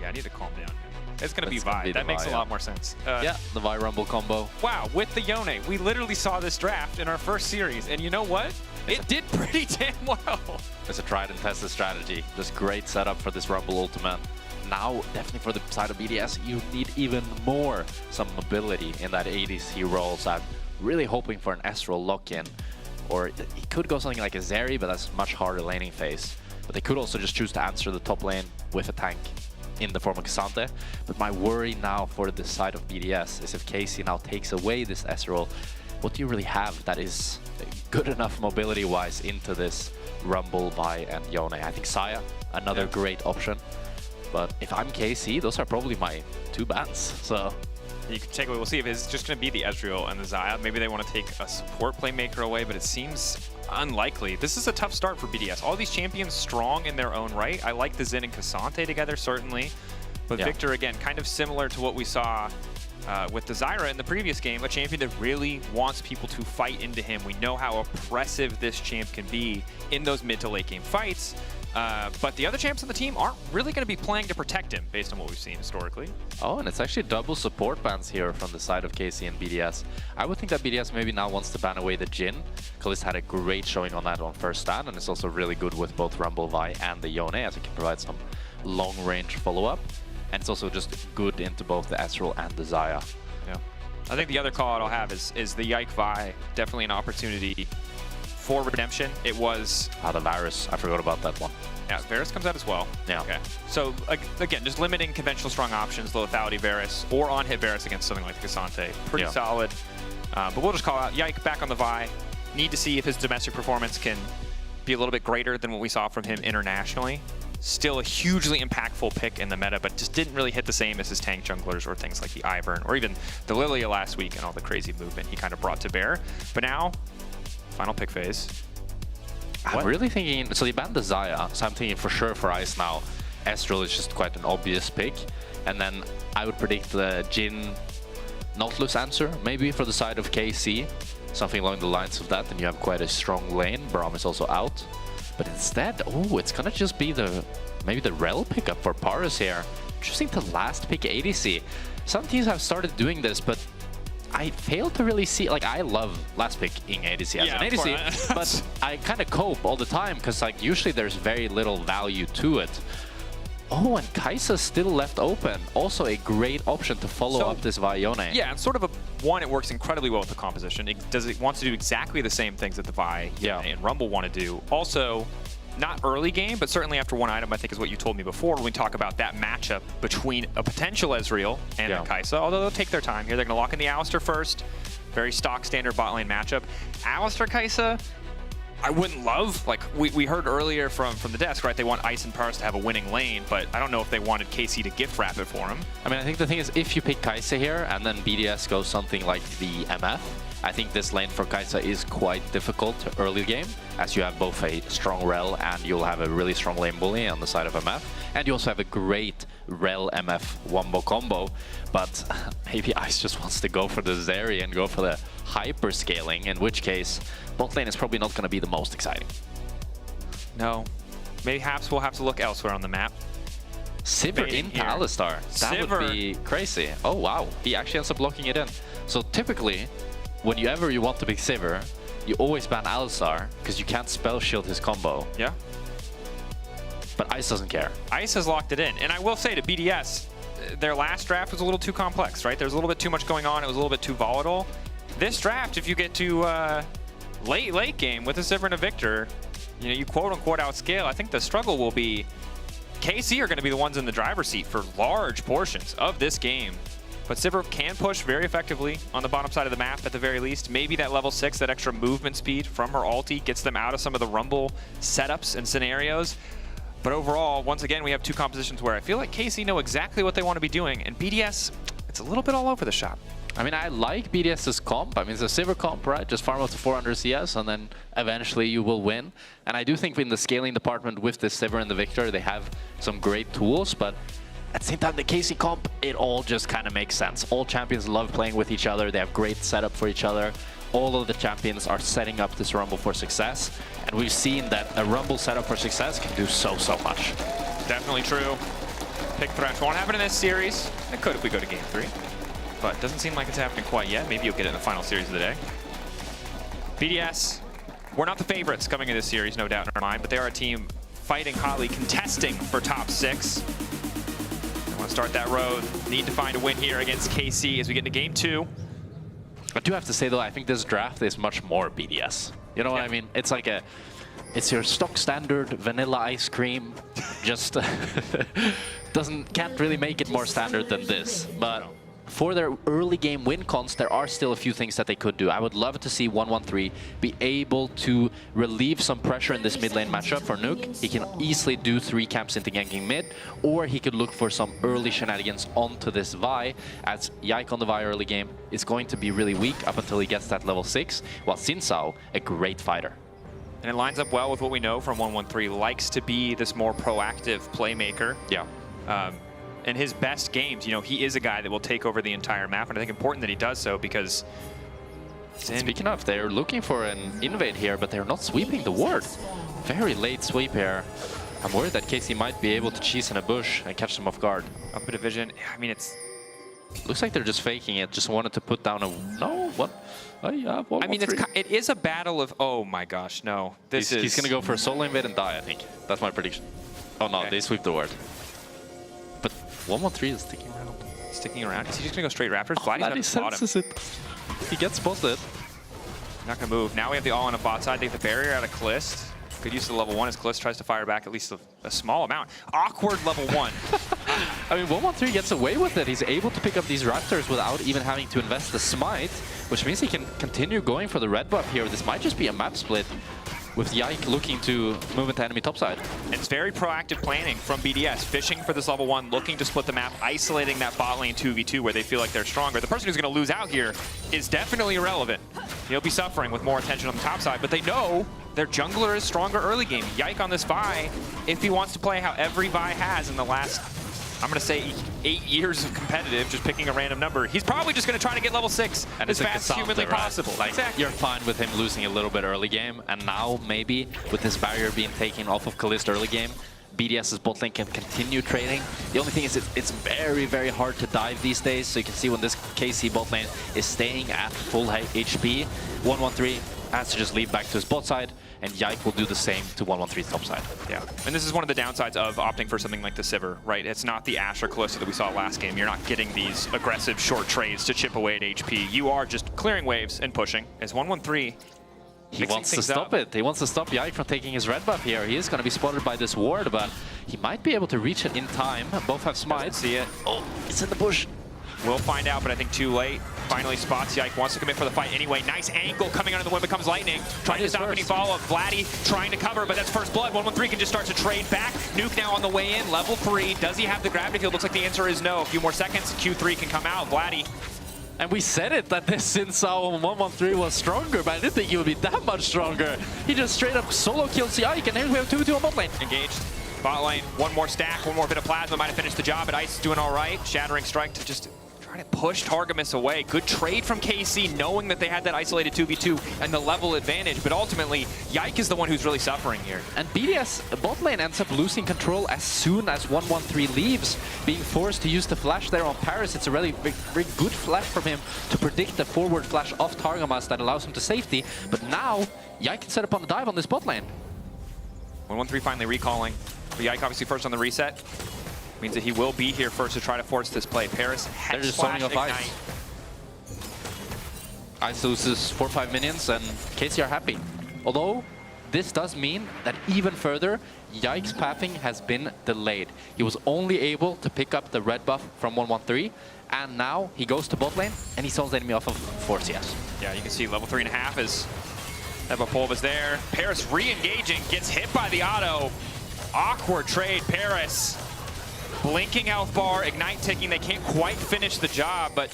Yeah, I need to calm down. It's going to be Vi. That makes a lot more sense. Yeah, the Vi Rumble combo. Wow, with the Yone, we literally saw this draft in our first series, and you know what? It did pretty damn well. It's a tried and tested strategy. Just great setup for this Rumble ultimate. Now, definitely for the side of BDS, you need even more some mobility in that ADC role. So I'm really hoping for an S roll lock-in. Or he could go something like a Zeri, but that's much harder laning phase. But they could also just choose to answer the top lane with a tank in the form of K'Sante. But my worry now for this side of BDS is if KC now takes away this S roll, what do you really have that is good enough mobility-wise into this Rumble, Vi, and Yone? I think Saya, another great option. But if I'm KC, those are probably my 2 bans. So You can take away. We'll see if it's just going to be the Ezreal and the Xayah. Maybe they want to take a support playmaker away, but it seems unlikely. This is a tough start for BDS. All these champions strong in their own right. I like the Xin and Cassante together, certainly. But Victor, again, kind of similar to what we saw with the Zyra in the previous game, a champion that really wants people to fight into him. We know how oppressive this champ can be in those mid to late game fights. But the other champs on the team aren't really going to be playing to protect him based on what we've seen historically. Oh, and it's actually double support bans here from the side of KC and BDS. I would think that BDS maybe now wants to ban away the Jhin. Kalist had a great showing on that on first stand, and it's also really good with both Rumble Vi and the Yone, as it can provide some long-range follow-up. And it's also just good into both the Ezreal and the Xayah. Yeah. I think the other call out I'll have is the Yike Vi. Definitely an opportunity for redemption. It was... the Varus. I forgot about that one. Yeah, Varus comes out as well. Yeah. Okay. So, again, just limiting conventional strong options, the lethality Varus, or on-hit Varus against something like Cassante. Pretty solid. But we'll just call out Yike back on the Vi. Need to see if his domestic performance can be a little bit greater than what we saw from him internationally. Still a hugely impactful pick in the meta, but just didn't really hit the same as his tank junglers or things like the Ivern or even the Lilia last week and all the crazy movement he kind of brought to bear. But now, final pick phase. I'm really thinking, so they banned the Xayah, so I'm thinking for sure for Ice now, Ezreal is just quite an obvious pick. And then I would predict the Jhin Nautilus answer, maybe for the side of KC. Something along the lines of that, and you have quite a strong lane. Braum is also out. But instead, oh, it's gonna just be maybe the Rel pickup for Paris here. Interesting to last pick ADC. Some teams have started doing this, but I fail to really see, like, I love last picking ADC as an ADC, but I kind of cope all the time because, like, usually there's very little value to it. Oh, and Kai'Sa's still left open. Also a great option to follow up this Vione. Yeah, and sort of one, it works incredibly well with the composition. It wants to do exactly the same things that the Vi and Rumble want to do. Also, not early game, but certainly after one item, I think is what you told me before when we talk about that matchup between a potential Ezreal and a Kai'Sa. Although they'll take their time here. They're going to lock in the Alistar first. Very stock standard bot lane matchup. Alistar Kai'Sa, I wouldn't love, like we heard earlier from the desk, right? They want Ice and Paris to have a winning lane, but I don't know if they wanted KC to gift wrap it for him. I mean, I think the thing is, if you pick Kai'Sa here and then BDS goes something like the MF, I think this lane for Kai'Sa is quite difficult early game, as you have both a strong Rel and you'll have a really strong lane bully on the side of MF. And you also have a great Rel MF wombo combo, but maybe Ice just wants to go for the Zeri and go for the hyper scaling, in which case bot lane is probably not going to be the most exciting. No. Mayhaps we'll have to look elsewhere on the map. Sivir into Alistar. That would be crazy. Oh, wow. He actually ends up locking it in. So typically, whenever you want to pick Sivir, you always ban Alistar because you can't spell shield his combo. Yeah. But Ice doesn't care. Ice has locked it in. And I will say to BDS, their last draft was a little too complex, right? There's a little bit too much going on. It was a little bit too volatile. This draft, if you get to late game with a Sivir and a Victor, you know, you quote-unquote outscale. I think the struggle will be KC are going to be the ones in the driver's seat for large portions of this game. But Sivir can push very effectively on the bottom side of the map at the very least. Maybe that level 6, that extra movement speed from her ulti gets them out of some of the Rumble setups and scenarios. But overall, once again, we have two compositions where I feel like KC know exactly what they want to be doing, and BDS, it's a little bit all over the shop. I mean, I like BDS's comp. I mean, it's a Sivir comp, right? Just farm up to 400 CS, and then eventually you will win. And I do think in the scaling department with the Sivir and the Victor, they have some great tools, but at the same time, the KC comp, it all just kind of makes sense. All champions love playing with each other. They have great setup for each other. All of the champions are setting up this Rumble for success. And we've seen that a Rumble setup for success can do so much. Definitely true. Pick Thresh won't happen in this series. It could if we go to game 3. But it doesn't seem like it's happening quite yet. Maybe you'll get it in the final series of the day. BDS, we're not the favorites coming in this series, no doubt in our mind, but they are a team fighting hotly, contesting for top 6. They want to start that road. Need to find a win here against KC as we get into game 2. I do have to say, though, I think this draft is much more BDS. You know what I mean? It's like it's your stock standard vanilla ice cream. Just can't really make it more standard than this. But for their early game win cons, there are still a few things that they could do. I would love to see 113 be able to relieve some pressure in this mid lane matchup for Nuke. He can easily do 3 camps into ganking mid, or he could look for some early shenanigans onto this Vi, as Yike on the Vi early game is going to be really weak up until he gets that level 6, while Xin Zhao, a great fighter. And it lines up well with what we know from 113. Likes to be this more proactive playmaker. Yeah. In his best games, you know, he is a guy that will take over the entire map, and I think important that he does so because... Speaking of, they're looking for an invade here, but they're not sweeping the ward. Very late sweep here. I'm worried that KC might be able to cheese in a bush and catch them off guard. Up a division, I mean, it's... Looks like they're just faking it, just wanted to put down a... No, what? Oh, yeah, I mean, it is a battle of... Oh my gosh, no. He's going to go for a solo invade and die, I think. That's my prediction. Oh no, they sweep the ward. But 113 is sticking around. Sticking around? Is he just going to go straight Raptors? Oh, he senses it. He gets spotted. Not going to move. Now we have the all on a bot side. They have the barrier out of Calist. Good use of the level 1 as Calist tries to fire back at least a small amount. Awkward level 1. I mean, 113 gets away with it. He's able to pick up these Raptors without even having to invest the smite, which means he can continue going for the red buff here. This might just be a map split, with Yike looking to move into enemy topside. It's very proactive planning from BDS, fishing for this level 1, looking to split the map, isolating that bot lane 2v2 where they feel like they're stronger. The person who's going to lose out here is definitely irrelevant. He'll be suffering with more attention on the top side, but they know their jungler is stronger early game. Yike on this Vi, if he wants to play how every Vi has in the last, I'm going to say 8 years of competitive, just picking a random number, he's probably just going to try to get level 6 and as fast as humanly possible. Like, exactly. You're fine with him losing a little bit early game, and now maybe with this barrier being taken off of Calist early game, BDS's bot lane can continue trading. The only thing is it's very, very hard to dive these days, so you can see when this KC bot lane is staying at full HP, 113 has to just leave back to his bot side, and Yike will do the same to 113's top side. Yeah, and this is one of the downsides of opting for something like the Sivir, right? It's not the Ashe or Calista that we saw last game. You're not getting these aggressive short trades to chip away at HP. You are just clearing waves and pushing. As 113, he wants to stop it. He wants to stop Yike from taking his red buff here. He is going to be spotted by this ward, but he might be able to reach it in time. Both have smite. See it. Oh, it's in the bush. We'll find out, but I think too late. Finally spots Yike, wants to commit for the fight anyway. Nice angle coming under the wind, becomes lightning. Trying to stop any follow-up. Vladdy trying to cover, but that's first blood. 113 can just start to trade back. Nuke now on the way in, level 3. Does he have the gravity field? Looks like the answer is no. A few more seconds, Q3 can come out. Vladdy. And we said it, that this Xin Zhao on 113 was stronger, but I didn't think he would be that much stronger. He just straight up solo kills Yike, and then we have 2v2 on bot lane. Engaged. Bot lane, one more stack, one more bit of plasma, might have finished the job, but Ice is doing all right. Shattering strike to just trying to push Targamas away. Good trade from KC, knowing that they had that isolated 2v2 and the level advantage, but ultimately, Yike is the one who's really suffering here. And BDS bot lane ends up losing control as soon as 113 leaves, being forced to use the flash there on Paris. It's a really very good flash from him to predict the forward flash of Targamas that allows him to safety, but now Yike can set up on a dive on this bot lane. 113 finally recalling, but Yike obviously first on the reset. Means that he will be here first to try to force this play. Paris, they're just zoning off Ice. Ice loses 4 or 5 minions and KC are happy. Although, this does mean that even further, Yike's pathing has been delayed. He was only able to pick up the red buff from 113, and now he goes to bot lane and he sells the enemy off of 4 CS. Yeah, you can see level 3.5 is Evapolva's there. Paris re-engaging, gets hit by the auto. Awkward trade, Paris. Blinking health bar, Ignite ticking, they can't quite finish the job, but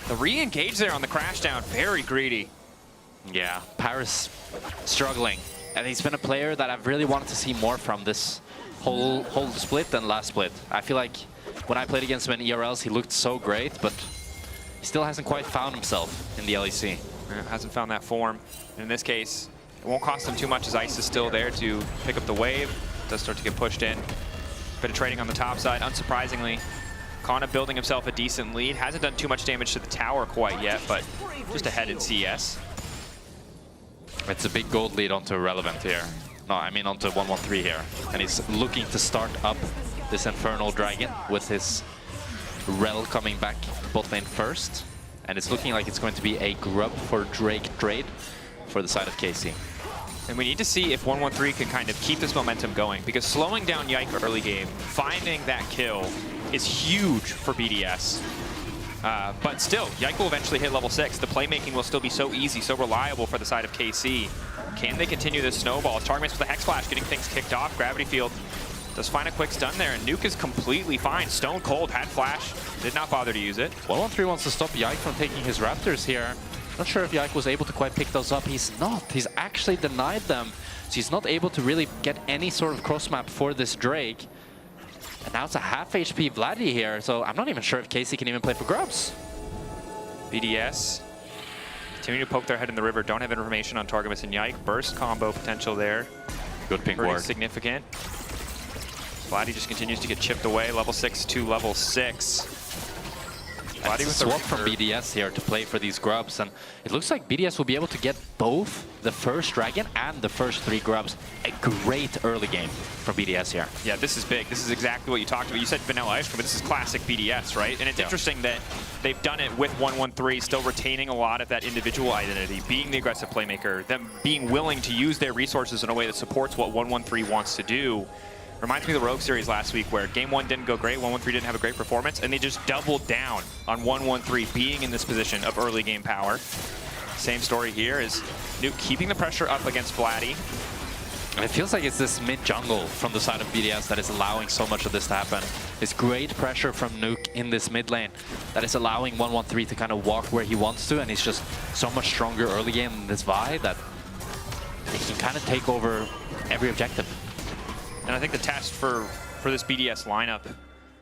the re-engage there on the crash down, very greedy. Yeah, Paris struggling. And he's been a player that I've really wanted to see more from this whole split than last split. I feel like when I played against him in ERLs, he looked so great, but he still hasn't quite found himself in the LEC. Yeah, hasn't found that form. And in this case, it won't cost him too much as Ice is still there to pick up the wave. Does start to get pushed in. Bit of trading on the top side, unsurprisingly. Kana building himself a decent lead. Hasn't done too much damage to the tower quite yet, but just ahead in CS. It's a big gold lead onto Relevant here. No, I mean onto 113 here. And he's looking to start up this Infernal Dragon with his Rel coming back bot lane first. And it's looking like it's going to be a grub for Drake trade for the side of KC. And we need to see if 113 can kind of keep this momentum going, because slowing down Yike early game, finding that kill is huge for BDS. But still, Yike will eventually hit level 6. The playmaking will still be so easy, so reliable for the side of KC. Can they continue this snowball? Targets with the Hex Flash getting things kicked off. Gravity Field does find a quick stun there, and Nuke is completely fine. Stone Cold had Flash, did not bother to use it. 113 wants to stop Yike from taking his Raptors here. Not sure if Yike was able to quite pick those up. He's not. He's actually denied them. So he's not able to really get any sort of cross map for this Drake. And now it's a half HP Vladdy here, so I'm not even sure if KC can even play for grubs. BDS continue to poke their head in the river. Don't have information on Targamas and Yike. Burst combo potential there. Good ping Pretty ward. significant. Vladdy just continues to get chipped away. Level 6 to level 6. Vladdy with swap from BDS here to play for these grubs, and it looks like BDS will be able to get both the first dragon and the first 3 grubs. A great early game from BDS here. Yeah, this is big. This is exactly what you talked about. You said vanilla ice cream, but this is classic BDS, right? And it's interesting that they've done it with 113, still retaining a lot of that individual identity, being the aggressive playmaker, them being willing to use their resources in a way that supports what 113 wants to do. Reminds me of the Rogue series last week where game 1 didn't go great, 113 didn't have a great performance, and they just doubled down on 113 being in this position of early game power. Same story here is Nuke keeping the pressure up against Vladdy. And it feels like it's this mid-jungle from the side of BDS that is allowing so much of this to happen. It's great pressure from Nuke in this mid lane that is allowing 113 to kind of walk where he wants to, and he's just so much stronger early game in this Vi that he can kind of take over every objective. And I think the test for this BDS lineup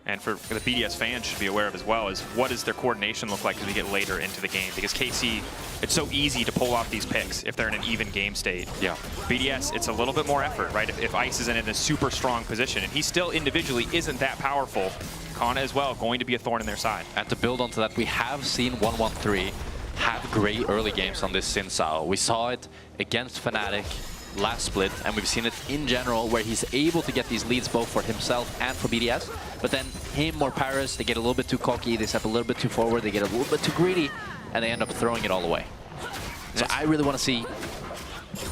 and for the BDS fans should be aware of as well is what does their coordination look like as we get later into the game? Because KC, it's so easy to pull off these picks if they're in an even game state. Yeah. BDS, it's a little bit more effort, right? If Ice is in a super strong position and he still individually isn't that powerful, Kana as well going to be a thorn in their side. And to build onto that, we have seen 113 have great early games on this Sin Sao. We saw it against Fnatic last split, and we've seen it in general where he's able to get these leads both for himself and for BDS, but then him or Paris, they get a little bit too cocky, they step a little bit too forward, they get a little bit too greedy, and they end up throwing it all away. So I really want to see,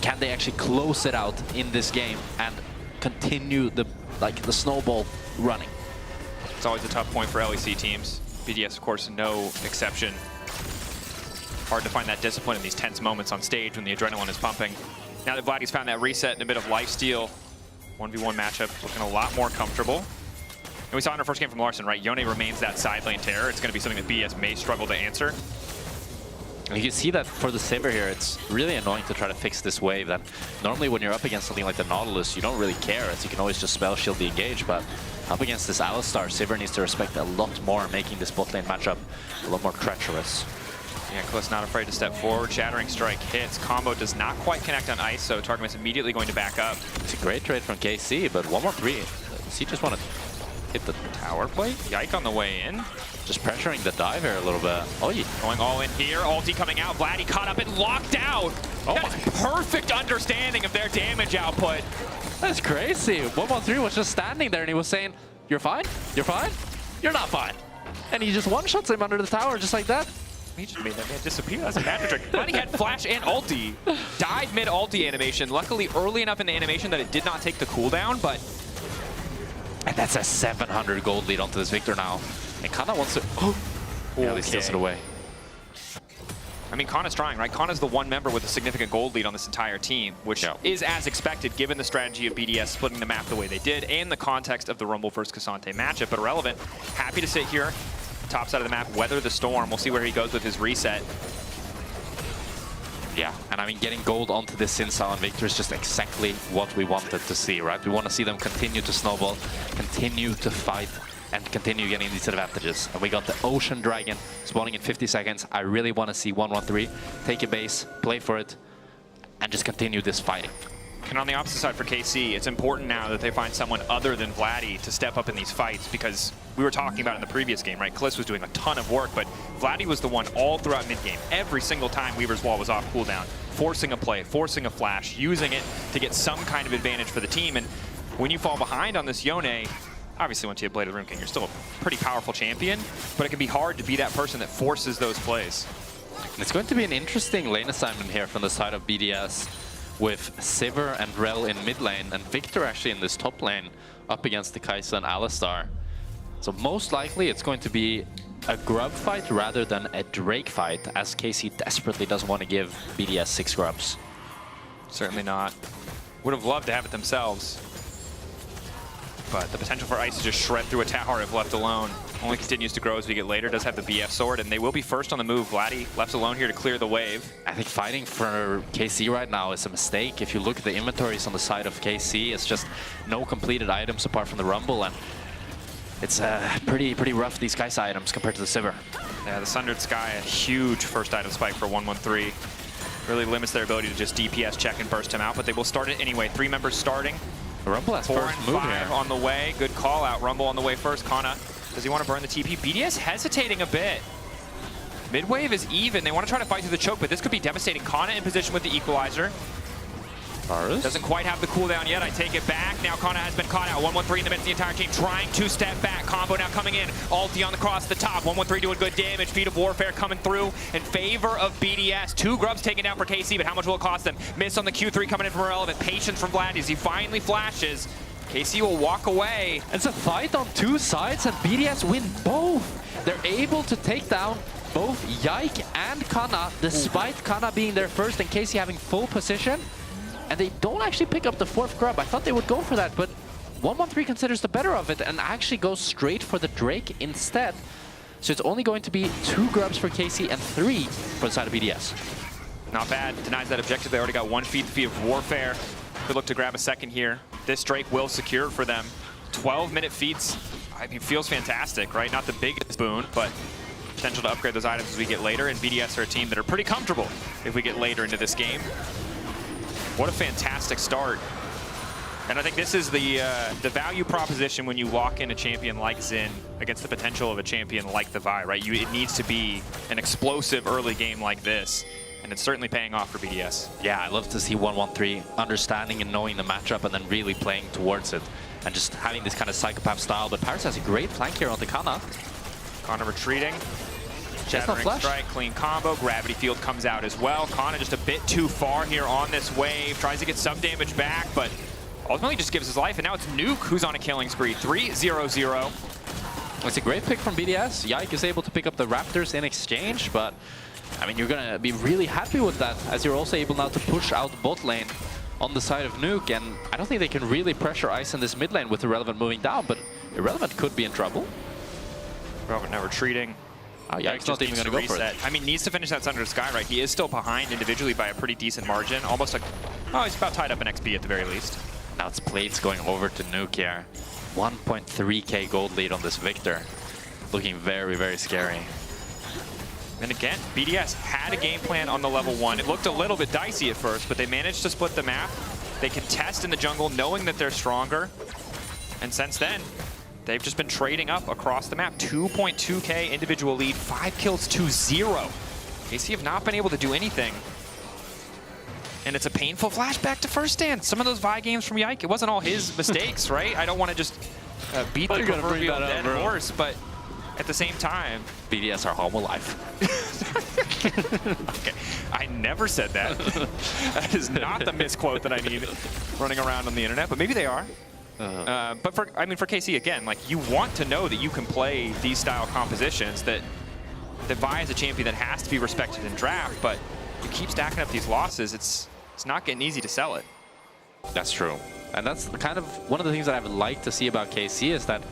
can they actually close it out in this game and continue the snowball running? It's always a tough point for LEC teams. BDS, of course, no exception. Hard to find that discipline in these tense moments on stage when the adrenaline is pumping. Now that Vladdy's found that reset and a bit of lifesteal, 1v1 matchup looking a lot more comfortable. And we saw in our first game from Larson, right? Yone remains that side lane terror. It's going to be something that BDS may struggle to answer. And you can see that for the Sivir here, it's really annoying to try to fix this wave that normally when you're up against something like the Nautilus, you don't really care, as you can always just spell shield the engage, but up against this Alistar, Sivir needs to respect a lot more, making this bot lane matchup a lot more treacherous. Yeah, Kliss not afraid to step forward. Shattering Strike hits. Combo does not quite connect on Ice, so Targamas immediately going to back up. It's a great trade from KC, but 113, does he just want to hit the tower plate? Yike on the way in. Just pressuring the dive here a little bit. Oh, yeah. Going all in here. Ulti coming out. Vladdy caught up and locked out. Oh, that is perfect understanding of their damage output. That's crazy. 113 was just standing there and he was saying, "You're fine? You're fine? You're not fine." And he just one-shots him under the tower just like that. He just made that man disappear. That's a magic trick. Vladdy had flash and ulti. Died mid-ulti animation. Luckily early enough in the animation that it did not take the cooldown, but... And that's a 700 gold lead onto this Victor now. And Kana wants to... Oh! Yeah, he steals it away. I mean, Kana's trying, right? Kana's the one member with a significant gold lead on this entire team, which is as expected given the strategy of BDS splitting the map the way they did and the context of the Rumble versus Cassante matchup, but irrelevant. Happy to sit here, top side of the map, weather the storm. We'll see where he goes with his reset. Yeah, and I mean, getting gold onto this Sin Sao and Victor is just exactly what we wanted to see, right? We want to see them continue to snowball, continue to fight, and continue getting these advantages. And we got the Ocean Dragon spawning in 50 seconds. I really want to see 113 take a base, play for it, and just continue this fighting. And on the opposite side for KC, it's important now that they find someone other than Vladdy to step up in these fights, because we were talking about in the previous game, right? Kliss was doing a ton of work, but Vladdy was the one all throughout mid-game. Every single time Weaver's Wall was off cooldown, forcing a play, forcing a flash, using it to get some kind of advantage for the team. And when you fall behind on this Yone, obviously once you have Blade of the Rune King, you're still a pretty powerful champion, but it can be hard to be that person that forces those plays. It's going to be an interesting lane assignment here from the side of BDS, with Sivir and Rel in mid lane, and Victor actually in this top lane up against the Kai'Sa and Alistar. So most likely it's going to be a grub fight rather than a Drake fight, as KC desperately doesn't want to give BDS 6 grubs. Certainly not. Would have loved to have it themselves. But the potential for Ice to just shred through a tower if left alone only continues to grow as we get later. Does have the BF sword, and they will be first on the move. Vladdy left alone here to clear the wave. I think fighting for KC right now is a mistake. If you look at the inventories on the side of KC, it's just no completed items apart from the Rumble, and it's pretty rough, these Kai'Sa items compared to the Sivir. Yeah, the Sundered Sky, a huge first item spike for 113. Really limits their ability to just DPS check and burst him out, but they will start it anyway. 3 members starting. The Rumble has 4 first and move 5 here. on the way. Good call out. Rumble on the way first. Kana, does he want to burn the TP? BDS hesitating a bit. Midwave is even. They want to try to fight through the choke, but this could be devastating. Kana in position with the equalizer. Doesn't quite have the cooldown yet. I take it back. Now Kana has been caught out. 113 in the midst of the entire team trying to step back. Combo now coming in. Ulti on the cross the top. 113 doing good damage. Feet of Warfare coming through in favor of BDS. 2 grubs taken down for KC, but how much will it cost them? Miss on the Q3 coming in from Irrelevant. Patience from Vlad as he finally flashes. KC will walk away. It's a fight on 2 sides, and BDS win both. They're able to take down both Yike and Kana, despite Kana being there first and KC having full position. And they don't actually pick up the 4th grub. I thought they would go for that, but 113 considers the better of it and actually goes straight for the Drake instead. So it's only going to be 2 grubs for KC and 3 for the side of BDS. Not bad. Denies that objective. They already got 1 feed, the Feet of Warfare. Could look to grab a second here. This Drake will secure for them. 12-minute feeds. I mean, feels fantastic, right? Not the biggest boon, but potential to upgrade those items as we get later. And BDS are a team that are pretty comfortable if we get later into this game. What a fantastic start. And I think this is the value proposition when you lock in a champion like Xin against the potential of a champion like the Vi, right? It needs to be an explosive early game like this. And it's certainly paying off for BDS. Yeah, I love to see 113 understanding and knowing the matchup and then really playing towards it. And just having this kind of psychopath style. But Paris has a great flank here on the Kana. Kana retreating. Shattering strike, clean combo. Gravity field comes out as well. Kana just a bit too far here on this wave. Tries to get some damage back, but ultimately just gives his life. And now it's Nuke who's on a killing spree. 3-0-0. It's a great pick from BDS. Yike is able to pick up the Raptors in exchange, but I mean, you're going to be really happy with that, as you're also able now to push out bot lane on the side of Nuke. And I don't think they can really pressure Ice in this mid lane with Irrelevant moving down, but Irrelevant could be in trouble. Irrelevant now retreating. Oh, yeah, he's not even going to go for it. I mean, needs to finish that Sundered Sky, right? He is still behind individually by a pretty decent margin. Almost like, oh, he's about tied up in XP at the very least. Now it's Plates going over to Nuke here. 1.3k gold lead on this Victor. Looking very, very scary. And again, BDS had a game plan on the level 1. It looked a little bit dicey at first, but they managed to split the map. They contest in the jungle knowing that they're stronger. And since then, they've just been trading up across the map. 2.2k individual lead, 5 kills to 0. KC have not been able to do anything. And it's a painful flashback to first stand. Some of those Vi games from Yike, it wasn't all his mistakes, right? I don't want to just beat the proverbial dead horse, but at the same time... BDS are home alive. Okay, I never said that. That is not the misquote that I need running around on the internet, but maybe they are. But for KC, again, like, you want to know that you can play these style compositions, that Vi is a champion that has to be respected in draft, but you keep stacking up these losses, it's not getting easy to sell it. That's true. And that's kind of one of the things that I would like to see about KC is that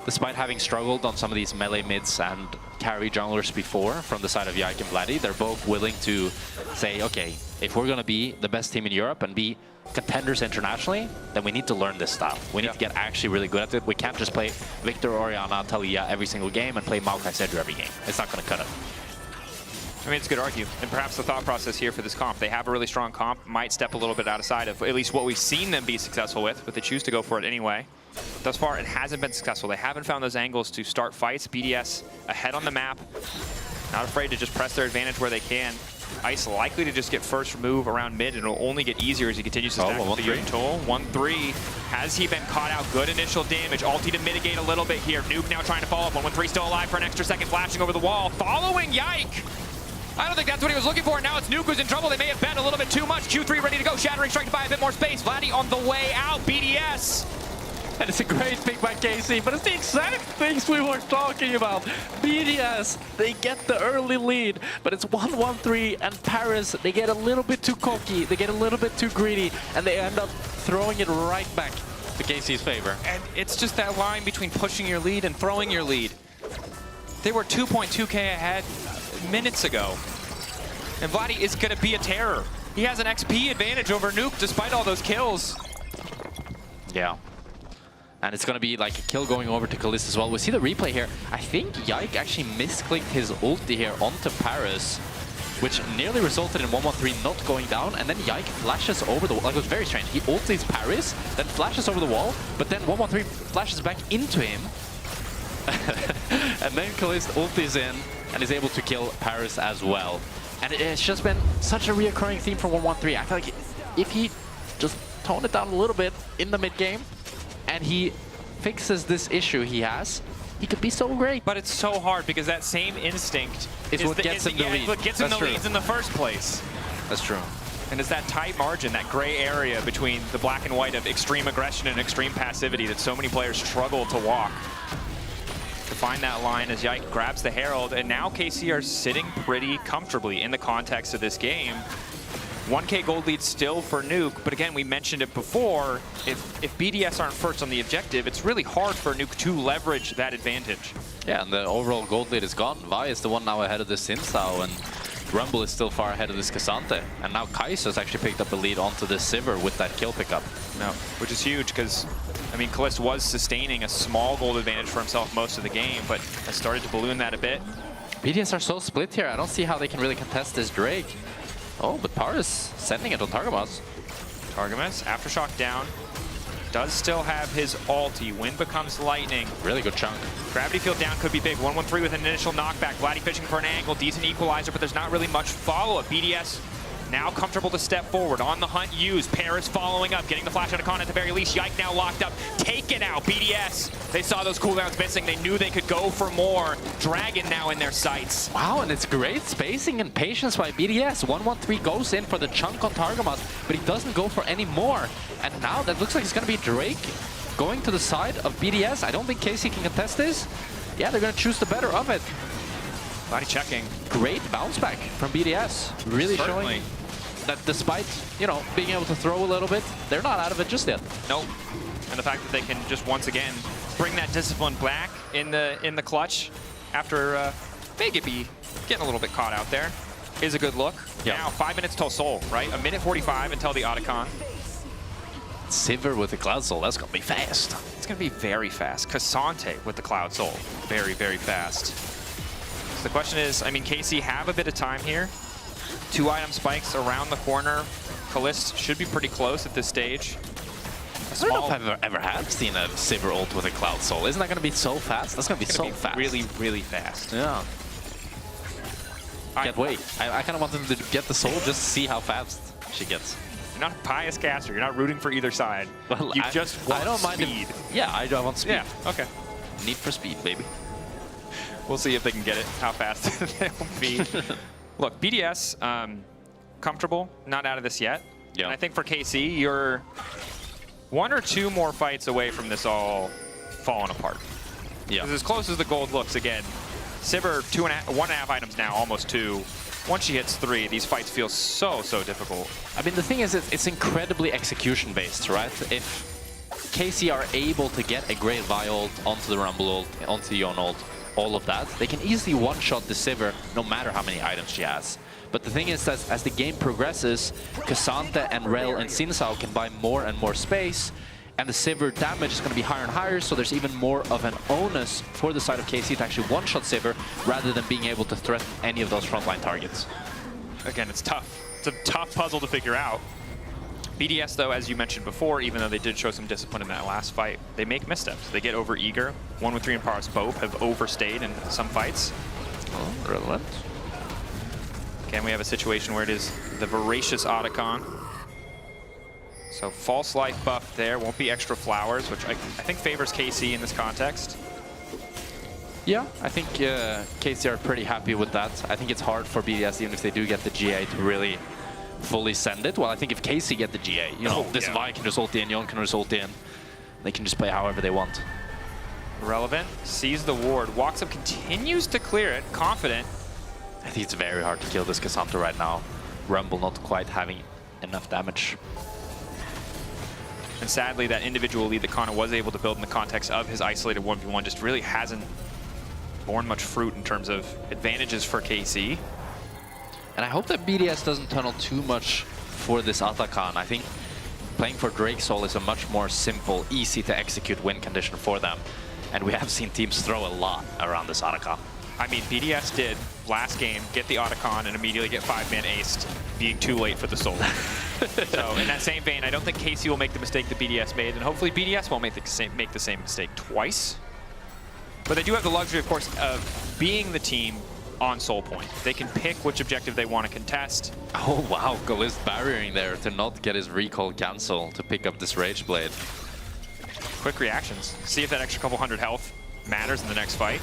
despite having struggled on some of these melee mids and carry junglers before from the side of Yike and Vladdy, they're both willing to say, okay, if we're going to be the best team in Europe and be contenders internationally, then we need to learn this style. We need to get actually really good at it. We can't just play Victor, Orianna, Taliyah every single game and play Maokai Sedra every game. It's not going to cut it. I mean, it's good to argue. And perhaps the thought process here for this comp, they have a really strong comp, might step a little bit outside of at least what we've seen them be successful with, but they choose to go for it anyway. Thus far, it hasn't been successful. They haven't found those angles to start fights. BDS ahead on the map, not afraid to just press their advantage where they can. Ice likely to just get first move around mid, and it'll only get easier as he continues to stack with the Toll. 1-3. Has he been caught out? Good initial damage. Ulti to mitigate a little bit here. Nuke now trying to follow up. 1-3 still alive for an extra second, flashing over the wall. Following Yike. I don't think that's what he was looking for. Now it's Nuke who's in trouble. They may have bet a little bit too much. Q3 ready to go. Shattering strike to buy a bit more space. Vladdy on the way out. BDS And it's a great pick by KC, but it's the exact things we were talking about. BDS, they get the early lead, but it's 1-1-3, and Paris, they get a little bit too cocky, they get a little bit too greedy, and they end up throwing it right back to KC's favor. And it's just that line between pushing your lead and throwing your lead. They were 2.2k ahead minutes ago. And Vladdy is going to be a terror. He has an XP advantage over Nuke despite all those kills. Yeah. And it's going to be like a kill going over to Kalist as well. We see the replay here. I think Yike actually misclicked his ulti here onto Paris, which nearly resulted in 1-1-3 not going down. And then Yike flashes over the wall. Like, it was very strange. He ultis Paris, then flashes over the wall, but then 1-1-3 flashes back into him. And then Kalist ultis in and is able to kill Paris as well. And it's just been such a reoccurring theme for 1-1-3. I feel like if he just toned it down a little bit in the mid game and he fixes this issue he has, he could be so great. But it's so hard because that same instinct is what gets him the lead. What gets him the leads in the first place. That's true. And it's that tight margin, that gray area between the black and white of extreme aggression and extreme passivity that so many players struggle to walk. To find that line as Yike grabs the Herald, and now KC are sitting pretty comfortably in the context of this game. 1k gold lead still for Nuke, but again, we mentioned it before, if BDS aren't first on the objective, it's really hard for Nuke to leverage that advantage. Yeah, and the overall gold lead is gone. Vi is the one now ahead of this Sinsao, and Rumble is still far ahead of this Cassante. And now Kai'Sa's actually picked up the lead onto this Sivir with that kill pickup. No, which is huge because, I mean, Kalist was sustaining a small gold advantage for himself most of the game, but has started to balloon that a bit. BDS are so split here. I don't see how they can really contest this Drake. Oh, but Paris sending it on Targamas. Targamas, Aftershock down. Does still have his ulti. Wind becomes lightning. Really good chunk. Gravity field down could be big. 1-1-3 with an initial knockback. Vladdy fishing for an angle. Decent equalizer, but there's not really much follow-up. BDS now comfortable to step forward. On the hunt used. Paris following up. Getting the flash out of Con at the very least. Yike now locked up. Taken out. BDS. They saw those cooldowns missing. They knew they could go for more. Dragon now in their sights. Wow, and it's great spacing and patience by BDS. 1-1-3 goes in for the chunk on Targamas, but he doesn't go for any more. And now that looks like it's going to be Drake going to the side of BDS. I don't think KC can contest this. Yeah, they're going to choose the better of it. Body checking. Great bounce back from BDS. Really showing that despite, you know, being able to throw a little bit, they're not out of it just yet. Nope. And the fact that they can just once again bring that discipline back in the clutch after maybe getting a little bit caught out there is a good look. Yep. Now 5 minutes till Soul, right? 1:45 until the Otacon. Sivir with the Cloud Soul, that's going to be fast. It's going to be very fast. Cassante with the Cloud Soul, very, very fast. So the question is, I mean, KC have a bit of time here. 2 item spikes around the corner. Kalist should be pretty close at this stage. I don't know if I've ever have seen a Sivir ult with a Cloud Soul. Isn't that going to be so fast? That's going to be so fast. Really, really fast. Yeah. Can't wait. I kind of want them to get the soul just to see how fast she gets. You're not a pious caster. You're not rooting for either side. Well, you just want I don't speed. Yeah, I want speed. Yeah, okay. Need for speed, baby. We'll see if they can get it, how fast they'll be. Look, BDS, comfortable, not out of this yet. Yeah. And I think for KC, you're 1 or 2 more fights away from this all falling apart. Yeah. Because as close as the gold looks, again, Sivir 1.5 items now, almost 2. Once she hits 3, these fights feel so difficult. I mean, the thing is, it's incredibly execution-based, right? If KC are able to get a great Vi ult onto the Rumble ult, onto the Yon ult, all of that, they can easily one-shot the Sivir no matter how many items she has. But the thing is that as the game progresses, Cassante and Rel and Sinsao can buy more and more space, and the Sivir damage is going to be higher and higher, so there's even more of an onus for the side of KC to actually one-shot Sivir rather than being able to threaten any of those frontline targets. Again, it's tough. It's a tough puzzle to figure out. BDS, though, as you mentioned before, even though they did show some discipline in that last fight, they make missteps. They get over-eager. 1-3 and Paris both have overstayed in some fights. Oh, relevant. Again, we have a situation where it is the voracious Otacon. So false life buff there, won't be extra flowers, which I think favors KC in this context. Yeah, I think KC are pretty happy with that. I think it's hard for BDS, even if they do get the GA, to really fully send it. Well, I think if KC get the GA, you know, this Vi can just ult in, Yon can just ult in. They can just play however they want. Irrelevant, sees the ward, walks up, continues to clear it, confident. I think it's very hard to kill this Cassandra right now. Rumble not quite having enough damage. And sadly, that individual lead that Kana was able to build in the context of his isolated 1v1 just really hasn't borne much fruit in terms of advantages for KC. And I hope that BDS doesn't tunnel too much for this Atakan. I think playing for Drake Soul is a much more simple, easy to execute win condition for them. And we have seen teams throw a lot around this Atakan. I mean, BDS did last game get the Otacon and immediately get 5-man aced, being too late for the Soul. So in that same vein, I don't think KC will make the mistake that BDS made, and hopefully BDS won't make the same mistake twice. But they do have the luxury, of course, of being the team on Soul Point. They can pick which objective they want to contest. Oh wow, Galist barriering there to not get his recall cancel to pick up this Rage Blade. Quick reactions. See if that extra couple hundred health matters in the next fight.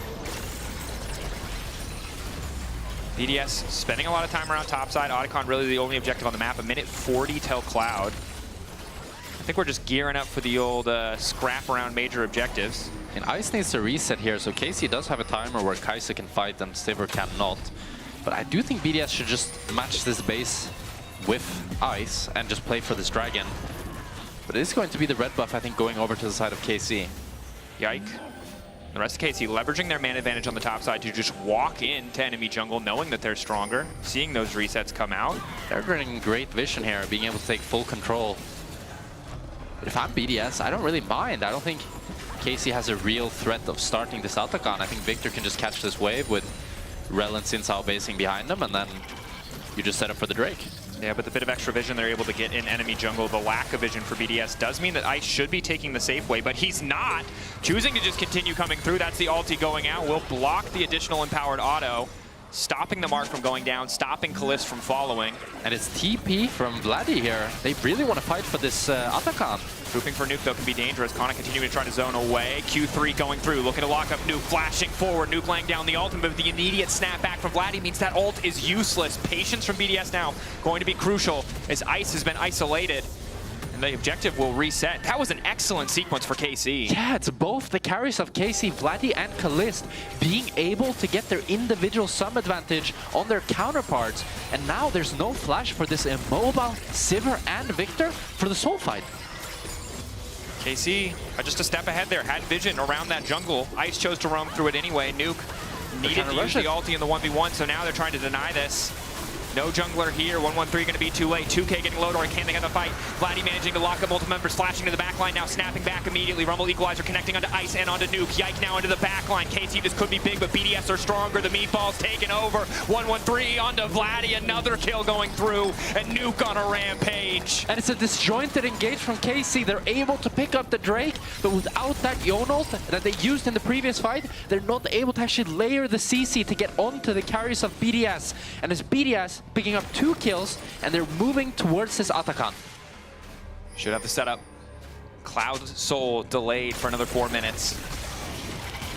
BDS spending a lot of time around topside. Otacon really the only objective on the map. A minute 40 till Cloud. I think we're just gearing up for the old scrap around major objectives. And Ice needs to reset here, so KC does have a timer where Kaisa can fight and Sivir cannot. But I do think BDS should just match this base with Ice and just play for this dragon. But it is going to be the red buff, I think, going over to the side of KC. Yike. The rest of KC leveraging their man advantage on the top side to just walk into enemy jungle, knowing that they're stronger, seeing those resets come out. They're getting great vision here, being able to take full control. But if I'm BDS, I don't really mind. I don't think KC has a real threat of starting this Atakan. I think Victor can just catch this wave with Rel and Xin Sao basing behind them, and then you just set up for the Drake. Yeah, but the bit of extra vision they're able to get in enemy jungle, the lack of vision for BDS does mean that Ice should be taking the safe way, but he's not. Choosing to just continue coming through. That's the ulti going out. Will block the additional empowered auto, stopping the mark from going down, stopping Kalist from following. And it's TP from Vladdy here. They really want to fight for this Atakan. Pooping for Nuke, though, can be dangerous. Kana continuing to try to zone away. Q3 going through, looking to lock up Nuke, flashing forward. Nuke laying down the ultimate, but the immediate snap back from Vladdy means that ult is useless. Patience from BDS now going to be crucial as Ice has been isolated. And the objective will reset. That was an excellent sequence for KC. Yeah, it's both the carries of KC, Vladdy, and Kalist being able to get their individual sum advantage on their counterparts. And now there's no flash for this immobile Sivir and Victor for the soul fight. KC just a step ahead there, had vision around that jungle. Ice chose to roam through it anyway. Nuke needed to use the ulti in the 1v1, so now they're trying to deny this. No jungler here. 1-1-3 going to be too late. 2K getting low, or can they get the fight? Vladdy managing to lock up multiple members, flashing to the backline now, snapping back immediately. Rumble Equalizer connecting onto Ice and onto Nuke. Yike now into the backline. KC, this could be big, but BDS are stronger. The meatballs taking over. 1-1-3 onto Vladdy. Another kill going through, and Nuke on a rampage. And it's a disjointed engage from KC. They're able to pick up the Drake, but without that Yonult that they used in the previous fight, they're not able to actually layer the CC to get onto the carries of BDS. And as BDS picking up 2 kills, and they're moving towards this Atakan. Should have the setup. Cloud Soul delayed for another 4 minutes.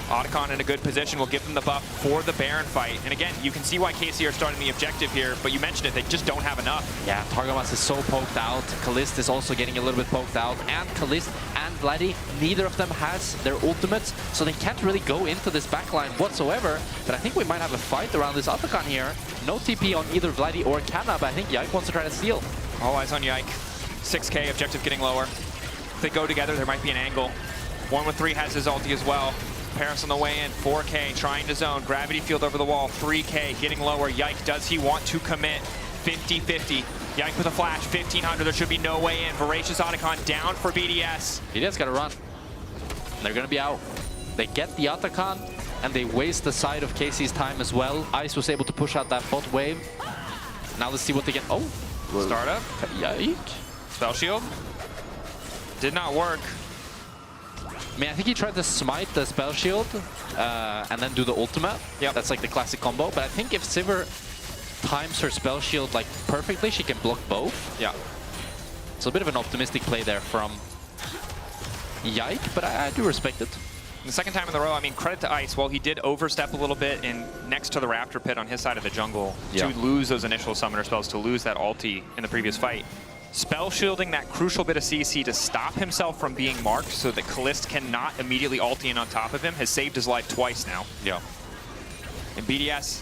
Otacon in a good position will give them the buff for the Baron fight. And again, you can see why KC are starting the objective here, but you mentioned it, they just don't have enough. Yeah, Targamas is so poked out. Kalist is also getting a little bit poked out. And Kalist and Vladdy, neither of them has their ultimates, so they can't really go into this backline whatsoever. But I think we might have a fight around this Atakan here. No TP on either Vladdy or Kana, but I think Yike wants to try to steal. All eyes on Yike. 6K, objective getting lower. If they go together, there might be an angle. 1-1-3 has his ulti as well. Paris on the way in, 4K trying to zone, gravity field over the wall, 3K getting lower. Yike, does he want to commit? 50-50. Yike with a flash, 1500, there should be no way in. Voracious Otacon down for BDS. BDS gotta run. They're gonna be out. They get the Otacon, and they waste the side of KC's time as well. Ice was able to push out that bot wave. Now let's see what they get. Oh! Startup. Yike. Spell shield. Did not work. I mean, I think he tried to smite the spell shield and then do the ultimate. Yeah, that's like the classic combo. But I think if Sivir times her spell shield like perfectly, she can block both. Yeah. It's a bit of an optimistic play there from Yike, but I do respect it. The second time in a row, I mean, credit to Ice. While he did overstep a little bit in next to the Raptor Pit on his side of the jungle to lose those initial summoner spells, to lose that ulti in the previous fight, spell shielding that crucial bit of CC to stop himself from being marked so that Kalist cannot immediately ult in on top of him has saved his life twice now. Yeah. And BDS,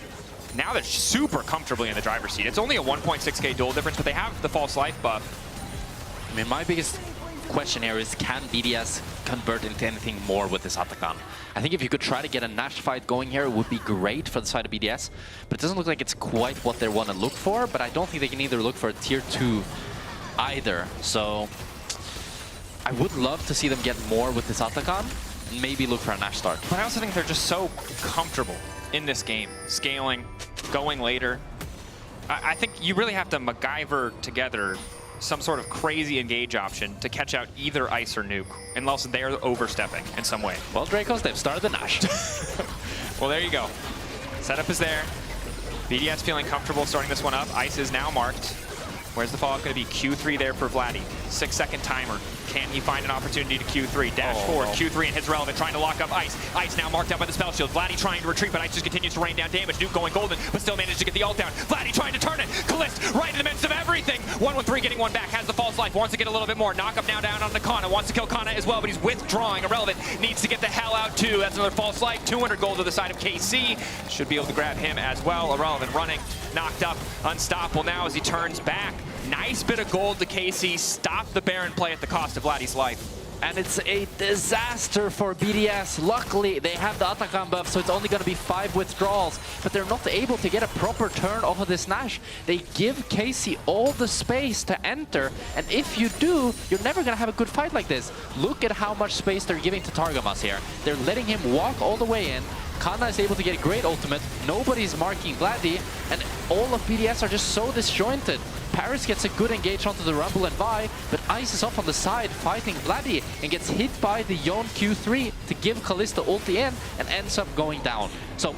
now they're super comfortably in the driver's seat. It's only a 1.6k duel difference, but they have the false life buff. I mean, my biggest question here is, can BDS convert into anything more with this Atakan? I think if you could try to get a Nash fight going here, it would be great for the side of BDS, but it doesn't look like it's quite what they want to look for, but I don't think they can either look for a tier 2 either. So I would love to see them get more with this Atakan, and maybe look for a Nash start. But I also think they're just so comfortable in this game, scaling, going later. I think you really have to MacGyver together some sort of crazy engage option to catch out either Ice or Nuke, unless they're overstepping in some way. Well, Dracos, they've started the Nash. Well, there you go. Setup is there. BDS feeling comfortable starting this one up. Ice is now marked. Where's the follow-up going to be? Q3 there for Vladdy. 6-second timer. Can he find an opportunity to Q3? Dash forward, Q3 and hits relevant, trying to lock up Ice. Ice now marked out by the spell shield. Vladdy trying to retreat, but Ice just continues to rain down damage. Nuke going golden, but still managed to get the ult down. Vladdy trying to turn it. Kalist right in the midst of everything. 1-1-3 getting one back, has the false life, wants to get a little bit more. Knock up now down on the Kana, wants to kill Kana as well, but he's withdrawing. Irrelevant needs to get the hell out too. That's another false life. 200 gold to the side of KC. Should be able to grab him as well. Irrelevant running, knocked up, unstoppable now as he turns back. Nice bit of gold to KC. Stop the Baron play at the cost of Vladdy's life. And it's a disaster for BDS. Luckily, they have the Atakan buff, so it's only going to be 5 withdrawals. But they're not able to get a proper turn off of this Nash. They give KC all the space to enter, and if you do, you're never going to have a good fight like this. Look at how much space they're giving to Targamas here. They're letting him walk all the way in. Kana is able to get a great ultimate. Nobody's marking Vladdy, and all of BDS are just so disjointed. Paris gets a good engage onto the Rumble and Vi, but Ice is off on the side fighting Vladdy and gets hit by the Yone Q3 to give Kalista ulti in and ends up going down. So,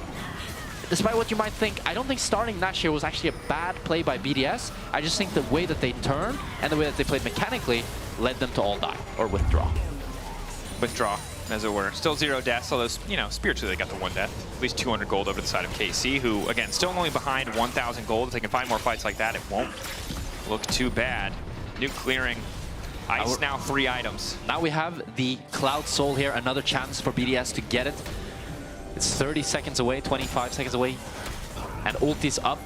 despite what you might think, I don't think starting Nash here was actually a bad play by BDS. I just think the way that they turned and the way that they played mechanically led them to all die or withdraw. Withdraw, as it were. Still 0 deaths, although, you know, spiritually they got the 1 death. At least 200 gold over the side of KC, who, again, still only behind 1,000 gold. If they can find more fights like that, it won't look too bad. Nuke clearing. Ice now 3 items. Now we have the Cloud Soul here, another chance for BDS to get it. It's 30 seconds away, 25 seconds away. And ulti's up,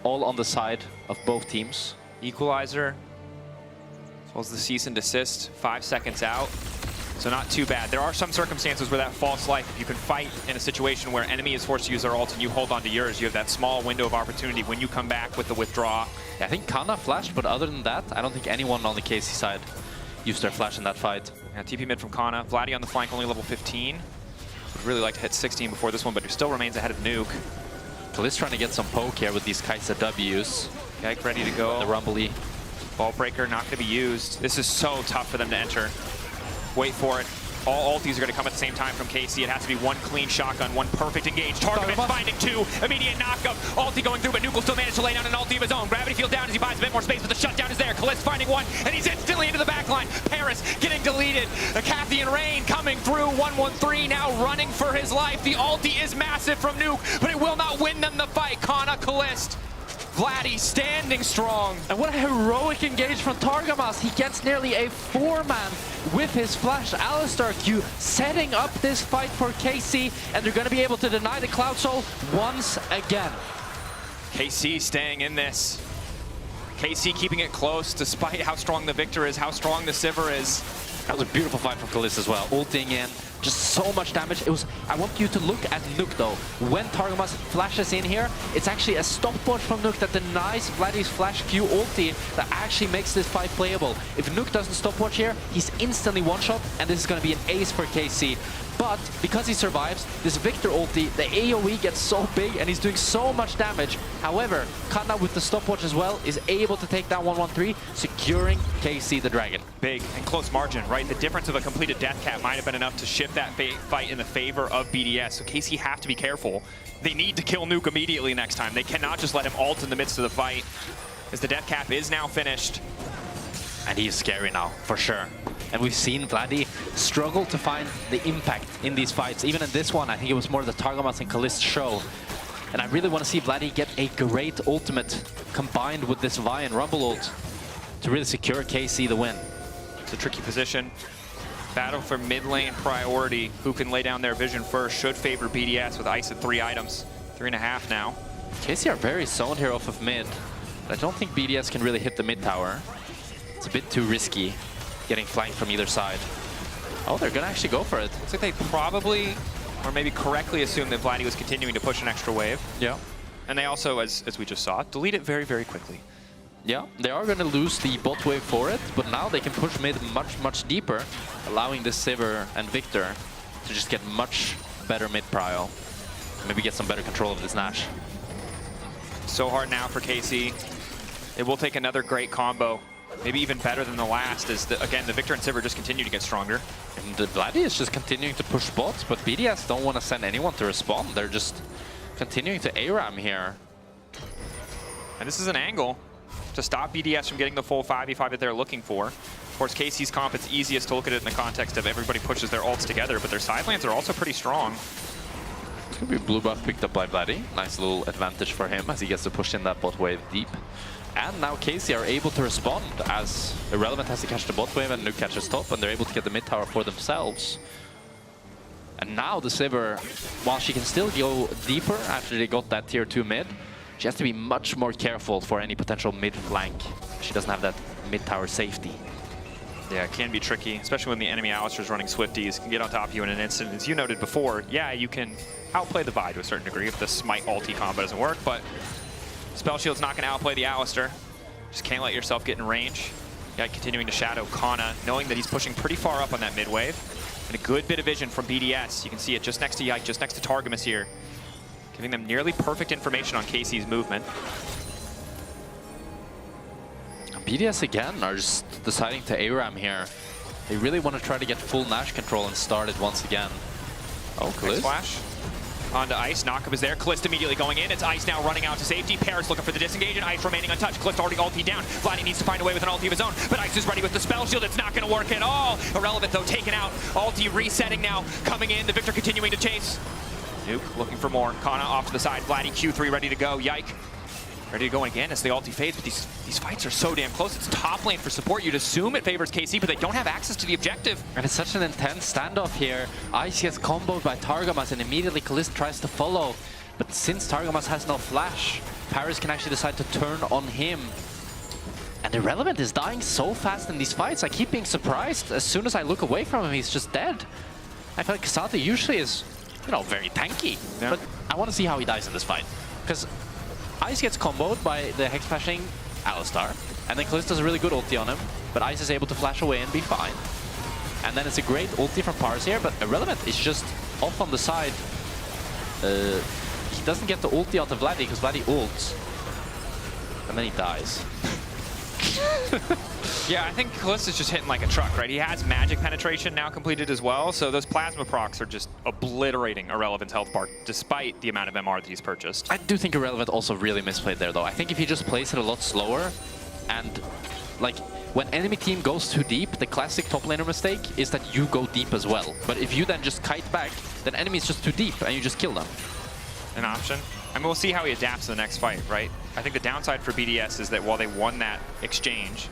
all on the side of both teams. Equalizer, as well as the cease and desist, 5 seconds out. So not too bad. There are some circumstances where that false life, if you can fight in a situation where enemy is forced to use their ult and you hold on to yours, you have that small window of opportunity when you come back with the withdraw. Yeah, I think Kana flashed, but other than that, I don't think anyone on the KC side used their flash in that fight. Yeah, TP mid from Kana. Vladdy on the flank, only level 15. Would really like to hit 16 before this one, but he still remains ahead of Nuke. Kalist trying to get some poke here with these Kaisa W's. Yike ready to go. The Rumbly. Ball breaker not going to be used. This is so tough for them to enter. Wait for it. All ultis are going to come at the same time from KC. It has to be one clean shotgun, one perfect engage. Targamas finding 2, immediate knockup. Ulti going through, but Nuke will still manage to lay down an ulti of his own. Gravity field down as he buys a bit more space, but the shutdown is there. Kalist finding 1, and he's instantly into the backline. Paris getting deleted. The Cathy and Rain coming through. 1-1-3 now running for his life. The ulti is massive from Nuke, but it will not win them the fight. Kana, Kalist. Vladdy standing strong. And what a heroic engage from Targamas. He gets nearly a 4-man with his flash. Alistar Q setting up this fight for KC, and they're going to be able to deny the Cloud Soul once again. KC staying in this. KC keeping it close despite how strong the Victor is, how strong the Sivir is. That was a beautiful fight from Kalist as well. Ulting in, just so much damage. It was. I want you to look at Nuke though. When Targamas flashes in here, it's actually a stopwatch from Nuke that denies Vladdy's flash Q ulti that actually makes this fight playable. If Nuke doesn't stopwatch here, he's instantly one-shot, and this is going to be an ace for KC. But because he survives, this Victor ulti, the AoE gets so big and he's doing so much damage. However, Kana with the stopwatch as well is able to take down 1-1-3, securing KC the Dragon. Big and close margin, right? The difference of a completed death cap might have been enough to shift that fight in the favor of BDS. So KC have to be careful. They need to kill Nuke immediately next time. They cannot just let him ult in the midst of the fight, as the death cap is now finished. And he's scary now, for sure. And we've seen Vladdy struggle to find the impact in these fights. Even in this one, I think it was more the Targamas and Kalist show. And I really want to see Vladdy get a great ultimate combined with this Vi and Rumble ult. to really secure KC the win. It's a tricky position. Battle for mid lane priority. Who can lay down their vision first should favor BDS with Ice at 3 items. 3.5 now. KC are very zoned here off of mid. I don't think BDS can really hit the mid tower. It's a bit too risky getting flanked from either side. Oh, they're gonna actually go for it. Looks like they probably, or maybe correctly assumed that Vladdy was continuing to push an extra wave. Yeah. And they also, as we just saw, delete it very, very quickly. Yeah, they are gonna lose the bot wave for it, but now they can push mid much deeper, allowing the Sivir and Victor to just get much better mid prio. Maybe get some better control of this Nash. So hard now for KC. It will take another great combo. Maybe even better than the last, as again, the Victor and Sivir just continue to get stronger. And the Vladdy is just continuing to push bots, but BDS don't want to send anyone to respond. They're just continuing to ARAM here. And this is an angle to stop BDS from getting the full 5v5 that they're looking for. Of course, KC's comp, it's easiest to look at it in the context of everybody pushes their ults together, but their side lanes are also pretty strong. It's gonna be blue buff picked up by Vladdy. Nice little advantage for him as he gets to push in that bot wave deep. And now KC are able to respond as Irrelevant has to catch the bot wave and Nuke catches top, and they're able to get the mid tower for themselves. And now the Sivir, while she can still go deeper after they got that tier 2 mid, she has to be much more careful for any potential mid flank. She doesn't have that mid tower safety. Yeah, it can be tricky, especially when the enemy Alistar is running Swifties, can get on top of you in an instant. As you noted before, yeah, you can outplay the Vi to a certain degree if the Smite ulti combo doesn't work, but Spell Shield's not going to outplay the Alistar. Just can't let yourself get in range. Yeah, continuing to shadow Kana, knowing that he's pushing pretty far up on that mid wave. And a good bit of vision from BDS. You can see it just next to Yike, just next to Targamas here. Giving them nearly perfect information on KC's movement. BDS again are just deciding to ARAM here. They really want to try to get full Nash control and start it once again. Oh, Kalist. Flash onto Ice. Knockup is there. Kalist immediately going in. It's Ice now running out to safety. Paris looking for the disengage, and Ice remaining untouched. Kalist already ulti down. Vladdy needs to find a way with an ulti of his own, but Ice is ready with the spell shield. It's not going to work at all. Irrelevant though, taken out. Ulti resetting now. Coming in. The Victor continuing to chase. Nuke looking for more. Kana off to the side. Vladdy Q3 ready to go. Yike ready to go again as the ulti fades, but these fights are so damn close. It's top lane for support. You'd assume it favors KC, but they don't have access to the objective. And it's such an intense standoff here. Ice gets comboed by Targamas and immediately Kalist tries to follow. But since Targamas has no flash, Paris can actually decide to turn on him. And Irrelevant is dying so fast in these fights. I keep being surprised. As soon as I look away from him, he's just dead. I feel like Kasate usually is, you know, very tanky. Yeah. But I want to see how he dies in this fight. Because Ice gets comboed by the Hex Flashing Alistar, and then Kalist does a really good ulti on him, but Ice is able to flash away and be fine. And then it's a great ulti from Pars here, but Irrelevant is just off on the side. He doesn't get the ulti out of Vladdy because Vladdy ults, and then he dies. Yeah, I think Kalist is just hitting like a truck, right? He has magic penetration now completed as well, so those plasma procs are just obliterating Irrelevant's health bar, despite the amount of MR that he's purchased. I do think Irrelevant also really misplayed there, though. I think if he just plays it a lot slower, and like when enemy team goes too deep, the classic top laner mistake is that you go deep as well. But if you then just kite back, then enemy is just too deep and you just kill them. An option. I mean, we'll see how he adapts to the next fight, right? I think the downside for BDS is that while they won that exchange,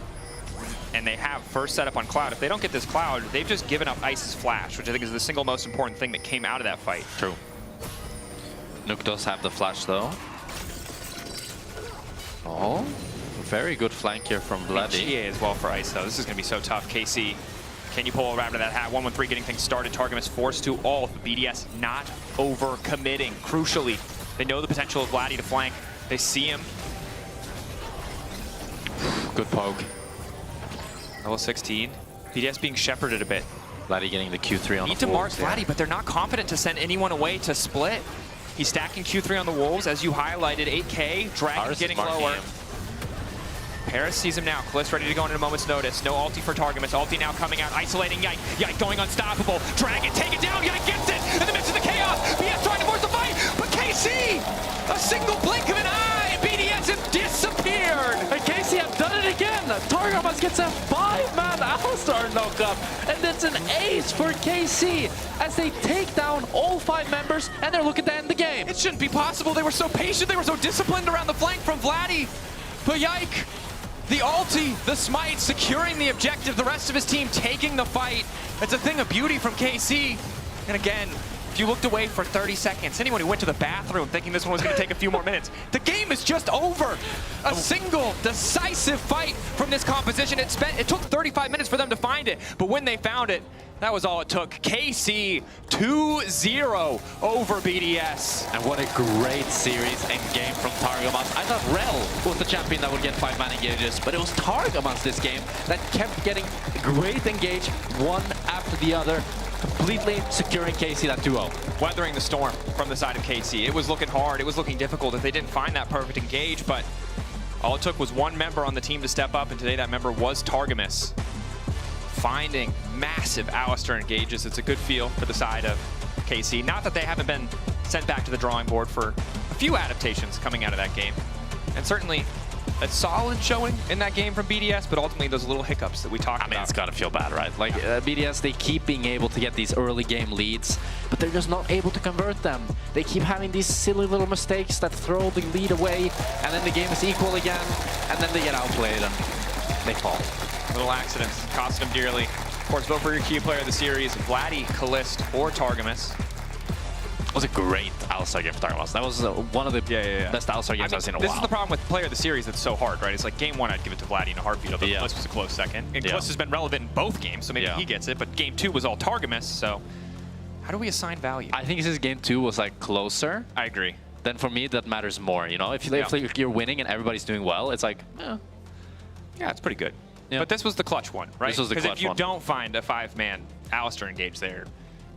and they have first setup on Cloud, if they don't get this Cloud, they've just given up Ice's flash, which I think is the single most important thing that came out of that fight. True. Nuke does have the flash, though. Oh, very good flank here from Vladdy. GA as well for Ice, though. This is going to be so tough. KC, can you pull a rabbit out of that hat? 1-1-3 getting things started. Targamas forced to ult. BDS not over-committing. Crucially, they know the potential of Vladdy to flank. They see him. Good poke. Level 16. BDS being shepherded a bit. Vladdy getting the Q3 on Need the to mark wolves, Vladdy, yeah. but they're not confident to send anyone away to split. He's stacking Q3 on the Wolves, as you highlighted. 8K, Dragon Paris getting lower. Paris sees him now. Kalist ready to go in a moment's notice. No ulti for Targamas. Ulti now coming out, isolating Yike. Yike going unstoppable. Dragon, take it down. Yike gets it in the midst of the chaos. BDS trying to force the fight, but KC, a single blink of an eye. BDS have disappeared. And KC have done it again. Targamas gets a 5-man Alistar knockup, and that's an ace for KC as they take down all 5 members, and they're looking to end the game. It shouldn't be possible. They were so patient. They were so disciplined around the flank from Vladdy. But Yike, The ulti, the smite, securing the objective, the rest of his team taking the fight. It's a thing of beauty from KC. And again, if you looked away for 30 seconds, anyone who went to the bathroom thinking this one was going to take a few more minutes, the game is just over. A single decisive fight from this composition. It took 35 minutes for them to find it, but when they found it, that was all it took. KC 2-0 over BDS. And what a great series and game from Targamas. I thought Rel was the champion that would get 5-man engages, but it was Targamas this game that kept getting great engage one after the other, completely securing KC that 2-0. Weathering the storm from the side of KC. It was looking hard, it was looking difficult if they didn't find that perfect engage, but all it took was one member on the team to step up, and today that member was Targamas. Finding massive Alistair engages. It's a good feel for the side of KC. Not that they haven't been sent back to the drawing board for a few adaptations coming out of that game. And certainly a solid showing in that game from BDS, but ultimately those little hiccups that we talked about. I mean, it's gotta feel bad, right? Like BDS, they keep being able to get these early game leads, but they're just not able to convert them. They keep having these silly little mistakes that throw the lead away, and then the game is equal again, and then they get outplayed and they fall. Little accidents cost them dearly. Of course, vote for your key player of the series, Vladdy, Kalist, or Targamas. It was a great Alistar game for Targamas. That was one of the best Alistar games I've seen in a while. This is the problem with player of the series that's so hard, right? It's like game one, I'd give it to Vladdy in a heartbeat, although Kalist was a close second. And Kalist has been relevant in both games, so maybe he gets it, but game two was all Targamas, so how do we assign value? I think since game two was like closer. I agree. Then for me, that matters more, you know? If you're winning and everybody's doing well, it's like, yeah, it's pretty good. Yeah. But this was the clutch one, right? This was the clutch one. Because if you don't find a 5-man Alistair engage there,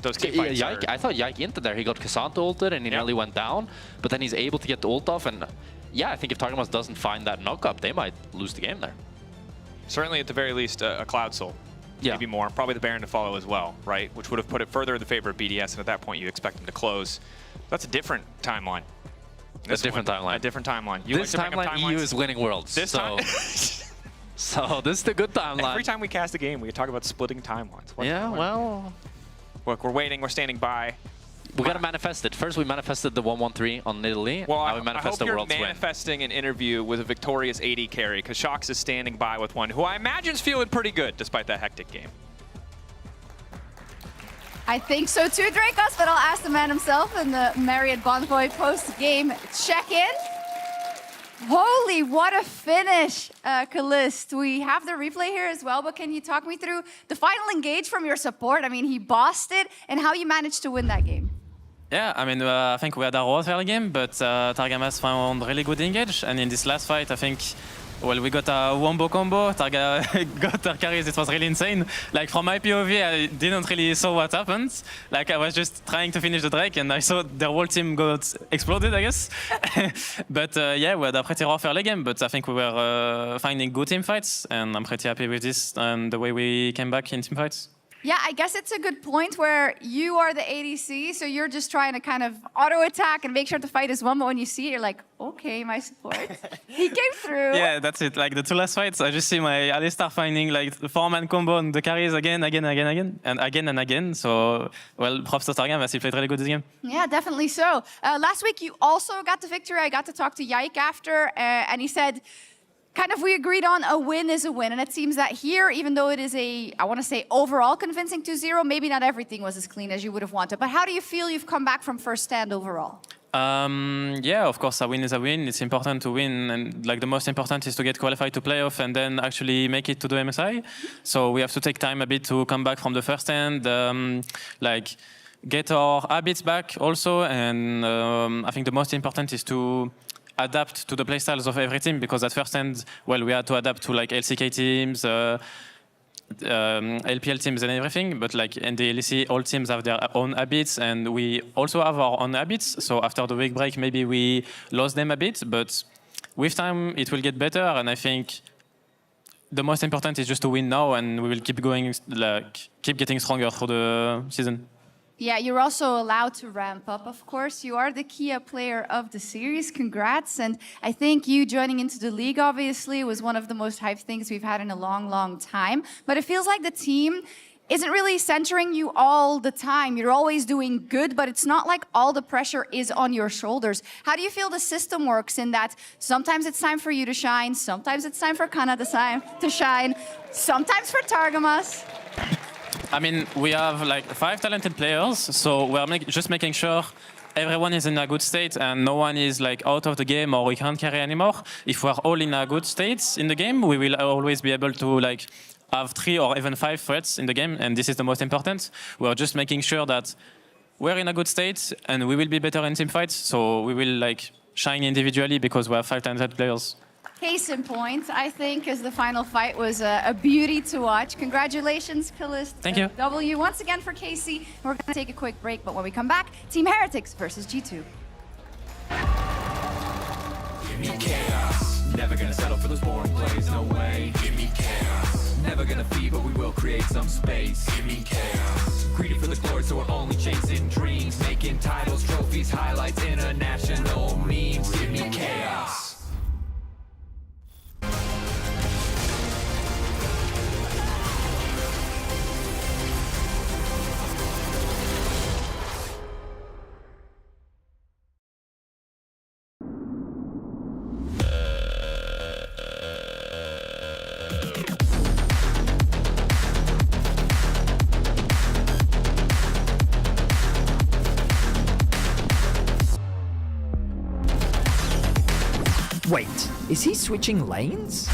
those team fights are... I thought Yike into there. He got Cassandra ulted and he nearly went down, but then he's able to get the ult off, and yeah, I think if Targamas doesn't find that knock-up, they might lose the game there. Certainly, at the very least, a Cloud Soul. Maybe more. Probably the Baron to follow as well, right? Which would have put it further in the favor of BDS, and at that point, you expect them to close. That's a different timeline. A different timeline. A different timeline. This timeline, EU is winning worlds. This time... So this is the good timeline. Every time we cast a game, we talk about splitting timelines. Well... Look, we're waiting, we're standing by. We gotta manifest it. First, we manifested the 1-1-3 on Italy. Well, now we manifest the world's win. I hope you're manifesting an interview with a victorious AD carry, because Shox is standing by with one who I imagine is feeling pretty good, despite that hectic game. I think so too, Dracos, but I'll ask the man himself in the Marriott Bonvoy post-game check-in. Holy, what a finish, Kalist. We have the replay here as well, but can you talk me through the final engage from your support? I mean, he bossed it, and how you managed to win that game. Yeah, I mean, I think we had a rough early game, but Targamas found really good engage, and in this last fight, I think, well, we got a wombo combo. Targa got her carries. It was really insane. Like, from my POV, I didn't really saw what happened. Like, I was just trying to finish the Drake, and I saw their whole team got exploded, I guess. But yeah, we had a pretty rough early game, but I think we were finding good team fights, and I'm pretty happy with this and the way we came back in team fights. Yeah, I guess it's a good point where you are the ADC, so you're just trying to kind of auto-attack and make sure the fight is won, but when you see it, you're like, okay, my support, he came through. Yeah, that's it. Like the two last fights, I just see my Alistar finding like the 4-man combo and the carries again. So, well, props to Targamas, he played really good this game. Yeah, definitely so. Last week, you also got the victory. I got to talk to Yike after, and he said, kind of we agreed on a win is a win. And it seems that here, even though it is a, I want to say, overall convincing 2-0, maybe not everything was as clean as you would have wanted. But how do you feel you've come back from first stand overall? Yeah, of course, a win is a win. It's important to win. And like the most important is to get qualified to playoff and then actually make it to the MSI. So we have to take time a bit to come back from the first stand. Like get our habits back also. And I think the most important is to adapt to the playstyles of every team, because at first end, well, we had to adapt to like LCK teams, LPL teams and everything, but like in the LEC, all teams have their own habits and we also have our own habits. So after the week break, maybe we lost them a bit, but with time it will get better. And I think the most important is just to win now, and we will keep going, like keep getting stronger for the season. Yeah, you're also allowed to ramp up, of course. You are the Kia player of the series. Congrats. And I think you joining into the league, obviously, was one of the most hyped things we've had in a long, long time. But it feels like the team isn't really centering you all the time. You're always doing good, but it's not like all the pressure is on your shoulders. How do you feel the system works in that sometimes it's time for you to shine, sometimes it's time for Kana to shine, sometimes for Targamas? I mean, we have like 5 talented players, so we're just making sure everyone is in a good state and no one is like out of the game or we can't carry anymore. If we're all in a good state in the game, we will always be able to like have 3 or even 5 threats in the game, and this is the most important. We're just making sure that we're in a good state and we will be better in team fights, so we will like shine individually because we have 5 talented players. Case in point, I think, as the final fight was a beauty to watch. Congratulations, Killist. Thank you. W once again for KC. We're going to take a quick break, but when we come back, Team Heretics versus G2. Give me chaos. Never gonna settle for those boring plays, no way. Give me chaos. Never gonna feed, but we will create some space. Give me chaos. Greedy for the glory, so we're only chasing dreams. Making titles, trophies, highlights, international memes. Give me chaos. Wait, is he switching lanes?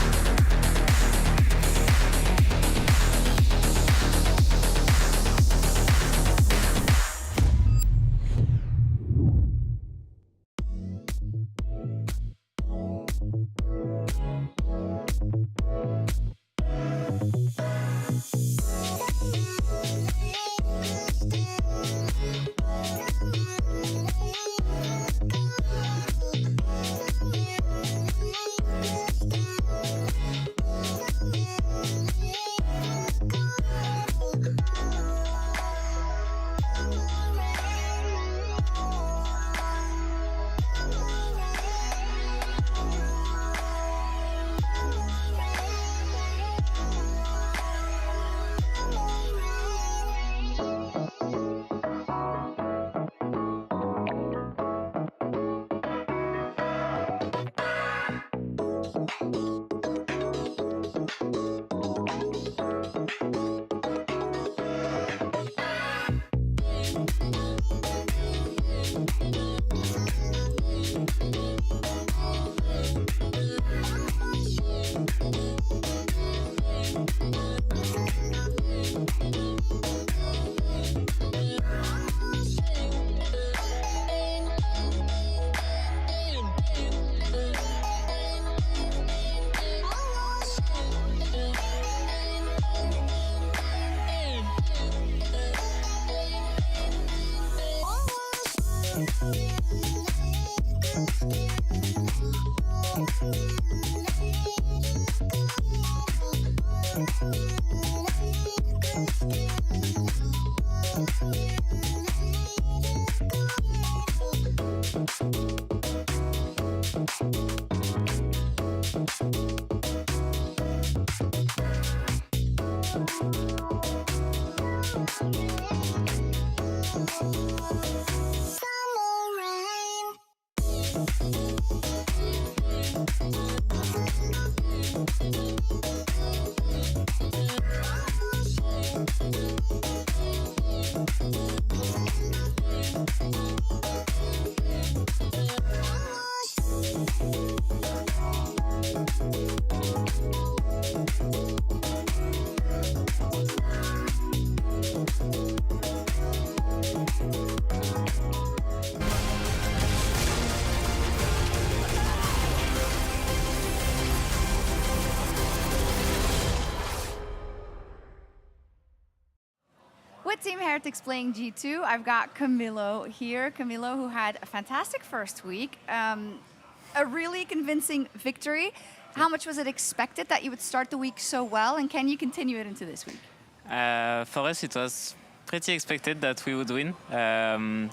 With Team Heretics playing G2, I've got Camilo here. Camilo, who had a fantastic first week, a really convincing victory. How much was it expected that you would start the week so well, and can you continue it into this week? For us, it was pretty expected that we would win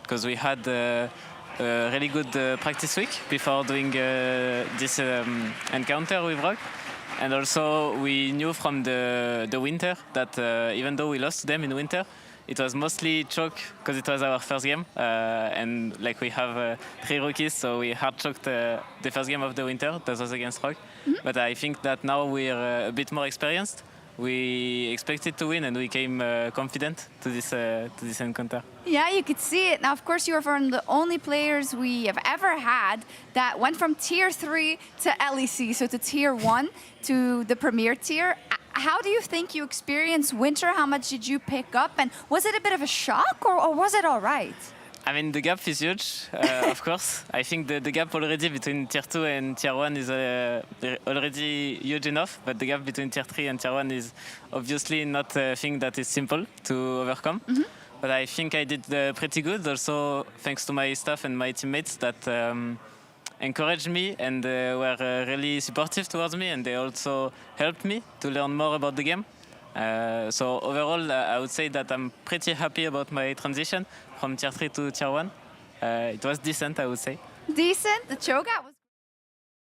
because we had a really good practice week before doing this encounter with Rock. And also, we knew from the winter that even though we lost to them in winter, it was mostly choke because it was our first game. And like we have 3 rookies, so we hard choked the first game of the winter. That was against Rogue. But I think that now we're a bit more experienced. We expected to win and we came confident to this encounter. Yeah, you could see it. Now, of course, you are one of the only players we have ever had that went from Tier 3 to LEC, so to Tier 1 to the Premier Tier. How do you think you experienced winter? How much did you pick up? And was it a bit of a shock or was it all right? I mean, the gap is huge, of course. I think the gap already between Tier 2 and Tier 1 is already huge enough, but the gap between Tier 3 and Tier 1 is obviously not a thing that is simple to overcome. But I think I did pretty good, also thanks to my staff and my teammates that encouraged me and were really supportive towards me, and they also helped me to learn more about the game. So overall, I would say that I'm pretty happy about my transition from Tier 3 to Tier 1. It was decent, I would say. Decent? The Cho'Gath was...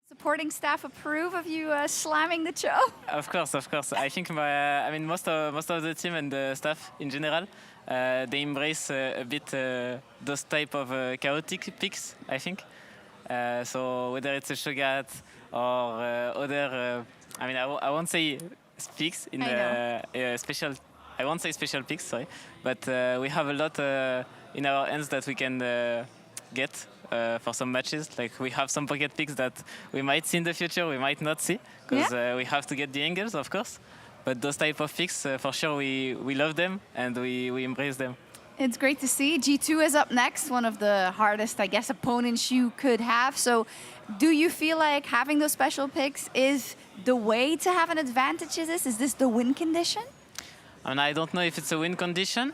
Supporting staff approve of you slamming the Cho? Of course, of course. I think most of the team and the staff in general, they embrace a bit those type of chaotic picks, I think. So whether it's a Cho'Gath or other... I won't say picks in special. I won't say special picks, sorry, but we have a lot in our hands that we can get for some matches. Like we have some pocket picks that we might see in the future, we might not see, because we have to get the angles, of course. But those type of picks, for sure, we love them and we embrace them. It's great to see. G2 is up next, one of the hardest, I guess, opponents you could have. So do you feel like having those special picks is the way to have an advantage? Is this the win condition? I don't know if it's a win condition.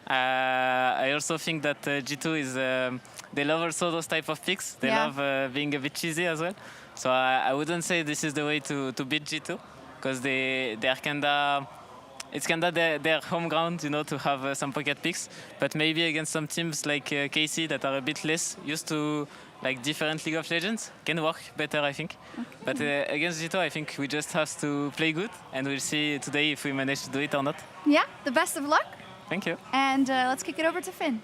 I also think that G2 is, they love also those type of picks. They love being a bit cheesy as well. So I wouldn't say this is the way to beat G2, because they're kinda, it's kinda their home ground, you know, to have some pocket picks. But maybe against some teams like KC that are a bit less used to like different League of Legends, can work better, I think. But against G2, I think we just have to play good, and we'll see today if we manage to do it or not. Yeah, the best of luck. Thank you. And let's kick it over to Finn.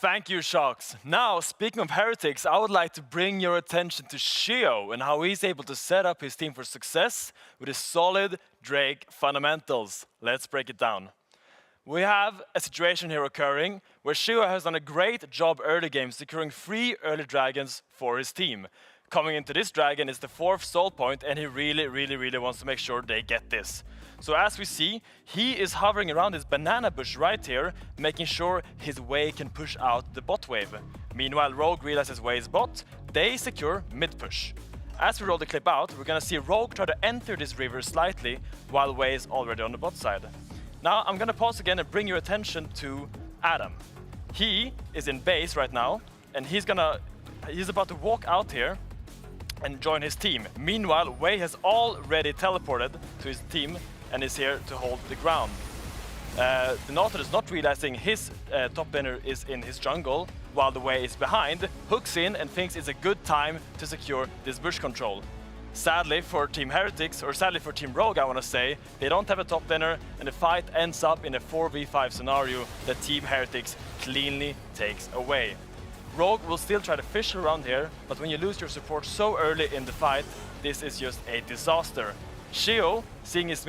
Thank you, Shocks. Now, speaking of Heretics, I would like to bring your attention to Shio and how he's able to set up his team for success with his solid Drake fundamentals. Let's break it down. We have a situation here occurring where Shio has done a great job early game securing 3 early dragons for his team. Coming into this dragon is the 4th soul point, and he really wants to make sure they get this. So as we see, he is hovering around this banana bush right here, making sure his Wei can push out the bot wave. Meanwhile, Rogue realizes Wei is bot, they secure mid push. As we roll the clip out, we're gonna see Rogue try to enter this river slightly while Wei is already on the bot side. Now I'm gonna pause again and bring your attention to Adam. He is in base right now, and he's about to walk out here and join his team. Meanwhile, Wei has already teleported to his team and is here to hold the ground. The Nautilus is not realizing his top laner is in his jungle, while the Wei is behind, hooks in and thinks it's a good time to secure this bush control. Sadly for Team Heretics, or sadly for Team Rogue, I want to say, they don't have a top laner, and the fight ends up in a 4v5 scenario that Team Heretics cleanly takes away. Rogue will still try to fish around here, but when you lose your support so early in the fight, this is just a disaster. Shio, seeing his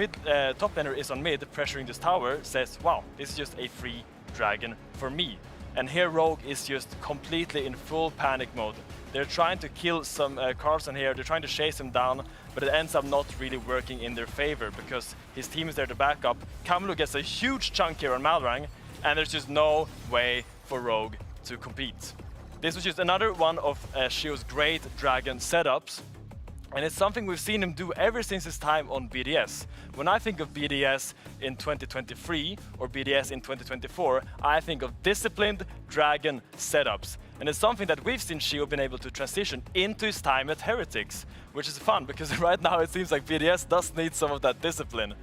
top laner is on mid, pressuring this tower, says, wow, this is just a free dragon for me. And here Rogue is just completely in full panic mode. They're trying to kill some Carlson here, they're trying to chase him down, but it ends up not really working in their favor because his team is there to back up. Kamlu gets a huge chunk here on Malrang, and there's just no way for Rogue to compete. This was just another one of Shio's great dragon setups, and it's something we've seen him do ever since his time on BDS. When I think of BDS in 2023 or BDS in 2024, I think of disciplined dragon setups. And it's something that we've seen Shio been able to transition into his time at Heretics, which is fun because right now it seems like BDS does need some of that discipline.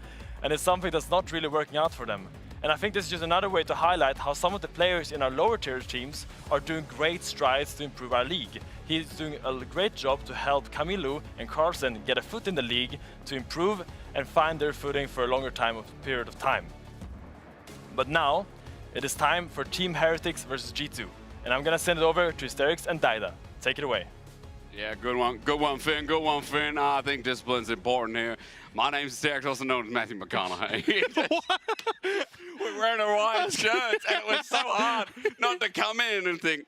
And it's something that's not really working out for them. And I think this is just another way to highlight how some of the players in our lower tier teams are doing great strides to improve our league. He's doing a great job to help Camilo and Carlsen get a foot in the league, to improve and find their footing for a longer period of time. But now, it is time for Team Heretics versus G2. And I'm gonna send it over to Hysterics and Daida. Take it away. Yeah, good one, Finn. Good one, Finn. I think discipline's important here. My name's Hysterics, also known as Matthew McConaughey. We're wearing Orion shirts, and it was so hard not to come in and think,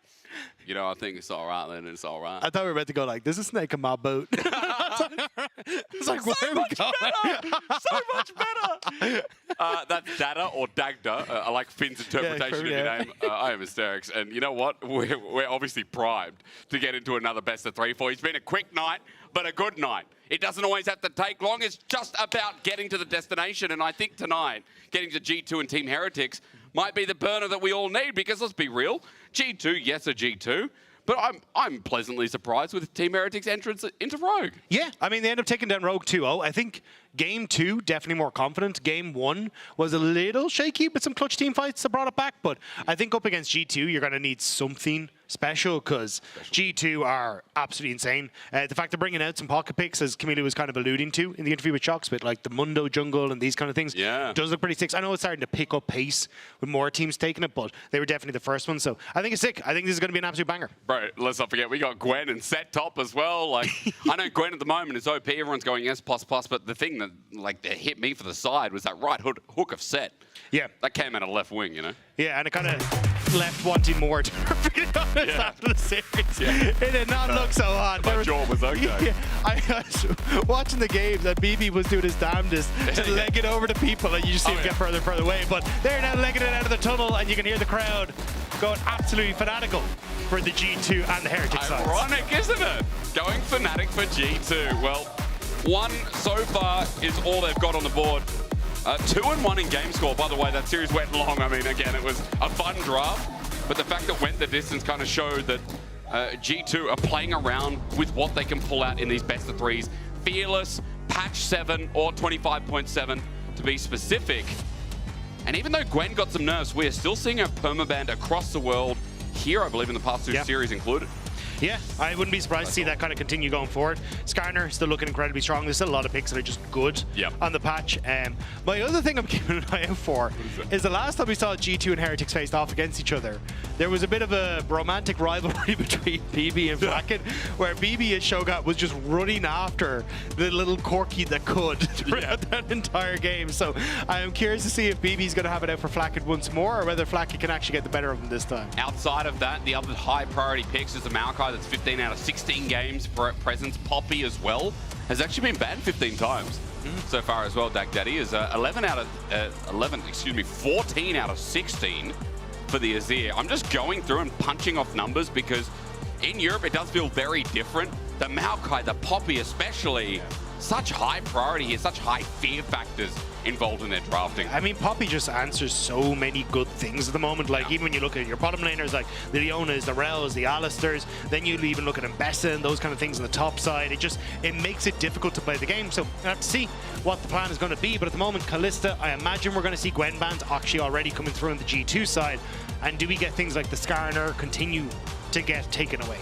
you know, I think it's all right, then it's all right. I thought we were about to go like, there's a snake in my boat. It's like, where are we going? So much better. That's Dada or Dagda. I like Finn's interpretation of your name. I am Hysterics. And you know what? We're obviously primed to get into another best of 3 for. It's been a quick night, but a good night. It doesn't always have to take long. It's just about getting to the destination. And I think tonight, getting to G2 and Team Heretics might be the burner that we all need, because let's be real, G2, yes, a G2, but I'm pleasantly surprised with Team Heretics' entrance into Rogue. Yeah, I mean, they end up taking down Rogue 2-0. I think Game 2, definitely more confident. Game 1 was a little shaky, but some clutch team fights that brought it back. But I think up against G2, you're going to need something special, because G2 are absolutely insane. The fact they're bringing out some pocket picks, as Camilo was kind of alluding to in the interview with Shocks, but like the Mundo Jungle and these kind of things, does look pretty sick. I know it's starting to pick up pace with more teams taking it, but they were definitely the first one. So I think it's sick. I think this is going to be an absolute banger. Bro, let's not forget, we got Gwen and set top as well. Like, I know Gwen at the moment is OP, everyone's going S++, but the thing that like that hit me for the side was that right hook of set. Yeah. That came out of left wing, you know? Yeah, and it kind of left wanting more, to be honest, after the series. Yeah. It did not look so hot. My jaw was okay. Yeah, I was watching the games, and BB was doing his damnedest to leg it over to people, and you just see him get further and further away. But they're now legging it out of the tunnel, and you can hear the crowd going absolutely fanatical for the G2 and the Heretics sides. Ironic, isn't it? Going fanatic for G2. Well, 1 so far is all they've got on the board. 2-1 in game score. By the way, that series went long. I mean, again, it was a fun draft, but the fact that it went the distance kind of showed that G2 are playing around with what they can pull out in these best of 3s. Fearless, patch 7 or 25.7 to be specific. And even though Gwen got some nerfs, we are still seeing a permaban across the world here, I believe, in the past 2 series included. Yeah, I wouldn't be surprised to see that kind of continue going forward. Skarner still looking incredibly strong. There's still a lot of picks that are just good on the patch. My other thing I'm keeping an eye out for is the last time we saw G2 and Heretics faced off against each other, there was a bit of a romantic rivalry between BB and Flacket, where BB as Shogat was just running after the little Corky that could throughout that entire game. So I am curious to see if BB's going to have it out for Flacket once more, or whether Flacket can actually get the better of him this time. Outside of that, the other high priority picks is the Maokai that's 15 out of 16 games presence. Poppy as well has actually been banned 15 times so far as well. Dak Daddy is 14 out of 16 for the Azir. I'm just going through and punching off numbers, because in Europe it does feel very different. The Maokai, the Poppy especially, such high priority here, such high fear factors involved in their drafting. I mean, Poppy just answers so many good things at the moment. Like, even when you look at your bottom laners, like the Leonas, the Rels, the Alistairs, then you even look at Mbessa and those kind of things on the top side. It makes it difficult to play the game. So I have to see what the plan is going to be. But at the moment, Kalista, I imagine we're going to see Gwen bans actually already coming through on the G2 side. And do we get things like the Skarner continue to get taken away?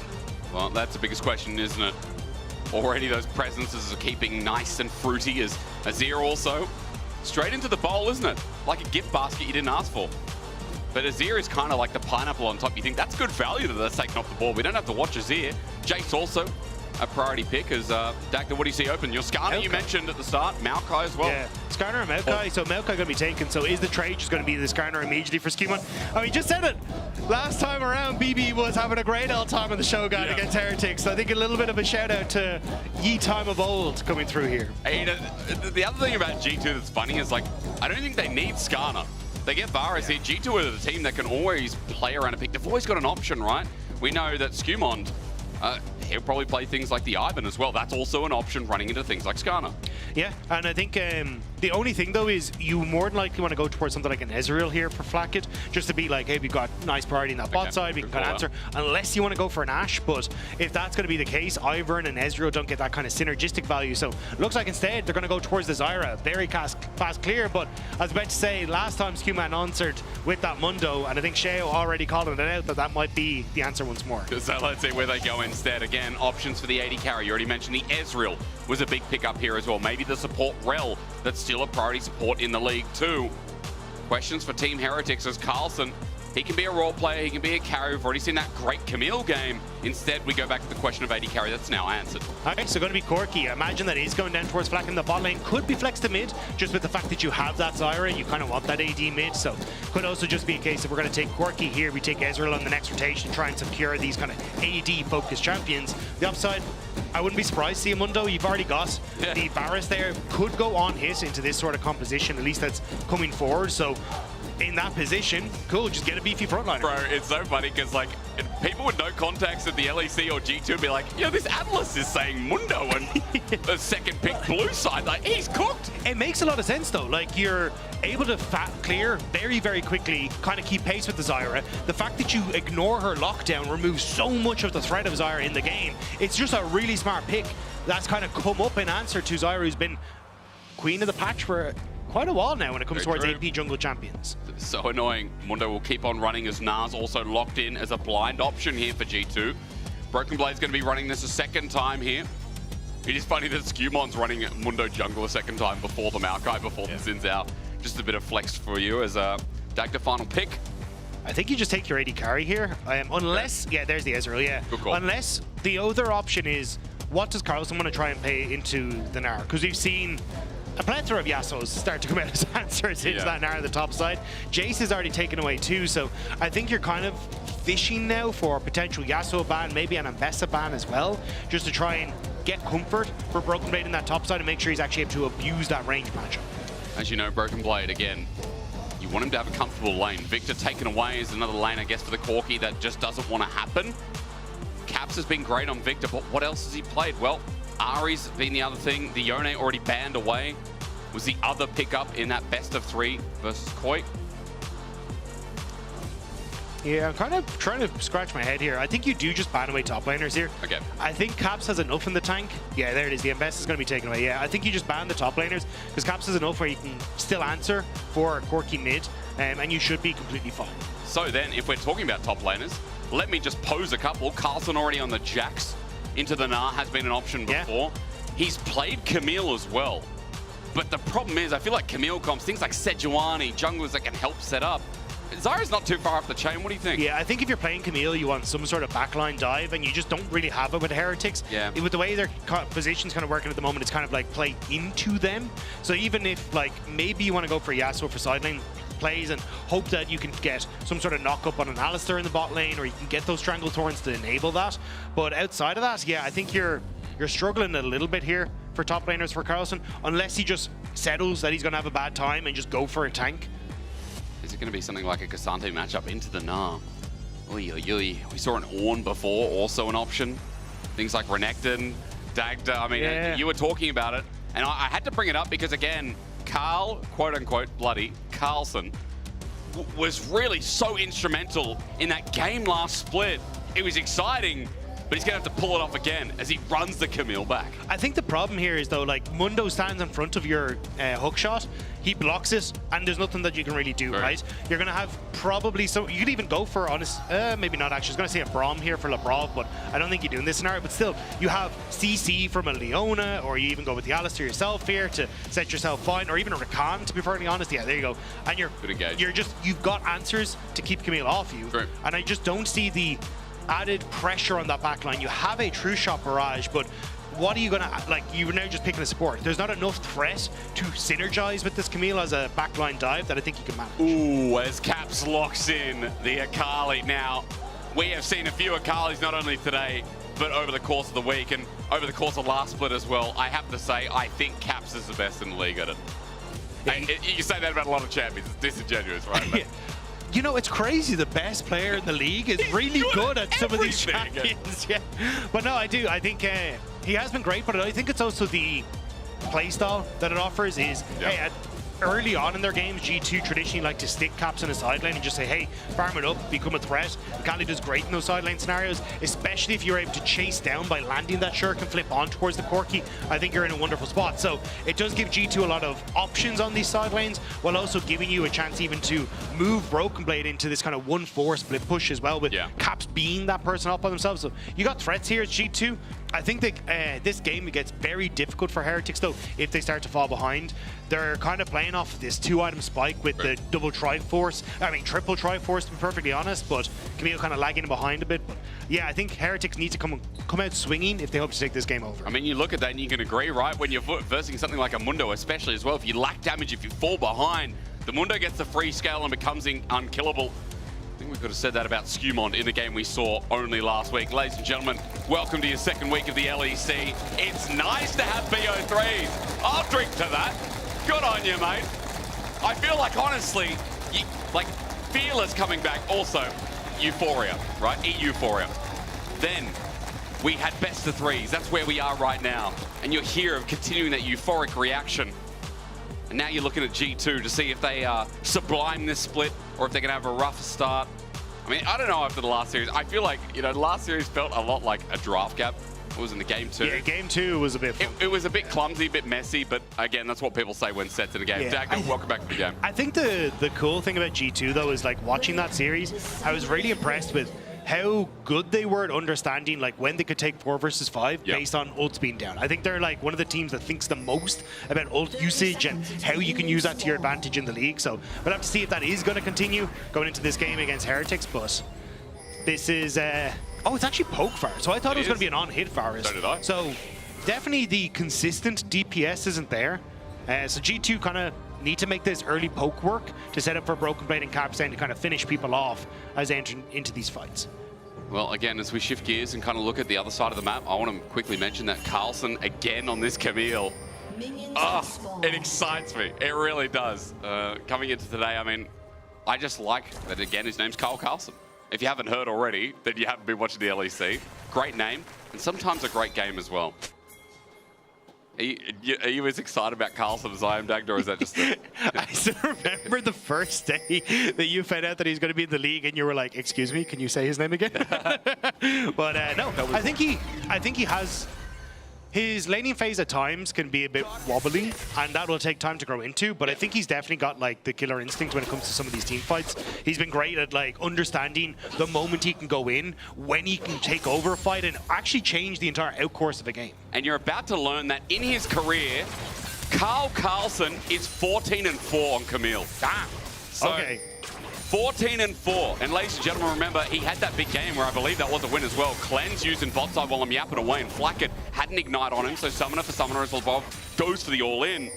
Well, that's the biggest question, isn't it? Already those presences are keeping nice and fruity, as Azir also. Straight into the bowl, isn't it? Like a gift basket you didn't ask for. But Azir is kind of like the pineapple on top. You think that's good value that that's taken off the board. We don't have to watch Azir. Jace also a priority pick, as Dagda, what do you see open? Your Skarner you mentioned at the start, Maokai as well. Yeah, Skarner and Maokai. So Maokai going to be taken. So is the trade just going to be the Skarner immediately for Skimon? Oh, he just said it. Last time around, BB was having a great old time on the Shogun against Heretics. So I think a little bit of a shout out to Ye Time of Old coming through here. Hey, the other thing about G2 that's funny is, like, I don't think they need Skarner. They get Varus here. G2 are the team that can always play around a pick. They've always got an option, right? We know that Skumond, he'll probably play things like the Ivan as well. That's also an option running into things like Skarner. Yeah, and I think the only thing though is you more than likely want to go towards something like an Ezreal here for Flakkit, just to be like, hey, we've got nice priority in that bot side, we can kind of answer, unless you want to go for an Ashe. But if that's going to be the case, Ivern and Ezreal don't get that kind of synergistic value. So looks like instead they're going to go towards the Zyra. Very fast clear, but I was about to say, last time Skewman answered with that Mundo, and I think Sheo already called it out that might be the answer once more. So let's see where they go instead. Again, options for the AD carry. You already mentioned the Ezreal was a big pickup here as well. Maybe the support Rel, that's still a priority support in the league too. Questions for Team Heretics as Carlson. He can be a role player, he can be a carry. We've already seen that great Camille game. Instead, we go back to the question of AD carry. That's now answered. Okay, so going to be Corki. I imagine that he's going down towards Flack in the bot lane. Could be flex to mid, just with the fact that you have that Zyra. You kind of want that AD mid, so could also just be a case of we're going to take Corki here. We take Ezreal on the next rotation, try and secure these kind of AD-focused champions. The upside, I wouldn't be surprised to see a Mundo. You've already got the Varus there. Could go on hit into this sort of composition, at least that's coming forward. So in that position, cool, just get a beefy frontliner. Bro, it's so funny because like people with no contacts at the LEC or G2 would be like, yo, this Atlas is saying Mundo and the second pick blue side, like he's cooked. It makes a lot of sense though, like you're able to fat clear very, very quickly, kind of keep pace with the Zyra. The fact that you ignore her lockdown removes so much of the threat of Zyra in the game. It's just a really smart pick that's kind of come up in answer to Zyra, who's been queen of the patch for quite a while now when it comes towards AP jungle champions. So annoying. Mundo will keep on running as Nas also locked in as a blind option here for G2. Broken Blade's going to be running this a second time here. It is funny that Skewmon's running Mundo jungle a second time before the Maokai, before the Zin's out. Just a bit of flex for you as Dagda final pick. I think you just take your AD carry here, unless, yeah, there's the Ezreal, yeah. Good call. Unless the other option is, what does Carlson want to try and pay into the Gnar? Because we've seen a plethora of Yasuos start to come out as answers into that Gnar on the top side. Jace is already taken away too, so I think you're kind of fishing now for a potential Yasuo ban, maybe an Ambessa ban as well, just to try and get comfort for Broken Blade in that top side and make sure he's actually able to abuse that range matchup. As you know, Broken Blade, again, you want him to have a comfortable lane. Victor taken away is another lane, I guess, for the Corki that just doesn't want to happen. Caps has been great on Victor, but what else has he played? Well, Ari's been the other thing. The Yone already banned away was the other pickup in that best of 3 versus Koi. Yeah, I'm kind of trying to scratch my head here. I think you do just ban away top laners here. Okay. I think Caps has enough in the tank. Yeah, there it is. The Ambessa is going to be taken away. Yeah, I think you just ban the top laners because Caps has enough where you can still answer for Corki mid, and you should be completely fine. So then, if we're talking about top laners, let me just pose a couple. Carlson already on the Jax into the Gnar has been an option before. Yeah. He's played Camille as well. But the problem is, I feel like Camille comps, things like Sejuani, junglers that can help set up. Zyra's not too far off the chain. What do you think? Yeah, I think if you're playing Camille, you want some sort of backline dive, and you just don't really have it with Heretics. Yeah. With the way their position's kind of working at the moment, it's kind of like play into them. So even if, like, maybe you want to go for Yasuo for side lane plays and hope that you can get some sort of knock up on an Alistar in the bot lane, or you can get those Strangle Thorns to enable that. But outside of that, yeah, I think you're struggling a little bit here for top laners for Carlson, unless he just settles that he's going to have a bad time and just go for a tank. Is it going to be something like a Cassante matchup into the Gnar? Oy, oy, oy. We saw an Ornn before, also an option. Things like Renekton, Dagda, I mean, you were talking about it. And I had to bring it up because, again, Carl, quote-unquote, bloody Carlson, was really so instrumental in that game last split. It was exciting, but he's going to have to pull it off again as he runs the Camille back. I think the problem here is, though, like, Mundo stands in front of your hook shot, he blocks it, and there's nothing that you can really do, right? You're going to have probably, so you could even go for, honest, maybe not actually, I was going to say a Braum here for Labrov, but I don't think you're doing this scenario, but still, you have CC from a Leona, or you even go with the Alistar yourself here to set yourself fine, or even a Rakan, to be perfectly honest. Yeah, there you go. And you've got answers to keep Camille off you, and I just don't see the added pressure on that backline. You have a true shot barrage, but what are you gonna, like, you're now just picking a support. There's not enough threat to synergize with this Camille as a backline dive that I think you can manage. Ooh, as Caps locks in the Akali. Now, we have seen a few Akalis not only today, but over the course of the week and over the course of last split as well. I have to say, I think Caps is the best in the league at it. You say that about a lot of champions. It's disingenuous, right? you know, it's crazy. The best player in the league is really good at some of these champions. Yeah. But no, I do. I think he has been great, but I think it's also the playstyle that it offers is, hey, early on in their games, G2 traditionally like to stick caps on a side lane and just say, hey, farm it up, become a threat. Kali does great in those side lane scenarios, especially if you're able to chase down by landing that shuriken and flip on towards the Corki. I think you're in a wonderful spot. So it does give G2 a lot of options on these side lanes, while also giving you a chance even to move Broken Blade into this kind of 1-4 split push as well, with caps being that person up by themselves. So you got threats here as G2. I think that this game gets very difficult for Heretics, though, if they start to fall behind. They're kind of playing off this 2-item spike with the triple Triforce, to be perfectly honest, but Camille kind of lagging behind a bit. But yeah, I think Heretics need to come out swinging if they hope to take this game over. I mean, you look at that and you can agree, right? When you're versing something like a Mundo, especially as well, if you lack damage, if you fall behind, the Mundo gets the free scale and becomes unkillable. I think we could have said that about Skewmond in the game we saw only last week. Ladies and gentlemen, welcome to your second week of the LEC. It's nice to have BO3s. I'll drink to that. Good on you, mate. I feel like, honestly, like, Fearless coming back, also Euphoria, right? Euphoria. Then we had best of threes. That's where we are right now. And you're here continuing that euphoric reaction. And now you're looking at G2 to see if they sublime this split or if they're going to have a rough start. I mean, I don't know after the last series. I feel like, you know, the last series felt a lot like a draft gap. It was in the game 2. Yeah, game 2 was a bit fun. It was a bit clumsy, a bit messy, but again, that's what people say when sets in a game. Yeah. Dag, welcome back to the game. I think the cool thing about G2, though, is like watching that series, I was really impressed with how good they were at understanding like when they could take 4 versus 5 based on ults being down. I think they're like one of the teams that thinks the most about ult usage and how you can use that to your advantage in the league. So we'll have to see if that is going to continue going into this game against Heretics. But this is oh, it's actually poke Varus. So I thought it was going to be an on-hit Varus. So did I. So definitely the consistent DPS isn't there. So G2 kind of need to make this early poke work to set up for Broken Blade and Capstan to kind of finish people off as they enter into these fights. Well, again, as we shift gears and kind of look at the other side of the map, I want to quickly mention that Carlson again on this Camille. Oh, it excites me. It really does. Coming into today, I mean, I just like that, again, his name's Kyle Carlson. If you haven't heard already, then you haven't been watching the LEC. Great name, and sometimes a great game as well. Are you as excited about Carlson as I am, Dagda, or is that just I still remember the first day that you found out that he's going to be in the league and you were like, excuse me, can you say his name again? But no, I think he has... His laning phase at times can be a bit wobbly, and that will take time to grow into, but I think he's definitely got like the killer instinct when it comes to some of these team fights. He's been great at like understanding the moment he can go in, when he can take over a fight, and actually change the entire outcourse of a game. And you're about to learn that in his career, Kyle Carlson is 14-4 on Camille. Damn. So, okay. 14-4. And ladies and gentlemen, remember, he had that big game where I believe that was a win as well. Cleanse used in bot side while I'm yapping away, and Flacket had an ignite on him, so Summoner for Summoner as well goes for the all-in.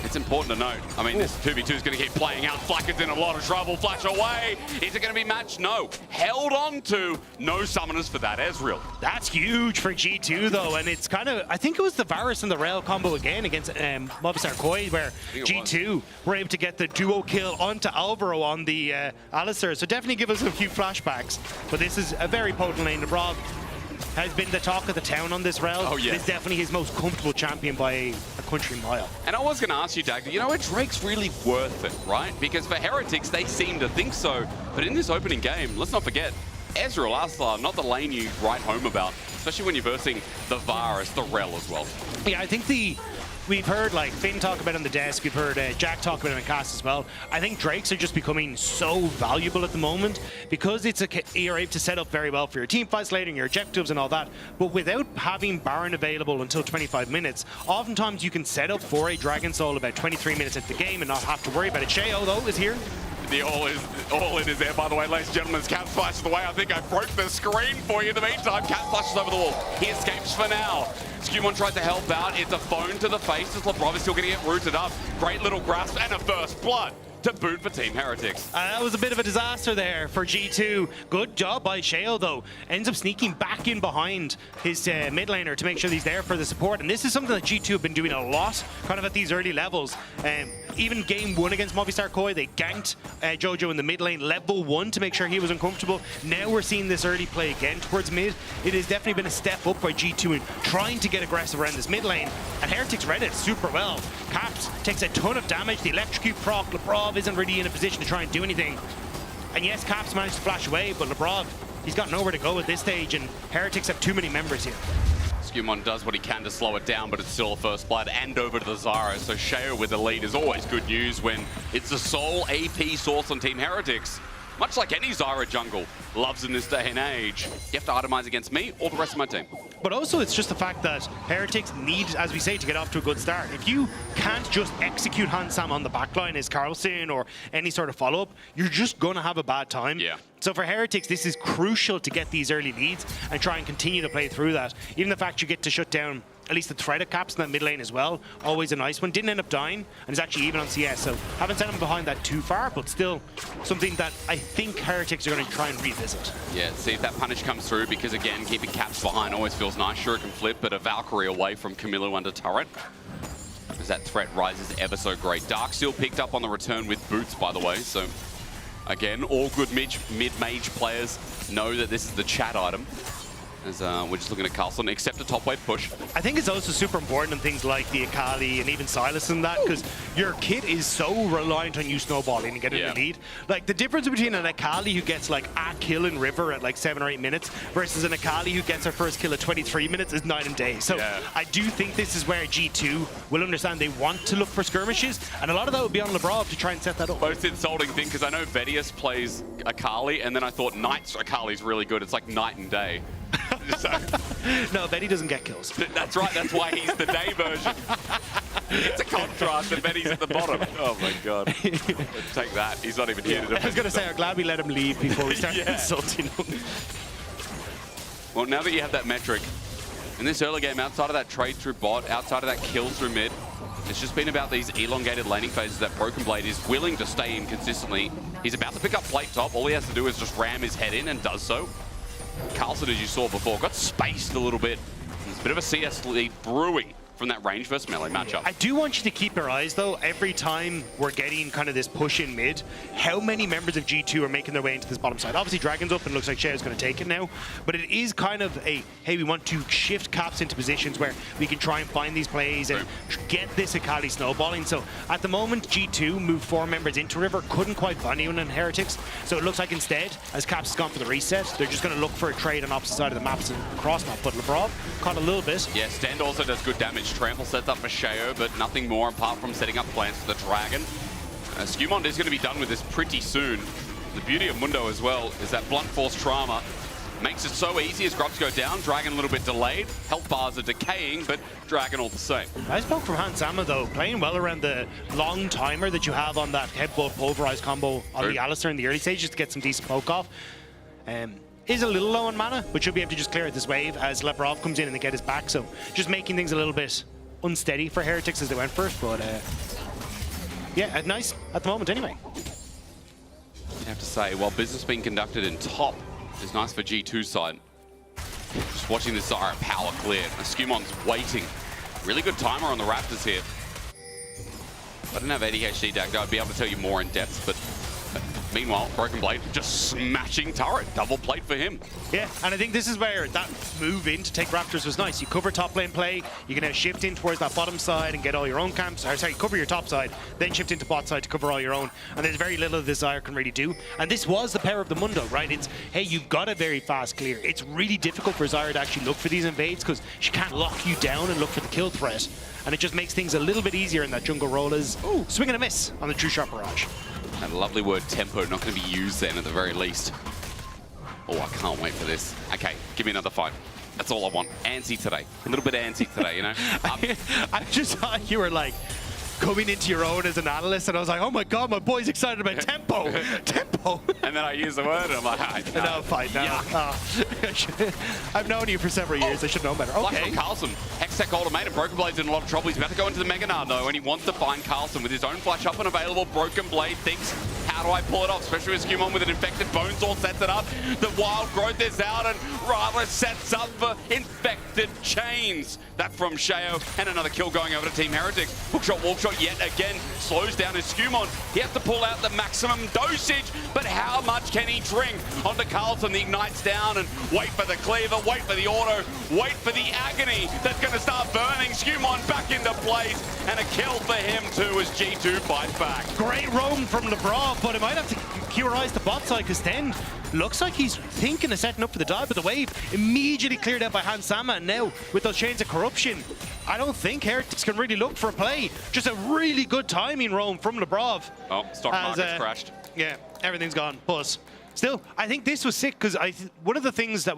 It's important to note. I mean, this 2v2 is going to keep playing out. Flacket's in a lot of trouble. Flash away. Is it going to be matched? No. Held on to. No summoners for that Ezreal. That's huge for G2, though. And it's kind of, I think it was the Varus and the Rail combo again against Mobstar Koi, where G2 were able to get the duo kill onto Alvaro on the Alistar. So definitely give us a few flashbacks. But this is a very potent lane. Rob has been the talk of the town on this rail. Oh, yeah. It's definitely his most comfortable champion by a country mile. And I was going to ask you, Dag, you know what? Drake's really worth it, right? Because for Heretics, they seem to think so. But in this opening game, let's not forget, Ezreal, Aslar, not the lane you write home about, especially when you're versing the Varus, the Rel as well. Yeah, I think we've heard like Finn talk about it on the desk, we've heard Jack talk about it in cast as well. I think Drakes are just becoming so valuable at the moment because you're able to set up very well for your team fights later and your objectives and all that. But without having Baron available until 25 minutes, oftentimes you can set up for a Dragon Soul about 23 minutes into the game and not have to worry about it. Sheo, though, is here. The all-in is there, by the way, ladies and gentlemen, as Cat flashes away. I think I broke the screen for you in the meantime. Cat flashes over the wall. He escapes for now. Skewmon tried to help out. It's a phone to the face as LeBron is still going to get rooted up. Great little grasp and a first blood. to boot for Team Heretics. That was a bit of a disaster there for G2. Good job by Sheo, though. Ends up sneaking back in behind his mid laner to make sure he's there for the support. And this is something that G2 have been doing a lot, kind of at these early levels. Even game 1 against Movistar Koi, they ganked Jojo in the mid lane level 1 to make sure he was uncomfortable. Now we're seeing this early play again towards mid. It has definitely been a step up by G2 in trying to get aggressive around this mid lane. And Heretics read it super well. Caps takes a ton of damage. The electrocute proc. Lebrov isn't really in a position to try and do anything. And yes, Caps managed to flash away, but Lebrov, he's got nowhere to go at this stage, and Heretics have too many members here. Skirmishes does what he can to slow it down, but it's still a first blood and over to the Zara. So Sheo with the lead is always good news when it's the sole AP source on Team Heretics. Much like any Zara jungle loves in this day and age. You have to itemize against me or the rest of my team. But also it's just the fact that Heretics need, as we say, to get off to a good start. If you can't just execute Hansam on the backline as Carlson or any sort of follow-up, you're just going to have a bad time. Yeah. So for Heretics, this is crucial to get these early leads and try and continue to play through that. Even the fact you get to shut down at least the threat of Caps in that mid lane as well, always a nice one. Didn't end up dying, and is actually even on CS, so haven't sent him behind that too far, but still something that I think Heretics are going to try and revisit. Yeah, see if that punish comes through, because again, keeping Caps behind always feels nice. Sure, it can flip, but a Valkyrie away from Camilo under turret, as that threat rises ever so great. Darksteel picked up on the return with boots, by the way, so again, all good mid-mage players know that this is the chat item. As we're just looking at Carlson, except a top wave push. I think it's also super important in things like the Akali and even Silas and that, because your kit is so reliant on you snowballing and getting the lead. Like, the difference between an Akali who gets like a kill in River at like 7 or 8 minutes versus an Akali who gets her first kill at 23 minutes is night and day. So I do think this is where G2 will understand they want to look for skirmishes, and a lot of that will be on Lebrov to try and set that up. Most insulting thing, because I know Vedius plays Akali, and then I thought Knight's Akali's really good. It's like night and day. No, Betty doesn't get kills. That's right, that's why he's the day version. It's a contrast, and Betty's at the bottom. Oh my god. Let's take that. He's not even here to defend. I was going to say, I'm glad we let him leave before we started insulting him. Well, now that you have that metric, in this early game, outside of that trade through bot, outside of that kill through mid, it's just been about these elongated laning phases that Broken Blade is willing to stay in consistently. He's about to pick up plate top. All he has to do is just ram his head in, and does so. Carlson, as you saw before, got spaced a little bit. There's a bit of a CS lead brewing from that range versus melee matchup. I do want you to keep your eyes, though, every time we're getting kind of this push in mid, how many members of G2 are making their way into this bottom side. Obviously, Dragon's up and looks like Shea's going to take it now, but it is kind of a, hey, we want to shift Caps into positions where we can try and find these plays and get this Akali snowballing. So at the moment, G2 moved 4 members into River, couldn't quite find anyone in Heretics, so it looks like instead, as Caps has gone for the reset, they're just going to look for a trade on opposite side of the maps and cross map, but Lebrov caught a little bit. Yeah, Stand also does good damage. Trample sets up for Sheo, but nothing more apart from setting up plans for the Dragon. Skirmishes is going to be done with this pretty soon. The beauty of Mundo as well is that blunt force trauma makes it so easy as grubs go down. Dragon a little bit delayed. Health bars are decaying, but Dragon all the same. Nice poke from Hansama, though, playing well around the long timer that you have on that headbutt pulverized combo on the Alistar in the early stages to get some decent poke off. Is a little low on mana, but should be able to just clear out this wave as Lebrov comes in and they get his back. So just making things a little bit unsteady for Heretics as they went first, but yeah, nice at the moment anyway. You have to say, while business being conducted in top is nice for G2 side. Just watching this Zara power clear. Skirmishes waiting. Really good timer on the Raptors here. If I didn't have ADHD decked, I'd be able to tell you more in depth, but meanwhile, Broken Blade just smashing turret. Double plate for him. Yeah, and I think this is where that move in to take Raptors was nice. You cover top lane play, you can now shift in towards that bottom side and get all your own camps. Or sorry, cover your top side, then shift into bot side to cover all your own. And there's very little this Zyre can really do. And this was the power of the Mundo, right? It's, hey, you've got a very fast clear. It's really difficult for Zyre to actually look for these invades because she can't lock you down and look for the kill threat. And it just makes things a little bit easier in that jungle role as, ooh, swing and a miss on the True Shot Barrage. That lovely word tempo, not going to be used then at the very least. Oh, I can't wait for this. Okay, give me another fight. That's all I want. Antsy today. A little bit antsy today, you know? I just thought you were like, coming into your own as an analyst, and I was like, oh my god, my boy's excited about tempo. Tempo. And then I use the word, and I'm like, no, fine, no. I've known you for several years. I should know better. Flash Okay. from Carlson. Hextech ultimatum. Broken Blade's in a lot of trouble. He's about to go into the Mega Nard, though, and he wants to find Carlson with his own flash up and available. Broken Blade thinks, how do I pull it off? Especially with Skewmon with an infected Bonesaw sets it up. The wild growth is out, and Ryler sets up for infected chains. That from Sheo, and another kill going over to Team Heretics. Hookshot, walkshot yet again slows down his Skewmon. He has to pull out the maximum dosage, but how much can he drink? Onto Carlson, the ignites down, and wait for the cleaver, wait for the auto, wait for the agony that's going to start burning Skewmon back into place, and a kill for him too as G2 fights back. Great roam from LeBron, but it might have to QRize the bot side, because then looks like he's thinking of setting up for the dive, but the wave immediately cleared out by Hansama, and now with those chains of corruption, I don't think Heretics can really look for a play. Just a really good timing roam from Lebrov. Oh, stock market's crashed. Yeah, everything's gone. But still, I think this was sick, because one of the things that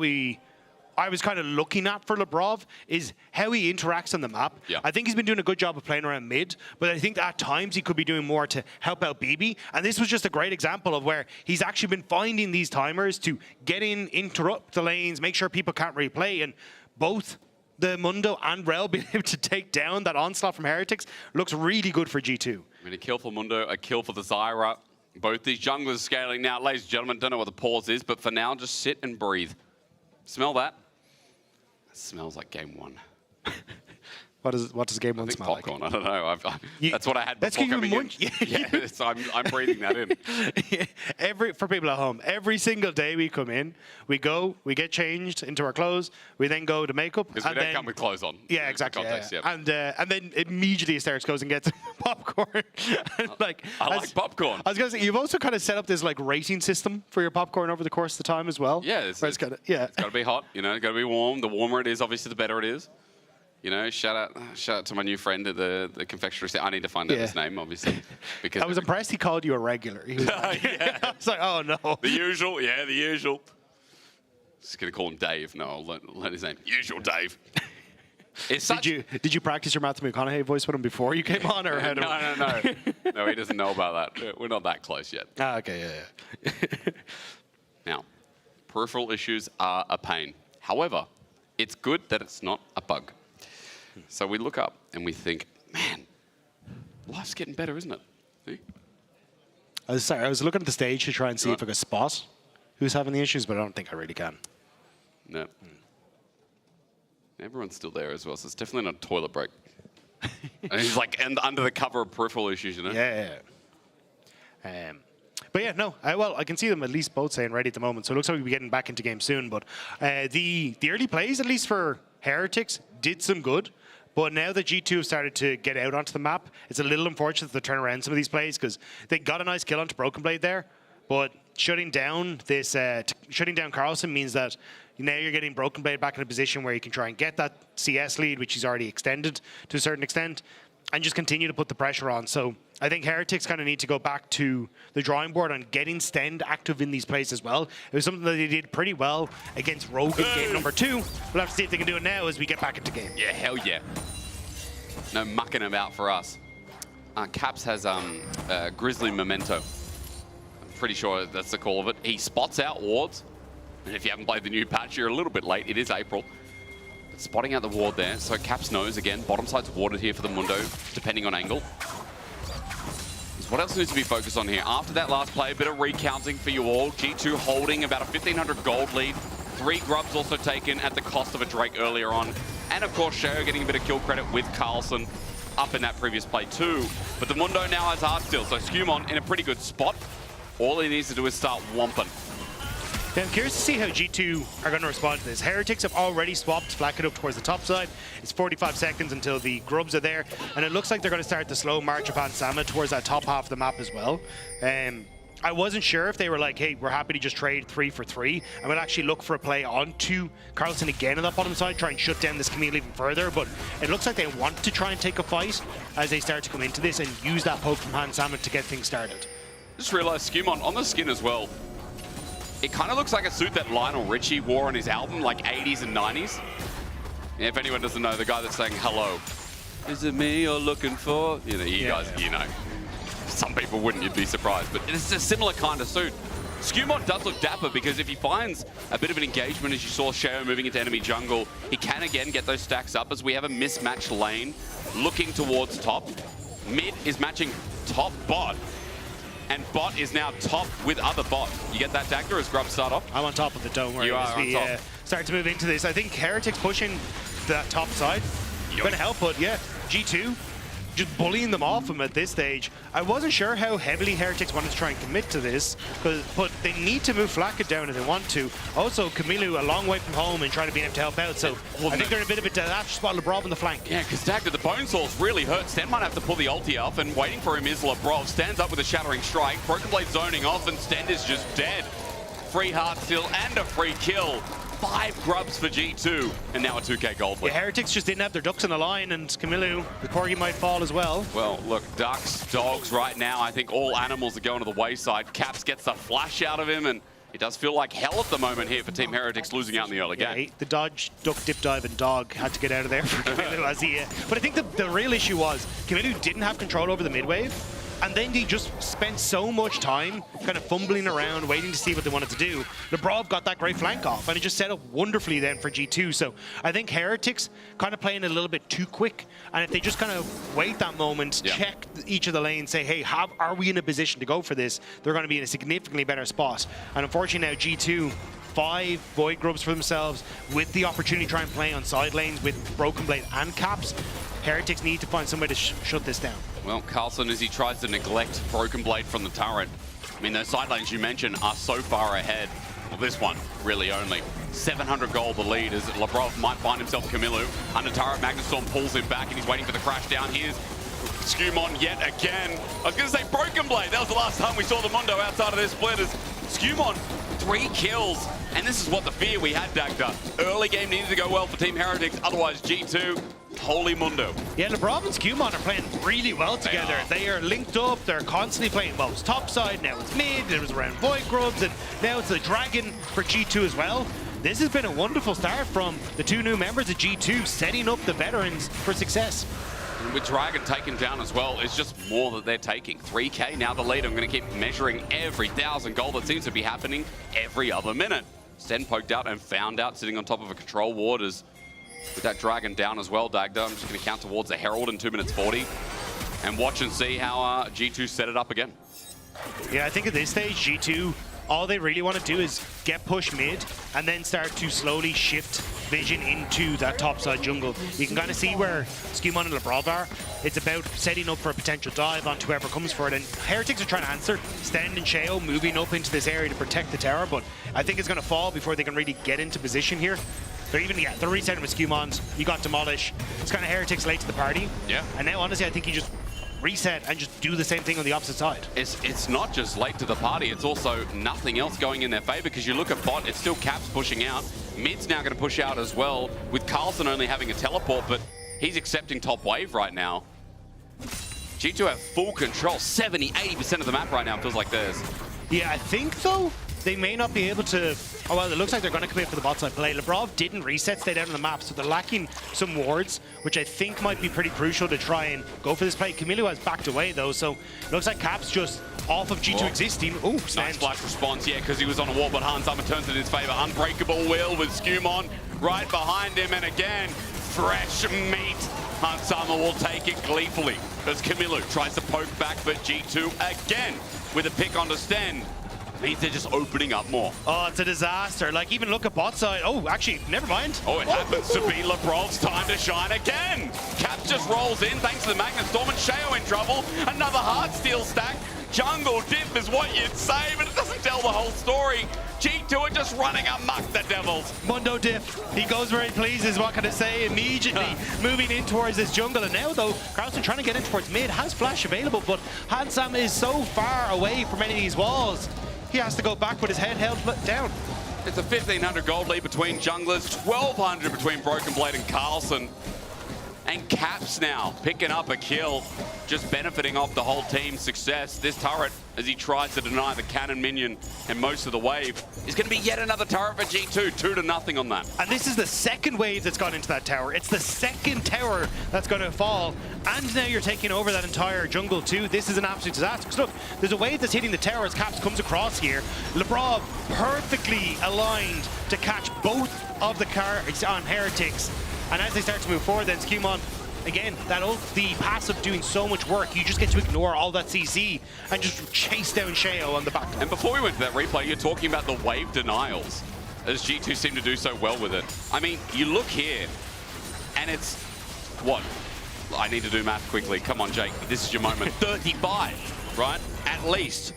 I was kind of looking at for Lebrov is how he interacts on the map. Yeah. I think he's been doing a good job of playing around mid, but I think at times he could be doing more to help out BB. And this was just a great example of where he's actually been finding these timers to get in, interrupt the lanes, make sure people can't replay. And both the Mundo and Rel being able to take down that onslaught from Heretics looks really good for G2. I mean, a kill for Mundo, a kill for the Zyra. Both these junglers scaling now. Ladies and gentlemen, don't know what the pause is, but for now, just sit and breathe. Smell that? It smells like game one. What does game one smell popcorn, like? I don't know. That's what I had before coming in. Yeah, I'm breathing that in. For people at home, every single day we come in, we go, we get changed into our clothes, we then go to makeup. Because we don't come with clothes on. Yeah, exactly. Context, yeah. Yep. And then immediately Asterix goes and gets popcorn. Like, I like popcorn. I was going to say, you've also kind of set up this like rating system for your popcorn over the course of the time as well. Yeah, it's got to be hot. You know, got to be warm. The warmer it is, obviously, the better it is. You know, shout out to my new friend at the confectionery. I need to find out his name, obviously. Because I was impressed he called you a regular. He was like, I was like, oh no. The usual, yeah, the usual. Just gonna call him Dave. No, I'll learn his name. Usual Dave. Did you practice your Matthew McConaughey voice with him before you came on, or how? No. No, he doesn't know about that. We're not that close yet. Ah, okay, yeah. Now, peripheral issues are a pain. However, it's good that it's not a bug. So we look up and we think, man, life's getting better, isn't it? See? I was looking at the stage to try and see if I could spot who's having the issues, but I don't think I really can. No. Everyone's still there as well, so it's definitely not a toilet break. And he's like under the cover of peripheral issues, you know? Yeah. But yeah, no. Well, I can see them at least both saying ready at the moment, so it looks like we'll be getting back into game soon. But the early plays, at least for Heretics, did some good. But now that G2 have started to get out onto the map, it's a little unfortunate to turn around some of these plays, because they got a nice kill onto Broken Blade there. But shutting down Carlson means that now you're getting Broken Blade back in a position where you can try and get that CS lead, which he's already extended to a certain extent, and just continue to put the pressure on. So I think Heretics kind of need to go back to the drawing board on getting Stend active in these plays as well. It was something that they did pretty well against Rogue in game number 2. We'll have to see if they can do it now as we get back into game. Yeah, hell yeah. No mucking about for us. Caps has Grizzly Memento. I'm pretty sure that's the call of it. He spots out wards. And if you haven't played the new patch, you're a little bit late. It is April. But spotting out the ward there. So Caps knows, again, bottom side's warded here for the Mundo, depending on angle. What else needs to be focused on here? After that last play, a bit of recounting for you all. G2 holding about a 1,500 gold lead. 3 grubs also taken at the cost of a Drake earlier on. And of course, Sheo getting a bit of kill credit with Carlson up in that previous play too. But the Mundo now has hard still, so Skewmon in a pretty good spot. All he needs to do is start whomping. Yeah, I'm curious to see how G2 are going to respond to this. Heretics have already swapped Flacket up towards the top side. It's 45 seconds until the grubs are there, and it looks like they're going to start the slow march upon Sama towards that top half of the map as well. I wasn't sure if they were like, hey, we're happy to just trade 3 for 3, and we'll actually look for a play onto Carlson again on that bottom side, try and shut down this Camille even further, but it looks like they want to try and take a fight as they start to come into this and use that poke from Hans Salmon to get things started. Just realized Skewmon on the skin as well. It kind of looks like a suit that Lionel Richie wore on his album, like 80s and 90s. If anyone doesn't know, the guy that's saying hello. Is it me you're looking for? You know, you guys, you know. Some people wouldn't, you'd be surprised. But it's a similar kind of suit. Skewmon does look dapper because if he finds a bit of an engagement, as you saw Sheo moving into enemy jungle, he can again get those stacks up as we have a mismatched lane looking towards top. Mid is matching top bot, and bot is now top with other bot. You get that, Dagda, as Grub start off? I'm on top of it, don't worry. You are as we on top. start to move into this. I think Heretics pushing that top side. Going to help, but yeah, G2 just bullying them off him at this stage. I wasn't sure how heavily Heretics wanted to try and commit to this, but they need to move Flakka down if they want to. Also, Kamilu a long way from home and trying to be able to help out, so I think they're in a bit of a detached spot. Labrov on the flank. Yeah, because Dagda, the bone saws really hurt. Sten might have to pull the ulti off, and waiting for him is Labrov. Stands up with a shattering strike. Broken Blade zoning off, and Sten is just dead. Free heart steal and a free kill. 5 grubs for G2, and now a 2k gold lead. Yeah, Heretics just didn't have their ducks in a line, and Kamilu, the corgi might fall as well. Well, look, ducks, dogs right now, I think all animals are going to the wayside. Caps gets the flash out of him, and it does feel like hell at the moment here for Team Heretics losing out in the early game. The dodge, duck, dip, dive, and dog had to get out of there for Kamilu as he... But I think the real issue was Kamilu didn't have control over the mid wave. And then they just spent so much time kind of fumbling around, waiting to see what they wanted to do. Labrov got that great flank off, and it just set up wonderfully then for G2. So I think Heretics kind of playing a little bit too quick. And if they just kind of wait that moment, check each of the lanes, say, hey, are we in a position to go for this? They're going to be in a significantly better spot. And unfortunately now G2, 5 Void Grubs for themselves with the opportunity to try and play on side lanes with Broken Blade and Caps. Heretics need to find some way to shut this down. Well, Carlson, as he tries to neglect Broken Blade from the turret, I mean, those side lanes you mentioned are so far ahead. Well, this one, really only. 700 gold the lead as Labrov might find himself Kamilu. Under turret, Magnustorm pulls him back and he's waiting for the crash down. Here's Skewmon yet again. I was going to say Broken Blade. That was the last time we saw the Mundo outside of this split as Skewmon, 3 kills. And this is what the fear we had, Dagda. Early game needed to go well for Team Heretics, otherwise G2, holy mundo. Yeah, Labrov and Skewmon are playing really well together. They are linked up, they're constantly playing, well, it's top side, now it's mid, it was around Void Grubs, and now it's the Dragon for G2 as well. This has been a wonderful start from the 2 new members of G2, setting up the veterans for success. And with Dragon taken down as well, it's just more that they're taking. 3k now the lead. I'm going to keep measuring every 1,000 gold that seems to be happening every other minute. Sten poked out and found out sitting on top of a control ward as with that Dragon down as well, Dagda. I'm just going to count towards the Herald in 2 minutes 40 and watch and see how G2 set it up again. Yeah, I think at this stage, G2, all they really want to do is get pushed mid and then start to slowly shift vision into that topside jungle. You can kind of see where Skewmon and Labrov are. It's about setting up for a potential dive onto whoever comes for it, and Heretics are trying to answer. Sten and Sheo moving up into this area to protect the tower, but I think it's going to fall before they can really get into position here. They're resetting with Skewmons. You got Demolish. It's kind of Heretics late to the party. Yeah. And now, honestly, I think you just reset and just do the same thing on the opposite side. It's not just late to the party, it's also nothing else going in their favor, because you look at bot, it's still Caps pushing out. Mid's now going to push out as well, with Carlson only having a teleport, but he's accepting top wave right now. G2 have full control, 70-80% of the map right now feels like theirs. Yeah, I think, though, they may not be able to... Oh, well, it looks like they're going to commit for the bot side play. Labrov didn't reset, stayed out on the map, so they're lacking some wards, which I think might be pretty crucial to try and go for this play. Kamilu has backed away, though, so it looks like Caps just off of G2 existing. Oh, nice flash response, yeah, because he was on a wall, but Hans Summer turns it in his favor. Unbreakable will with Skewmon right behind him, and again, fresh meat. Hans Summer will take it gleefully as Kamilu tries to poke back, but G2 again with a pick onto Sten. Means they're just opening up more. Oh, it's a disaster. Like, even look at bot side. Oh, actually, never mind. Oh, it happens to be Labrov's time to shine again. Cap just rolls in thanks to the Magnustorm, and Sheo in trouble. Another Heartsteel stack. Jungle dip is what you'd say, but it doesn't tell the whole story. G2 are just running amok, the Devils. Mundo dip. He goes where he pleases, what can I say? Immediately moving in towards this jungle. And now, though, Carlson trying to get in towards mid. Has flash available, but Hansam is so far away from any of these walls. He has to go back with his head held down. It's a 1,500 gold lead between junglers, 1,200 between Broken Blade and Carlson. And Caps now picking up a kill, just benefiting off the whole team's success. This turret, as he tries to deny the cannon minion and most of the wave, is going to be yet another turret for G2, 2-0 on that. And this is the second wave that's gone into that tower. It's the second tower that's going to fall. And now you're taking over that entire jungle too. This is an absolute disaster. Because look, there's a wave that's hitting the tower as Caps comes across here. LeBron perfectly aligned to catch both of the cars on Heretics. And as they start to move forward, then Skewmon, again, the passive doing so much work, you just get to ignore all that CC and just chase down Sheo on the back. And before we went to that replay, you're talking about the wave denials, as G2 seem to do so well with it. I mean, you look here, and it's, what? I need to do math quickly. Come on, Jake, this is your moment. 35, right? At least.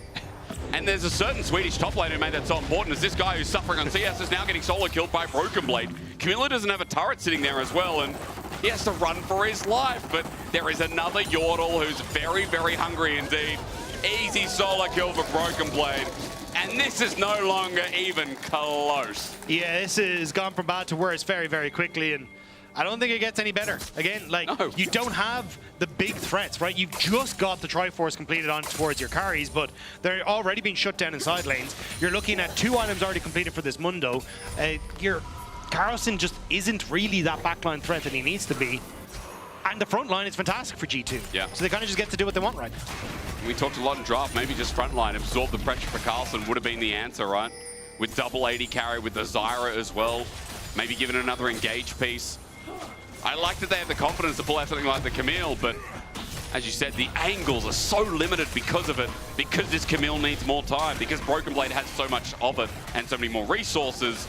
And there's a certain Swedish top lane who made that so important, as this guy who's suffering on CS is now getting solo killed by Broken Blade. Camilla doesn't have a turret sitting there as well, and he has to run for his life, but there is another Yordle who's very, very hungry indeed. Easy solo kill for Broken Blade, and this is no longer even close. Yeah, this has gone from bad to worse very, very quickly, and I don't think it gets any better. Again, like, you don't have the big threats, right? You've just got the Triforce completed on towards your carries, but they're already being shut down in side lanes. You're looking at 2 items already completed for this Mundo. Your Carlson just isn't really that backline threat that he needs to be. And the front line is fantastic for G2. Yeah. So they kind of just get to do what they want right now. We talked a lot in draft, maybe just front line, absorb the pressure for Carlson would have been the answer, right? With double 80 carry, with the Zyra as well. Maybe given another engage piece. I like that they have the confidence to pull out something like the Camille, but as you said, the angles are so limited because of it, because this Camille needs more time, because Broken Blade has so much of it and so many more resources,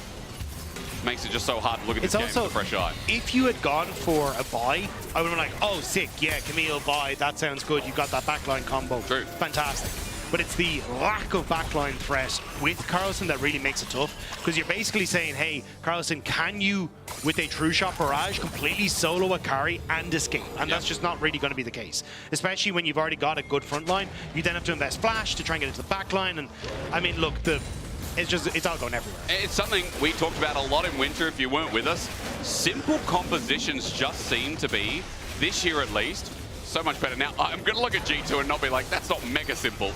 makes it just so hard to look at this game with a fresh eye. If you had gone for a buy, I would have been like, oh, sick, yeah, Camille buy, that sounds good. You got that backline combo. True. Fantastic. But it's the lack of backline threat with Carlson that really makes it tough. Because you're basically saying, hey, Carlson, can you, with a true shot barrage, completely solo a carry and escape? And that's just not really going to be the case. Especially when you've already got a good front line. You then have to invest flash to try and get into the back line. And I mean, look, it's all going everywhere. It's something we talked about a lot in winter if you weren't with us. Simple compositions just seem to be, this year at least, so much better. Now, I'm going to look at G2 and not be like, that's not mega simple.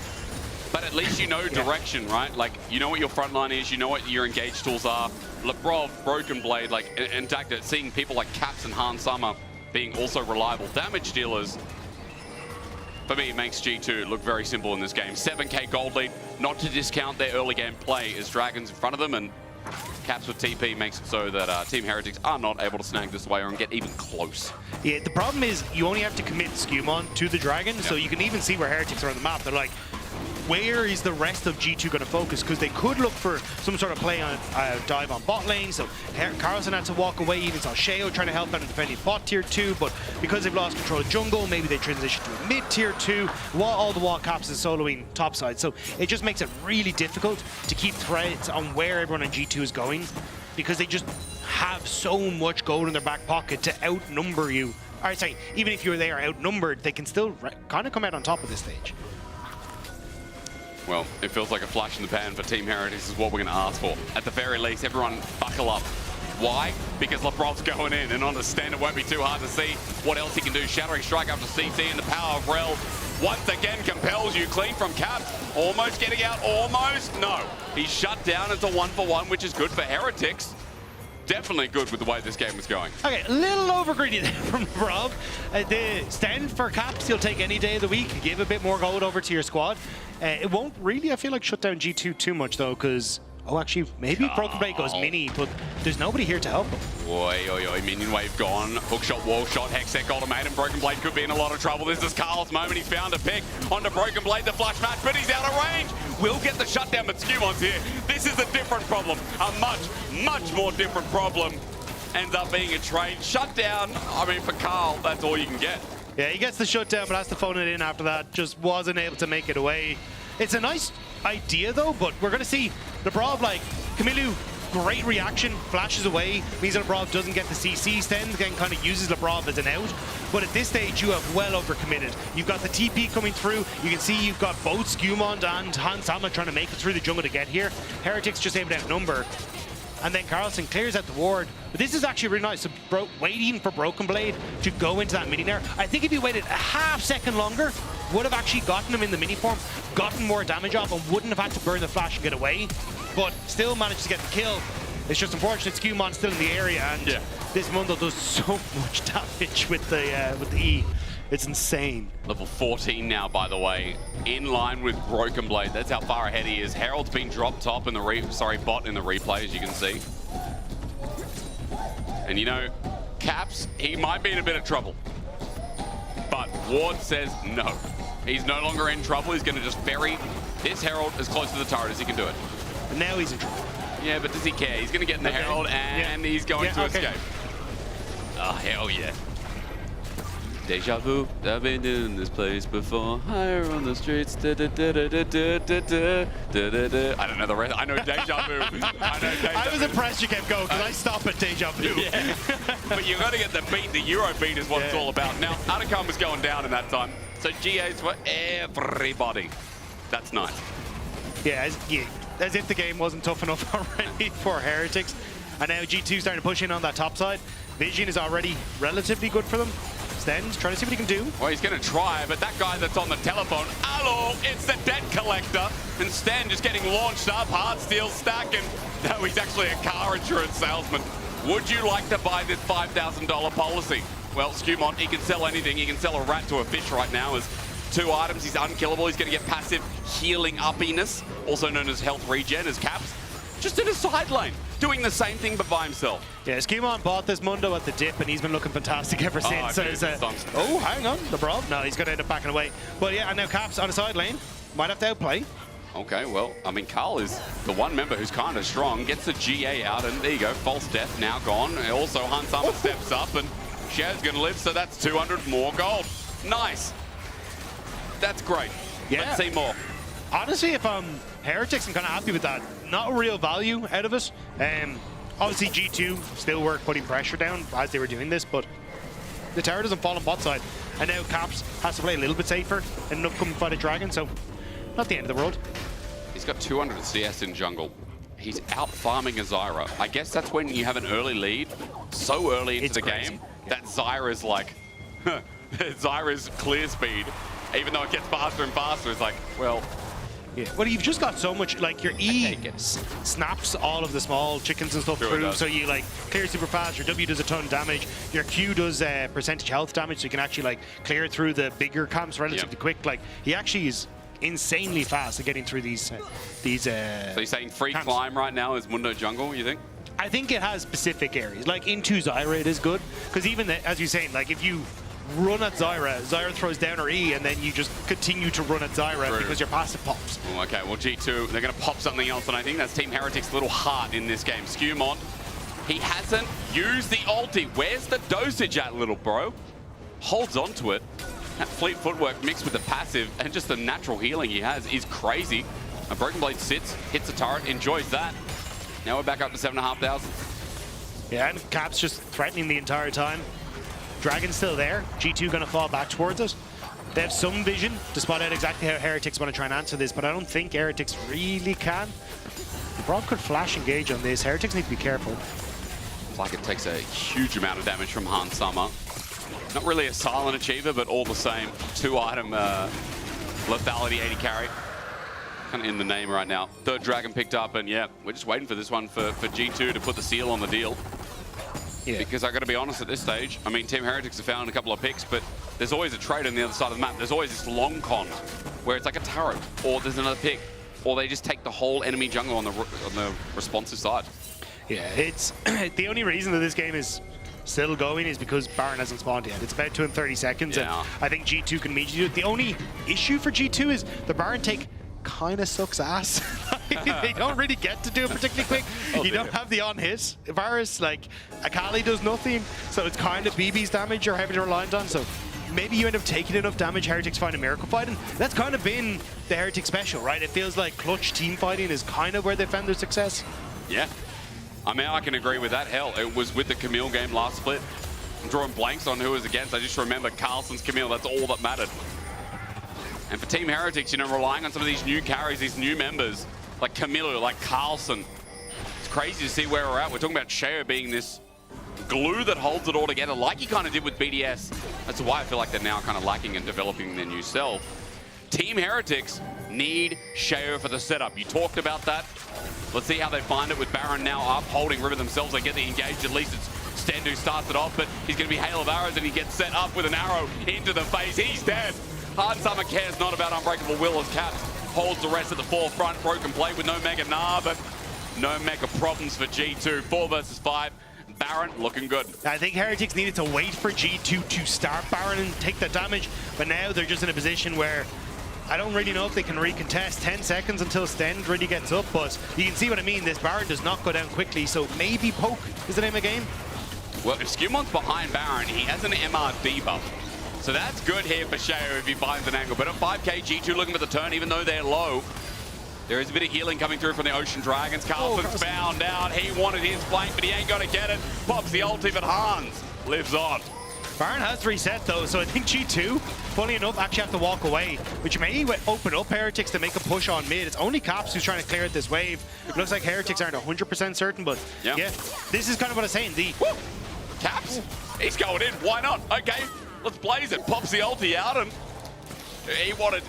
But at least you know direction, right? Like, you know what your front line is, you know what your engage tools are. Lebrov, Broken Blade, like, in fact, seeing people like Caps and Han Summer being also reliable damage dealers, for me, it makes G2 look very simple in this game. 7k gold lead, not to discount their early game play as Dragons in front of them, and Caps with TP makes it so that Team Heretics are not able to snag this away or get even close. Yeah, the problem is you only have to commit Skewmon to the Dragon, so you can even see where Heretics are on the map. They're like, where is the rest of G2 going to focus? Because they could look for some sort of play on dive on bot lane. So Carlson had to walk away. Even saw Sheo trying to help out in defending bot tier 2. But because they've lost control of jungle, maybe they transition to a mid tier 2. All the wall caps is soloing topside. So it just makes it really difficult to keep threads on where everyone in G2 is going, because they just have so much gold in their back pocket to outnumber you. Or sorry, even if they are outnumbered, they can still kind of come out on top of this stage. Well, it feels like a flash in the pan for Team Heretics is what we're going to ask for. At the very least, everyone buckle up. Why? Because Lebrov's going in, and understand it won't be too hard to see what else he can do. Shattering Strike up to CC, and the power of Rel once again compels you. Clean from Caps, almost getting out, almost. No, he's shut down into 1-for-1, which is good for Heretics. Definitely good with the way this game was going. Okay, a little over greedy there from Rob. The stand for Caps, you'll take any day of the week. Give a bit more gold over to your squad. It won't really, I feel like, shut down G2 too much, though, because, oh, actually, maybe Broken Blade goes mini, but there's nobody here to help him. Oi, minion wave gone. Hookshot, wall shot, Hextech ultimatum. Broken Blade could be in a lot of trouble. This is Carl's moment. He's found a pick onto Broken Blade, the flash match, but he's out of range. We'll get the shutdown, but Skewmon's here. This is a different problem. A much more different problem. Ends up being a trade shutdown. I mean, for Carl, that's all you can get. Yeah, he gets the shutdown, but has to phone it in after that. Just wasn't able to make it away. It's a nice idea, though, but we're going to see Lebrov, like, Camille, great reaction, flashes away, means that Lebrov doesn't get the CC stand, again, kind of uses Lebrov as an out. But at this stage, you have well overcommitted. You've got the TP coming through. You can see you've got both Skewmon and Han Sama trying to make it through the jungle to get here. Heretics just able to outnumber. and then Carlson clears out the ward. But this is actually really nice. So waiting for Broken Blade to go into that mini nair. I think if he waited a half-second longer, would have actually gotten him in the mini form, gotten more damage off, and wouldn't have had to burn the flash and get away. But still managed to get the kill. It's just unfortunate Skumon still in the area, and this Mundo does so much damage with the E. It's insane. Level 14 now, by the way, in line with Broken Blade. That's how far ahead he is. Herald's been dropped top in the bot in the replay, as you can see. And you know, Caps, he might be in a bit of trouble. But Ward says no. He's no longer in trouble. He's going to just ferry this Herald as close to the turret as he can do it. But now he's in trouble. Yeah, but does he care? He's going to get in the Herald, and he's going to escape. Oh, hell yeah. Deja vu, I've been in this place before. Higher on the streets. I don't know the rest. I know Deja Vu. I was impressed you kept going because I stopped at Deja Vu. Yeah. But you got to get the beat. The Euro beat is what it's all about. Now, Atacam was going down in that time. So GA's for everybody. That's nice. Yeah, as if the game wasn't tough enough already for Heretics. And now G2 starting to push in on that top side. Vision is already relatively good for them. Sten's trying to see what he can do. Well, he's going to try, but that guy that's on the telephone, hello, it's the debt collector. And Sten just getting launched up, hard steel stack, and no, he's actually a car insurance salesman. Would you like to buy this $5,000 policy? Well, Skumon, he can sell anything. He can sell a rat to a fish right now as 2 items. He's unkillable. He's going to get passive healing uppiness, also known as health regen, as Caps. Just in a side lane, doing the same thing but by himself. Yeah, Skumon bought this Mundo at the dip, and he's been looking fantastic ever since. Oh, hang on, the brawl. No, he's going to end up backing away. But yeah, and now Caps on the side lane. Might have to outplay. Okay, well, I mean, Carl is the one member who's kind of strong. Gets the GA out, and there you go. False death now gone. Also, Hansama steps up, and Shaz's going to live, so that's 200 more gold. Nice. That's great. Yeah. Let's see more. Honestly, if Heretics, I'm kind of happy with that. Not a real value out of it. Obviously, G2 still were putting pressure down as they were doing this, but the tower doesn't fall on bot side. And now Caps has to play a little bit safer and not come fight a dragon, so not the end of the world. He's got 200 CS in jungle. He's out farming a Zyra. I guess that's when you have an early lead, so early into the game, that Zyra's like, Zyra's clear speed, even though it gets faster and faster, it's like, well, yeah. Well, you've just got so much, like your E snaps all of the small chickens and stuff through, so you like clear super fast, your W does a ton of damage, your Q does percentage health damage, so you can actually like clear through the bigger camps relatively quick. Like, he actually is insanely fast at getting through these So you're saying free camps. Climb right now is Mundo jungle, you think? I think it has specific areas. Like, into Zyra it is good, because even as you're saying, like if you run at Zyra, Zyra throws down her E, and then you just continue to run at Zyra because your passive pops. Oh, okay, well, G2, they're going to pop something else, and I think that's Team Heretics' little heart in this game. Skumon, he hasn't used the ulti. Where's the dosage at, little bro? Holds on to it. That fleet footwork mixed with the passive and just the natural healing he has is crazy. A Broken Blade sits, hits the turret, enjoys that. Now we're back up to 7,500. Yeah, and Caps just threatening the entire time. Dragon's still there. G2 going to fall back towards it. They have some vision to spot out exactly how Heretics want to try and answer this, but I don't think Heretics really can. The Brock could flash engage on this. Heretics need to be careful. It's like it takes a huge amount of damage from Hansama. Not really a silent achiever, but all the same. 2-item lethality 80 carry. Kind of in the name right now. 3rd dragon picked up, and yeah, we're just waiting for this one for G2 to put the seal on the deal. Yeah. Because I got to be honest at this stage, I mean, Team Heretics have found a couple of picks, but there's always a trade on the other side of the map. There's always this long con where it's like a turret, or there's another pick, or they just take the whole enemy jungle on the responsive side. Yeah, it's the only reason that this game is still going is because Baron hasn't spawned yet. It's about 230 seconds, and I think G2 can immediately do it. The only issue for G2 is the Baron take kind of sucks ass. They don't really get to do it particularly quick. You don't have the on-hit. Varus, like, Akali does nothing, so it's kind of BB's damage you're heavily reliant on, so maybe you end up taking enough damage, Heretics find a miracle fight, and that's kind of been the Heretic special, right? It feels like clutch team fighting is kind of where they found their success. Yeah. I mean, I can agree with that. Hell, it was with the Camille game last split. I'm drawing blanks on who it was against. I just remember Carlson's Camille. That's all that mattered. And for Team Heretics, you know, relying on some of these new carries, these new members, like Camilo, like Carlson, it's crazy to see where we're at. We're talking about Sheo being this glue that holds it all together, like he kind of did with BDS. That's why I feel like they're now kind of lacking in developing their new self. Team Heretics need Sheo for the setup. You talked about that. Let's see how they find it with Baron now up, holding River themselves. They get the engage. At least it's Stendu who starts it off, but he's going to be hail of arrows, and he gets set up with an arrow into the face. He's dead. Hard Summer cares not about Unbreakable Will as Caps holds the rest at the forefront. Broken play with no Mega Gnar, but no mega problems for G2. 4 versus 5. Baron looking good. I think Heretics needed to wait for G2 to start Baron and take the damage, but now they're just in a position where I don't really know if they can recontest. 10 seconds until Stend really gets up, but you can see what I mean. This Baron does not go down quickly, so maybe Poke is the name of the game. Well, if Skumon's behind Baron, he has an MR debuff. So that's good here for Sheo if he finds an angle. But at 5k, G2 looking for the turn, even though they're low. There is a bit of healing coming through from the Ocean Dragons. Carlson's found out. He wanted his flank, but he ain't going to get it. Pops the ulti, but Hans lives on. Baron has reset though, so I think G2, funny enough, actually have to walk away, which may open up Heretics to make a push on mid. It's only Caps who's trying to clear this wave. It looks like Heretics aren't 100% certain, but yeah, this is kind of what I'm saying. Caps, he's going in. Why not? Okay, let's blaze it. Pops the ulti out, and he wanted...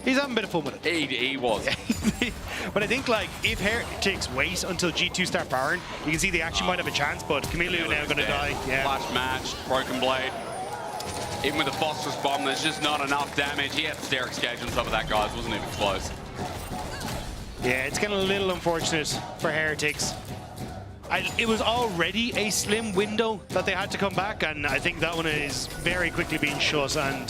He's having a bit of fun with it. He was. But I think, like, if Heretics wait until G2 start Baron, you can see they actually might have a chance, but Camille now going to die. Yeah. Flash match, Broken Blade. Even with the Phosphorus Bomb, there's just not enough damage. He had to Sterix gauge on top of that, guys. Wasn't even close. Yeah, it's getting a little unfortunate for Heretics. It was already a slim window that they had to come back, and I think that one is very quickly being shut, and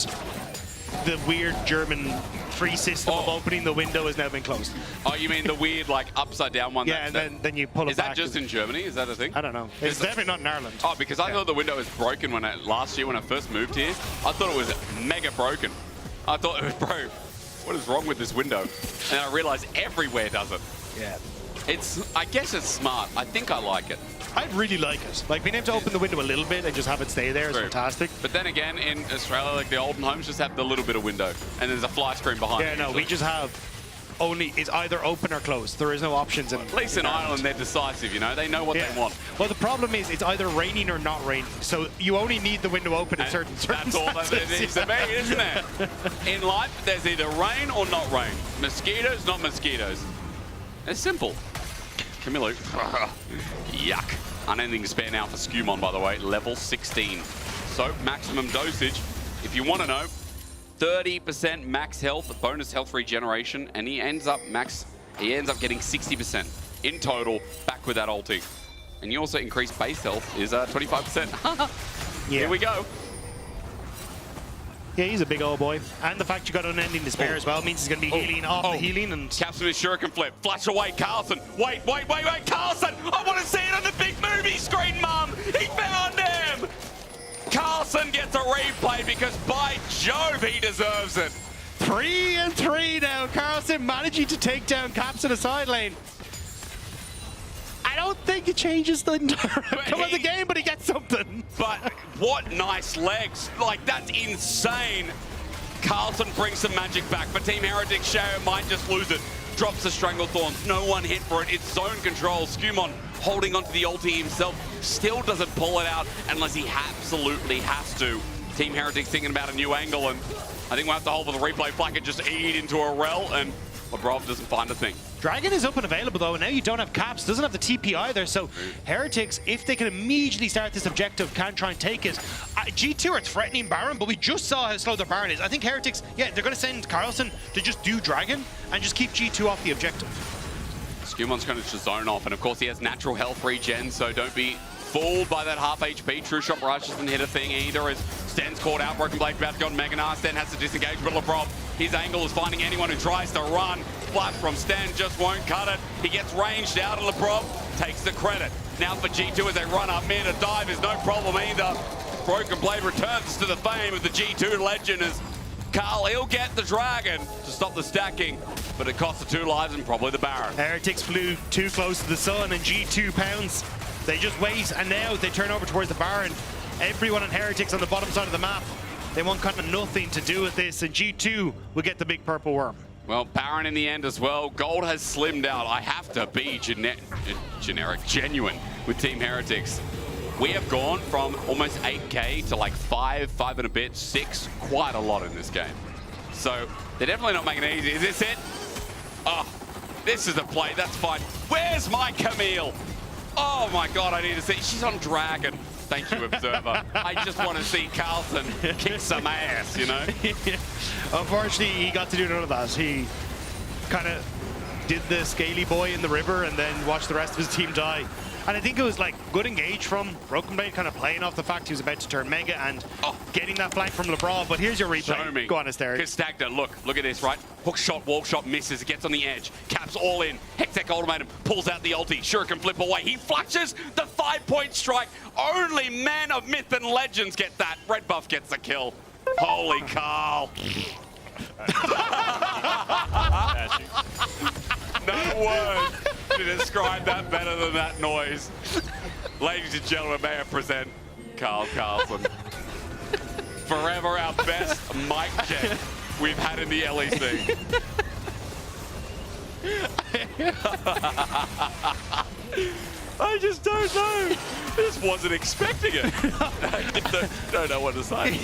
the weird German free system of opening the window has now been closed. Oh, you mean the weird, like, upside down one? Yeah, and then you pull it back. Is that just in Germany? Is that a thing? I don't know. It's definitely not in Ireland. Oh, because I thought the window was broken when last year when I first moved here. I thought it was mega broken. I thought it was, bro, what is wrong with this window? And I realized everywhere does it. Yeah. I guess it's smart. I think I like it. I'd really like it. Like, being able to open the window a little bit and just have it stay there is fantastic. But then again, in Australia, like the olden homes just have the little bit of window, and there's a fly screen behind it. Yeah, no, we just have it's either open or closed. There is no options. At least in Ireland, they're decisive, you know? They know what they want. Well, the problem is it's either raining or not raining. So you only need the window open in certain That's all that it needs to be, isn't it? In life, there's either rain or not rain. Mosquitoes, not mosquitoes. It's simple. Camilo. Yuck. Unending spare now for Skumon, by the way. Level 16. So, maximum dosage. If you want to know, 30% max health, bonus health regeneration, and he ends up getting 60% in total back with that ulti. And you also increase base health is 25%. Here we go. Yeah, he's a big old boy. And the fact you got unending despair as well means he's going to be healing off the healing. And Caps with his shuriken flip. Flash away, Carlson. Wait, Carlson! I want to see it on the big movie screen, Mum! He found him! Carlson gets a replay because, by Jove, he deserves it. 3-3 now. Carlson managing to take down Caps in the side lane. I don't think it changes the entire outcome of the game, but he gets something. But what nice legs. Like, that's insane. Carlson brings some magic back. For Team Heretics, Sheo might just lose it. Drops the Stranglethorns. No one hit for it. It's zone control. Skumon holding onto the ulti himself. Still doesn't pull it out unless he absolutely has to. Team Heretics thinking about a new angle, and I think we'll have to hold for the replay. Flack could just eat into a rel, and Labrov doesn't find a thing. Dragon is up and available though, and now you don't have Caps, doesn't have the TP either, so Heretics, if they can immediately start this objective, can try and take it. G2 are threatening Baron, but we just saw how slow their Baron is. I think Heretics, yeah, they're going to send Carlson to just do Dragon and just keep G2 off the objective. Skumon's going to zone off, and of course he has natural health regen, so don't be fooled by that half HP. True Shot Rush doesn't hit a thing either, as Sten's caught out. Broken Blade about to go on Mega Gnar. Sten has to disengage, but Labrov, his angle is finding anyone who tries to run. Flash from Sten just won't cut it. He gets ranged out, and Labrov takes the credit. Now for G2 as they run up mid, a dive is no problem either. Broken Blade returns to the fame of the G2 legend as Carl, he'll get the Dragon to stop the stacking, but it costs the 2 lives and probably the Baron. Heretics flew too close to the sun, and G2 pounds. They just wait, and now they turn over towards the Baron. Everyone on Heretics on the bottom side of the map, they want kind of nothing to do with this, and G2 will get the big purple worm. Well, Baron in the end as well. Gold has slimmed out. I have to be genuine with Team Heretics. We have gone from almost 8K to like 5 and a bit, 6, quite a lot in this game. So they're definitely not making it easy. Is this it? Oh, this is the play. That's fine. Where's my Camille? Oh my God, I need to see. She's on Dragon. Thank you, Observer. I just want to see Carlson kick some ass, you know? Unfortunately, he got to do none of that. He kind of did the scaly boy in the river and then watched the rest of his team die. And I think it was like good engage from Broken Blade, kind of playing off the fact he was about to turn Mega and getting that flank from LeBron. But here's your replay. Show me. Go on, Asteric. Stagda, look at this, right? Hook shot, wall shot, misses, gets on the edge. Caps all in. Hextech ultimatum, pulls out the ulti. Shuriken flip away. He flashes the 5-point strike. Only men of myth and legends get that. Red buff gets the kill. Holy Carl. No word to describe that better than that noise. Ladies and gentlemen, may I present Carl Carlson. Forever our best mic check we've had in the LEC. I just don't know. Just wasn't expecting it. I don't know what to say.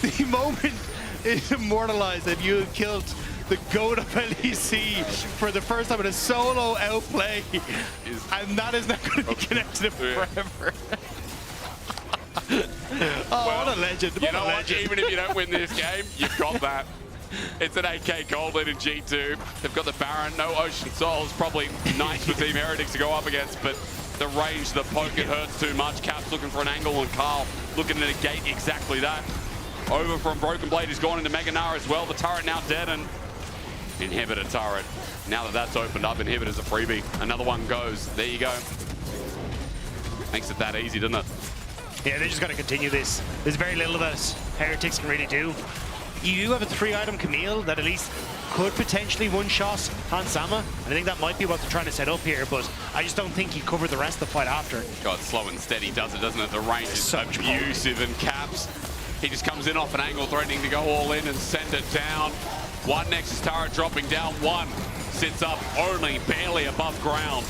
The moment is immortalized that you have killed the GOAT of LEC for the first time in a solo outplay, and that is not going to be connected to forever. Well, what a legend. You know what? Even if you don't win this game, you've got that. It's an 8K gold lead in G2. They've got the Baron, no Ocean Soul. It's probably nice for Team Heretics to go up against, but the range, the poke, it hurts too much. Caps looking for an angle, and Carl looking to negate exactly that. Over from Broken Blade, who's gone into Mega Nara as well. The turret now dead, and Inhibitor turret. Now that that's opened up, Inhibitor's a freebie. Another one goes. There you go. Makes it that easy, doesn't it? Yeah, they're just going to continue this. There's very little that Heretics can really do. You do have a 3-item Camille that at least could potentially one-shot Hans Sama. And I think that might be what they're trying to set up here, but I just don't think he covered the rest of the fight after. God, slow and steady does it, doesn't it? The range is abusive, and Caps, he just comes in off an angle, threatening to go all in and send it down. One Nexus turret dropping down, one sits up only barely above ground.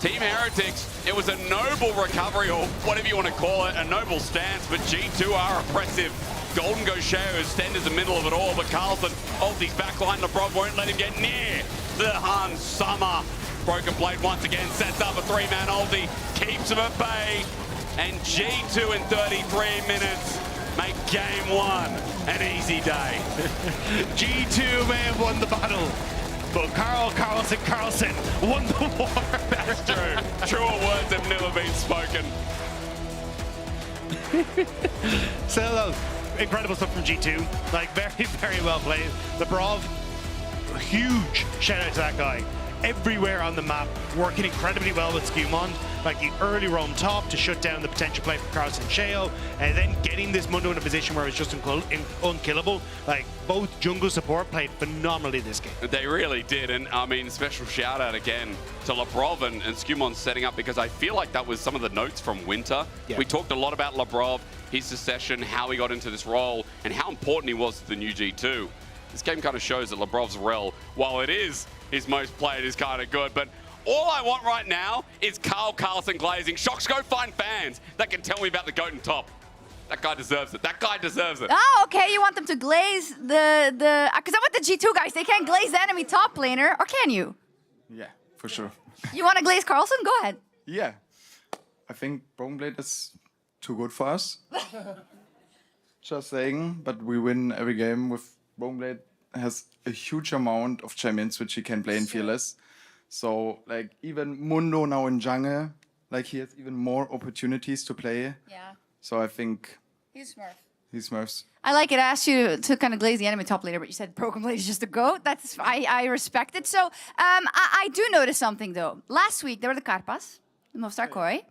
Team Heretics, it was a noble recovery, or whatever you want to call it, a noble stance, but G2 are oppressive. Golden Gaucher is stand in the middle of it all, but Carlson holds his backline. LeBron won't let him get near the Hans Summer. Broken Blade once again sets up a 3-man ulti, keeps him at bay, and G2 in 33 minutes make game 1 an easy day. G2 may have won the battle, but Carlson won the war. That's true. Truer words have never been spoken. So, incredible stuff from G2. Like, very, very well played. The Brav, huge shout out to that guy. Everywhere on the map, working incredibly well with Skewmond. Like the early roam top to shut down the potential play for Carlson Sheo, and then getting this Mundo in a position where it's just unkillable. Like, both jungle support played phenomenally this game. They really did, and I mean, special shout out again to Lebrov and Skewmond setting up, because I feel like that was some of the notes from Winter. Yeah. We talked a lot about Lebrov, his succession, how he got into this role, and how important he was to the new G2. This game kind of shows that Lebrov's rel, while it is his most played, is kind of good, but all I want right now is Carl Carlson glazing. Shocks, go find fans that can tell me about the GOAT and top. That guy deserves it. That guy deserves it. Oh, okay. You want them to glaze the because I'm with the G2 guys. They can't glaze the enemy top laner, or can you? Yeah, for sure. You want to glaze Carlson? Go ahead. Yeah. I think Broken Blade is too good for us. Just saying, but we win every game with Broken Blade. Has a huge amount of champions which he can play in Fearless. So, like, even Mundo now in jungle, like, he has even more opportunities to play. Yeah. So I think He's Smurf. he's Smurfs. I like it. I asked you to kind of glaze the enemy top laner, but you said Broken Blade is just a GOAT. That's I respect it. So I do notice something, though. Last week, there were the Karpas, the Mostar Koi.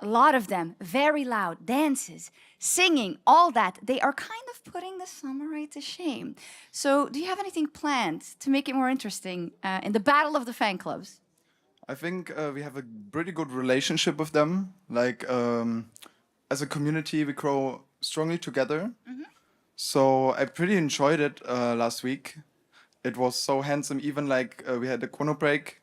A lot of them, very loud, dances, singing, all that. They are kind of putting the samurai to shame. So do you have anything planned to make it more interesting in the battle of the fan clubs? I think we have a pretty good relationship with them. Like, as a community, we grow strongly together. So I pretty enjoyed it last week. it was so handsome. Even like we had a chrono break,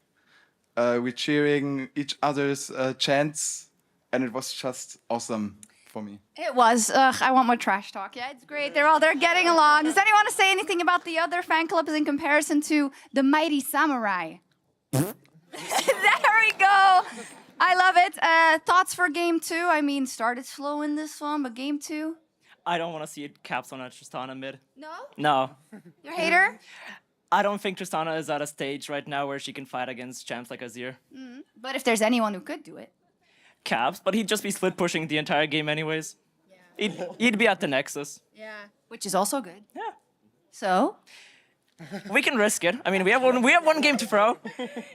we cheering each other's chants, and it was just awesome for me. It was. I want more trash talk. Yeah, it's great. They're getting along. Does anyone want to say anything about the other fan clubs in comparison to the Mighty Samurai? There we go. I love it. Thoughts for game 2? I mean, started slow in this one, but game 2? I don't want to see caps on a Tristana mid. No? No. You're a hater? I don't think Tristana is at a stage right now where she can fight against champs like Azir. But if there's anyone who could do it. Caps, but he'd just be split pushing the entire game anyways. Yeah. He'd be at the Nexus. Yeah. Which is also good. Yeah. So? We can risk it. I mean, we have one game to throw.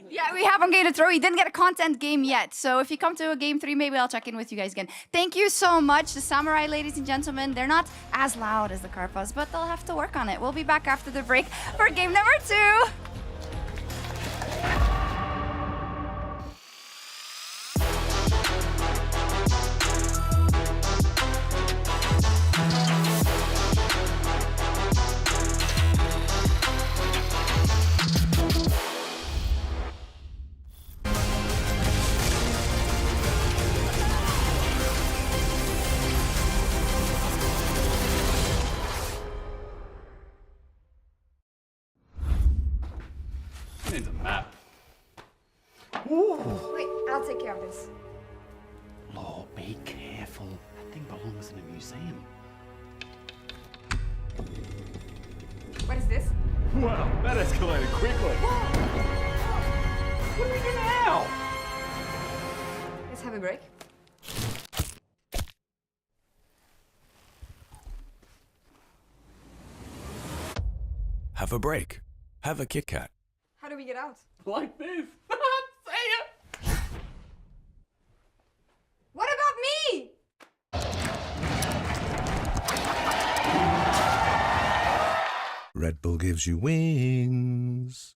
Yeah, we have one game to throw. He didn't get a content game yet. So if you come to a game 3, maybe I'll check in with you guys again. Thank you so much. The Samurai, ladies and gentlemen, they're not as loud as the Karpas, but they'll have to work on it. We'll be back after the break for game number 2. Needs a map. Wait, I'll take care of this. Lord, be careful. That thing belongs in a museum. What is this? Wow, that escalated quickly. What do we do now? Let's have a break. Have a break. Have a Kit Kat. How do we get out? Like this. Say it! What about me? Red Bull gives you wings.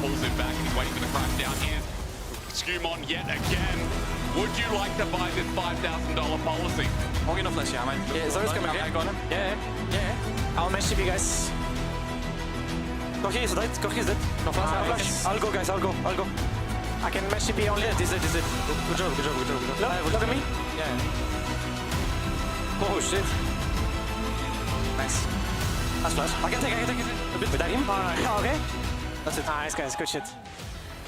Pulls him back and he's waiting for the crash down here. Skumon yet again Would you like to buy this $5,000 policy? I'll get no flash, yeah, man. Yeah, Zoe's coming, okay? Yeah. I'll mesh you guys. Go here, is dead. Go here, is dead. No flash. I'll go, guys. I'll go. I can mesh CP only. This is it. Good job. Look at me. Yeah. Oh, shit. Nice. That's flash. I can take it. Without him? Okay. That's it. Nice, guys. Good shit.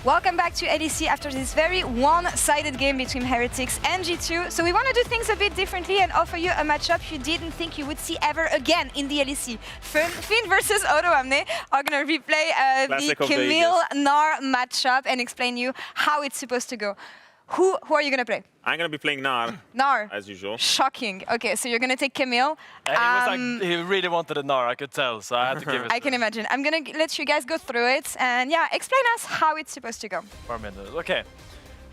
Welcome back to LEC after this very one-sided game between Heretics and G2. So we want to do things a bit differently and offer you a matchup you didn't think you would see ever again in the LEC. Finn versus Odo Amne are going to replay the Camille Gnar matchup and explain you how it's supposed to go. Who are you going to play? I'm going to be playing Gnar. Gnar. As usual. Shocking. Okay, so you're going to take Camille. He really wanted a Gnar, I could tell, so I had to give it. I can imagine. I'm going to let you guys go through it and yeah, explain us how it's supposed to go. 4 minutes. Okay.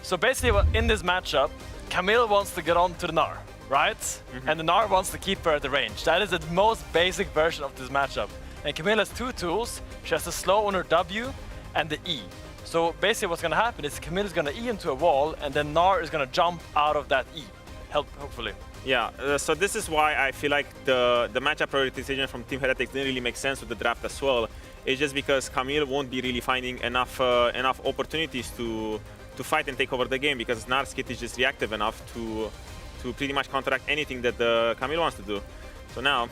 So basically in this matchup, Camille wants to get on to the Gnar, right? And the Gnar wants to keep her at the range. That is the most basic version of this matchup. And Camille has 2 tools. She has the slow on her W and the E. So basically what's going to happen is Camille is going to E into a wall and then Gnar is going to jump out of that E, hopefully. Yeah, so this is why I feel like the matchup prioritization from Team Heretics didn't really make sense with the draft as well. It's just because Camille won't be really finding enough opportunities to fight and take over the game because Gnar's kit is just reactive enough to pretty much counteract anything that Camille wants to do. So now,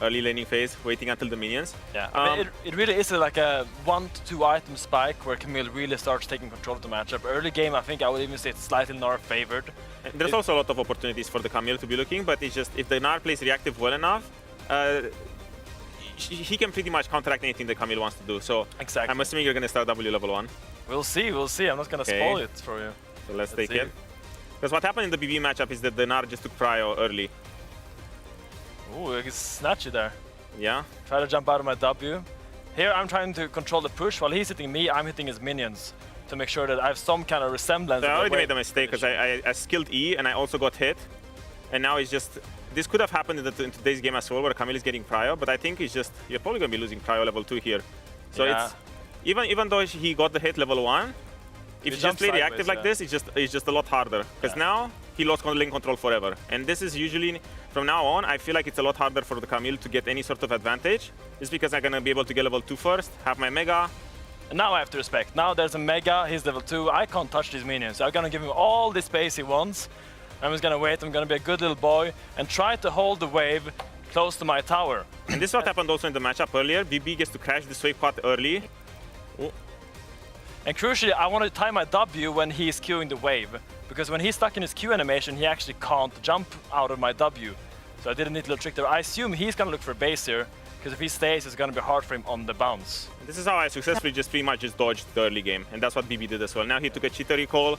early laning phase, waiting until the minions. Yeah, I mean, it really is like a 1 to 2 item spike where Camille really starts taking control of the matchup. Early game, I think I would even say it's slightly Gnar favored. And there's also a lot of opportunities for the Camille to be looking, but it's just if the Gnar plays reactive well enough, he can pretty much counteract anything that Camille wants to do. So exactly. I'm assuming you're going to start W level 1. We'll see. I'm not going to spoil it for you. So let's take it. Because what happened in the BB matchup is that the Gnar just took prio early. Ooh, I can snatch you there. Yeah. Try to jump out of my W. Here I'm trying to control the push. While he's hitting me, I'm hitting his minions to make sure that I have some kind of resemblance. So I already made a mistake because I skilled E and I also got hit. And now it's just... This could have happened in today's game as well where Camille is getting prio, but I think it's just... You're probably going to be losing prio level 2 here. So it's... Even though he got the hit level 1, if you just play reactive like this, it's just a lot harder. Because now he lost lane control forever. And this is usually... From now on, I feel like it's a lot harder for the Camille to get any sort of advantage. Just because I'm going to be able to get level 2 first, have my Mega. And now I have to respect. Now there's a Mega, he's level 2. I can't touch these minions. I'm going to give him all the space he wants. I'm just going to wait. I'm going to be a good little boy and try to hold the wave close to my tower. And this is what happened also in the matchup earlier. BB gets to crash this wave quite early. Ooh. And crucially, I want to time my W when he's queuing the wave. Because when he's stuck in his Q animation, he actually can't jump out of my W. So I did a neat little trick there. I assume he's going to look for base here, because if he stays, it's going to be hard for him on the bounce. This is how I successfully pretty much dodged the early game, and that's what BB did as well. Now he took a cheater recall,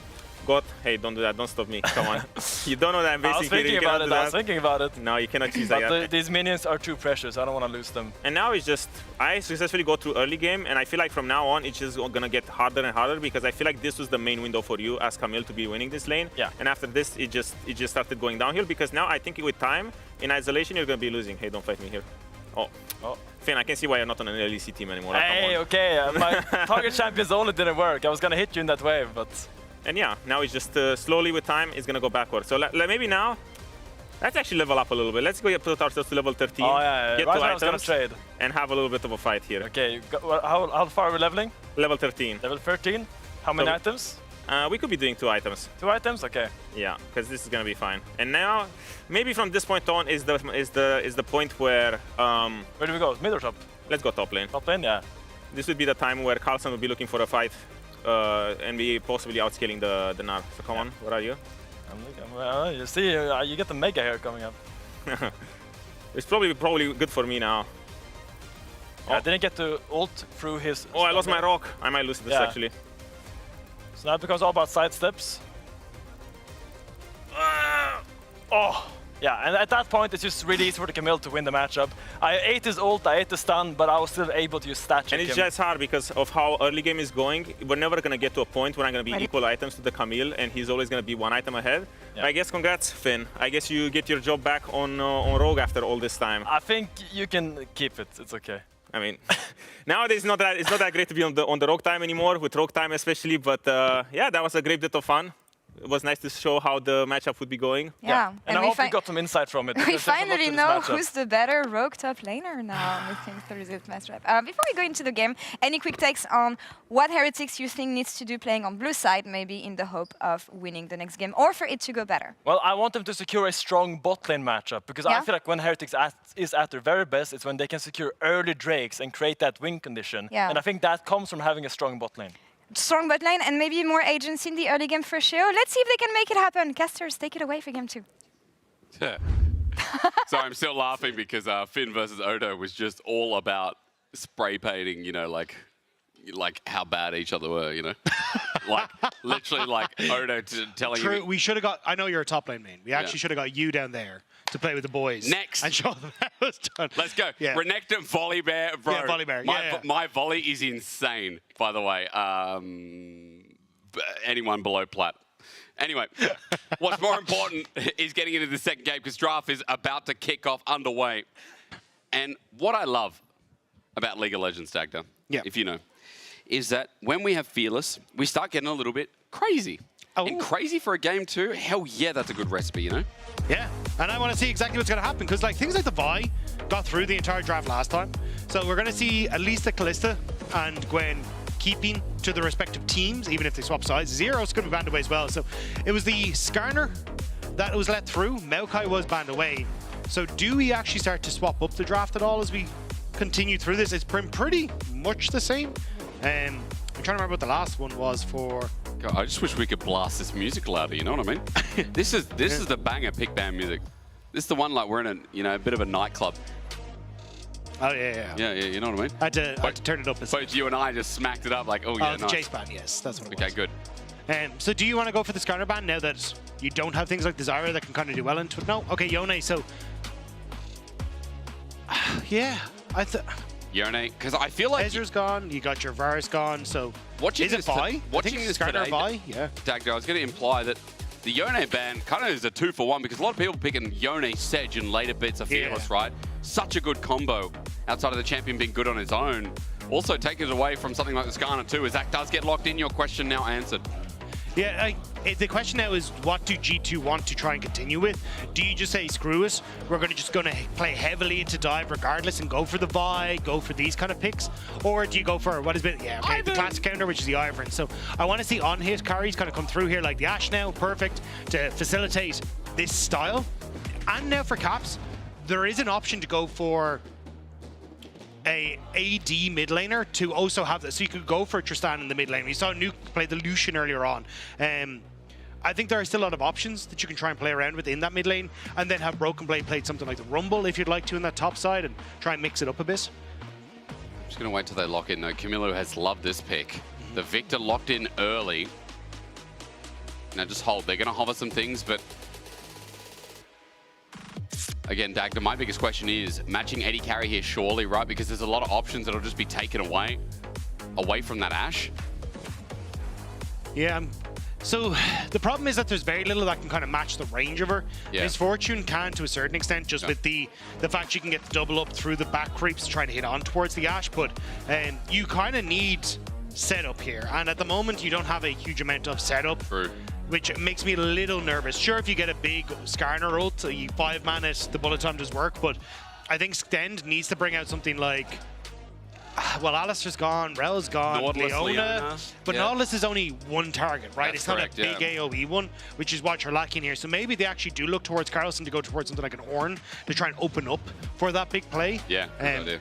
hey, don't do that, don't stop me, come on. You don't know that I'm basically I was thinking about it. No, you cannot choose that. But these minions are too precious, I don't want to lose them. And now it's just, I successfully go through early game, and I feel like from now on, it's just going to get harder and harder, because I feel like this was the main window for you as Camille to be winning this lane. Yeah. And after this, it just started going downhill, because now I think with time, in isolation, you're going to be losing. Hey, don't fight me here. Oh. Finn, I can see why you're not on an LEC team anymore. Hey, okay, my target champions only didn't work. I was going to hit you in that wave, but... And yeah, now it's just slowly with time, it's going to go backwards. So maybe now, let's actually level up a little bit. Let's go put ourselves to level 13, get right 2 items, trade. And have a little bit of a fight here. Okay, how far are we leveling? Level 13. Level 13? How many items? We could be doing 2 items. 2 items? Okay. Yeah, because this is going to be fine. And now, maybe from this point on is the point where... Where do we go? Mid or top? Let's go top lane. Top lane, yeah. This would be the time where Carlson would be looking for a fight and be possibly outscaling the Gnar. So come on, where are you? You see, you get the Mega here coming up. It's probably good for me now. I didn't get to ult through his... Oh, I lost my rock. I might lose this actually. So now it becomes all about side steps. Oh! Yeah, and at that point, it's just really easy for the Camille to win the matchup. I ate his ult, I ate the stun, but I was still able to use stat check him. And it's just hard because of how early game is going. We're never going to get to a point where I'm going to be equal items to the Camille, and he's always going to be 1 item ahead. Yeah. I guess congrats, Finn. I guess you get your job back on Rogue after all this time. I think you can keep it. It's okay. I mean, nowadays it's not that great to be on the Rogue time anymore, with Rogue time especially, but yeah, that was a great bit of fun. it was nice to show how the matchup would be going. Yeah. And I hope we got some insight from it. We There's a lot finally to this know matchup. who's the better rogue top laner now. I think through this matchup. Before we go into the game, any quick takes on what Heretics you think needs to do playing on blue side, maybe in the hope of winning the next game, or for it to go better? Well, I want them to secure a strong bot lane matchup, because I feel like when Heretics is at their very best, it's when they can secure early drakes and create that win condition. Yeah. And I think that comes from having a strong bot lane. Strong bot lane and maybe more agency in the early game for Sheo. Let's see if they can make it happen. Casters, take it away for game 2. Yeah. So I'm still laughing because Finn versus Odo was just all about spray painting, you know, like how bad each other were, you know? Like, literally like Odo telling True, you. we should have got, I know you're a top lane main. We actually should have got you down there to play with the boys. Next. And show them how it's done. Let's go. Yeah. Renekton volley bear, bro. Yeah, volley bear. My volley is insane, by the way. Anyone below plat. Anyway, what's more important is getting into the second game because draft is about to kick off underway. And what I love about League of Legends, Dagda, if you know, is that when we have Fearless, we start getting a little bit crazy. And crazy for a game too, hell yeah, that's a good recipe, you know? Yeah, and I want to see exactly what's going to happen because like things like the Vi got through the entire draft last time. So we're going to see at least the Kalista and Gwen keeping to the respective teams, even if they swap sides. Zero's going to be banned away as well. So it was the Skarner that was let through. Maokai was banned away. So do we actually start to swap up the draft at all as we continue through this? It's been pretty much the same. I'm trying to remember what the last one was for. God, I just wish we could blast this music louder, you know what I mean? This is the banger pick band music. This is the one like we're in a bit of a nightclub. Oh yeah. Yeah, you know what I mean? I had to turn it up. But you and I just smacked it up like, oh yeah, the nice. Chase band, yes, that's what it was. Okay, good. So do you want to go for the Skarner ban now that you don't have things like the Zyra that can kind of do well into it? No? Okay, Yone, so... yeah, Yone, because I feel like... Ezra's gone, you got your Varus gone, so... Watching is it this Vi? Watching I think this Skarner today, Vi? Yeah. Dagda, I was going to imply that the Yone ban kind of is a 2-for-1 because a lot of people picking Yone, Sedge, and later bits of Fearless, right? Such a good combo outside of the champion being good on his own. Also take it away from something like the Skarner too, as that does get locked in. Your question now answered. Yeah, the question now is what do G2 want to try and continue with? Do you just say, screw it, we're going to play heavily into dive regardless and go for the Vi, go for these kind of picks? Or do you go for, what has been, the classic counter, which is the Ivern. So I want to see on-hit carries kind of come through here like the Ashe now, perfect to facilitate this style. And now for Caps, there is an option to go for a AD mid laner to also have this. So you could go for Tristan in the mid lane. We saw Nuke play the Lucian earlier on. I think there are still a lot of options that you can try and play around with in that mid lane, and then have Broken Blade played something like the Rumble if you'd like to in that top side and try and mix it up a bit. I'm just going to wait till they lock in. No, Camilo has loved this pick. The Victor locked in early. Now just hold. They're going to hover some things, but again, Dagda, my biggest question is matching AD carry here surely, right? Because there's a lot of options that'll just be taken away from that Ashe. Yeah, so the problem is that there's very little that can kind of match the range of her. Yeah. Misfortune can to a certain extent, just with the fact she can get the double up through the back creeps trying to hit on towards the Ashe, but you kind of need setup here. And at the moment, you don't have a huge amount of setup. True. Which makes me a little nervous. Sure, if you get a big Skarner ult, you 5-man it, the bullet time does work, but I think Stend needs to bring out something like, well, Alistair's gone, Rel's gone, Leona, but Nautilus is only one target, right? That's it's correct, not a big AoE one, which is what you're lacking here. So maybe they actually do look towards Carlson to go towards something like an Ornn to try and open up for that big play. Yeah, good idea.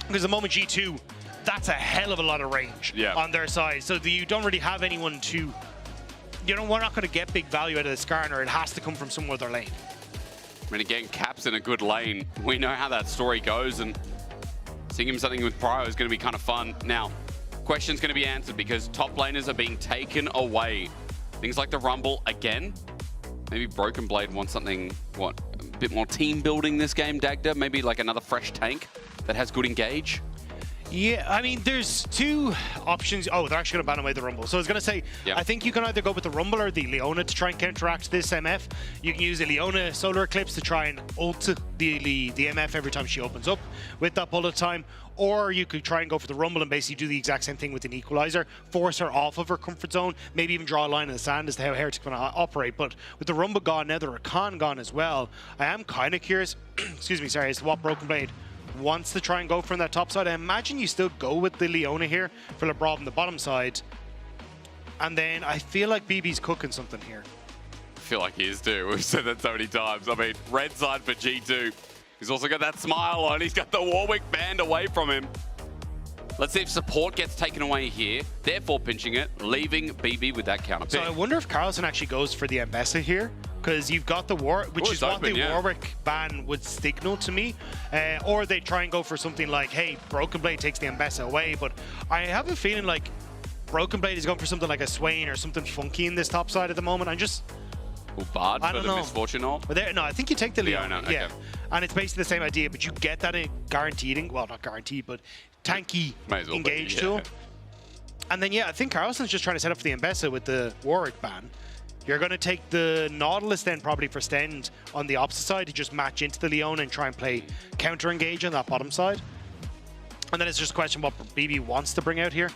Because the moment G2, that's a hell of a lot of range on their side. So you don't really have anyone to... we're not going to get big value out of the Skarner. It has to come from some other lane. I mean, again, Cap's in a good lane. We know how that story goes, and seeing him something with Prio is going to be kind of fun. Now, question's going to be answered because top laners are being taken away. Things like the Rumble, again. Maybe Broken Blade wants something, a bit more team building this game, Dagda? Maybe like another fresh tank that has good engage? Yeah, I mean, there's two options. Oh, they're actually going to ban away the Rumble. So I was going to say, I think you can either go with the Rumble or the Leona to try and counteract this MF. You can use a Leona Solar Eclipse to try and ult the MF every time she opens up with that bullet time. Or you could try and go for the Rumble and basically do the exact same thing with an Equalizer, force her off of her comfort zone, maybe even draw a line in the sand as to how Heretics going to operate. But with the Rumble gone, now the Rakan gone as well, I am kind of curious, excuse me, sorry, as to what Broken Blade wants to try and go from that top side. I imagine you still go with the Leona here for LeBron on the bottom side. And then I feel like BB's cooking something here. I feel like he is too. We've said that so many times. I mean, red side for G2. He's also got that smile on. He's got the Warwick band away from him. Let's see if support gets taken away here, therefore pinching it, leaving BB with that counter pick. So I wonder if Carlson actually goes for the Ambessa here, because you've got the which is what the Warwick ban would signal to me. Or they try and go for something like, hey, Broken Blade takes the Ambessa away, but I have a feeling like Broken Blade is going for something like a Swain or something funky in this top side at the moment. I'm just... Bard I for don't the know. Misfortune ult? No, I think you take the Leona, okay. yeah. And it's basically the same idea, but you get that guaranteed, well, not guaranteed, but tanky engage tool. And then, yeah, I think Carlson's just trying to set up for the Ambessa with the Warwick ban. You're going to take the Nautilus then probably for Stend on the opposite side to just match into the Leona and try and play counter engage on that bottom side. And then it's just a question what BB wants to bring out here.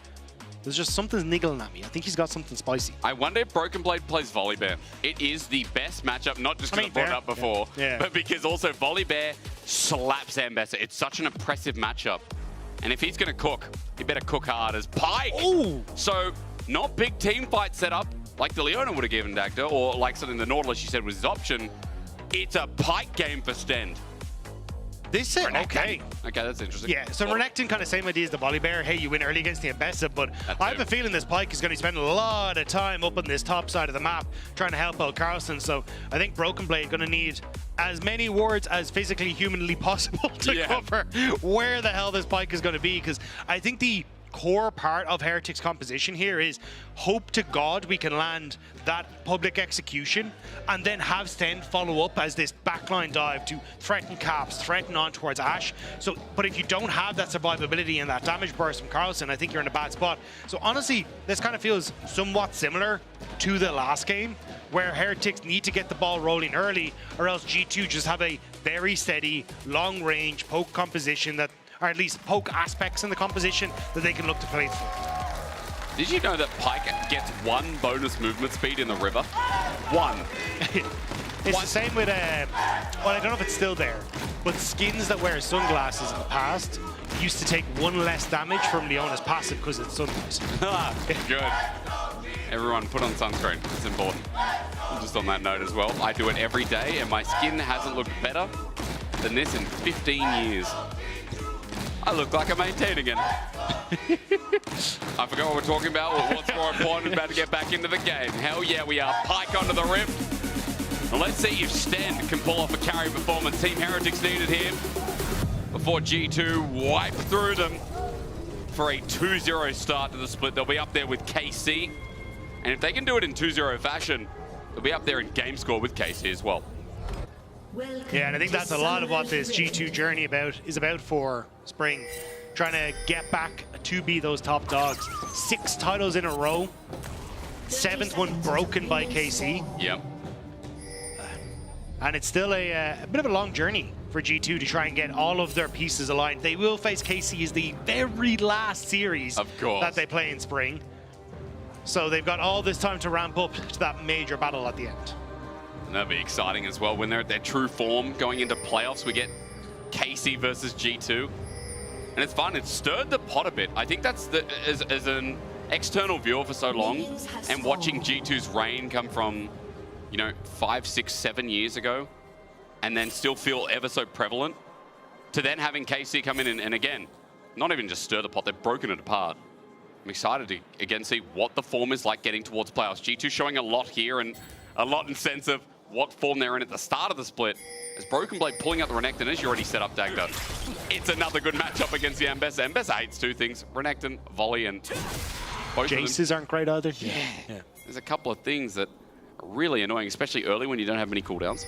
There's just something's niggling at me. I think he's got something spicy. I wonder if Broken Blade plays Volibear. It is the best matchup, not just because I brought it up before, but because also Volibear slaps Ambessa. It's such an impressive matchup. And if he's going to cook, he better cook hard as Pike. Ooh. So, not big team fight setup like the Leona would have given Dagda, or like something the Nautilus you said was his option. It's a Pike game for Stend. This is okay. Okay, that's interesting. Yeah, so Renekton kind of same idea as the Volibear. Hey, you win early against the Ambessa, but I have a feeling this Pike is going to spend a lot of time up on this top side of the map trying to help out Carlson. So I think Broken Blade going to need as many wards as physically humanly possible to cover where the hell this Pike is going to be, because I think the core part of Heretics' composition here is hope to God we can land that public execution and then have Stend follow up as this backline dive to threaten Caps, threaten on towards Ashe. So, but if you don't have that survivability and that damage burst from Carlson, I think you're in a bad spot. So honestly, this kind of feels somewhat similar to the last game, where Heretics need to get the ball rolling early, or else G2 just have a very steady, long-range poke composition that, or at least poke aspects in the composition that they can look to play through. Did you know that Pike gets 1 bonus movement speed in the river? 1. It's the same with, well, I don't know if it's still there, but skins that wear sunglasses in the past used to take 1 less damage from Leona's passive because it's sunlight. Good. Everyone put on sunscreen. It's important. Just on that note as well, I do it every day and my skin hasn't looked better than this in 15 years. I look like a maintain again. I forgot what we're talking about. What's more important, about to get back into the game. Hell yeah, we are. Pike onto the rift. And let's see if Stend can pull off a carry performance. Team Heretics needed him before G2 wipe through them for a 2-0 start to the split. They'll be up there with KC. And if they can do it in 2-0 fashion, they'll be up there in game score with KC as well. Yeah, and I think that's a lot of what this G2 journey is about for Spring. Trying to get back to be those top dogs. 6 titles in a row. 7th one broken by KC. Yep. And it's still a bit of a long journey for G2 to try and get all of their pieces aligned. They will face KC as the very last series that they play in Spring. So they've got all this time to ramp up to that major battle at the end. And that'll be exciting as well when they're at their true form going into playoffs. We get KC versus G2. And it's fun. It's stirred the pot a bit. I think that's as an external viewer for so long and watching G2's reign come from, you know, 5, 6, 7 years ago and then still feel ever so prevalent to then having KC come in and again, not even just stir the pot, they've broken it apart. I'm excited to again see what the form is like getting towards playoffs. G2 showing a lot here and a lot in sense of what form they're in at the start of the split. As Broken Blade pulling out the Renekton, as you already set up, Dagda. It's another good matchup against the Ambessa. Ambessa hates 2 things, Renekton, Volley, and both Jaces aren't great either. Yeah. There's a couple of things that are really annoying, especially early when you don't have many cooldowns.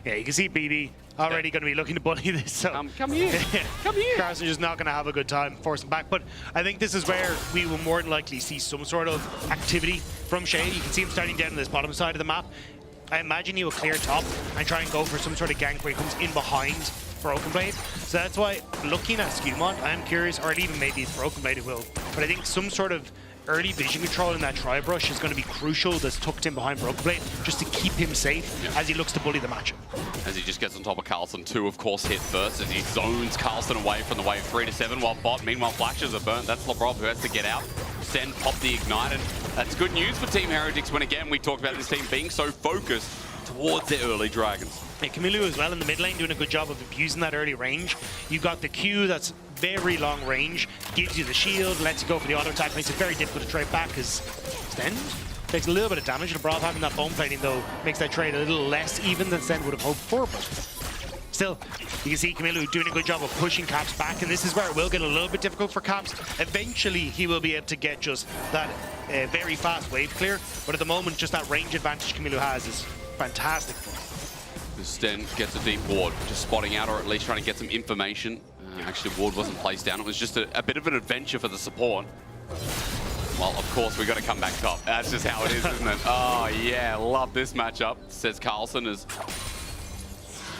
Yeah, you can see BB already going to be looking to bully this. So come here. Come here. Carson just not going to have a good time forcing back. But I think this is where we will more than likely see some sort of activity from Shay. You can see him starting down on this bottom side of the map. I imagine he will clear top and try and go for some sort of gank where he comes in behind Broken Blade. So that's why, looking at Skewmont, I'm curious, or even maybe it's Broken Blade who will, but I think some sort of early vision control in that tri-brush is going to be crucial. That's tucked in behind Broken Blade just to keep him safe as he looks to bully the matchup. As he just gets on top of Carlson, 2 of course hit first as he zones Carlson away from the wave 3 to 7 while bot, meanwhile flashes are burnt. That's Labrov who has to get out. Send pop the ignite, and that's good news for Team Heretics when again we talked about this team being so focused towards their early dragons. Yeah, Camilo as well in the mid lane doing a good job of abusing that early range. You got the Q that's very long range, gives you the shield, lets you go for the auto attack, makes it very difficult to trade back because Stend takes a little bit of damage. LeBron having that bone plating though makes that trade a little less even than Stend would have hoped for, but still, you can see Camilo doing a good job of pushing Caps back, and this is where it will get a little bit difficult for Caps. Eventually, he will be able to get just that very fast wave clear, but at the moment, just that range advantage Camilo has is fantastic. Sten gets a deep ward, just spotting out or at least trying to get some information. Actually, ward wasn't placed down. It was just a bit of an adventure for the support. Well, of course, we got to come back top. That's just how it is, isn't it? Oh, yeah, love this matchup, says Carlson. As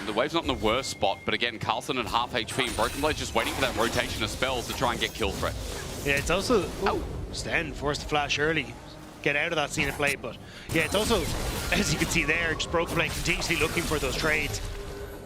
the wave's not in the worst spot, but again, Carlson at half HP and Broken Blade just waiting for that rotation of spells to try and get kill threat. Yeah, it's also... Oh, Sten forced to flash early. Get out of that scene of play, but yeah, it's also, as you can see there, just Broken Blade continuously looking for those trades.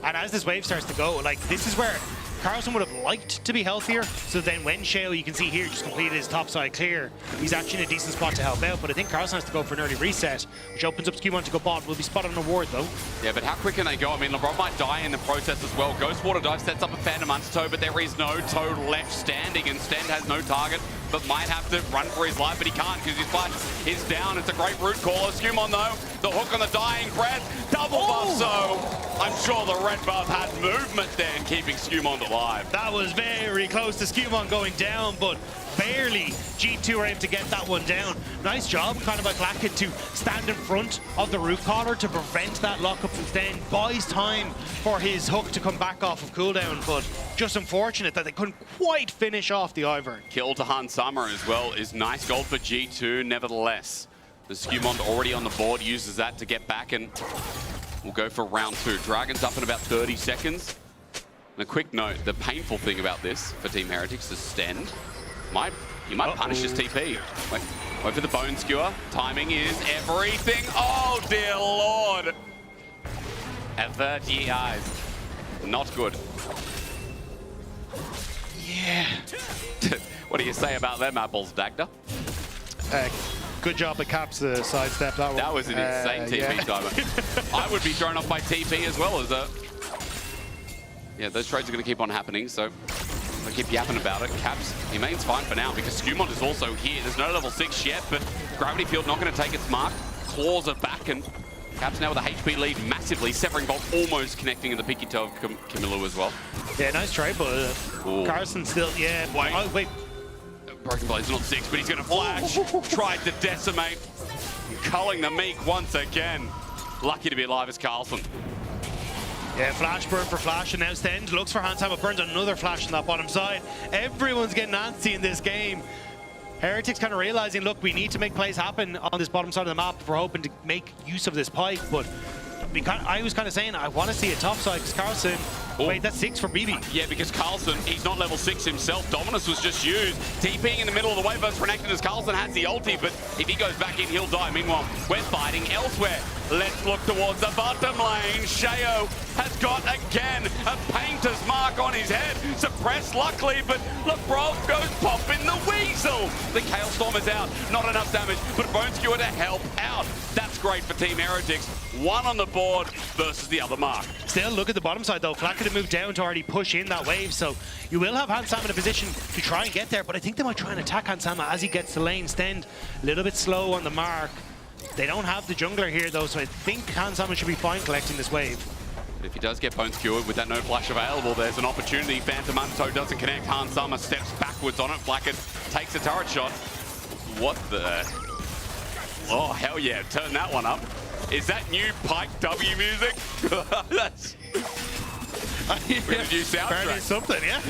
And as this wave starts to go, like, this is where Carlson would have liked to be healthier, so then when Shale, you can see here, just completed his top side clear, he's actually in a decent spot to help out, but I think Carlson has to go for an early reset, which opens up Skewmont to go bot. Will be spotted on a ward, though. Yeah, but how quick can they go? I mean, LeBron might die in the process as well. Ghost Water Dive sets up a Phantom Undertow, but there is no Toad left standing, and Stend has no target, but might have to run for his life, but he can't because his flash is down. It's a great root caller. Skewmont, though, the hook on the dying breath, double buff, so I'm sure the red buff had movement there and keeping Skewmont alive. That was very close to Skewmont going down, but barely G2 were able to get that one down. Nice job kind of by Clackett to stand in front of the root caller to prevent that lockup from Sten. Buys time for his hook to come back off of cooldown, but just unfortunate that they couldn't quite finish off the Ivern. Kill to Han Summer as well is nice gold for G2 nevertheless. The Skewmont already on the board uses that to get back, and we'll go for round 2. Dragon's up in about 30 seconds. And a quick note, the painful thing about this for Team Heretics is Stend. He might punish his TP. Wait for the bone skewer. Timing is everything. Oh dear lord. Avert ye eyes. Not good. Yeah. What do you say about them apples, Dagda? Good job at Caps to sidestep that one. That was an insane TP timer. I would be thrown off by TP as well as a... Yeah, those trades are going to keep on happening, so I keep yapping about it. Caps remains fine for now because Skewmont is also here. There's no level 6 yet, but Gravity Field not going to take its mark. Claws are back, and Caps now with a HP lead massively. Severing Bolt almost connecting in the peaky toe of Camilo as well. Yeah, nice try, but Carson still, yeah. Wait. Oh, wait. Broken Blade's not 6, but he's going to flash. Tried to decimate. Culling the Meek once again. Lucky to be alive as Carlson. Yeah, flash burn for flash, and now Stend looks for Hans Hammer, burns another flash on that bottom side. Everyone's getting antsy in this game. Heretics kind of realizing, look, we need to make plays happen on this bottom side of the map if we're hoping to make use of this pipe, but I was kind of saying, I want to see a top side because Carlson... Wait, that's 6 for BB. Yeah, because Carlson, he's not level 6 himself. Dominus was just used. TPing in the middle of the wave burst renekton as Carlson has the ulti, but if he goes back in, he'll die. Meanwhile, we're fighting elsewhere. Let's look towards the bottom lane. Shayo has got, again, a painter's mark on his head. Suppressed, luckily, but LeBron goes popping the weasel. The Chaos Storm is out. Not enough damage, but Bone Skewer to help out. That's great for Team Heretics. 1 on the board versus the other mark. Still, look at the bottom side, though. Flack could have moved down to already push in that wave, so you will have Hansama in a position to try and get there, but I think they might try and attack Hansama as he gets the lane. Stend a little bit slow on the mark. They don't have the jungler here, though, so I think Hansama should be fine collecting this wave. If he does get Bone Skewered with that no flash available, there's an opportunity. Phantom Undertow doesn't connect. Hansama steps backwards on it. Blackett takes a turret shot. What the... Oh, hell yeah. Turn that one up. Is that new Pike W music? That's we got a new soundtrack. Something, yeah.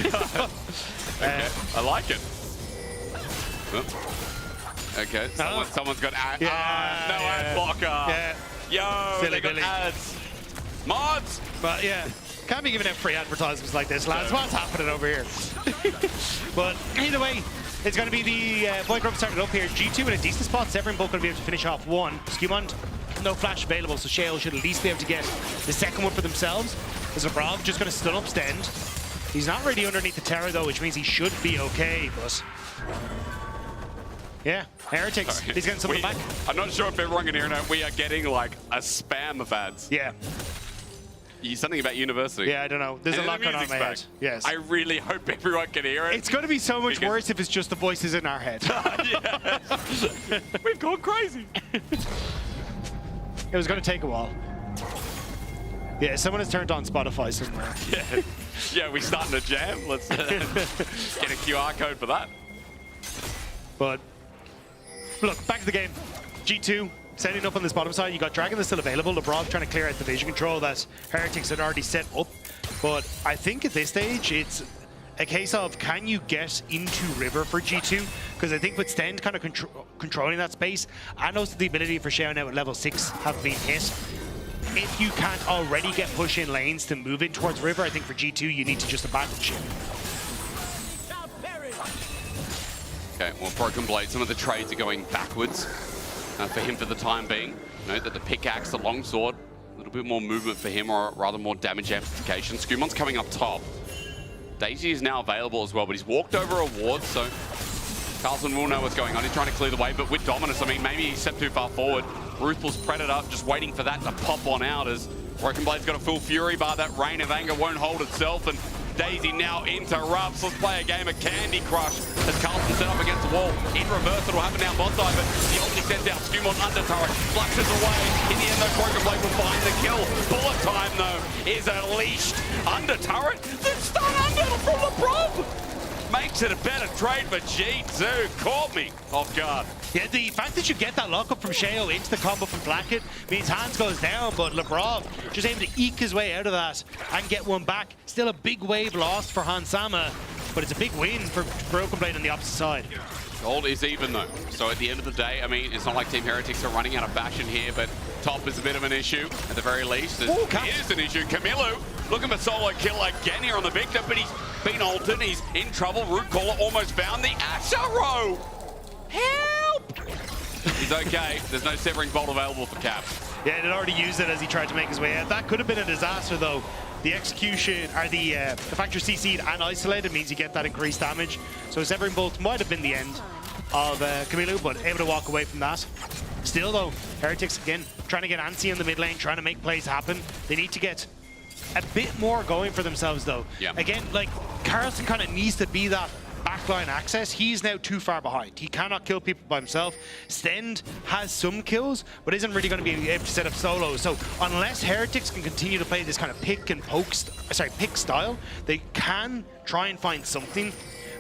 Okay, I like it. Okay, someone's got no ad blocker. Yeah. Yo, Silly they got Billy. ads. Mods! But yeah, can't be giving out free advertisements like this, lads. What's happening over here? But either way, it's going to be the boy group started up here. G2 in a decent spot. Severin both going to be able to finish off one. Skewmond, no flash available, so Shale should at least be able to get the second one for themselves. Zabrov just going to stun up Stend. He's not really underneath the tower though, which means he should be okay, but yeah, Heretics, he's getting something back. I'm not sure if everyone can hear it. We are getting like a spam of ads. Yeah. Something about university. Yeah, I don't know. There's a lot going on in my head. Yes. I really hope everyone can hear it. It's going to be so much worse if it's just the voices in our head. We've gone crazy. It was going to take a while. Yeah, someone has turned on Spotify somewhere. Yeah, we starting a jam. Let's get a QR code for that. But look, back to the game. G2 setting up on this bottom side. You got Dragon that's still available. Lebrov trying to clear out the vision control that Heretics had already set up. But I think at this stage, it's a case of can you get into River for G2? Because I think with Stend kind of controlling that space, and also the ability for Xiao now at level 6 have been hit. If you can't already get push in lanes to move in towards River, I think for G2 you need to just abandon ship. Okay, well, Broken Blade, some of the trades are going backwards for him for the time being. Note that the pickaxe, the longsword, a little bit more movement for him, or rather more damage amplification. Skewmond's coming up top. Daisy is now available as well, but he's walked over a ward, so Carlson will know what's going on. He's trying to clear the way, but with Dominus, I mean, maybe he stepped too far forward. Ruthless Predator just waiting for that to pop on out as Broken Blade's got a full fury bar. That Rain of Anger won't hold itself, and Daisy now interrupts. Let's play a game of Candy Crush as Carlson set up against the wall. In reverse, it'll happen now bot side, but the ulti sends out Skewmond under turret, flushes away. In the end, though, Broken Blade will find the kill. Bullet time, though, is unleashed. Under turret, the stun under from the Prob. Makes it a better trade for G2. Caught me off guard. Yeah, the fact that you get that lockup from Sheo into the combo from Blackett means Hans goes down, but Lebrov just able to eke his way out of that and get one back. Still a big wave lost for Hans Sama, but it's a big win for Broken Blade on the opposite side. Gold is even though. So at the end of the day, I mean, it's not like Team Heretics are running out of fashion here, but top is a bit of an issue at the very least. It is an issue. Camilo looking for solo kill again here on the Victor, but he's been altered. He's in trouble. Root Caller almost found the Asharo. Help! He's okay. There's no Severing Bolt available for Cap. Yeah, and he'd already used it as he tried to make his way out. That could have been a disaster though. The execution, or the fact you're CC'd and isolated means you get that increased damage. So Severing Bolt might have been the end of Camilo, but able to walk away from that. Still though, Heretics again trying to get antsy in the mid lane, trying to make plays happen. They need to get a bit more going for themselves though. Yeah. Again, like Carlson kind of needs to be that backline access. He's now too far behind. He cannot kill people by himself. Stend has some kills, but isn't really going to be able to set up solos. So unless Heretics can continue to play this kind of pick and poke, pick style, they can try and find something.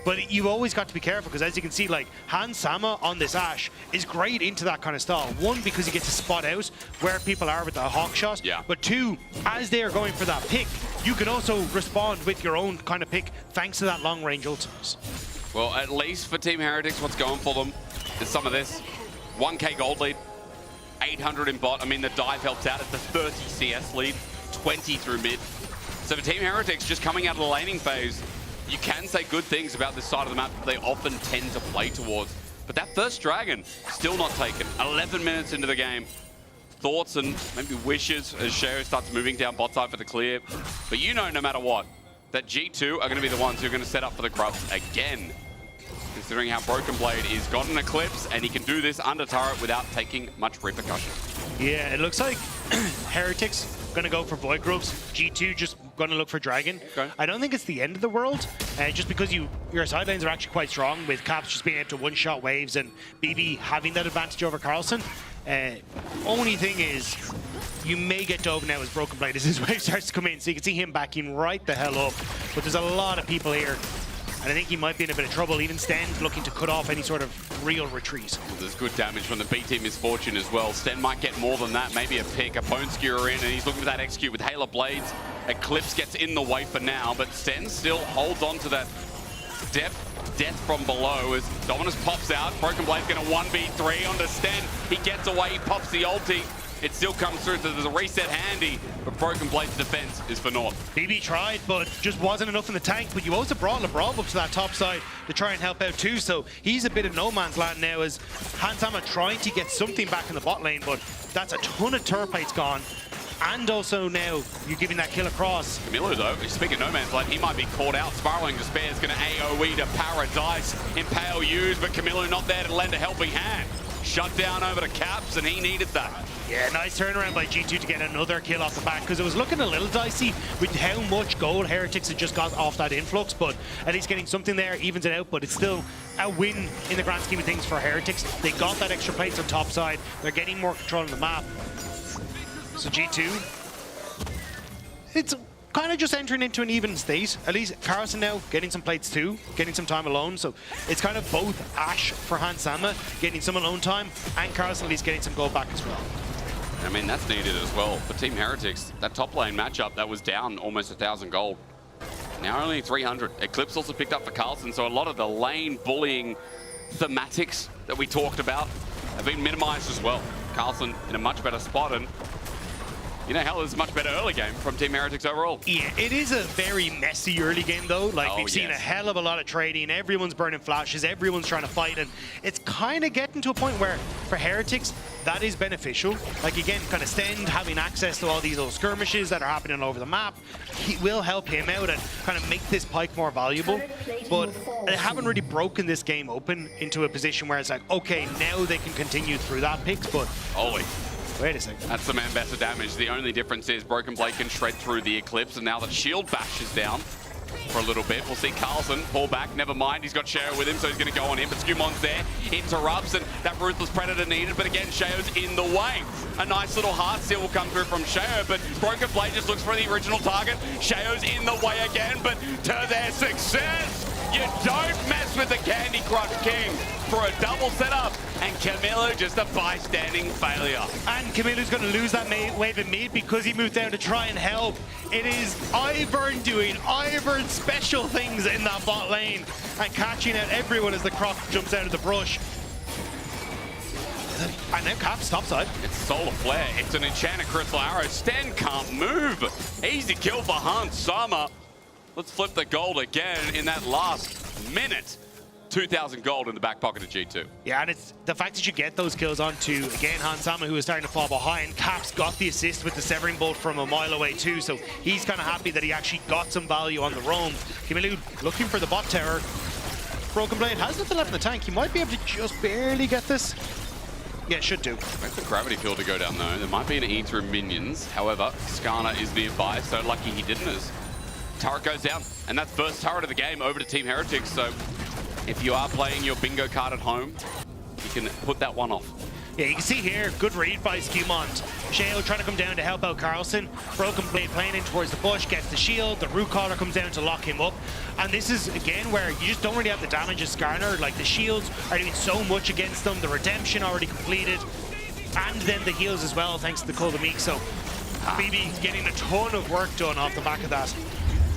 But you've always got to be careful because as you can see, like Hans Sama on this Ashe is great into that kind of style. One, because you get to spot out where people are with the hawk shot. Yeah. But two, as they are going for that pick, you can also respond with your own kind of pick thanks to that long range ultimates. Well, at least for Team Heretics, what's going for them is some of this. 1k gold lead, 800 in bot. I mean, the dive helps out at the 30 CS lead, 20 through mid. So for Team Heretics, just coming out of the laning phase, you can say good things about this side of the map that they often tend to play towards. But that first Dragon, still not taken. 11 minutes into the game. Thoughts and maybe wishes as Sheo starts moving down bot side for the clear. But you know, no matter what, that G2 are going to be the ones who are going to set up for the Krubs again. Considering how Broken Blade is got an Eclipse and he can do this under turret without taking much repercussion. Yeah, it looks like Heretics going to go for Void Groups. G2 just going to look for Dragon. Okay. I don't think it's the end of the world, just because your side lanes are actually quite strong with Caps just being able to one-shot waves and BB having that advantage over Carlson. Only thing is, you may get dug now as Broken Blade as his wave starts to come in, so you can see him backing right the hell up. But there's a lot of people here and I think he might be in a bit of trouble. Even Sten's looking to cut off any sort of real retreat. There's good damage from the B team Misfortune as well. Sten might get more than that, maybe a pick, a Bone Skewer in, and he's looking for that execute with Halo Blades. Eclipse gets in the way for now, but Sten still holds on to that death from below as Dominus pops out. Broken Blade's going to 1v3 onto Sten. He gets away, he pops the ulti. It still comes through, so there's a reset handy, but Broken Blade's defense is for naught. BB tried, but just wasn't enough in the tank, but you also brought LeBron up to that top side to try and help out too, so he's a bit of no man's land now as Hansama trying to get something back in the bot lane, but that's a ton of turrets gone. And also now, you're giving that kill across. Camilo, though, speaking of no man's land, he might be caught out. Spiraling Despair is going to AoE to Paradise. Impale used, but Camilo not there to lend a helping hand. Shut down over to Caps, and he needed that. Yeah, nice turnaround by G2 to get another kill off the back, because it was looking a little dicey with how much gold Heretics had just got off that influx, but at least getting something there evens it out, but it's still a win in the grand scheme of things for Heretics. They got that extra plates on top side. They're getting more control of the map. So G2, it's kind of just entering into an even state. At least Carlson now getting some plates too, getting some time alone. So it's kind of both Ash for Hansama getting some alone time, and Carlson at least getting some gold back as well. I mean, that's needed as well. For Team Heretics, that top lane matchup that was down almost 1,000 gold. Now only 300. Eclipse also picked up for Carlson, so a lot of the lane bullying thematics that we talked about have been minimized as well. Carlson in a much better spot, and you know, hell, it's a much better early game from Team Heretics overall. Yeah, it is a very messy early game, though. Like, we've seen a hell of a lot of trading. Everyone's burning flashes. Everyone's trying to fight. And it's kind of getting to a point where, for Heretics, that is beneficial. Like, again, kind of Stend having access to all these little skirmishes that are happening all over the map. He will help him out and kind of make this pike more valuable. But they haven't really broken this game open into a position where it's like, okay, now they can continue through that picks, but... Holy. Wait a second. That's some Ambassador damage. The only difference is Broken Blade can shred through the Eclipse, and now that shield bash is down for a little bit. We'll see Carlson pull back. Never mind, he's got Sheo with him, so he's going to go on him. But Skumon's there, interrupts, and that Ruthless Predator needed. But again, Sheo's in the way. A nice little heart seal will come through from Sheo, but Broken Blade just looks for the original target. Sheo's in the way again, but to their success! You don't mess with the Candy Crush King for a double setup, and Camilo just a bystanding failure. And Camilo's going to lose that wave of mid because he moved down to try and help. It is Ivern doing Ivern special things in that bot lane and catching out everyone as the Croc jumps out of the brush. And now Caps topside. It's Solar Flare. It's an Enchanted Crystal Arrow. Sten can't move. Easy kill for Hansama. Let's flip the gold again in that last minute. 2,000 gold in the back pocket of G2. Yeah, and it's the fact that you get those kills onto, again, Hansama, who is starting to fall behind. Caps got the assist with the Severing Bolt from a mile away too, so he's kind of happy that he actually got some value on the roam. Camilo looking for the bot tower. Broken Blade has nothing left in the tank. He might be able to just barely get this. Yeah, should do. Wait for Gravity Field to go down though. There might be an E through minions. However, Skarner is nearby, so lucky he didn't as turret goes down. And that's first turret of the game over to Team Heretics, so if you are playing your bingo card at home, you can put that one off. Yeah, you can see here, good read by Skewmont. Shale trying to come down to help out Carlson. Broken Blade playing in towards the bush, gets the shield. The Root Caller comes down to lock him up. And this is, again, where you just don't really have the damage as Skarner. Like, the shields are doing so much against them. The redemption already completed. And then the heals as well, thanks to the Call of the Meek. So, BB getting a ton of work done off the back of that.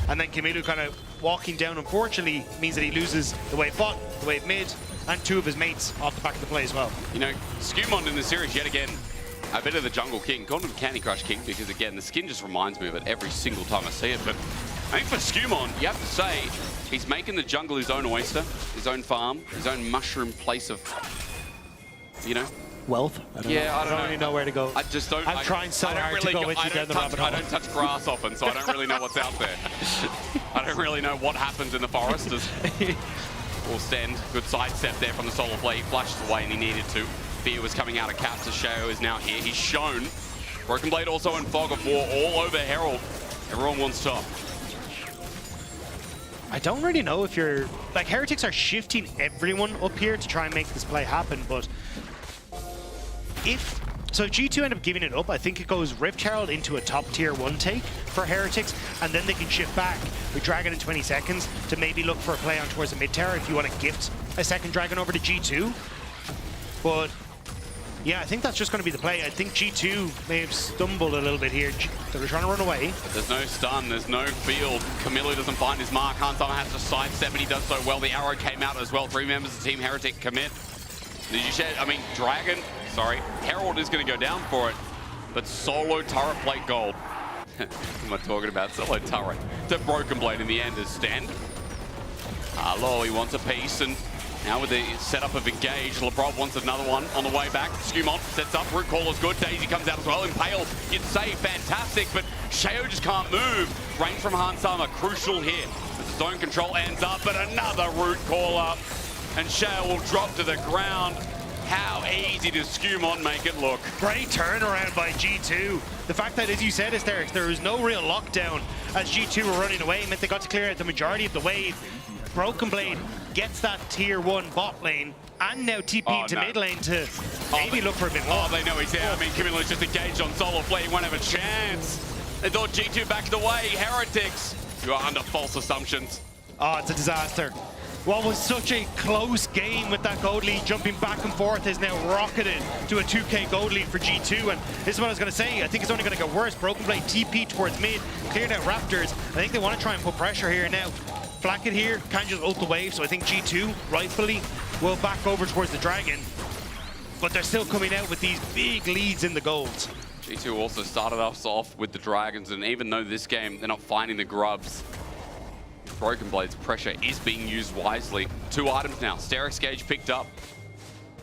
And then Camilo kind of walking down, unfortunately, means that he loses the wave bot, the wave mid, and two of his mates off the back of the play as well. You know, Skewmont in the series, yet again, a bit of the Jungle King. Called him Candy Crush King because, again, the skin just reminds me of it every single time I see it. But I think for Skewmont, you have to say, he's making the jungle his own oyster, his own farm, his own mushroom place of, you know, wealth? I don't really know where to go. I just don't. I'm trying so hard to go with you down the rabbit hole. I don't touch grass often, so I don't really know what's out there. I don't really know what happens in the forest. Will Stand, good sidestep there from the Solar Flare. He flushed away and he needed to. Fear was coming out of Caps. Sheo is now here. He's shown. Broken Blade also in Fog of War all over Herald. Everyone wants top. I don't really know if you're... Like, Heretics are shifting everyone up here to try and make this play happen, but if So G2 end up giving it up. I think it goes Rift Herald into a top tier 1 take for Heretics, and then they can shift back with Dragon in 20 seconds to maybe look for a play on towards the mid tower if you want to gift a second Dragon over to G2. But yeah, I think that's just going to be the play. I think G2 may have stumbled a little bit here. They were trying to run away. There's no stun, there's no field. Camilo doesn't find his mark. Hansama has to sidestep, and he does so well. The arrow came out as well. 3 members of Team Heretic commit. Did you share? I mean, Dragon, sorry, Herald is going to go down for it, but solo turret plate gold. What am I talking about? Solo turret to Broken Blade in the end as stand. Arlo, he wants a piece, and now with the setup of Engage, LeBron wants another one on the way back. Skumont sets up, Root Call is good, Daisy comes out as well, Impale, you'd say fantastic, but Sheo just can't move. Range from Hansama, crucial here. As the zone control ends up, but another Root Call up, and Sheo will drop to the ground. How easy does Skumont make it look? Great turnaround by G2. The fact that, as you said, Asterix, there was no real lockdown as G2 were running away meant they got to clear out the majority of the wave. Broken Blade gets that tier 1 bot lane and now TP to mid lane to maybe look for a bit more. Oh, they know he's there. I mean, Camilo's just engaged on solo play. He won't have a chance. They thought G2 backed away. Heretics, you are under false assumptions. Oh, it's a disaster. What was such a close game with that gold lead jumping back and forth is now rocketed to a 2k gold lead for G2. And this is what I was going to say. I think it's only going to get worse. Broken Blade TP towards mid, cleared out Raptors. I think they want to try and put pressure here now. Flacket here, can't just ult the wave, so I think G2 rightfully will back over towards the Dragon. But they're still coming out with these big leads in the golds. G2 also started us off with the Dragons, and even though this game they're not finding the grubs, Broken Blade's pressure is being used wisely. 2 items now. Sterix Gage picked up.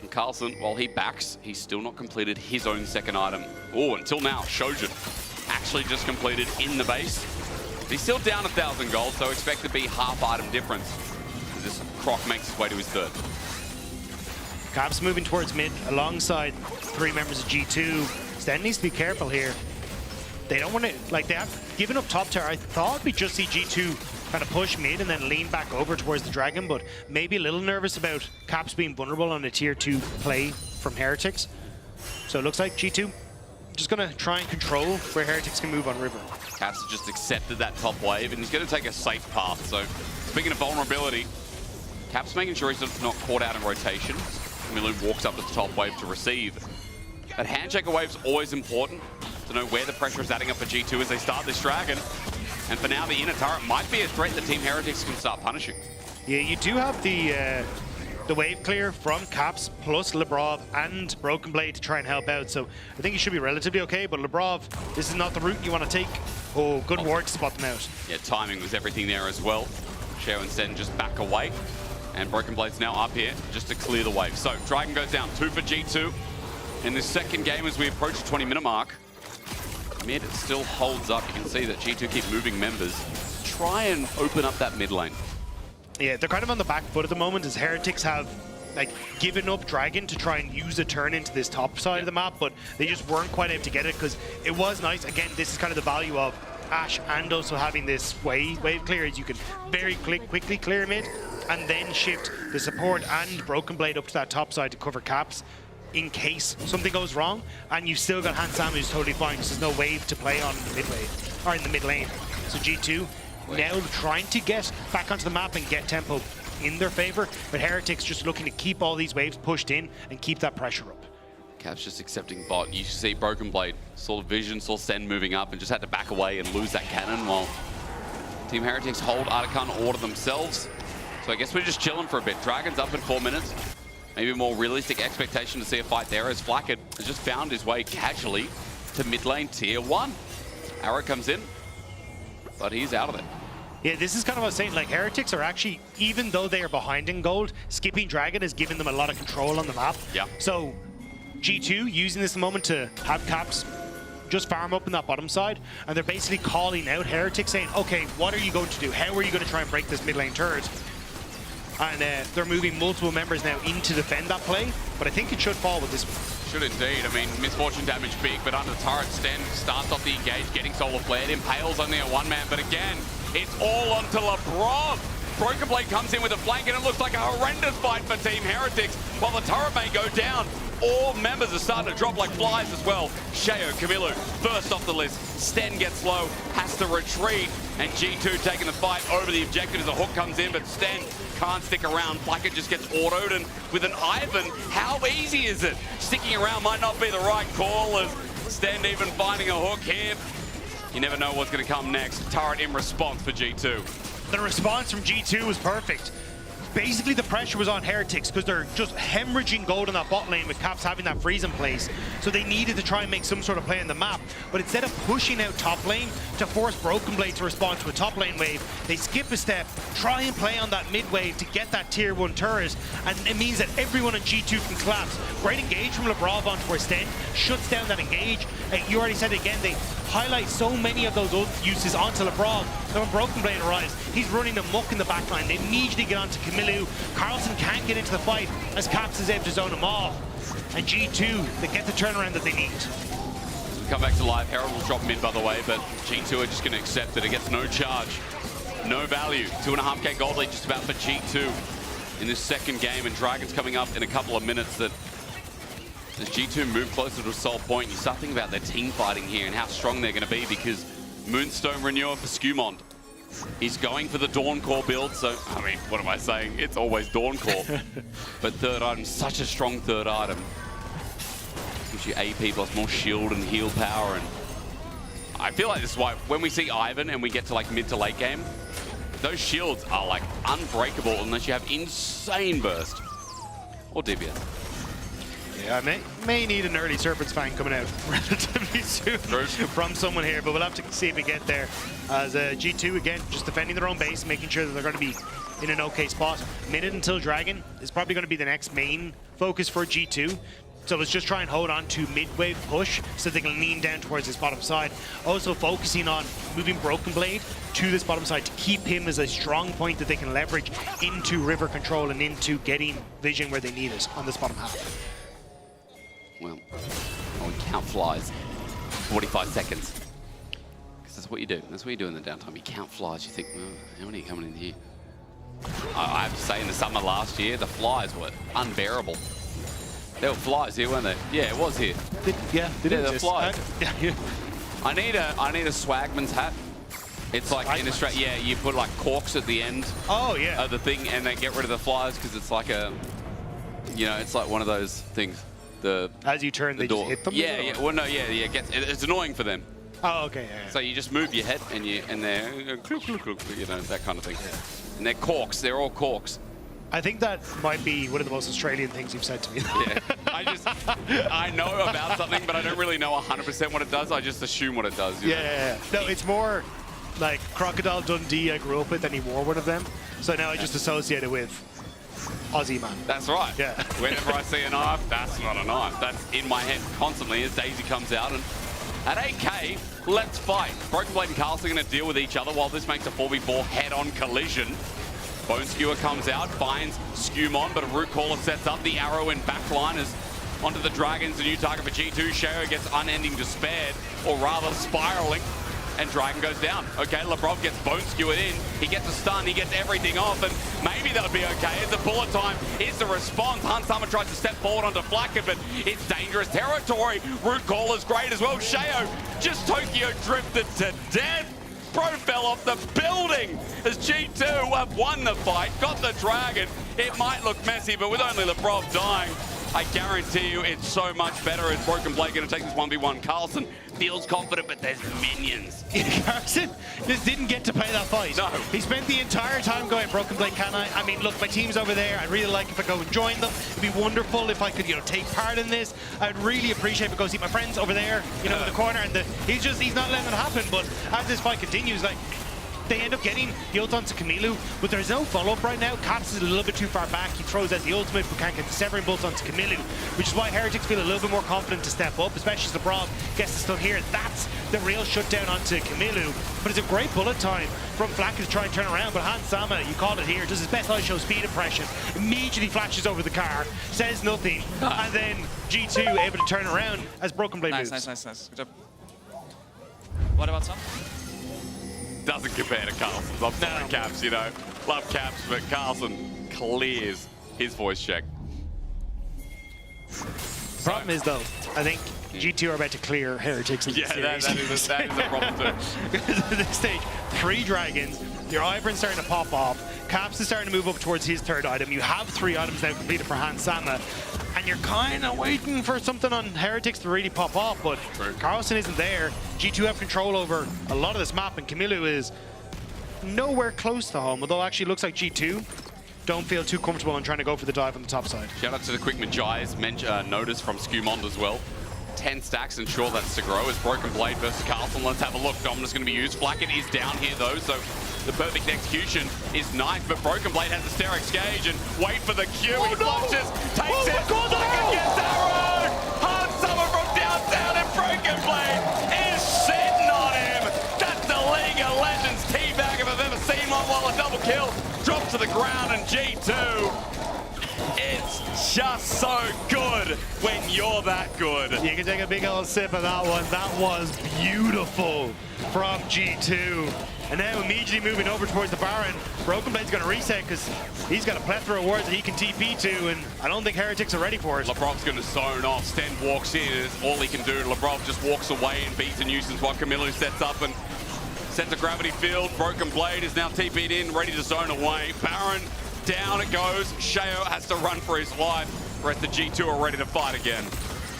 And Carlson, while he backs, he's still not completed his own second item. Oh, until now, Shojin actually just completed in the base. He's still down 1,000 gold, so expect to be half item difference as this Croc makes his way to his third. Caps moving towards mid alongside 3 members of G2. Sten needs to be careful here. They don't want to, like, they have given up top tower. I thought we'd just see G2 kind of push mid and then lean back over towards the Dragon, but maybe a little nervous about Caps being vulnerable on a tier 2 play from Heretics. So it looks like G2 just gonna try and control where Heretics can move on river. Caps just accepted that top wave, and he's gonna take a safe path. So speaking of vulnerability, Caps making sure he's not caught out in rotation. Milu walks up to the top wave to receive. That handshaker wave's always important to know where the pressure is adding up for G2 as they start this Dragon. And for now, the inner turret might be a threat that Team Heretics can start punishing. Yeah, you do have the wave clear from Caps plus Lebrov and Broken Blade to try and help out. So I think you should be relatively okay, but Lebrov, this is not the route you want to take. Oh, good work to spot them out. Yeah, timing was everything there as well. Sheo and Sen just back away. And Broken Blade's now up here just to clear the wave. So Dragon goes down, 2 for G2. In this second game as we approach the 20-minute mark, mid still holds up. You can see that G2 keep moving members. Try and open up that mid lane. Yeah, they're kind of on the back foot at the moment as Heretics have like given up Dragon to try and use a turn into this top side of the map, but they just weren't quite able to get it because it was nice. Again, this is kind of the value of Ashe and also having this wave clear is you can very quickly clear mid and then shift the support and Broken Blade up to that top side to cover Caps in case something goes wrong, and you've still got Hansama who's totally fine because there's no wave to play on in the mid wave, or in the mid lane. So G2 now trying to get back onto the map and get tempo in their favor, but Heretics just looking to keep all these waves pushed in and keep that pressure up. Caps just accepting bot. You see Broken Blade saw vision, saw Sen moving up and just had to back away and lose that cannon while Team Heretics hold Artican order themselves. So I guess we're just chilling for a bit. Dragon's up in 4 minutes. Maybe a more realistic expectation to see a fight there as Flacket has just found his way casually to mid lane tier 1. Arrow comes in, but he's out of it. Yeah, this is kind of what I was saying, like Heretics are actually, even though they are behind in gold, skipping Dragon has given them a lot of control on the map. Yeah. So G2 using this moment to have Caps just farm up in that bottom side, and they're basically calling out Heretics saying, okay, what are you going to do? How are you going to try and break this mid lane turret? And they're moving multiple members now in to defend that play, but I think it should fall with this one. Should indeed. I mean, misfortune damage big, but under the turret, Sten starts off the engage, getting solar flared. Impale's only a 1-man, but again, it's all onto LeBron. Broken Blade comes in with a flank, and it looks like a horrendous fight for Team Heretics, while the turret may go down. all members are starting to drop like flies as well. Sheo, Camilo, first off the list. Sten gets low, has to retreat, and G2 taking the fight over the objective as a hook comes in, but Sten can't stick around. Blackett just gets autoed, and with an Ivan, how easy is it? Sticking around might not be the right call, as Sten even finding a hook here. You never know what's going to come next. Turret in response for G2. The response from G2 was perfect. Basically, the pressure was on Heretics because they're just hemorrhaging gold in that bot lane with Caps having that freeze in place. So they needed to try and make some sort of play in the map. But instead of pushing out top lane to force Broken Blade to respond to a top lane wave, they skip a step, try and play on that mid wave to get that tier 1 turret. And it means that everyone on G2 can collapse. Great engage from LeBron onto where Sten shuts down that engage. You already said it again, they highlight so many of those ult uses onto LeBron. So when Broken Blade arrives, he's running amok in the backline. They immediately get onto Camilo. Carlson can't get into the fight as Caps is able to zone him off. And G2, they get the turnaround that they need. We come back to live. Herald will drop mid, by the way, but G2 are just going to accept that it gets no charge, no value. 2.5k gold lead just about for G2 in this second game, and Dragon's coming up in a couple of minutes. That as G2 move closer to a sole point, you start thinking about their team fighting here and how strong they're going to be, because Moonstone Renewer for Skumond. He's going for the Dawn Core build, so, I mean, what am I saying? It's always Dawn Core. But third item, such a strong third item. Gives you AP plus more shield and heal power, and I feel like this is why when we see Ivan and we get to like mid to late game, those shields are like unbreakable unless you have insane burst. Or DBS. Yeah, I may need an early Serpent's Fang coming out relatively soon from someone here, but we'll have to see if we get there. As G2, again, just defending their own base, making sure that they're going to be in an okay spot. Minute until Dragon is probably going to be the next main focus for G2. So let's just try and hold on to mid-wave push so they can lean down towards this bottom side. Also focusing on moving Broken Blade to this bottom side to keep him as a strong point that they can leverage into river control and into getting vision where they need it on this bottom half. Well, we count flies. 45 seconds. Because that's what you do. That's what you do in the downtime. You count flies. You think, well, how many are coming in here? I have to say, in the summer last year, the flies were unbearable. There were flies here, weren't there? Yeah, it was here. Yeah, the flies. I need a Swagman's hat. It's like in Australia, yeah, you put like corks at the end. Oh yeah. Of the thing, and they get rid of the flies because it's like a, you know, it's like one of those things. As you turn, they just hit them? Yeah, yeah. Well, no, yeah. It's annoying for them. Oh, okay, yeah. So you just move your head and they're, you know, that kind of thing. Yeah. And they're corks. They're all corks. I think that might be one of the most Australian things you've said to me. Yeah. I know about something, but I don't really know 100% what it does. I just assume what it does. Yeah. No, it's more like Crocodile Dundee I grew up with, and he wore one of them. So now I just associate it with Aussie man. That's right. Yeah. Whenever I see a knife, that's not a knife. That's in my head constantly as Daisy comes out. And at 8k, let's fight. Broken Blade and Carlson are going to deal with each other while this makes a 4v4 head-on collision. Bone Skewer comes out, finds Skumon, but a Root Caller sets up the arrow in backline as onto the Dragons. A new target for G2. Sheo gets unending despaired, or rather spiraling. And Dragon goes down. Okay, Lebrov gets Bone Skewered in. He gets a stun, he gets everything off, and maybe that would be okay. It's a bullet time. It's the response. Hunsama tries to step forward onto Blackett, but it's dangerous territory. Root Caller's great as well. Sheo just Tokyo drifted to death. Pro fell off the building as G2 have won the fight, got the Dragon. It might look messy, but with only Lebrov dying, I guarantee you it's so much better. As Broken Blade going to take this 1v1. Carlson feels confident, but there's minions. Carlson just didn't get to play that fight. No. He spent the entire time going, Broken Blade, can I? I mean, look, my team's over there. I'd really like if I go and join them. It'd be wonderful if I could, you know, take part in this. I'd really appreciate if I go see my friends over there, you know, in the corner. And he's not letting it happen. But as this fight continues, like, they end up getting the ult onto Camilo, but there's no follow-up right now. Caps is a little bit too far back. He throws out the ultimate, but can't get the Severing Bolt onto Camilo, which is why Heretics feel a little bit more confident to step up, especially as LeBron gets the stun here. That's the real shutdown onto Camilo. But it's a great bullet time from Flack to try and turn around, but Hansama, you called it here, does his best eye show speed impression, immediately flashes over the car, says nothing, and then G2 able to turn around as Broken Blade moves. Nice. Good job. What about some? Doesn't compare to Carlson's. I'm sorry, Caps, you know. Love Caps, but Carlson clears his voice check. Problem is, though, I think G2 are about to clear Heretics in the series. that is a problem too. Because at this stage, 3 dragons, your Ivern's starting to pop off, Caps is starting to move up towards his 3rd item, you have 3 items now completed for Hans Sama, and you're kind of waiting for something on Heretics to really pop off, but Carlson isn't there. G2 have control over a lot of this map, and Camilo is nowhere close to home, although actually it looks like G2 don't feel too comfortable in trying to go for the dive on the top side. Shout out to the quick Magi's notice from Skewmond as well. 10 stacks, ensure that's to grow. As Broken Blade versus Carlson. Let's have a look. Dominus going to be used. Flacket is down here though, so the perfect execution is nice, but Broken Blade has the Sterix gauge and wait for the Q. He flushes, takes it. Flacket gets arrowed. Hard summer from downtown, and Broken Blade is sitting on him. That's the League of Legends teabag if I've ever seen one, while a double kill drops to the ground, and G2. It's just so good when you're that good. You can take a big old sip of that one. That was beautiful from G2. And now immediately moving over towards the Baron. Broken Blade's going to reset because he's got a plethora of wards that he can TP to, and I don't think Heretics are ready for it. Lebrov's going to zone off. Sten walks in, and it's all he can do. Lebrov just walks away and beats a nuisance while Camilo sets up and sets a gravity field. Broken Blade is now TP'd in, ready to zone away. Baron, down it goes. Sheo has to run for his life. The rest of G2 are ready to fight again.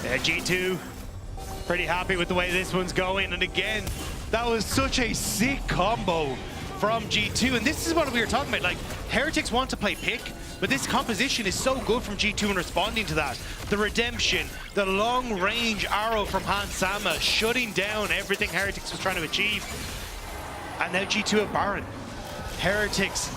Yeah, G2 pretty happy with the way this one's going. And again, that was such a sick combo from G2. And this is what we were talking about. Like, Heretics want to play pick, but this composition is so good from G2 in responding to that. The redemption, the long-range arrow from Hans Sama, shutting down everything Heretics was trying to achieve. And now G2 have Baron. Heretics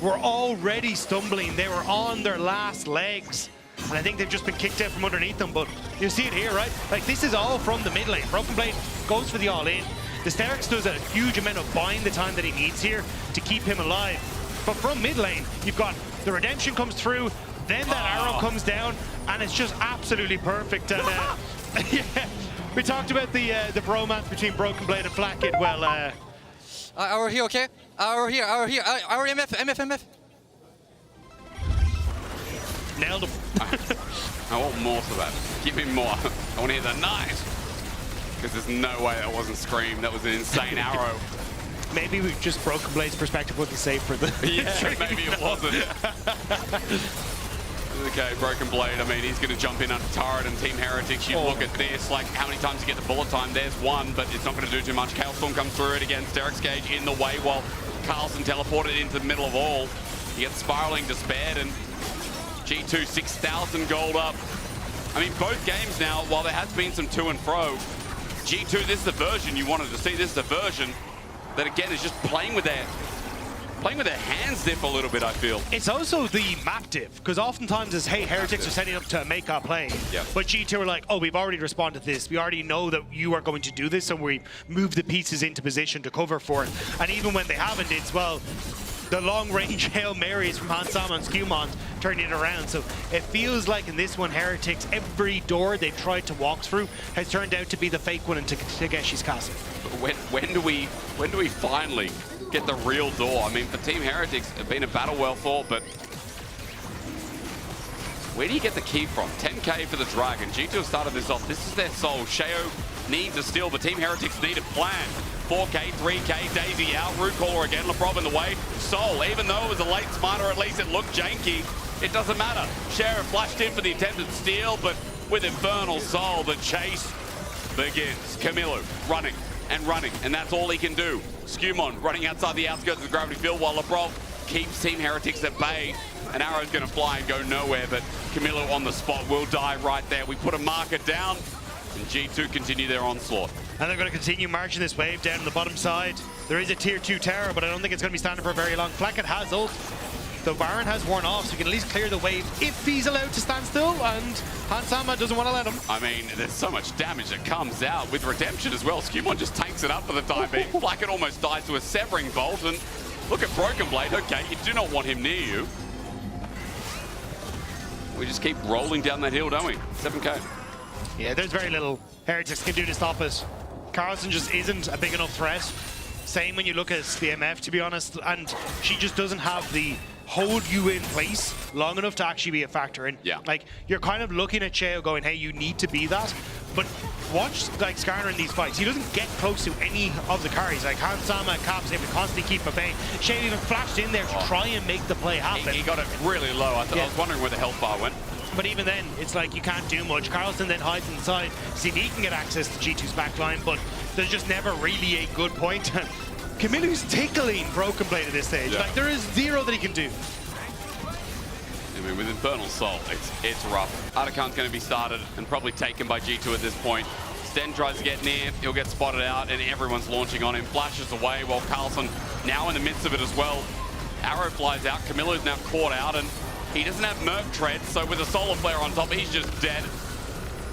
were already stumbling. They were on their last legs. And I think they've just been kicked out from underneath them. But you see it here, right? Like, this is all from the mid lane. Broken Blade goes for the all-in. The Sterix does a huge amount of buying the time that he needs here to keep him alive. But from mid lane, you've got the redemption comes through, then that arrow comes down, and it's just absolutely perfect. And yeah, we talked about the bromance between Broken Blade and Flacket. Well, our here, okay? Our here, our MF. Nailed him. I want more to that. Give me more. I want to hear the night. Because there's no way that wasn't Scream. That was an insane arrow. Maybe we just Broken Blade's perspective wasn't safe for the Yeah, maybe it wasn't. Okay, Broken Blade, I mean, he's going to jump in under turret, and Team Heretics, you look at this, like, how many times you get the bullet time? There's one, but it's not going to do too much. Kailstorm comes through it again. Sterix Gauge in the way while Carlson teleported into the middle of all. He gets Spiraling Despaired, and G2 6,000 gold up. I mean, both games now, while there has been some to and fro, G2, this is the version you wanted to see. This is the version that, again, is just playing with their hands diff a little bit, I feel. It's also the map diff, because oftentimes it's, hey, Heretics are setting up to make our play. Yep. But G2 are like, oh, we've already responded to this. We already know that you are going to do this, and we move the pieces into position to cover for it. And even when they haven't, it's, well, the long-range Hail Marys from Hans Sama and Skewmont turning it around. So it feels like in this one, Heretics, every door they've tried to walk through has turned out to be the fake one in Tageshi's castle. When do we finally get the real door? I mean, for Team Heretics, it's been a battle well fought, but where do you get the key from? 10k for the Dragon. G2 started this off. This is their soul. Sheo needs a steal, but Team Heretics need a plan. 4k, 3k, Daisy out, Root Caller again, Lebrov in the way. Soul, even though it was a late smarter, at least it looked janky. It doesn't matter. Sheriff flashed in for the attempted steal, but with Infernal Soul, the chase begins. Camilo running, and that's all he can do. Skewmon running outside the outskirts of the gravity field while Lebrov keeps Team Heretics at bay. An arrow's going to fly and go nowhere, but Camilo on the spot will die right there. We put a marker down, and G2 continue their onslaught. And they're going to continue marching this wave down on the bottom side. There is a tier 2 tower, but I don't think it's going to be standing for very long. Flacket has ult. The Baron has worn off, so he can at least clear the wave if he's allowed to stand still, and Hans Sama doesn't want to let him. I mean, there's so much damage that comes out with Redemption as well. Skewmon just tanks it up for the time being. Flacket almost dies to a Severing Bolt, and look at Broken Blade. Okay, you do not want him near you. We just keep rolling down that hill, don't we? 7k. Yeah, there's very little Heretics can do to stop it. Carlson just isn't a big enough threat. Same when you look at the MF, to be honest, and she just doesn't have the hold you in place long enough to actually be a factor in. Yeah. Like, you're kind of looking at Cheo going, hey, you need to be that. But watch, like, Skarner in these fights. He doesn't get close to any of the carries. Like, Hansama and Cap's able to constantly keep at bay. Cheo even flashed in there to try and make the play happen. He got it really low. I was wondering where the health bar went. But even then, it's like you can't do much. Carlson then hides inside. CD can get access to G2's backline, but there's just never really a good point. Camillo's tickling Broken Blade at this stage. Yeah. Like, there is zero that he can do. I mean, with Infernal Soul, it's rough. Atakan's going to be started and probably taken by G2 at this point. Sten tries to get near, he'll get spotted out, and everyone's launching on him. Flashes away while Carlson now in the midst of it as well. Arrow flies out, Camillo's now caught out, and he doesn't have Merc Tread, so with a Solar Flare on top, he's just dead.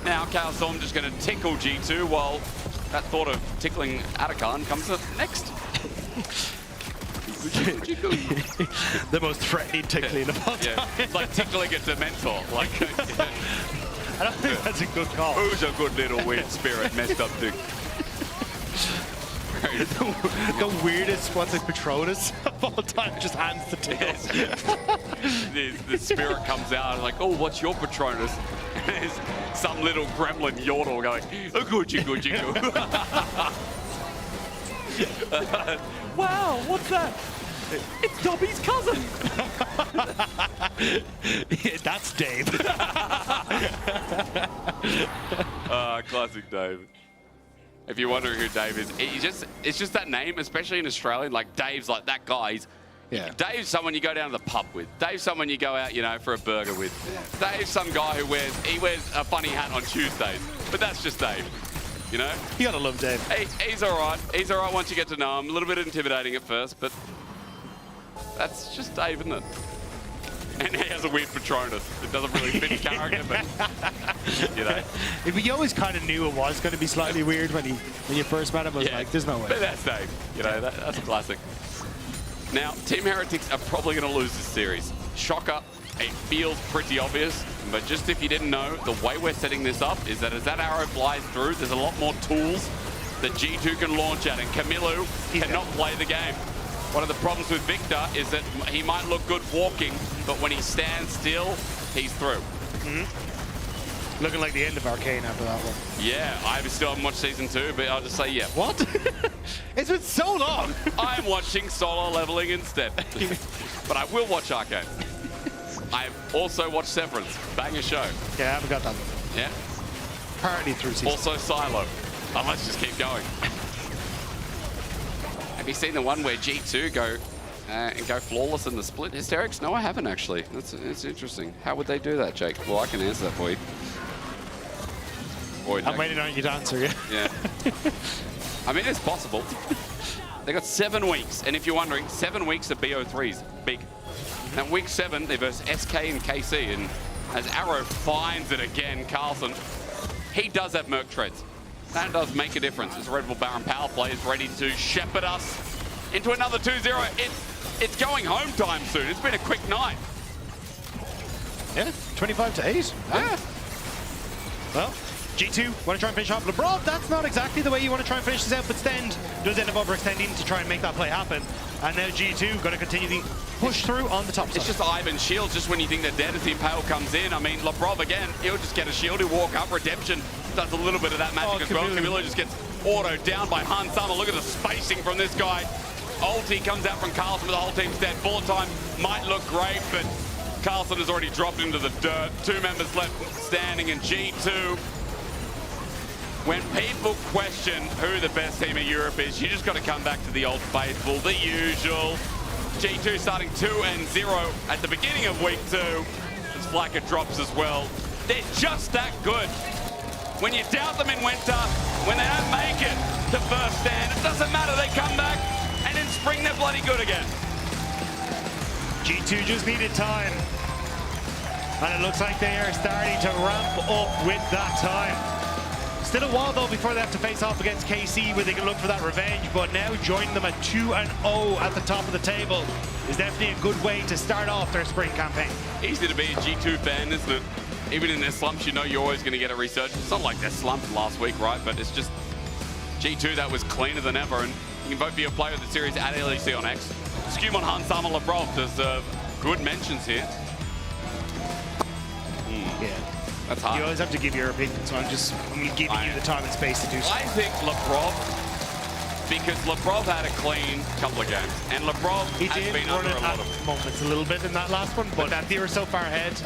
Now Chaos Storm just going to tickle G2, while that thought of tickling Atakan comes up next. The most threatening tickling of all time. It's like tickling a Dementor. Like, I don't think that's a good call. Who's a good little weird spirit messed up dude? The weirdest what's it, Patronus of all time, just hands the tails. The spirit comes out and like, oh, what's your Patronus? And there's some little gremlin yodel going, oh, Gucci, Gucci, Wow, what's that? It's Dobby's cousin. That's Dave. Classic Dave. If you're wondering who Dave is, it's just that name, especially in Australia. Like, Dave's like that guy. Dave's someone you go down to the pub with. Dave's someone you go out, you know, for a burger with. Dave's some guy who wears a funny hat on Tuesdays. But that's just Dave. You know? You gotta love Dave. He's all right. He's all right once you get to know him. A little bit intimidating at first, but that's just Dave, isn't it? And he has a weird Patronus. It doesn't really fit character, but you know. We always kind of knew it was going to be slightly weird when you first met him. I was like, there's no way. But that's Dave. You know, that's a classic. Now, Team Heretics are probably going to lose this series. Shocker. It feels pretty obvious, but just if you didn't know, the way we're setting this up is that as that arrow flies through, there's a lot more tools that G2 can launch at, and Camillo cannot play the game. One of the problems with Victor is that he might look good walking, but when he stands still, he's through. Looking like the end of Arcane after that one. Yeah, I still haven't watched season 2, but I'll just say yeah. What? It's been so long. I'm watching Solo Leveling instead, but I will watch Arcane. I've also watched Severance, banger show. Yeah, I haven't got that one. Yeah. Apparently through season. Also Silo. Oh, let's just keep going. Have you seen the one where G2 go and go flawless in the split? Hysterics? No, I haven't actually. That's interesting. How would they do that, Jake? Well, I can answer that for you. I'm waiting on you to answer, Yeah. I mean, it's possible. They got 7 weeks, and if you're wondering, 7 weeks of BO3s. Big. Now, week 7, they versus SK and KC, and as Arrow finds it again, Carlson, he does have Merc Treads. That does make a difference as Red Bull Baron power play is ready to shepherd us into another 2-0. It's going home time soon. It's been a quick night. Yeah, 25-8. Yeah. Well, G2 want to try and finish off LeBron. That's not exactly the way you want to try and finish this out, but Stend does end up overextending to try and make that play happen. And now G2 going to continue the push through on the top side. It's just Ivan shields just when you think they're dead as the Impale comes in. I mean, Lebrov again, he'll just get a shield, he'll walk up. Redemption does a little bit of that magic as well. Camillo just gets autoed down by Hansama. Look at the spacing from this guy. Ulti comes out from Carlson, but the whole team's dead. Bullet time might look great, but Carlson has already dropped into the dirt. 2 members left standing in G2. When people question who the best team in Europe is, you just got to come back to the old faithful, the usual. G2 starting 2-0 at the beginning of week 2. As Flacker drops as well. They're just that good. When you doubt them in winter, when they don't make it to first stand, it doesn't matter, they come back, and in spring they're bloody good again. G2 just needed time. And it looks like they are starting to ramp up with that time. Still a while though before they have to face off against KC where they can look for that revenge, but now joining them at 2-0 at the top of the table is definitely a good way to start off their spring campaign. Easy to be a G2 fan, isn't it? Even in their slumps, you know you're always going to get a resurgence. It's not like they slumped last week, right? But it's just G2 that was cleaner than ever, and you can vote for your player of the series at LEC on X. Skew on Hansama Lebrov deserve Good mentions here. Yeah. That's hard. You always have to give your opinion, so I'm giving you the time and space to do so. I think Lebrov, because Lebrov had a clean couple of games, and Lebrov He has did been run under it a lot at of... moments a little bit in that last one, but they were so far ahead.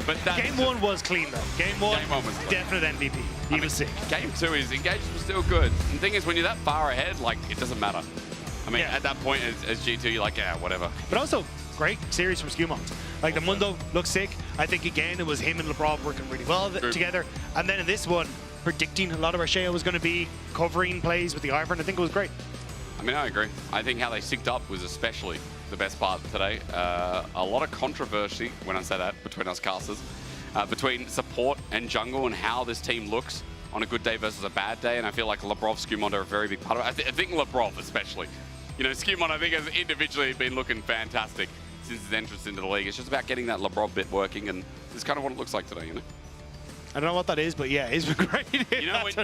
But Game 1 was clean, though. Game 1 was clean. definite MVP. He was sick. Game 2, his engagements were still good. And the thing is, when you're that far ahead, like, it doesn't matter. I mean, at that point, as G2, you're like, yeah, whatever. But also, great series from Skewmont. Like, the Mundo looked sick. I think, again, it was him and Lebrov working really well together. And then in this one, predicting a lot of where Shea was going to be, covering plays with the Ivern, I think it was great. I mean, I agree. I think how they synced up was especially the best part today. A lot of controversy, when I say that, between us casters, between support and jungle and how this team looks on a good day versus a bad day. And I feel like Lebrov, Skewmont are a very big part of it. I think Lebrov especially. You know, Skewmont, I think, has individually been looking fantastic since his entrance into the league. It's just about getting that Lebrov bit working, and this is kind of what it looks like today, you know? I don't know what that is, but yeah, he's been great.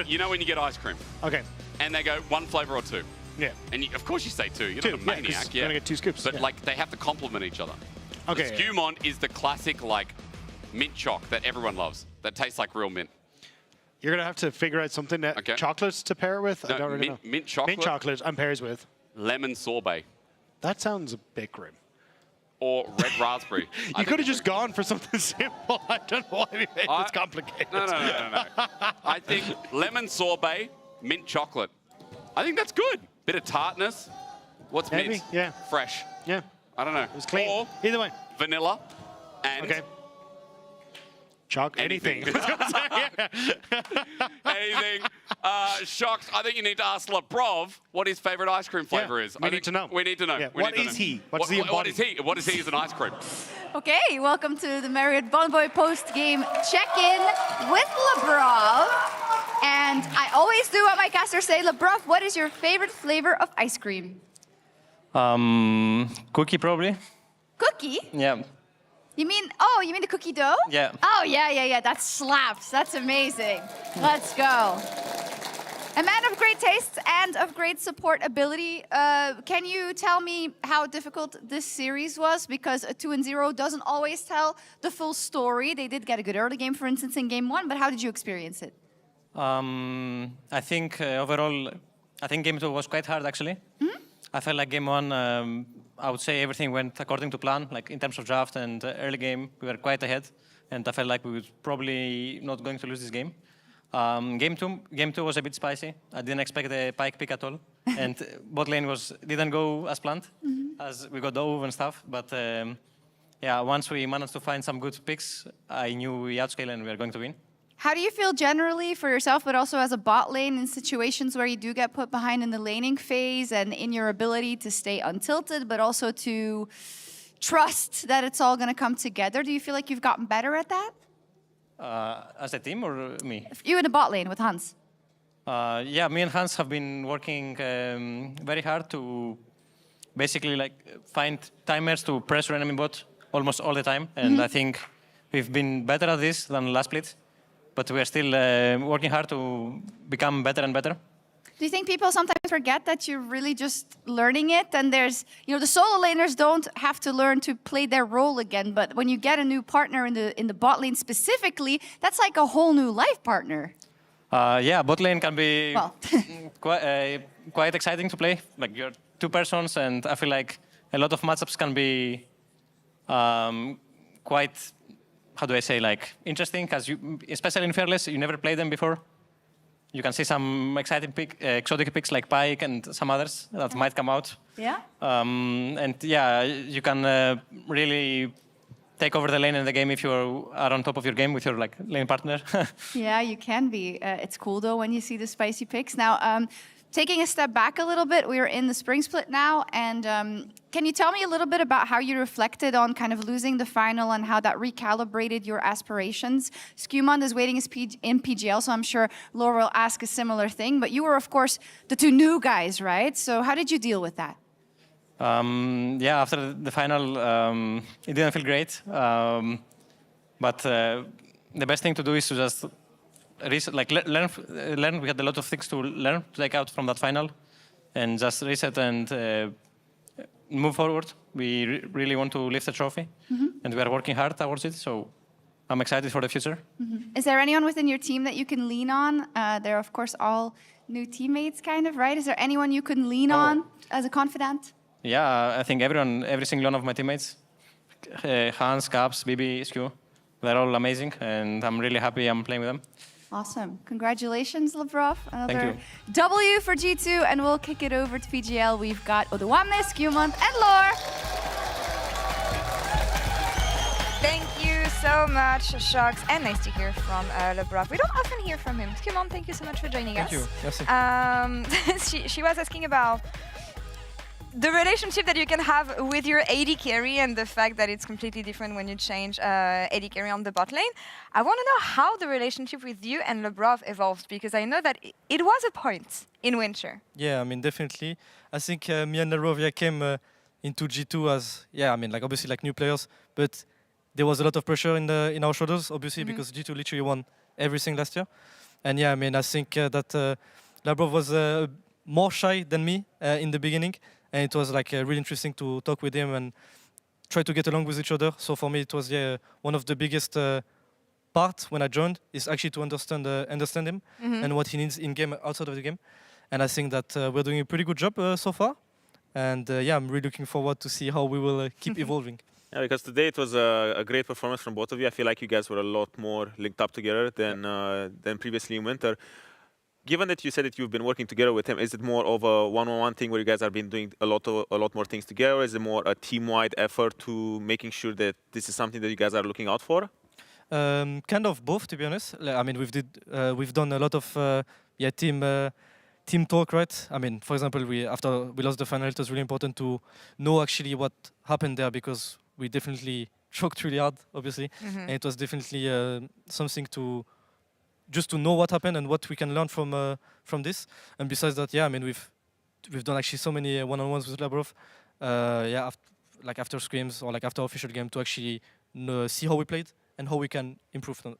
You know when you get ice cream? Okay. And they go one flavor or two? Yeah. And of course you say two. You're not a maniac. You're going to get 2 scoops. But like, they have to complement each other. Okay. The Skewmont is the classic, like, mint choc that everyone loves, that tastes like real mint. You're going to have to figure out something that chocolates to pair with. No, I don't really know. Mint chocolate. Mint chocolate and pairs with. Lemon sorbet. That sounds a bit grim. Or red raspberry. You could have just gone for something simple. I don't know why we made this complicated. No. I think lemon sorbet, mint chocolate. I think that's good. Bit of tartness. What's Maybe, mint? yeah. Fresh. Yeah. I don't know. It was clean. Or either way. Vanilla and... Okay. Anything. Anything. Shocks. I think you need to ask Lebrov what his favorite ice cream flavor is. We need to know. We need to know. Yeah. We What need to is know. he? What's the what is he? What is he as an ice cream? Okay, welcome to the Marriott Bonvoy post-game check-in with Lebrov. And I always do what my casters say. Lebrov, what is your favorite flavor of ice cream? Cookie probably. Cookie? Yeah. You mean the cookie dough? Yeah. Oh, yeah. That slaps. That's amazing. Let's go. A man of great taste and of great support ability. Can you tell me how difficult this series was? Because a 2-0 doesn't always tell the full story. They did get a good early game, for instance, in game 1, but how did you experience it? I think overall, game 2 was quite hard, actually. Mm-hmm. I felt like game 1, I would say everything went according to plan. Like in terms of draft and early game, we were quite ahead. And I felt like we were probably not going to lose this game. Game two was a bit spicy. I didn't expect the Pike pick at all. And bot lane didn't go as planned, as we got dove and stuff. But yeah, once we managed to find some good picks, I knew we outscaled and we were going to win. How do you feel generally for yourself, but also as a bot lane in situations where you do get put behind in the laning phase and in your ability to stay untilted, but also to trust that it's all going to come together? Do you feel like you've gotten better at that? As a team or me? You in the bot lane with Hans. Yeah, me and Hans have been working very hard to basically find timers to pressure enemy bot almost all the time. And I think we've been better at this than last split. But we are still working hard to become better and better. Do you think people sometimes forget that you're really just learning it? And there's, the solo laners don't have to learn to play their role again. But when you get a new partner in the bot lane specifically, that's like a whole new life partner. Yeah, bot lane can be quite exciting to play. Like you're two persons, and I feel like a lot of matchups can be quite, how do I say, interesting, because especially in Fearless, you never played them before. You can see some exciting exotic picks like Pike and some others that might come out. Yeah. And yeah, you can really take over the lane in the game if you are on top of your game with your lane partner. Yeah, you can be. It's cool though when you see the spicy picks. Now, taking a step back a little bit, we are in the spring split now, and can you tell me a little bit about how you reflected on kind of losing the final and how that recalibrated your aspirations? Skewmont is waiting in PGL, so I'm sure Laura will ask a similar thing, but you were, of course, the two new guys, right? So how did you deal with that? Yeah, after the final, it didn't feel great, but the best thing to do is to just learn. We had a lot of things to learn, to take out from that final, and just reset and move forward. We really want to lift the trophy, and we are working hard towards it. So I'm excited for the future. Is there anyone within your team that you can lean on? They're of course all new teammates, kind of, right? Is there anyone you can lean on as a confidant? Yeah, I think every single one of my teammates, Hans, Caps, Bibi, SQ, they're all amazing, and I'm really happy I'm playing with them. Awesome. Congratulations, Labrov. Thank Another you. W for G2, and we'll kick it over to PGL. We've got Oduwamne, Skewmont, and Lore. Thank you so much, Shocks, and nice to hear from Labrov. We don't often hear from him. Skewmont, thank you so much for joining us. Thank you. She was asking about the relationship that you can have with your AD carry and the fact that it's completely different when you change AD carry on the bot lane. I want to know how the relationship with you and Labrov evolved, because I know that it was a point in Winter. Yeah, I mean, definitely. I think me and Labrov came into G2 as, obviously like new players, but there was a lot of pressure in our shoulders, obviously, because G2 literally won everything last year. And yeah, I mean, I think that Labrov was more shy than me in the beginning. And it was like really interesting to talk with him and try to get along with each other. So for me, it was one of the biggest parts when I joined is actually to understand him and what he needs in game, outside of the game. And I think that we're doing a pretty good job so far. And I'm really looking forward to see how we will keep evolving. Yeah, because today it was a great performance from both of you. I feel like you guys were a lot more linked up together than previously in Winter. Given that you said that you've been working together with him, is it more of a one-on-one thing where you guys have been doing a lot more things together? Or is it more a team-wide effort to making sure that this is something that you guys are looking out for? Kind of both, to be honest. I mean, we've done a lot of team talk, right? I mean, for example, after we lost the final, it was really important to know actually what happened there, because we definitely choked really hard, obviously, and it was definitely something to just to know what happened and what we can learn from this. And besides that, I mean, we've done actually so many one-on-ones with Labrov, after scrims or like after official game to actually see how we played and how we can improve from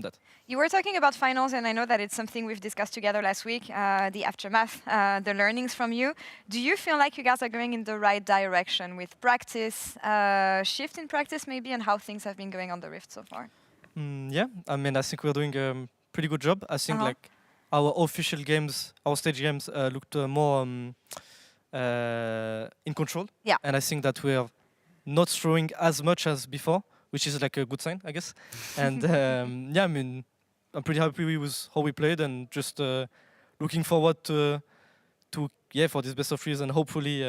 that. You were talking about finals, and I know that it's something we've discussed together last week, the aftermath, the learnings from you. Do you feel like you guys are going in the right direction with practice, shift in practice maybe, and how things have been going on the Rift so far? Yeah, I mean, I think we're doing a pretty good job. I think like our official games, our stage games looked more in control. Yeah. And I think that we're not throwing as much as before, which is like a good sign, I guess. And I mean, I'm pretty happy with how we played, and just looking forward to for this best of threes and hopefully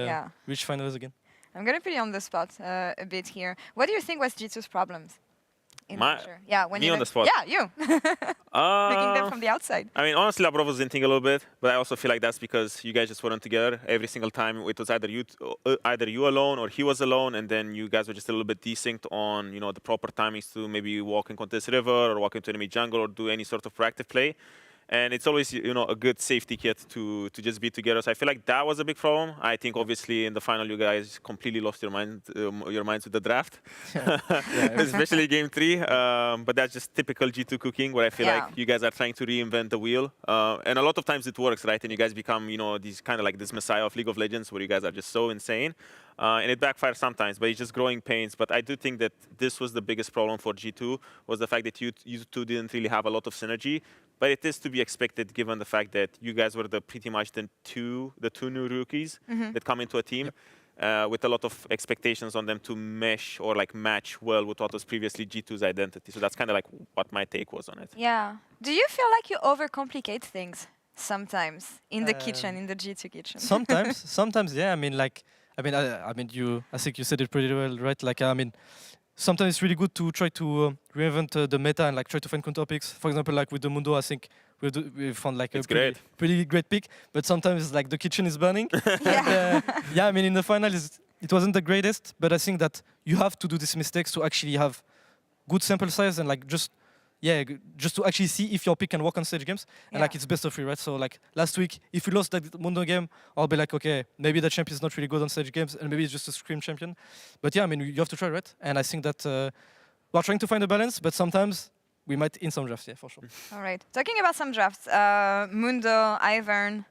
reach finals again. I'm going to put you on the spot a bit here. What do you think was G2's problems? When me on the spot? Yeah, you. Looking them from the outside. I mean, honestly, Labrov was hinting a little bit, but I also feel like that's because you guys just weren't together every single time. It was either you alone or he was alone, and then you guys were just a little bit desynced on the proper timings to maybe walk in contest river or walk into enemy jungle or do any sort of proactive play. And it's always, a good safety kit to just be together. So I feel like that was a big problem. I think obviously in the final you guys completely lost your minds with the draft, especially game 3. But that's just typical G2 cooking, where I feel like you guys are trying to reinvent the wheel. And a lot of times it works, right? And you guys become, these kind of like this messiah of League of Legends, where you guys are just so insane. And it backfires sometimes, but it's just growing pains. But I do think that this was the biggest problem for G2, was the fact that you two didn't really have a lot of synergy. But it is to be expected, given the fact that you guys were pretty much the two new rookies that come into a team with a lot of expectations on them to mesh or like match well with what was previously G2's identity. So that's kind of like what my take was on it. Yeah. Do you feel like you overcomplicate things sometimes in the kitchen, in the G2 kitchen? Sometimes, yeah. I think you said it pretty well, right? Like, I mean, sometimes it's really good to try to reinvent the meta and like try to find counter picks. For example, like with the Mundo, I think we found like a pretty great pick. But sometimes like the kitchen is burning. I mean, in the final, it wasn't the greatest, but I think that you have to do these mistakes to actually have good sample size and like just to actually see if your pick can work on stage games. And like it's best of 3, right? So like last week, if we lost that Mundo game, I'll be like, okay, maybe the champ is not really good on stage games, and maybe it's just a scrim champion. But yeah, I mean, you have to try, right? And I think that we're trying to find a balance, but sometimes we might in some drafts, for sure. All right. Talking about some drafts, Mundo, Ivern,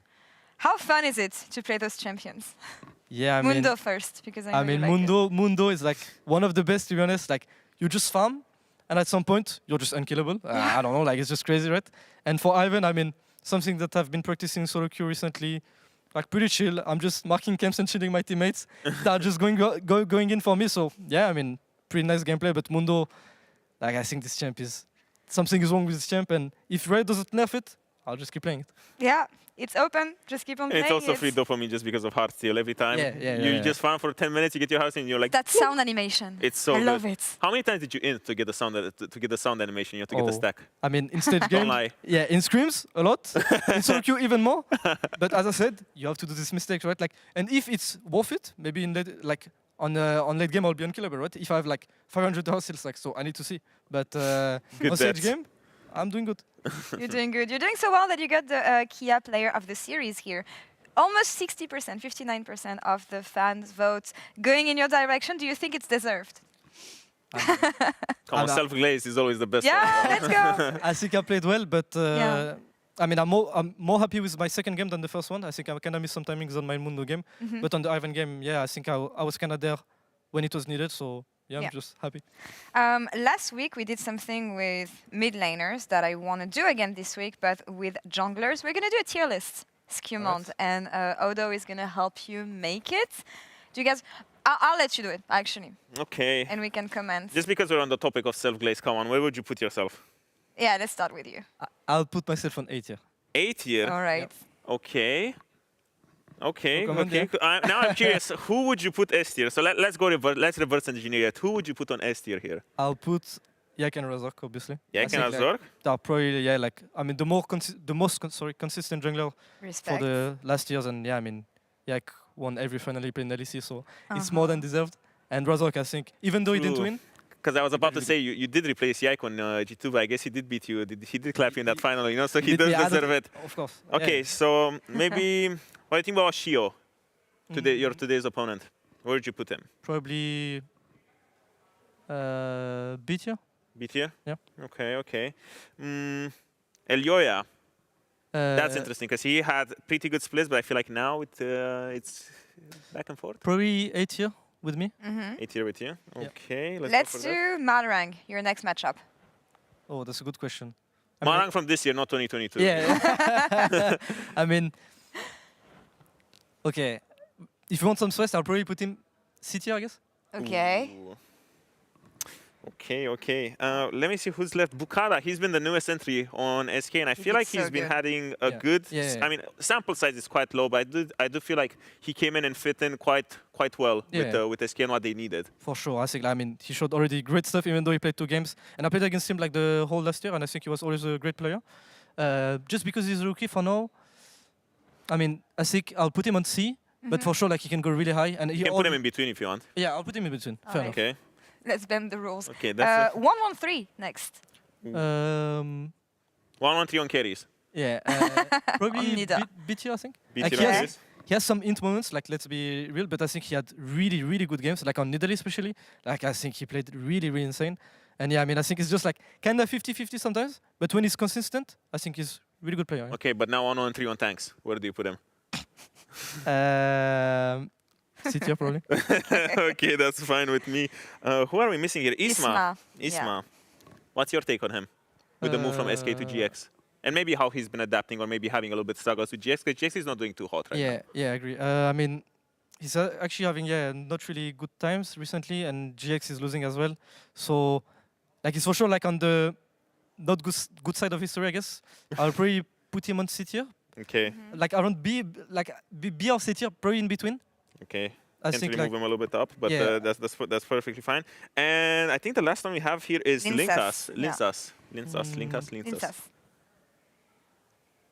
how fun is it to play those champions? Yeah, I Mundo mean, first, because I I know you mean, like Mundo is like one of the best, to be honest. Like, you just farm, and at some point, you're just unkillable. I don't know, like, it's just crazy, right? And for Ivan, I mean, something that I've been practicing solo queue recently, like, pretty chill. I'm just marking camps and shooting my teammates that are just going in for me. So, yeah, I mean, pretty nice gameplay. But Mundo, like, I think this champ is... Something is wrong with this champ, and if Riot doesn't nerf it, I'll just keep playing it. Yeah, it's open. Just keep on And playing it's also it. free dopamine just because of heart steal every time. You just farm for 10 minutes, you get your heart steal, and you're like... That sound animation. It's so I good. love it. How many times did you in to get the sound to get the sound animation? You have to get the stack. I mean, in stage Don't game, lie. yeah, in scrims a lot, in solo queue even more. But as I said, you have to do this mistake, right? Like, and if it's worth it, maybe in late, like on late game I'll be unkillable, right? If I have like 500 heart steals, like, so I need to see. But on stage game, I'm doing good. You're doing good. You're doing so well that you got the Kia Player of the Series here. Almost 60%, 59% of the fans' votes going in your direction. Do you think it's deserved? Come on, self-glaze is always the best Yeah, one. let's go. I think I played well, but Yeah. I mean, I'm more happy with my second game than the first one. I think I kind of missed some timings on my Mundo game. Mhm. But on the Ivan game, yeah, I think I was kind of there when it was needed. So yeah, Yeah. I'm just happy. Last week we did something with mid laners that I want to do again this week, but with junglers. We're going to do a tier list, Skirmishes, and Odo is going to help you make it. Do you guys... I'll let you do it, actually. Okay. And we can comment. Just because we're on the topic of self-glaze, come on, where would you put yourself? Yeah, let's start with you. I'll put myself on 8 here. 8 tier? All right. Okay. Okay, Recommend, okay. Now I'm curious, who would you put S tier? So let's go let's reverse engineer it. Who would you put on S tier here? I'll put Yak and Razork, obviously. Yak I and think, Razork? Like, they're probably, yeah, like, I mean, the most consistent jungler Respect. for the last years. And yeah, I mean, Yak won every final he played in LEC, so it's more than deserved. And Razork, I think, even though he didn't win. Because I was about to say, you did replace Yak on G2, but I guess he did beat you. He did clap you in that final, you know, so he does deserve it. Of course. Okay, so maybe, what do you think about Shio, your today's opponent? Where did you put him? Probably B tier. B tier? Yeah. Okay, okay. Elyoya. That's interesting, because he had pretty good splits, but I feel like now it's back and forth. Probably 8 tier with me. 8 tier with you. Okay, Let's go for do Malarang, your next matchup. Oh, that's a good question. that. Marang from this year, not 2022. Yeah. I mean, okay. If you want some stress, I'll probably put him C tier, I guess. Okay. Ooh. Okay, okay. Let me see who's left. Bukara, he's been the newest entry on SK, and I feel like he's been having a good... I mean, sample size is quite low, but I do feel like he came in and fit in quite well with SK and what they needed. For sure. I think, I mean, he showed already great stuff, even though he played 2 games. And I played against him like the whole last year, and I think he was always a great player. Just because he's a rookie for now, I mean, I think I'll put him on C, but for sure, like, he can go really high. And you can put him in between if you want. Yeah, I'll put him in between. Fair enough. Okay. Let's bend the rules. Okay, that's 1-1-3 next. 1-1-3 on carries. Yeah, probably B tier, I think. B Like, tier, he has some int moments, like, let's be real, but I think he had really, really good games, like on Nidalee especially. Like, I think he played really, really insane. And yeah, I mean, I think it's just like kind of 50-50 sometimes, but when he's consistent, I think he's a really good player. Yeah. Okay, but now 1-1-3 on tanks. Where do you put him? C tier, probably. Okay, that's fine with me. Who are we missing here? Isma. Yeah. What's your take on him? With the move from SK to GX? And maybe how he's been adapting or maybe having a little bit of struggles with GX, because GX is not doing too hot right now. Yeah, I agree. I mean, he's actually having, not really good times recently, and GX is losing as well. So, like, he's for sure, like, on the not good side of history, I guess. I'll probably put him on C tier. Okay. Like, around B or C tier, probably in between. Okay. I Can't think really move him a little bit up, but that's perfectly fine. And I think the last one we have here is Linkas. Linkas.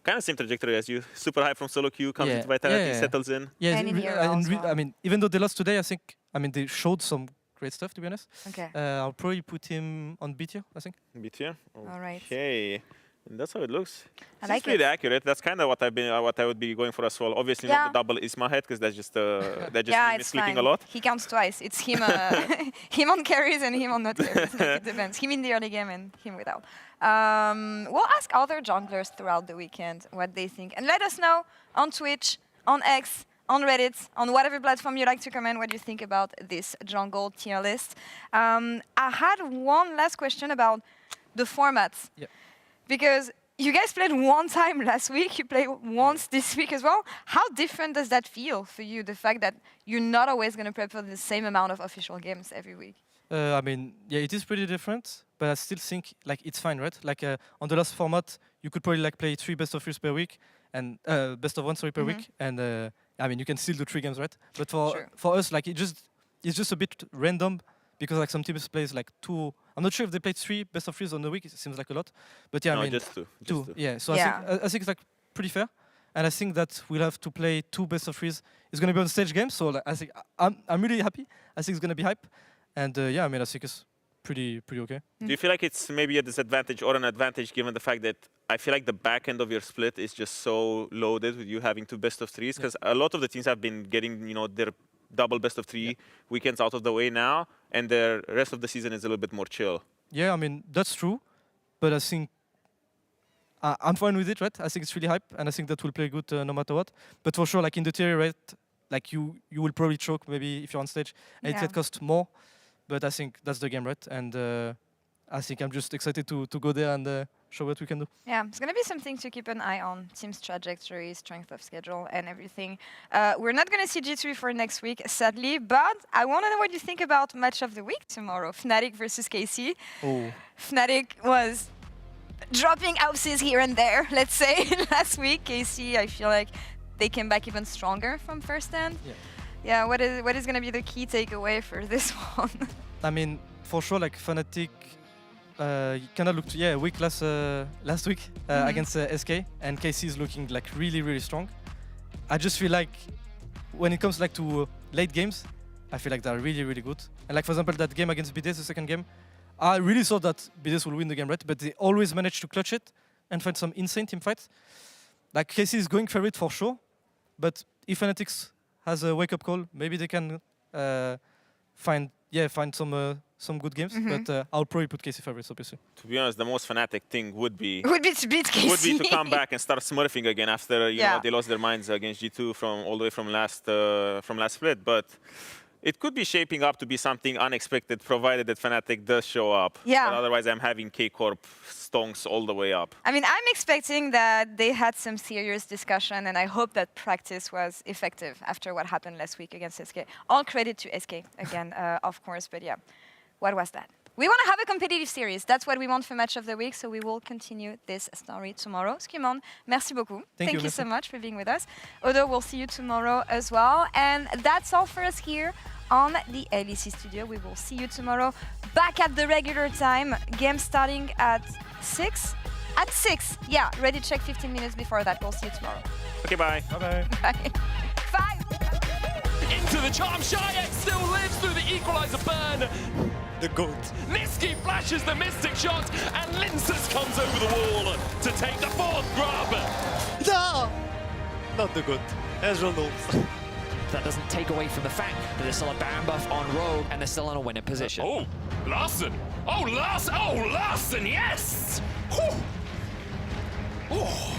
Kind of same trajectory as you. Super high from solo queue, comes into Vitality, settles in. Yeah, I mean, even though they lost today, I think, I mean, they showed some great stuff, to be honest. Okay. I'll probably put him on B tier, I think. B tier? All right. Okay. And that's how it looks. I like pretty accurate. That's kind of what I would be going for as well. Obviously not the double Isma head, because that's just me clicking a lot. He counts twice. It's him him on carries and him on not carries. It depends. Him in the early game and him without. We'll ask other junglers throughout the weekend what they think. And let us know on Twitch, on X, on Reddit, on whatever platform you like to comment, what you think about this jungle tier list. I had one last question about the formats. Yeah. Because you guys played one time last week, you played once this week as well. How different does that feel for you, the fact that you're not always going to prep for the same amount of official games every week? I mean, yeah, it is pretty different, but I still think like it's fine, right? Like on the last format, you could probably like play 3 best of 3s per week and best of 1 per week, and I mean you can still do 3 games, right? But for us, like it's just a bit random because like some teams plays like 2. I'm not sure if they played 3 best of 3s on the week. It seems like a lot, but yeah, No, I mean just two. two. Yeah, so Yeah. I think it's like pretty fair. And I think that we'll have to play 2 best of 3s. It's going to be on stage game, so like, I think I'm really happy. I think it's going to be hype. And yeah, I mean, I think it's pretty okay. Do you feel like it's maybe a disadvantage or an advantage given the fact that I feel like the back end of your split is just so loaded with you having 2 best of 3s? Because a lot of the teams have been getting, their double best of 3 weekends out of the way now, and the rest of the season is a little bit more chill. Yeah, I mean, that's true. But I think I'm fine with it, right? I think it's really hype, and I think that will play good no matter what. But for sure, like in the tier, right, like you will probably choke maybe if you're on stage, and it costs more. But I think that's the game, right? And I think I'm just excited to go there and show what we can do. Yeah, it's going to be something to keep an eye on. Team's trajectory, strength of schedule, and everything. We're not going to see G3 for next week, sadly, but I want to know what you think about match of the week tomorrow, Fnatic versus KC. Oh. Fnatic was dropping houses here and there, let's say, last week. KC, I feel like they came back even stronger from first hand. Yeah, what is going to be the key takeaway for this one? I mean, for sure, like Fnatic kind of looked weak last week against SK, and KC is looking like really strong. I just feel like when it comes like to late games, I feel like they're really good. And like for example, that game against BDS, the second game, I really thought that BDS will win the game, right? But they always manage to clutch it and find some insane team fights. Like KC is going for it for sure, but if Heretics has a wake-up call, maybe they can find some good games. But I'll probably put KC favorites, obviously. To be honest, the most Fnatic thing would be to beat KC. Would be to come back and start smurfing again after they lost their minds against G2 all the way from last split. But it could be shaping up to be something unexpected, provided that Fnatic does show up. Yeah. But otherwise, I'm having K-Corp stonks all the way up. I mean, I'm expecting that they had some serious discussion, and I hope that practice was effective after what happened last week against SK. All credit to SK again, of course, but yeah, what was that? We want to have a competitive series. That's what we want for match of the week, so we will continue this story tomorrow. Skimon, merci beaucoup. Thank you so much for being with us. Odo, we'll see you tomorrow as well. And that's all for us here on the LEC studio. We will see you tomorrow back at the regular time. Game starting at 6? At 6, yeah. Ready check 15 minutes before that. We'll see you tomorrow. Okay, bye. Bye-bye. Bye. 5. Into the charm, Shyek still lives through the equalizer burn. The goat. Niski flashes the mystic shot, and Linces comes over the wall to take the 4th grub. No! Not the goat. As Ronald. That doesn't take away from the fact that there's still a Baron buff on Rogue, and they're still in a winning position. Oh, Larson! Oh, Larson, yes! Whew. Oh.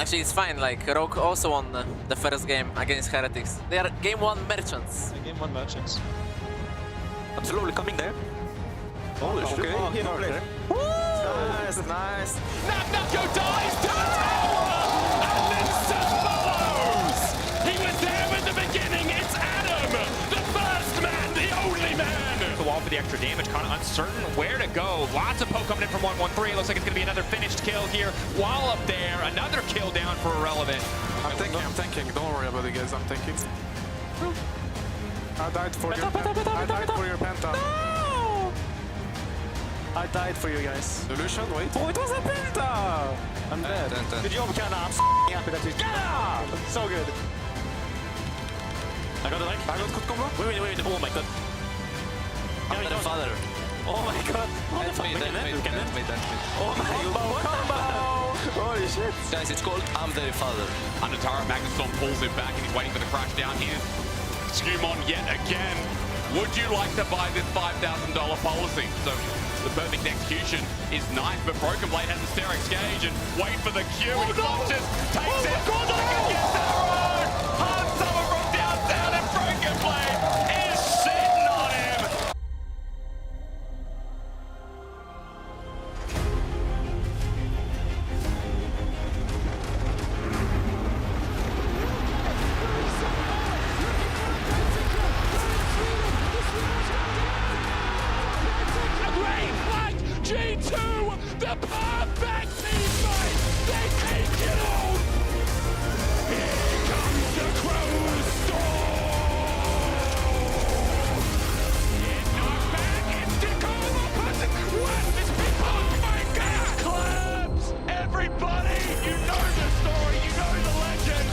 Actually, it's fine. Like, Rogue also won the first game against Heretics. They are game 1 merchants. Game 1 merchants. Absolutely coming there. Holy shit. Okay. Oh, Nice, nice. Nako dies to the tower! And Linces follows! He was there at the beginning. It's Adam, the first man, the only man. The wall for the extra damage, kind of uncertain where to go. Lots of poke coming in from 113. Looks like it's going to be another finished kill here. While up there, another kill down for Irrelevant. I'm tanking. Don't worry about it, guys. I'm tanking. I died for your penta. No! I died for you guys. Solution, wait. Oh, it was a penta! I'm dead. Good job, Kana. I'm happy that we Kana! So good. I got it, like. I got good combo. Wait. Oh my god. I'm the father. Oh my god. That's me. Oh my god. Combo! Holy shit. Guys, it's called I'm their father. Anatara Magnusson pulls him back and he's waiting for the crash down here. Skimon yet again. Would you like to buy this $5,000 policy? So the perfect execution is knife, but Broken Blade has the Sterex gauge and wait for the Q. He launches, takes it, like it gets arrow. the perfect team fight. They take it all. Here comes the Crow's storm. In knockback, instant combo, puts what? This people, oh my God! Claps, everybody. You know the story. You know the legend.